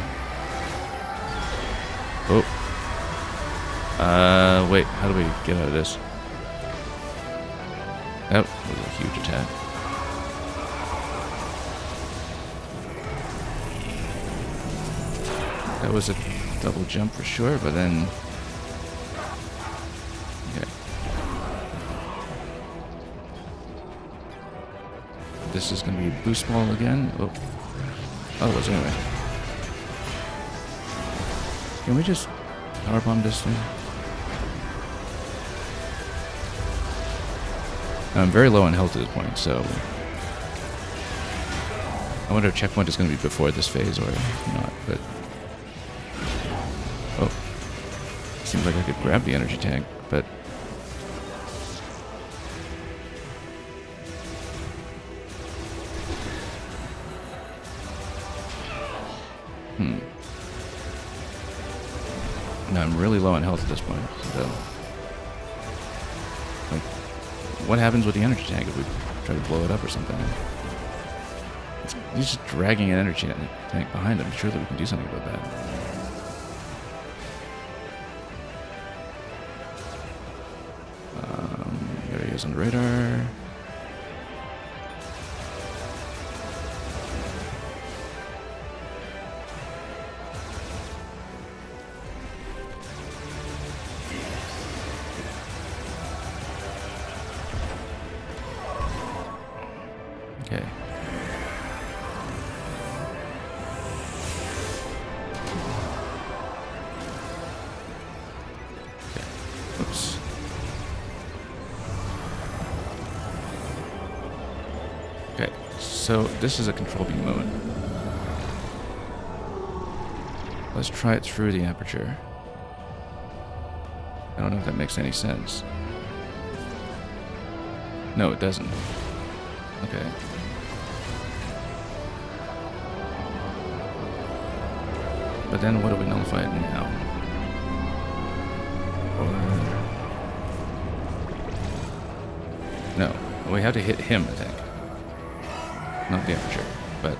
Oh. Wait, how do we get out of this? That was a huge attack. That was a double jump for sure, but then... Okay. this is going to be boost ball again. Oh, it was anyway. Can we just power bomb this thing? I'm very low on health at this point, so I wonder if checkpoint is going to be before this phase or not. But oh, seems like I could grab the energy tank, but no, I'm really low on health at this point. So, like, what happens with the energy tank if we try to blow it up or something? He's just dragging an energy tank behind him. Surely we can do something about that. There he is on the radar. Okay. Oops. Okay, so this is a control beam moment. Let's try it through the aperture. I don't know if that makes any sense. No, it doesn't. Okay. But then what do we nullify it now? Or... No, we have to hit him, I think. Not the aperture, but...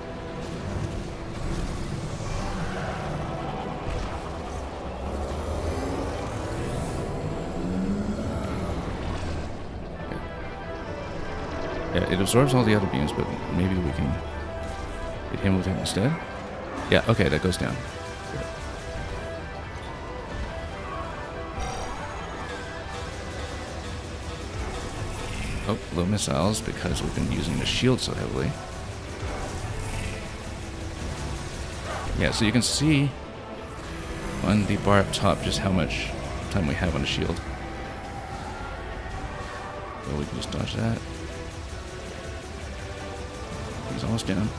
Yeah, it absorbs all the other beams, but maybe we can hit him with it instead? Yeah, okay, that goes down. Good. Oh, low missiles because we've been using the shield so heavily. Yeah, so you can see on the bar up top just how much time we have on the shield. So we can just dodge that. He's almost down.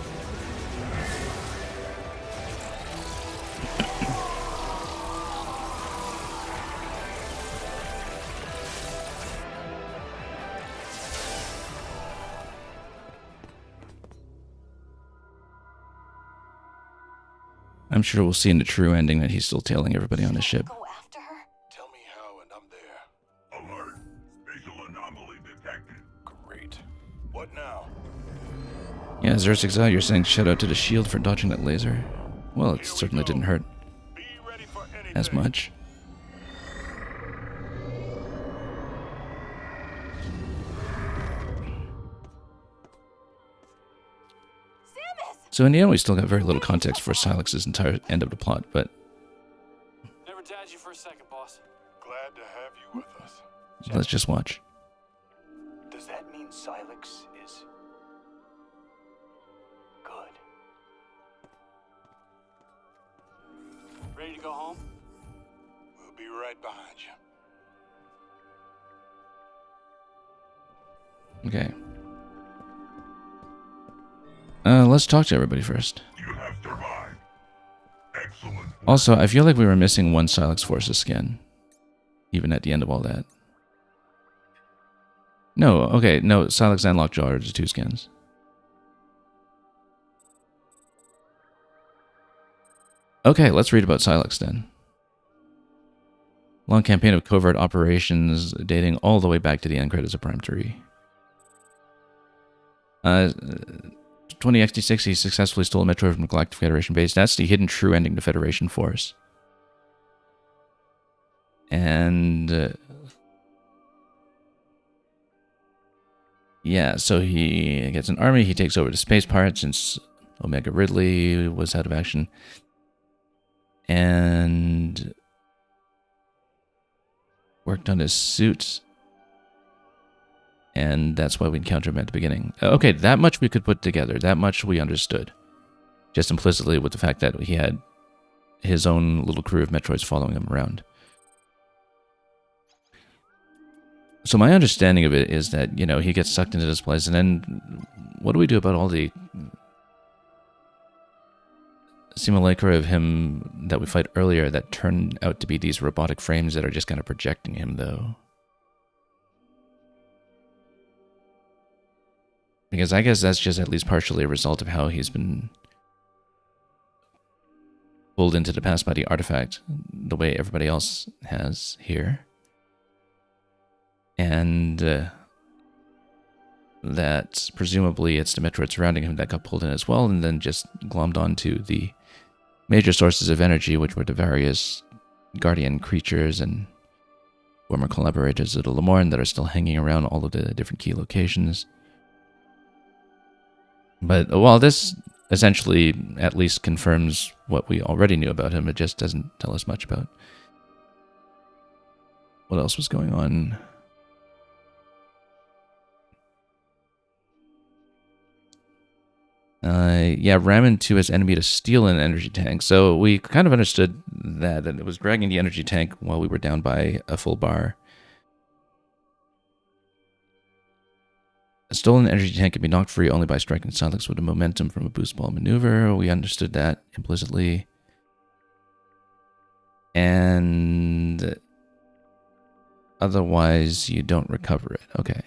I'm sure we'll see in the true ending that he's still tailing everybody on his ship. Go after her? Tell me how and I'm there. Alert. Spatial anomaly detected. Great. What now? Yeah, Zerxix, you're saying shout out to the shield for dodging that laser. Well, it certainly didn't hurt Be ready for anything. as much. Samus! So in the end, we still got very little context for Silex's entire end of the plot, but Never doubted you for a second, boss. Glad to have you with us. let's just watch. Does that mean Silex is good? Ready to go home? We'll be right behind you. Okay. Let's talk to everybody first. You have survived. Excellent. Also, I feel like we were missing one Silex Forces skin. Even at the end of all that. No, okay, no, Silex and Lockjaw are just two skins. Okay, let's read about Silex then. Long campaign of covert operations dating all the way back to the end credits of Prime 3. 20XT6, he successfully stole a Metroid from the Galactic Federation base. That's the hidden true ending to Federation Force. And... yeah, so he gets an army, he takes over the space pirates since Omega Ridley was out of action. And... worked on his suit. And that's why we encountered him at the beginning. Okay, that much we could put together. That much we understood. Just implicitly with the fact that he had his own little crew of Metroids following him around. So my understanding of it is that, you know, he gets sucked into this place, and then what do we do about all the simulacra of him that we fight earlier that turned out to be these robotic frames that are just kind of projecting him, though? Because I guess that's just at least partially a result of how he's been pulled into the past by the artifact, the way everybody else has here. And that presumably it's the Metroid surrounding him that got pulled in as well, and then just glommed onto the major sources of energy, which were the various guardian creatures and former collaborators of the Lemorn that are still hanging around all of the different key locations. But while this essentially at least confirms what we already knew about him, it just doesn't tell us much about what else was going on. Yeah, ram into his enemy to steal an energy tank. So we kind of understood that it was dragging the energy tank while we were down by a full bar. A stolen energy tank can be knocked free only by striking Silex with the momentum from a boost ball maneuver. We understood that implicitly. And otherwise, you don't recover it. Okay.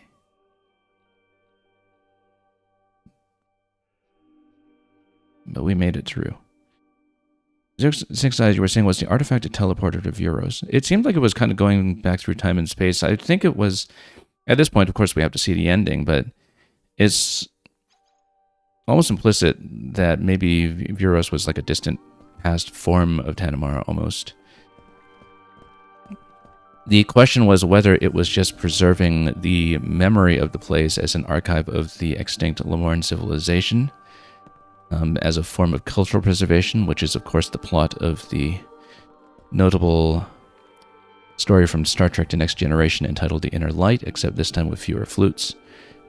But we made it through. Six Eyes, you were saying, was the artifact a teleporter to Vuros? It seemed like it was kind of going back through time and space. I think it was, at this point, of course, we have to see the ending, but it's almost implicit that maybe Vuros was like a distant past form of Tanamara almost. The question was whether it was just preserving the memory of the place as an archive of the extinct Lemorn civilization, as a form of cultural preservation, which is, of course, the plot of the notable story from Star Trek The Next Generation entitled The Inner Light, except this time with fewer flutes,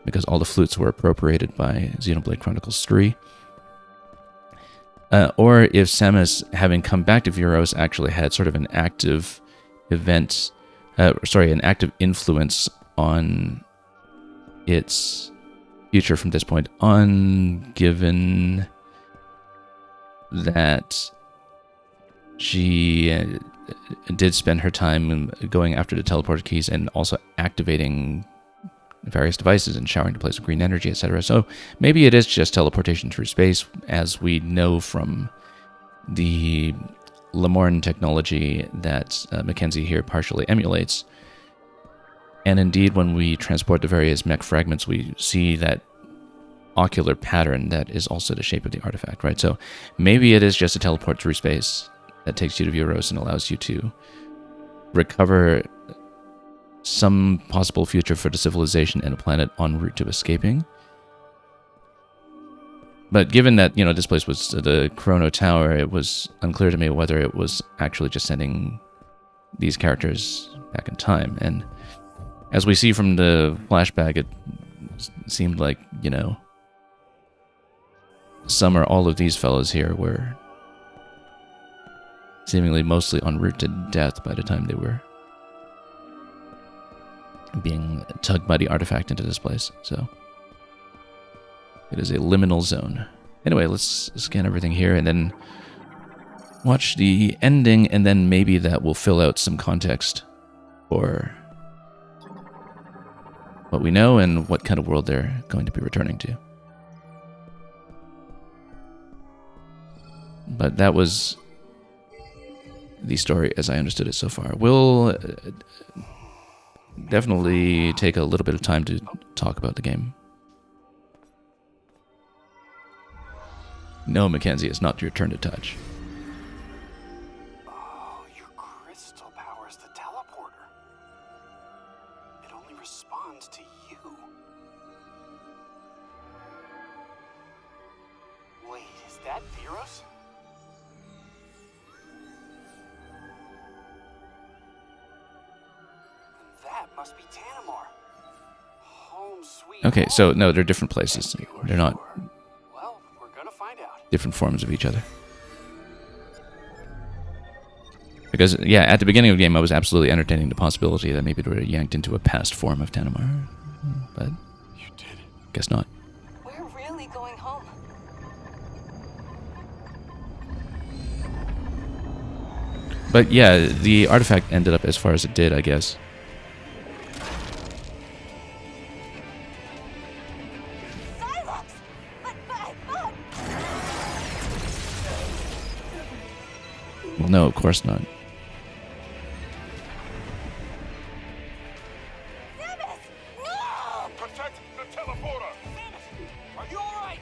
because all the flutes were appropriated by Xenoblade Chronicles 3. Or if Samus, having come back to Vuros, actually had sort of an active event, an active influence on its future from this point on, given that she did spend her time going after the teleporter keys and also activating various devices and showering the place with green energy, etc. So maybe it is just teleportation through space, as we know from the Lemorn technology that Mackenzie here partially emulates. And indeed, when we transport the various mech fragments, we see that ocular pattern that is also the shape of the artifact, right? So maybe it is just a teleport through space that takes you to Vuros and allows you to recover some possible future for the civilization and a planet en route to escaping. But given that, you know, this place was the Chrono Tower, it was unclear to me whether it was actually just sending these characters back in time. And as we see from the flashback, it seemed like, you know, some or all of these fellows here were seemingly mostly en route to death by the time they were being tugged by the artifact into this place. So it is a liminal zone. Anyway, let's scan everything here and then watch the ending, and then maybe that will fill out some context for what we know and what kind of world they're going to be returning to. But that was the story as I understood it so far. We'll definitely take a little bit of time to talk about the game. No, Mackenzie, it's not your turn to touch. Oh, your crystal powers the teleporter. It only responds to you. Wait, is that Vuros? That must be Tanamar. home sweet Okay, home. so no, they're different places. You are They're not sure? Well, we're gonna find out. different forms of each other. Because, yeah, at the beginning of the game, I was absolutely entertaining the possibility that maybe they were yanked into a past form of Tanamar. But You did it. guess not. We're really going home. But yeah, the artifact ended up as far as it did, I guess. Psylocke! But. Well, no, of course not. Samus! No! Protect the teleporter! Are you alright?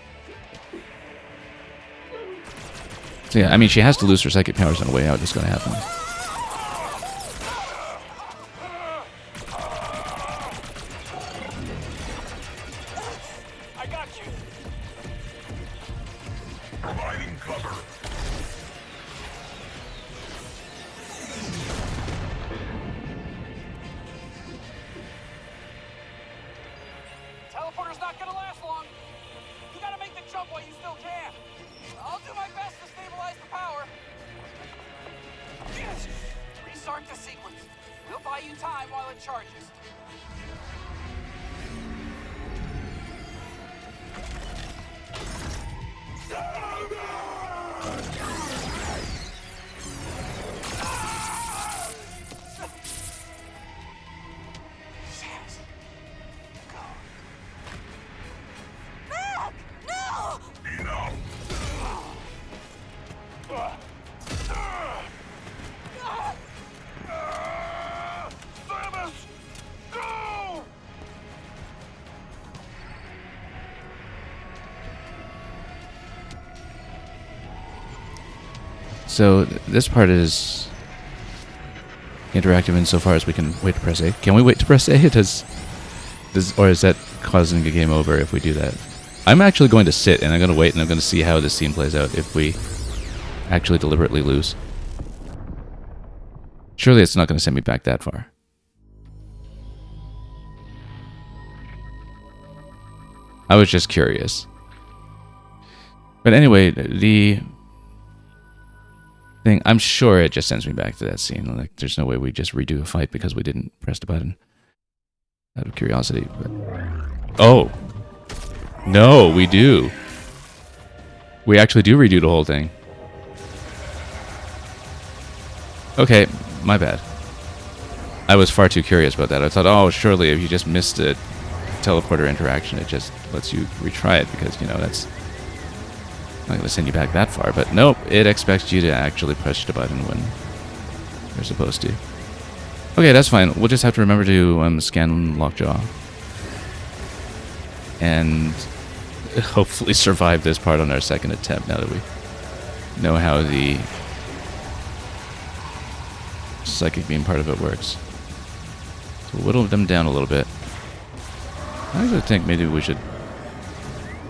So yeah, I mean, she has to lose her psychic powers on the way out. It's going to happen. I got you. Providing cover. Teleporter's not gonna last long. You gotta make the jump while you still can. I'll do my best to stabilize the power. Yes. Restart the sequence. We'll buy you time while it charges. Samus, go. Mac! No! Samus! Go! So this part is interactive insofar as we can wait to press A. Can we wait to press A? Or is that causing a game over if we do that? I'm actually going to sit and I'm going to wait and I'm going to see how this scene plays out if we actually deliberately lose. Surely it's not going to send me back that far. I was just curious. But anyway, the thing, I'm sure it just sends me back to that scene. Like, there's no way we just redo a fight because we didn't press the button. Out of curiosity. But... Oh! No, we do. We actually do redo the whole thing. Okay, my bad. I was far too curious about that. I thought, oh, surely if you just missed a teleporter interaction, it just lets you retry it because, you know, that's not going to send you back that far. But nope, it expects you to actually press the button when you're supposed to. Okay, that's fine. We'll just have to remember to scan Lockjaw. And hopefully survive this part on our second attempt now that we know how the psychic beam part of it works. So whittle them down a little bit. I actually think maybe we should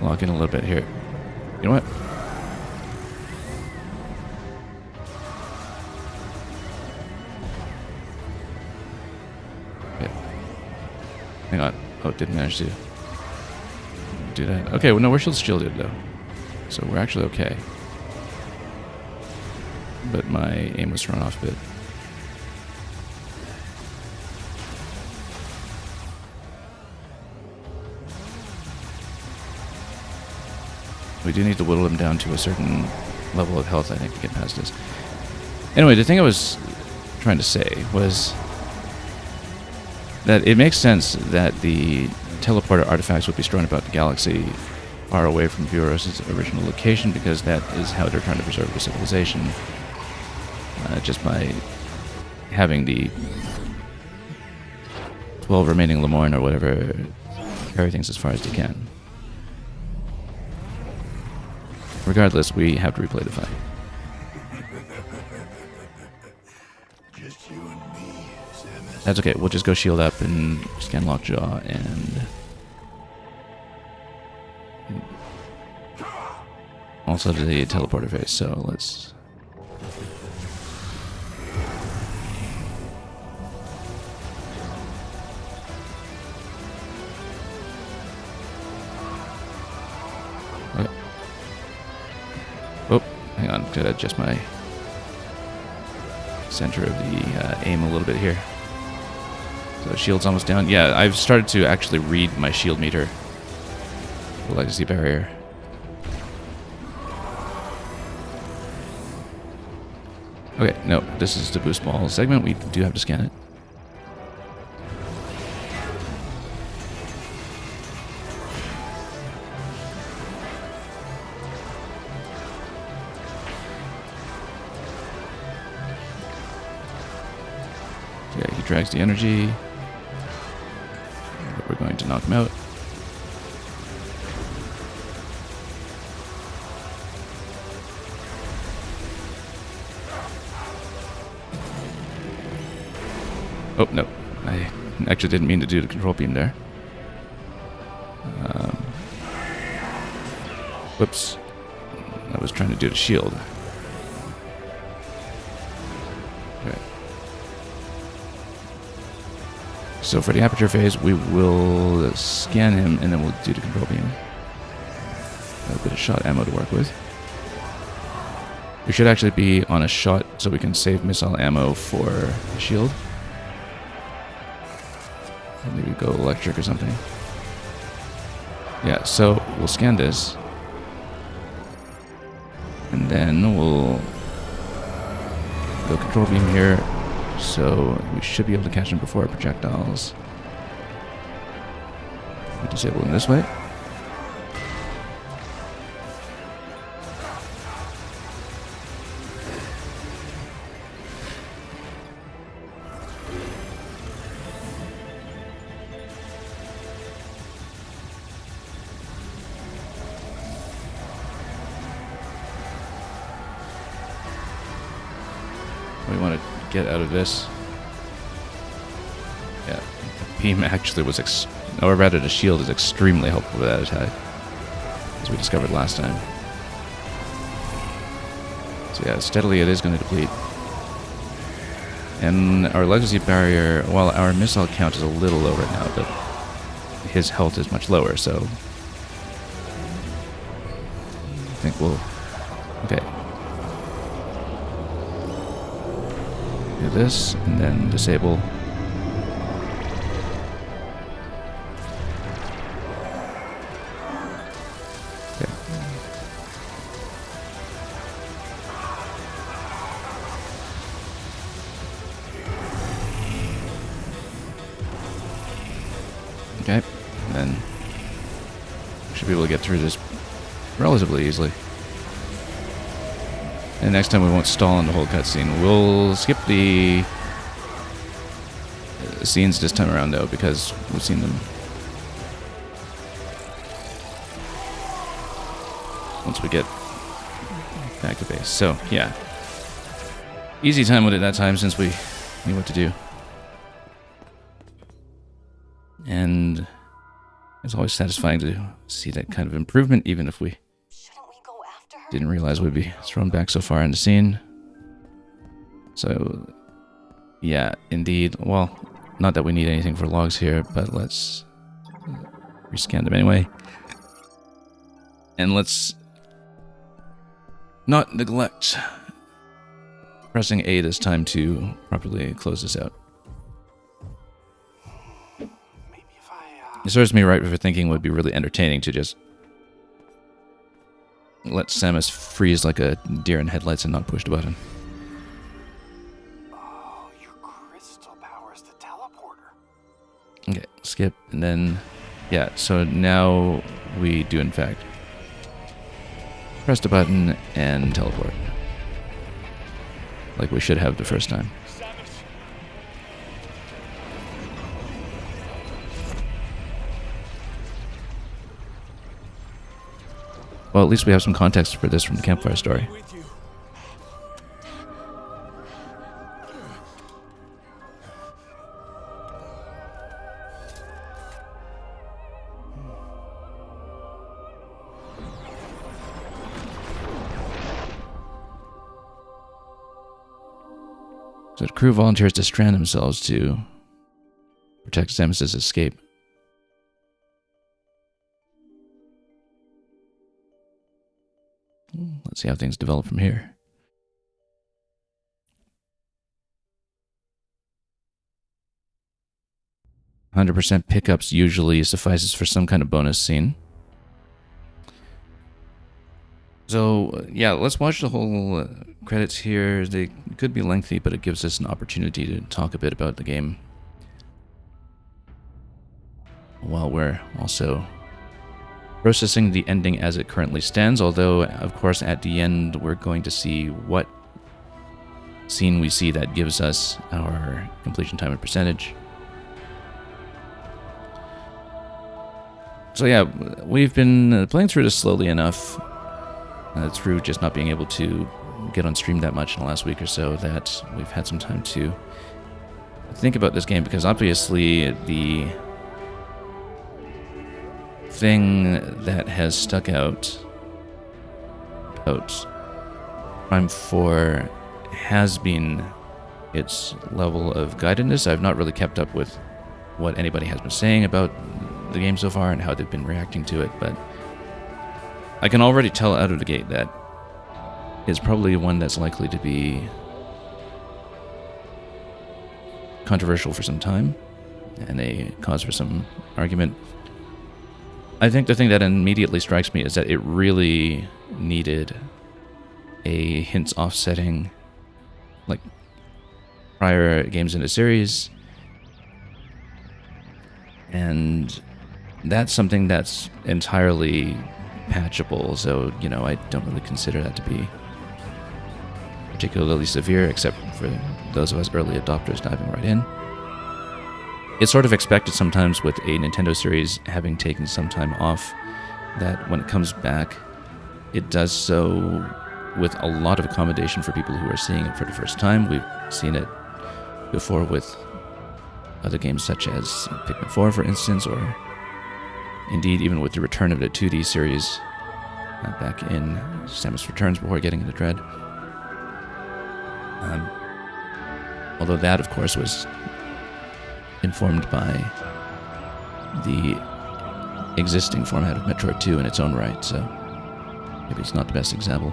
lock in a little bit here. You know what? Okay. Hang on. Oh, didn't manage to do that. Okay, well, no, we're still shielded, though. So we're actually okay. But my aim was thrown off a bit. We do need to whittle him down to a certain level of health, I think, to get past this. Anyway, the thing I was trying to say was that it makes sense that the teleporter artifacts would be strewn about the galaxy far away from Vuros' original location, because that is how they're trying to preserve the civilization. Just by having the 12 remaining Lemoyne or whatever carry things as far as they can. Regardless, we have to replay the fight. Just you and me, Samus. That's okay. We'll just go shield up and scan Lockjaw and also the teleporter phase. So let's. Gotta adjust my center of the aim a little bit here. So shield's almost down. Yeah, I've started to actually read my shield meter. The legacy barrier. Okay, no, this is the boost ball segment. We do have to scan it. Yeah, he drags the energy. We're going to knock him out. Oh, no. I actually didn't mean to do the control beam there. Whoops. I was trying to do the shield. Okay. So for the aperture phase, we will scan him, and then we'll do the control beam. A bit of shot ammo to work with. We should actually be on a shot so we can save missile ammo for the shield. Maybe go electric or something. Yeah, so we'll scan this. And then we'll go control beam here. So we should be able to catch him before our projectiles. We disable him this way. We want to get out of this. Yeah, the beam actually was, or rather the shield is extremely helpful with that attack, as we discovered last time. So yeah, steadily it is going to deplete. And our legacy barrier, while our missile count is a little lower now, but his health is much lower, so I think we'll... Okay. Do this, and then disable. Okay. Okay, and then we should be able to get through this relatively easily. And next time we won't stall in the whole cutscene. We'll skip the scenes this time around, though, because we've seen them once we get back to base. So, yeah. Easy time with it that time, since we knew what to do. And it's always satisfying to see that kind of improvement, even if we didn't realize we'd be thrown back so far in the scene. So, yeah, indeed. Well, not that we need anything for logs here, but let's rescan them anyway. And let's not neglect pressing A this time to properly close this out. It serves me right for thinking it would be really entertaining to just let Samus freeze like a deer in headlights and not push the button. Oh, your crystal powers the teleporter. Okay, skip, and then... Yeah, so now we do in fact press the button and teleport. Like we should have the first time. Well, at least we have some context for this from the campfire story. So the crew volunteers to strand themselves to protect Samus's escape. Let's see how things develop from here. 100% pickups usually suffices for some kind of bonus scene. So, yeah, let's watch the whole credits here. They could be lengthy, but it gives us an opportunity to talk a bit about the game while we're also processing the ending as it currently stands, although, of course, at the end, we're going to see what scene we see that gives us our completion time and percentage. So yeah, we've been playing through this slowly enough, through just not being able to get on stream that much in the last week or so, that we've had some time to think about this game, because obviously the thing that has stuck out about Prime 4 has been its level of guidedness. I've not really kept up with what anybody has been saying about the game so far and how they've been reacting to it, but I can already tell out of the gate that it's probably one that's likely to be controversial for some time and a cause for some argument. I think the thing that immediately strikes me is that it really needed a hints offsetting, like, prior games in the series, and that's something that's entirely patchable, so, you know, I don't really consider that to be particularly severe, except for those of us early adopters diving right in. It's sort of expected sometimes with a Nintendo series having taken some time off, that when it comes back, it does so with a lot of accommodation for people who are seeing it for the first time. We've seen it before with other games such as Pikmin 4, for instance, or indeed even with the return of the 2D series back in Samus Returns before getting into Dread. Although that, of course, was informed by the existing format of Metroid 2 in its own right, so maybe it's not the best example.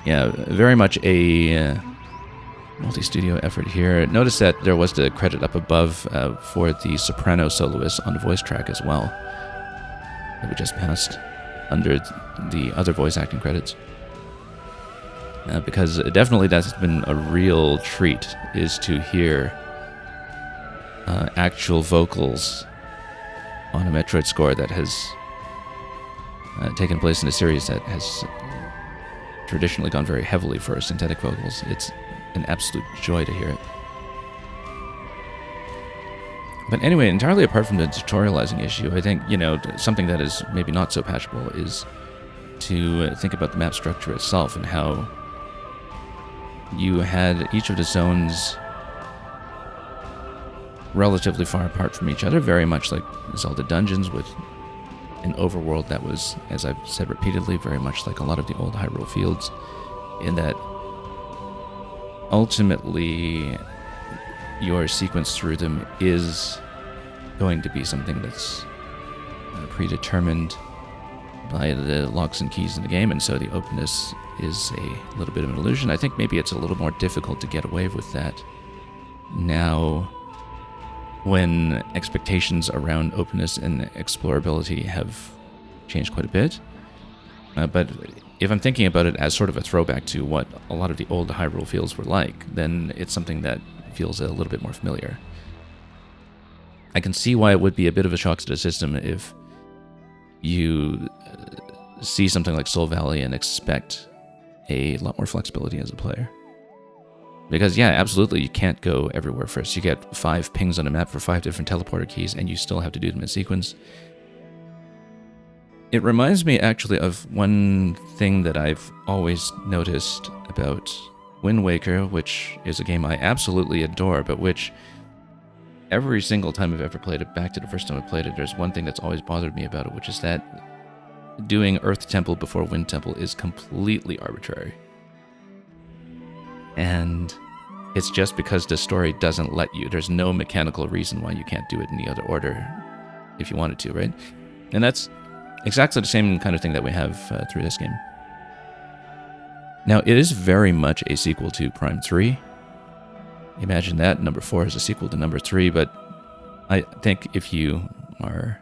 Yeah, very much a multi-studio effort here. Notice that there was the credit up above for the soprano soloist on the voice track as well, that we just passed under the other voice acting credits. Because definitely that's been a real treat, is to hear actual vocals on a Metroid score that has taken place in a series that has traditionally gone very heavily for synthetic vocals. It's an absolute joy to hear it. But anyway, entirely apart from the tutorializing issue, I think, you know, something that is maybe not so patchable is to think about the map structure itself and how you had each of the zones relatively far apart from each other, very much like Zelda Dungeons, with an overworld that was, as I've said repeatedly, very much like a lot of the old Hyrule Fields, in that ultimately your sequence through them is going to be something that's predetermined by the locks and keys in the game, and so the openness is a little bit of an illusion. I think maybe it's a little more difficult to get away with that now, when expectations around openness and explorability have changed quite a bit. But if I'm thinking about it as sort of a throwback to what a lot of the old Hyrule Fields were like, then it's something that feels a little bit more familiar. I can see why it would be a bit of a shock to the system if you see something like Soul Valley and expect a lot more flexibility as a player. Because, yeah, absolutely, you can't go everywhere first. You get 5 pings on a map for 5 different teleporter keys, and you still have to do them in sequence. It reminds me, actually, of one thing that I've always noticed about Wind Waker, which is a game I absolutely adore, but which every single time I've ever played it, back to the first time I played it, there's one thing that's always bothered me about it, which is that doing Earth Temple before Wind Temple is completely arbitrary. And it's just because the story doesn't let you. There's no mechanical reason why you can't do it in the other order if you wanted to, right? And that's exactly the same kind of thing that we have through this game. Now, it is very much a sequel to Prime 3. imagine that number 4 is a sequel to number 3, but I think if you are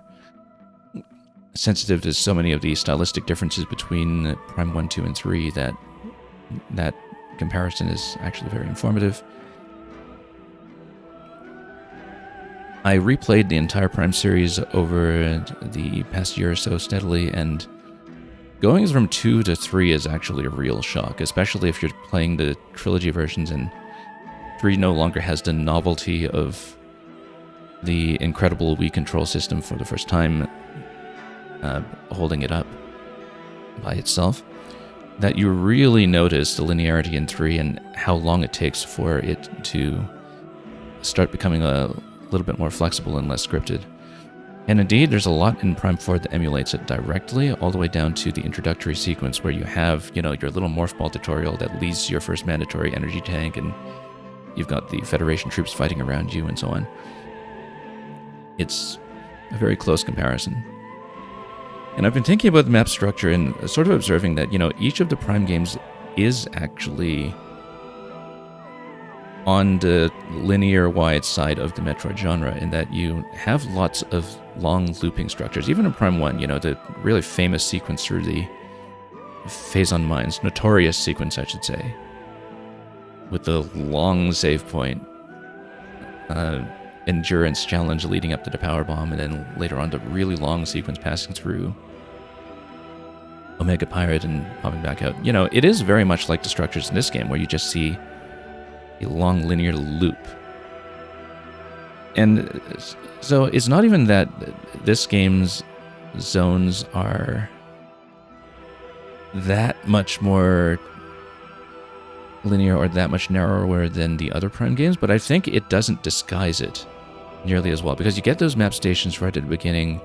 sensitive to so many of the stylistic differences between Prime 1, 2, and 3, that comparison is actually very informative. I replayed the entire Prime series over the past year or so steadily, and going from 2 to 3 is actually a real shock, especially if you're playing the trilogy versions, and 3 no longer has the novelty of the incredible Wii control system for the first time, holding it up by itself. That you really notice the linearity in 3 and how long it takes for it to start becoming a little bit more flexible and less scripted. And indeed, there's a lot in Prime 4 that emulates it directly, all the way down to the introductory sequence where you have, your little morph ball tutorial that leads to your first mandatory energy tank, and you've got the Federation troops fighting around you and so on. It's a very close comparison. And I've been thinking about the map structure and sort of observing that, each of the Prime games is actually on the linear wide side of the Metroid genre, in that you have lots of long looping structures. Even in Prime 1, the really famous sequence through the Phazon Mines, notorious sequence, I should say, with the long save point, endurance challenge leading up to the power bomb, and then later on the really long sequence passing through Omega Pirate and popping back out. It is very much like the structures in this game, where you just see a long linear loop. And so it's not even that this game's zones are that much more linear or that much narrower than the other Prime games, but I think it doesn't disguise it nearly as well, because you get those map stations right at the beginning.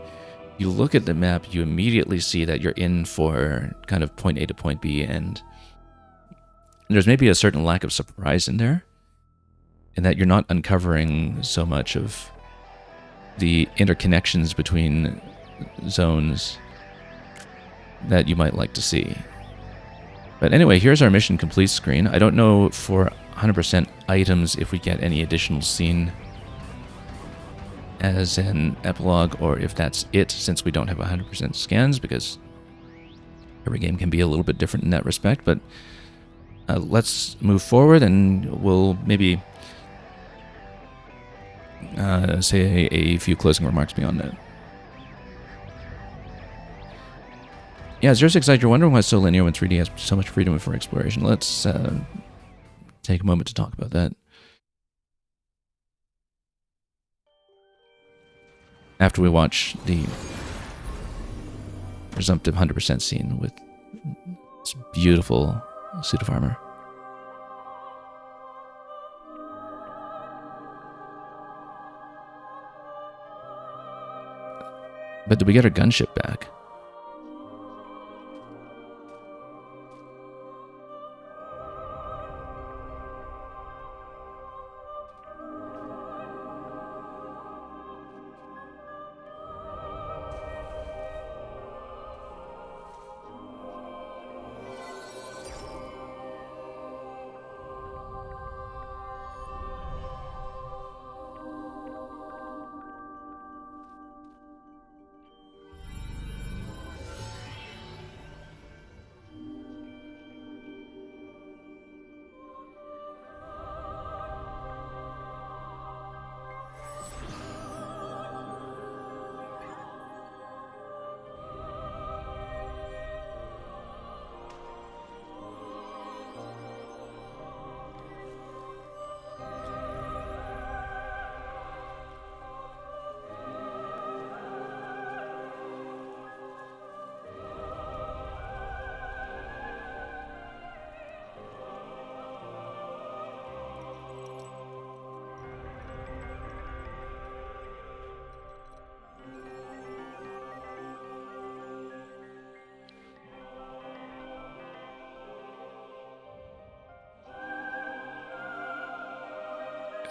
You look at the map, you immediately see that you're in for kind of point A to point B, and there's maybe a certain lack of surprise in there, in that you're not uncovering so much of the interconnections between zones that you might like to see. But anyway, here's our mission complete screen. I don't know for 100% items if we get any additional scene as an epilogue, or if that's it, since we don't have 100% scans, because every game can be a little bit different in that respect. But let's move forward, and we'll maybe say a few closing remarks beyond that. Yeah, 06, you're wondering why it's so linear when 3D has so much freedom for exploration. Let's take a moment to talk about that. After we watch the presumptive 100% scene with this beautiful suit of armor. But did we get our gunship back?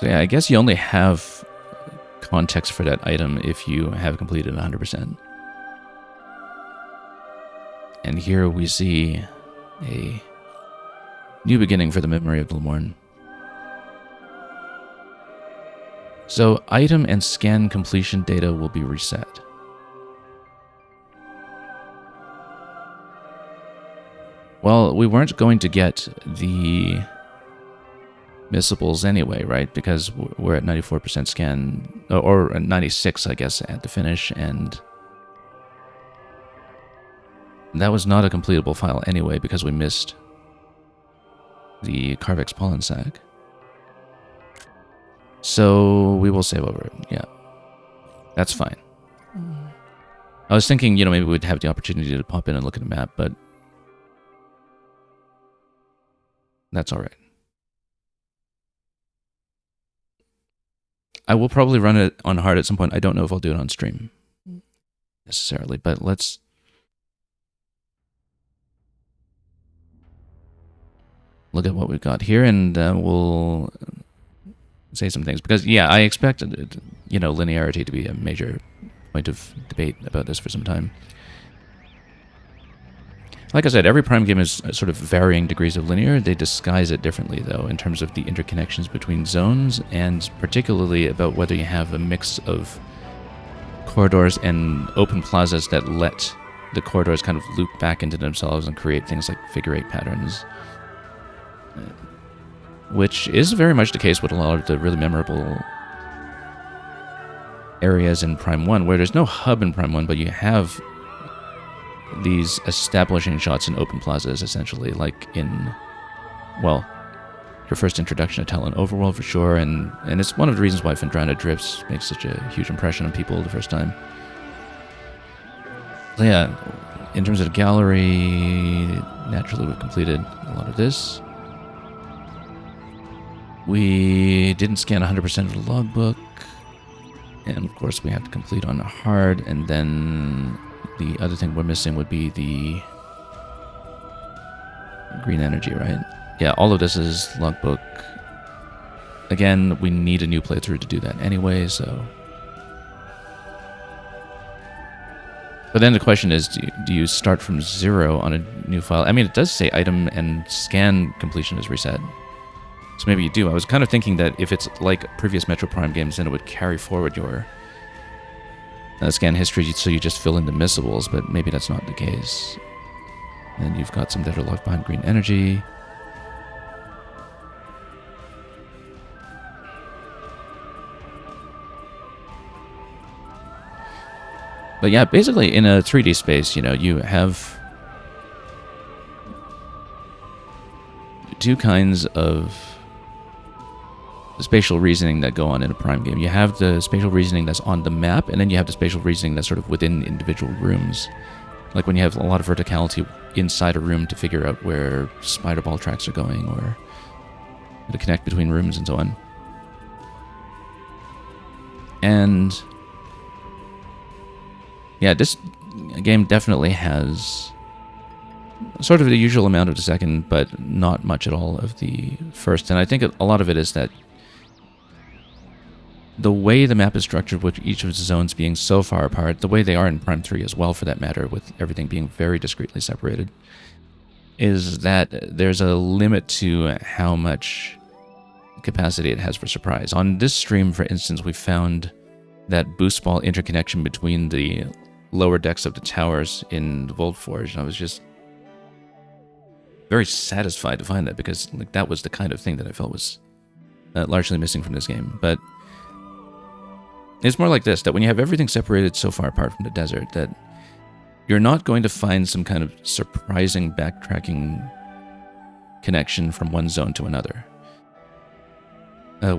So yeah, I guess you only have context for that item if you have completed 100%. And here we see a new beginning for the memory of Lemorne. So item and scan completion data will be reset. Well, we weren't going to get the missables anyway, right? Because we're at 94% scan, or at 96, I guess, at the finish, and that was not a completable file anyway because we missed the Carvex pollen sac. So we will save over it. Yeah, that's fine. I was thinking, maybe we'd have the opportunity to pop in and look at the map, but that's all right. I will probably run it on hard at some point. I don't know if I'll do it on stream necessarily, but let's look at what we've got here, and we'll say some things. Because, yeah, I expected, linearity to be a major point of debate about this for some time. Like I said, every Prime game is sort of varying degrees of linear. They disguise it differently, though, in terms of the interconnections between zones, and particularly about whether you have a mix of corridors and open plazas that let the corridors kind of loop back into themselves and create things like figure-8 patterns. Which is very much the case with a lot of the really memorable areas in Prime 1, where there's no hub in Prime 1, but you have these establishing shots in open plazas, essentially, like in, well, your first introduction to Talon Overworld for sure, and it's one of the reasons why Phendrana Drifts makes such a huge impression on people the first time. So yeah, in terms of the gallery, naturally we've completed a lot of this. We didn't scan 100% of the logbook, and of course we have to complete on hard, and then the other thing we're missing would be the green energy, right? Yeah, all of this is logbook. Again, we need a new playthrough to do that anyway, so... But then the question is, do you start from 0 on a new file? I mean, it does say item and scan completion is reset. So maybe you do. I was kind of thinking that if it's like previous Metroid Prime games, then it would carry forward your scan history, so you just fill in the missables, but maybe that's not the case. And you've got some that are locked behind green energy. But yeah, basically in a 3D space, you have two kinds of spatial reasoning that go on in a Prime game. You have the spatial reasoning that's on the map, and then you have the spatial reasoning that's sort of within individual rooms. Like when you have a lot of verticality inside a room to figure out where spider ball tracks are going, or to connect between rooms and so on. And yeah, this game definitely has sort of the usual amount of the second, but not much at all of the first. And I think a lot of it is that the way the map is structured, with each of the zones being so far apart, the way they are in Prime 3 as well, for that matter, with everything being very discreetly separated, is that there's a limit to how much capacity it has for surprise. On this stream, for instance, we found that boost ball interconnection between the lower decks of the towers in the Vault Forge, and I was just very satisfied to find that, because that was the kind of thing that I felt was largely missing from this game. But it's more like this, that when you have everything separated so far apart from the desert, that you're not going to find some kind of surprising backtracking connection from one zone to another,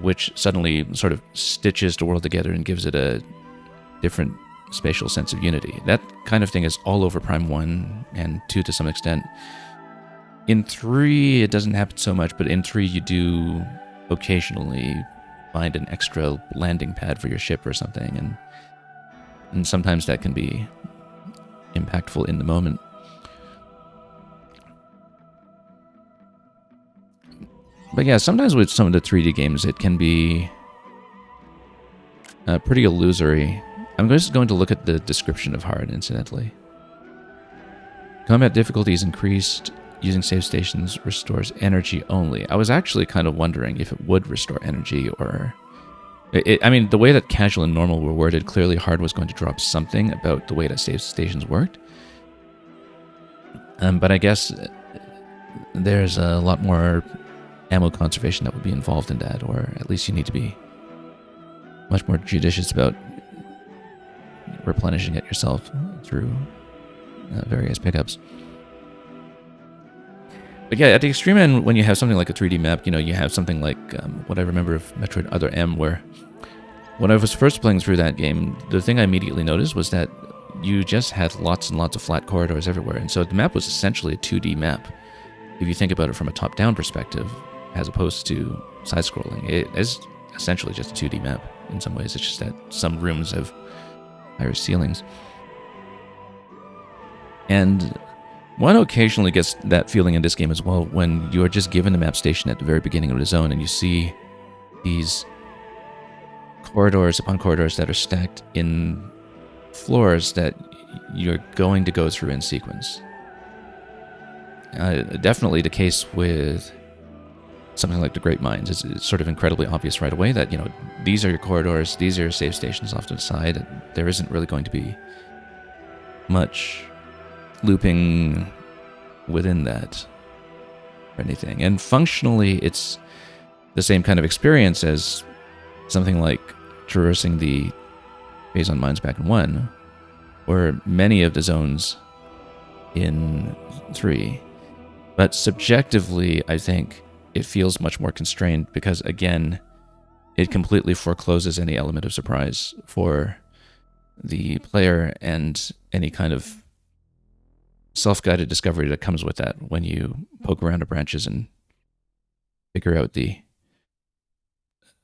which suddenly sort of stitches the world together and gives it a different spatial sense of unity. That kind of thing is all over Prime 1 and 2 to some extent. In 3, it doesn't happen so much, but in 3 you do occasionally find an extra landing pad for your ship or something, and sometimes that can be impactful in the moment. But yeah, sometimes with some of the 3D games, it can be pretty illusory. I'm just going to look at the description of hard, incidentally. Combat difficulty is increased. Using save stations restores energy only. I was actually kind of wondering if it would restore energy, or I mean, the way that casual and normal were worded, clearly hard was going to drop something about the way that save stations worked. But I guess there's a lot more ammo conservation that would be involved in that, or at least you need to be much more judicious about replenishing it yourself through various pickups. But yeah, at the extreme end, when you have something like a 3D map, you have something like what I remember of Metroid Other M, where when I was first playing through that game, the thing I immediately noticed was that you just had lots and lots of flat corridors everywhere. And so the map was essentially a 2D map, if you think about it from a top-down perspective, as opposed to side-scrolling. It is essentially just a 2D map in some ways. It's just that some rooms have higher ceilings. And one occasionally gets that feeling in this game as well, when you're just given the map station at the very beginning of the zone and you see these corridors upon corridors that are stacked in floors that you're going to go through in sequence. Definitely the case with something like the Great Mines. It's sort of incredibly obvious right away that, these are your corridors, these are your save stations off to the side. There isn't really going to be much looping within that or anything. And functionally, it's the same kind of experience as something like traversing the phase on Mines back in 1, or many of the zones in 3. But subjectively, I think it feels much more constrained because, again, it completely forecloses any element of surprise for the player and any kind of self-guided discovery that comes with that when you poke around the branches and figure out the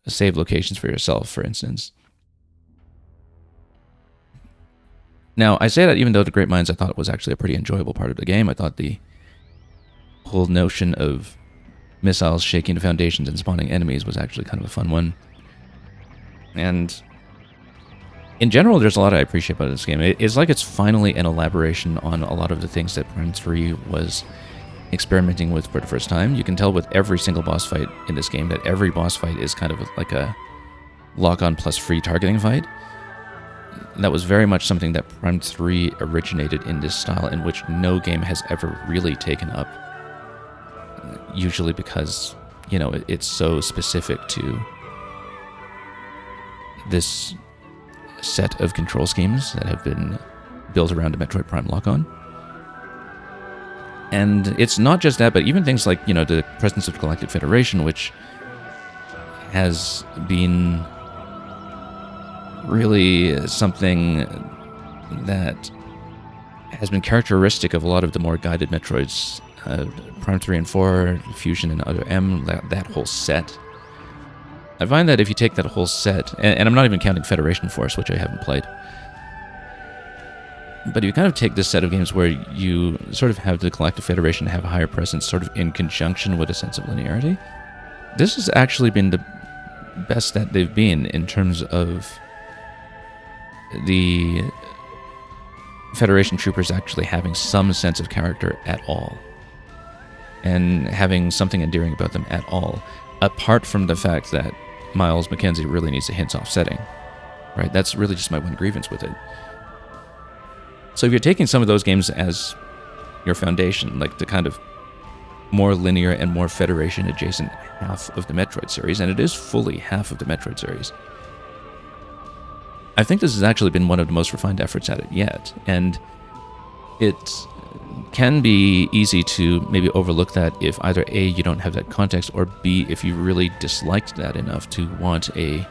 save locations for yourself, for instance. Now, I say that even though the Great Mines I thought was actually a pretty enjoyable part of the game. I thought the whole notion of missiles shaking the foundations and spawning enemies was actually kind of a fun one. And in general, there's a lot I appreciate about this game. It's like it's finally an elaboration on a lot of the things that Prime 3 was experimenting with for the first time. You can tell with every single boss fight in this game that every boss fight is kind of like a lock-on plus free targeting fight. That was very much something that Prime 3 originated in this style, in which no game has ever really taken up. Usually because, it's so specific to this set of control schemes that have been built around a Metroid Prime lock-on. And it's not just that, but even things like, the presence of the Galactic Federation, which has been really something that has been characteristic of a lot of the more guided Metroids, Prime 3 and 4, Fusion and Other M, that whole set. I find that if you take that whole set, and I'm not even counting Federation Force, which I haven't played, but you kind of take this set of games where you sort of have the Galactic Federation have a higher presence sort of in conjunction with a sense of linearity, this has actually been the best that they've been in terms of the Federation troopers actually having some sense of character at all, and having something endearing about them at all, apart from the fact that Miles McKenzie really needs a hints-off setting, right? That's really just my one grievance with it. So if you're taking some of those games as your foundation, like the kind of more linear and more Federation-adjacent half of the Metroid series, and it is fully half of the Metroid series, I think this has actually been one of the most refined efforts at it yet, and it can be easy to maybe overlook that if either A, you don't have that context, or B, if you really disliked that enough to want a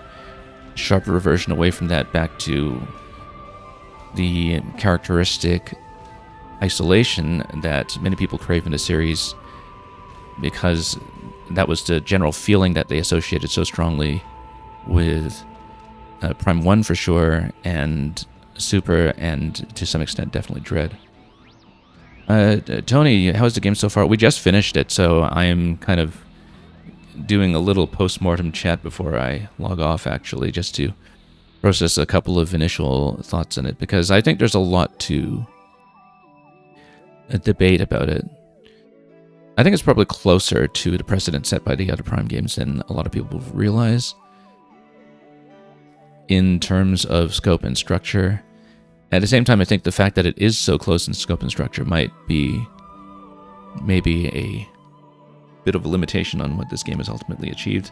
sharp reversion away from that back to the characteristic isolation that many people crave in the series, because that was the general feeling that they associated so strongly with Prime 1 for sure, and Super, and to some extent definitely Dread. Tony, how's the game so far? We just finished it, so I am kind of doing a little post-mortem chat before I log off, actually, just to process a couple of initial thoughts on it, because I think there's a lot to debate about it. I think it's probably closer to the precedent set by the other Prime games than a lot of people realize. in terms of scope and structure. At the same time, I think the fact that it is so close in scope and structure might be maybe a bit of a limitation on what this game has ultimately achieved.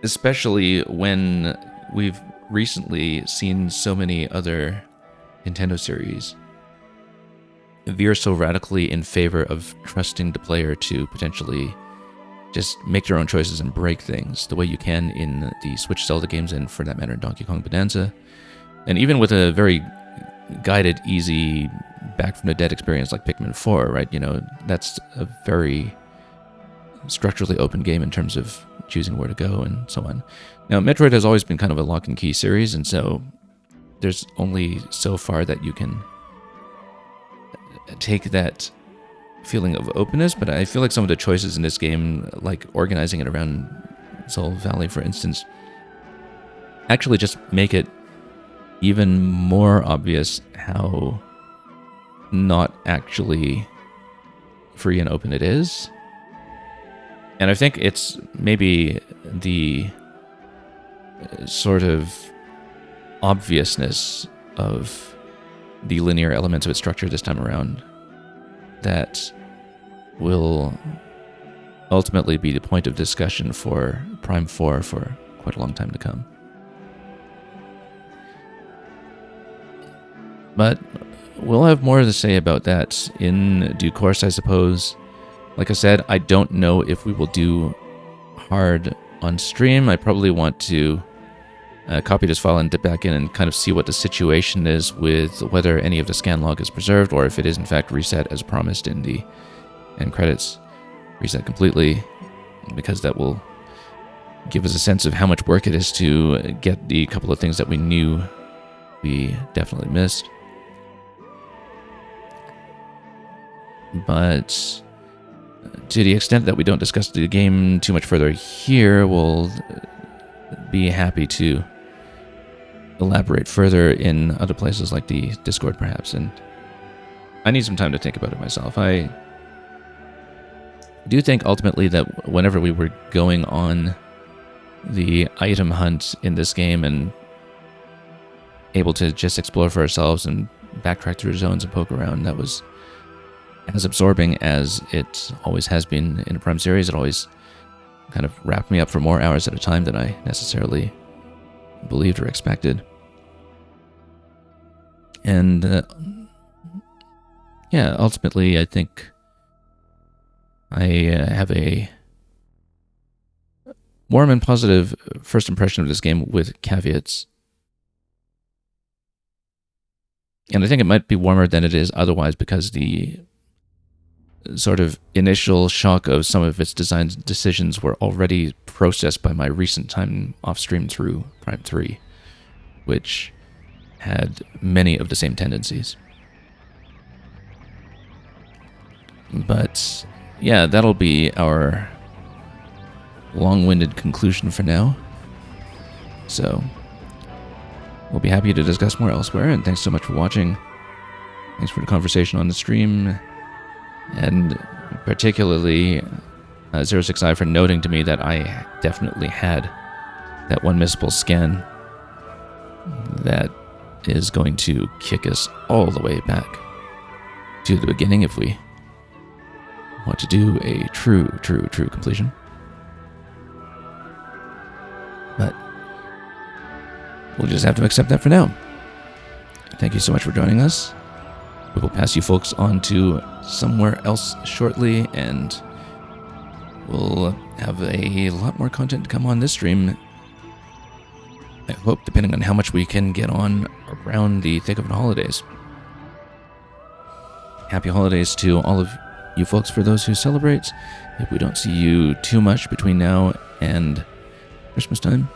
Especially when we've recently seen so many other Nintendo series veer so radically in favor of trusting the player to potentially just make their own choices and break things, the way you can in the Switch Zelda games, and for that matter in Donkey Kong Bonanza. And even with a very guided, easy, back from the dead experience like Pikmin 4, right? You know, that's a very structurally open game in terms of choosing where to go and so on. Now, Metroid has always been kind of a lock and key series, and so there's only so far that you can take that feeling of openness, but I feel like some of the choices in this game, like organizing it around Soul Valley, for instance, actually just make it even more obvious how not actually free and open it is. And I think it's maybe the sort of obviousness of the linear elements of its structure this time around that will ultimately be the point of discussion for Prime 4 for quite a long time to come. But we'll have more to say about that in due course, I suppose. Like I said, I don't know if we will do hard on stream. I probably want to copy this file and dip back in and kind of see what the situation is with whether any of the scan log is preserved or if it is in fact reset as promised in the end credits. Reset completely, because that will give us a sense of how much work it is to get the couple of things that we knew we definitely missed. But to the extent that we don't discuss the game too much further here, we'll be happy to elaborate further in other places like the Discord, perhaps. And I need some time to think about it myself. I do think ultimately that whenever we were going on the item hunt in this game and able to just explore for ourselves and backtrack through zones and poke around, that was as absorbing as it always has been in a Prime series. It always kind of wrapped me up for more hours at a time than I necessarily believed or expected. And yeah, ultimately I think I have a warm and positive first impression of this game with caveats. And I think it might be warmer than it is otherwise because the sort of initial shock of some of its design decisions were already processed by my recent time off stream through Prime 3, which had many of the same tendencies. But yeah, that'll be our long-winded conclusion for now. So we'll be happy to discuss more elsewhere, and thanks so much for watching. Thanks for the conversation on the stream, and particularly 06i for noting to me that I definitely had that one missable scan that is going to kick us all the way back to the beginning if we want to do a true completion. But we'll just have to accept that for now. Thank you so much for joining us. We will pass you folks on to somewhere else shortly, and we'll have a lot more content to come on this stream. I hope, depending on how much we can get on around the thick of the holidays. Happy holidays to all of you folks for those who celebrate. If we don't see you too much between now and Christmas time,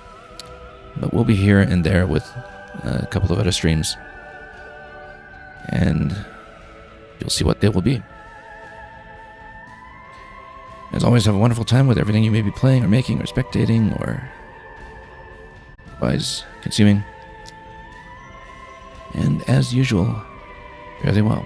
but we'll be here and there with a couple of other streams, and you'll see what they will be. As always, have a wonderful time with everything you may be playing or making or spectating or otherwise consuming. And as usual, fare thee well.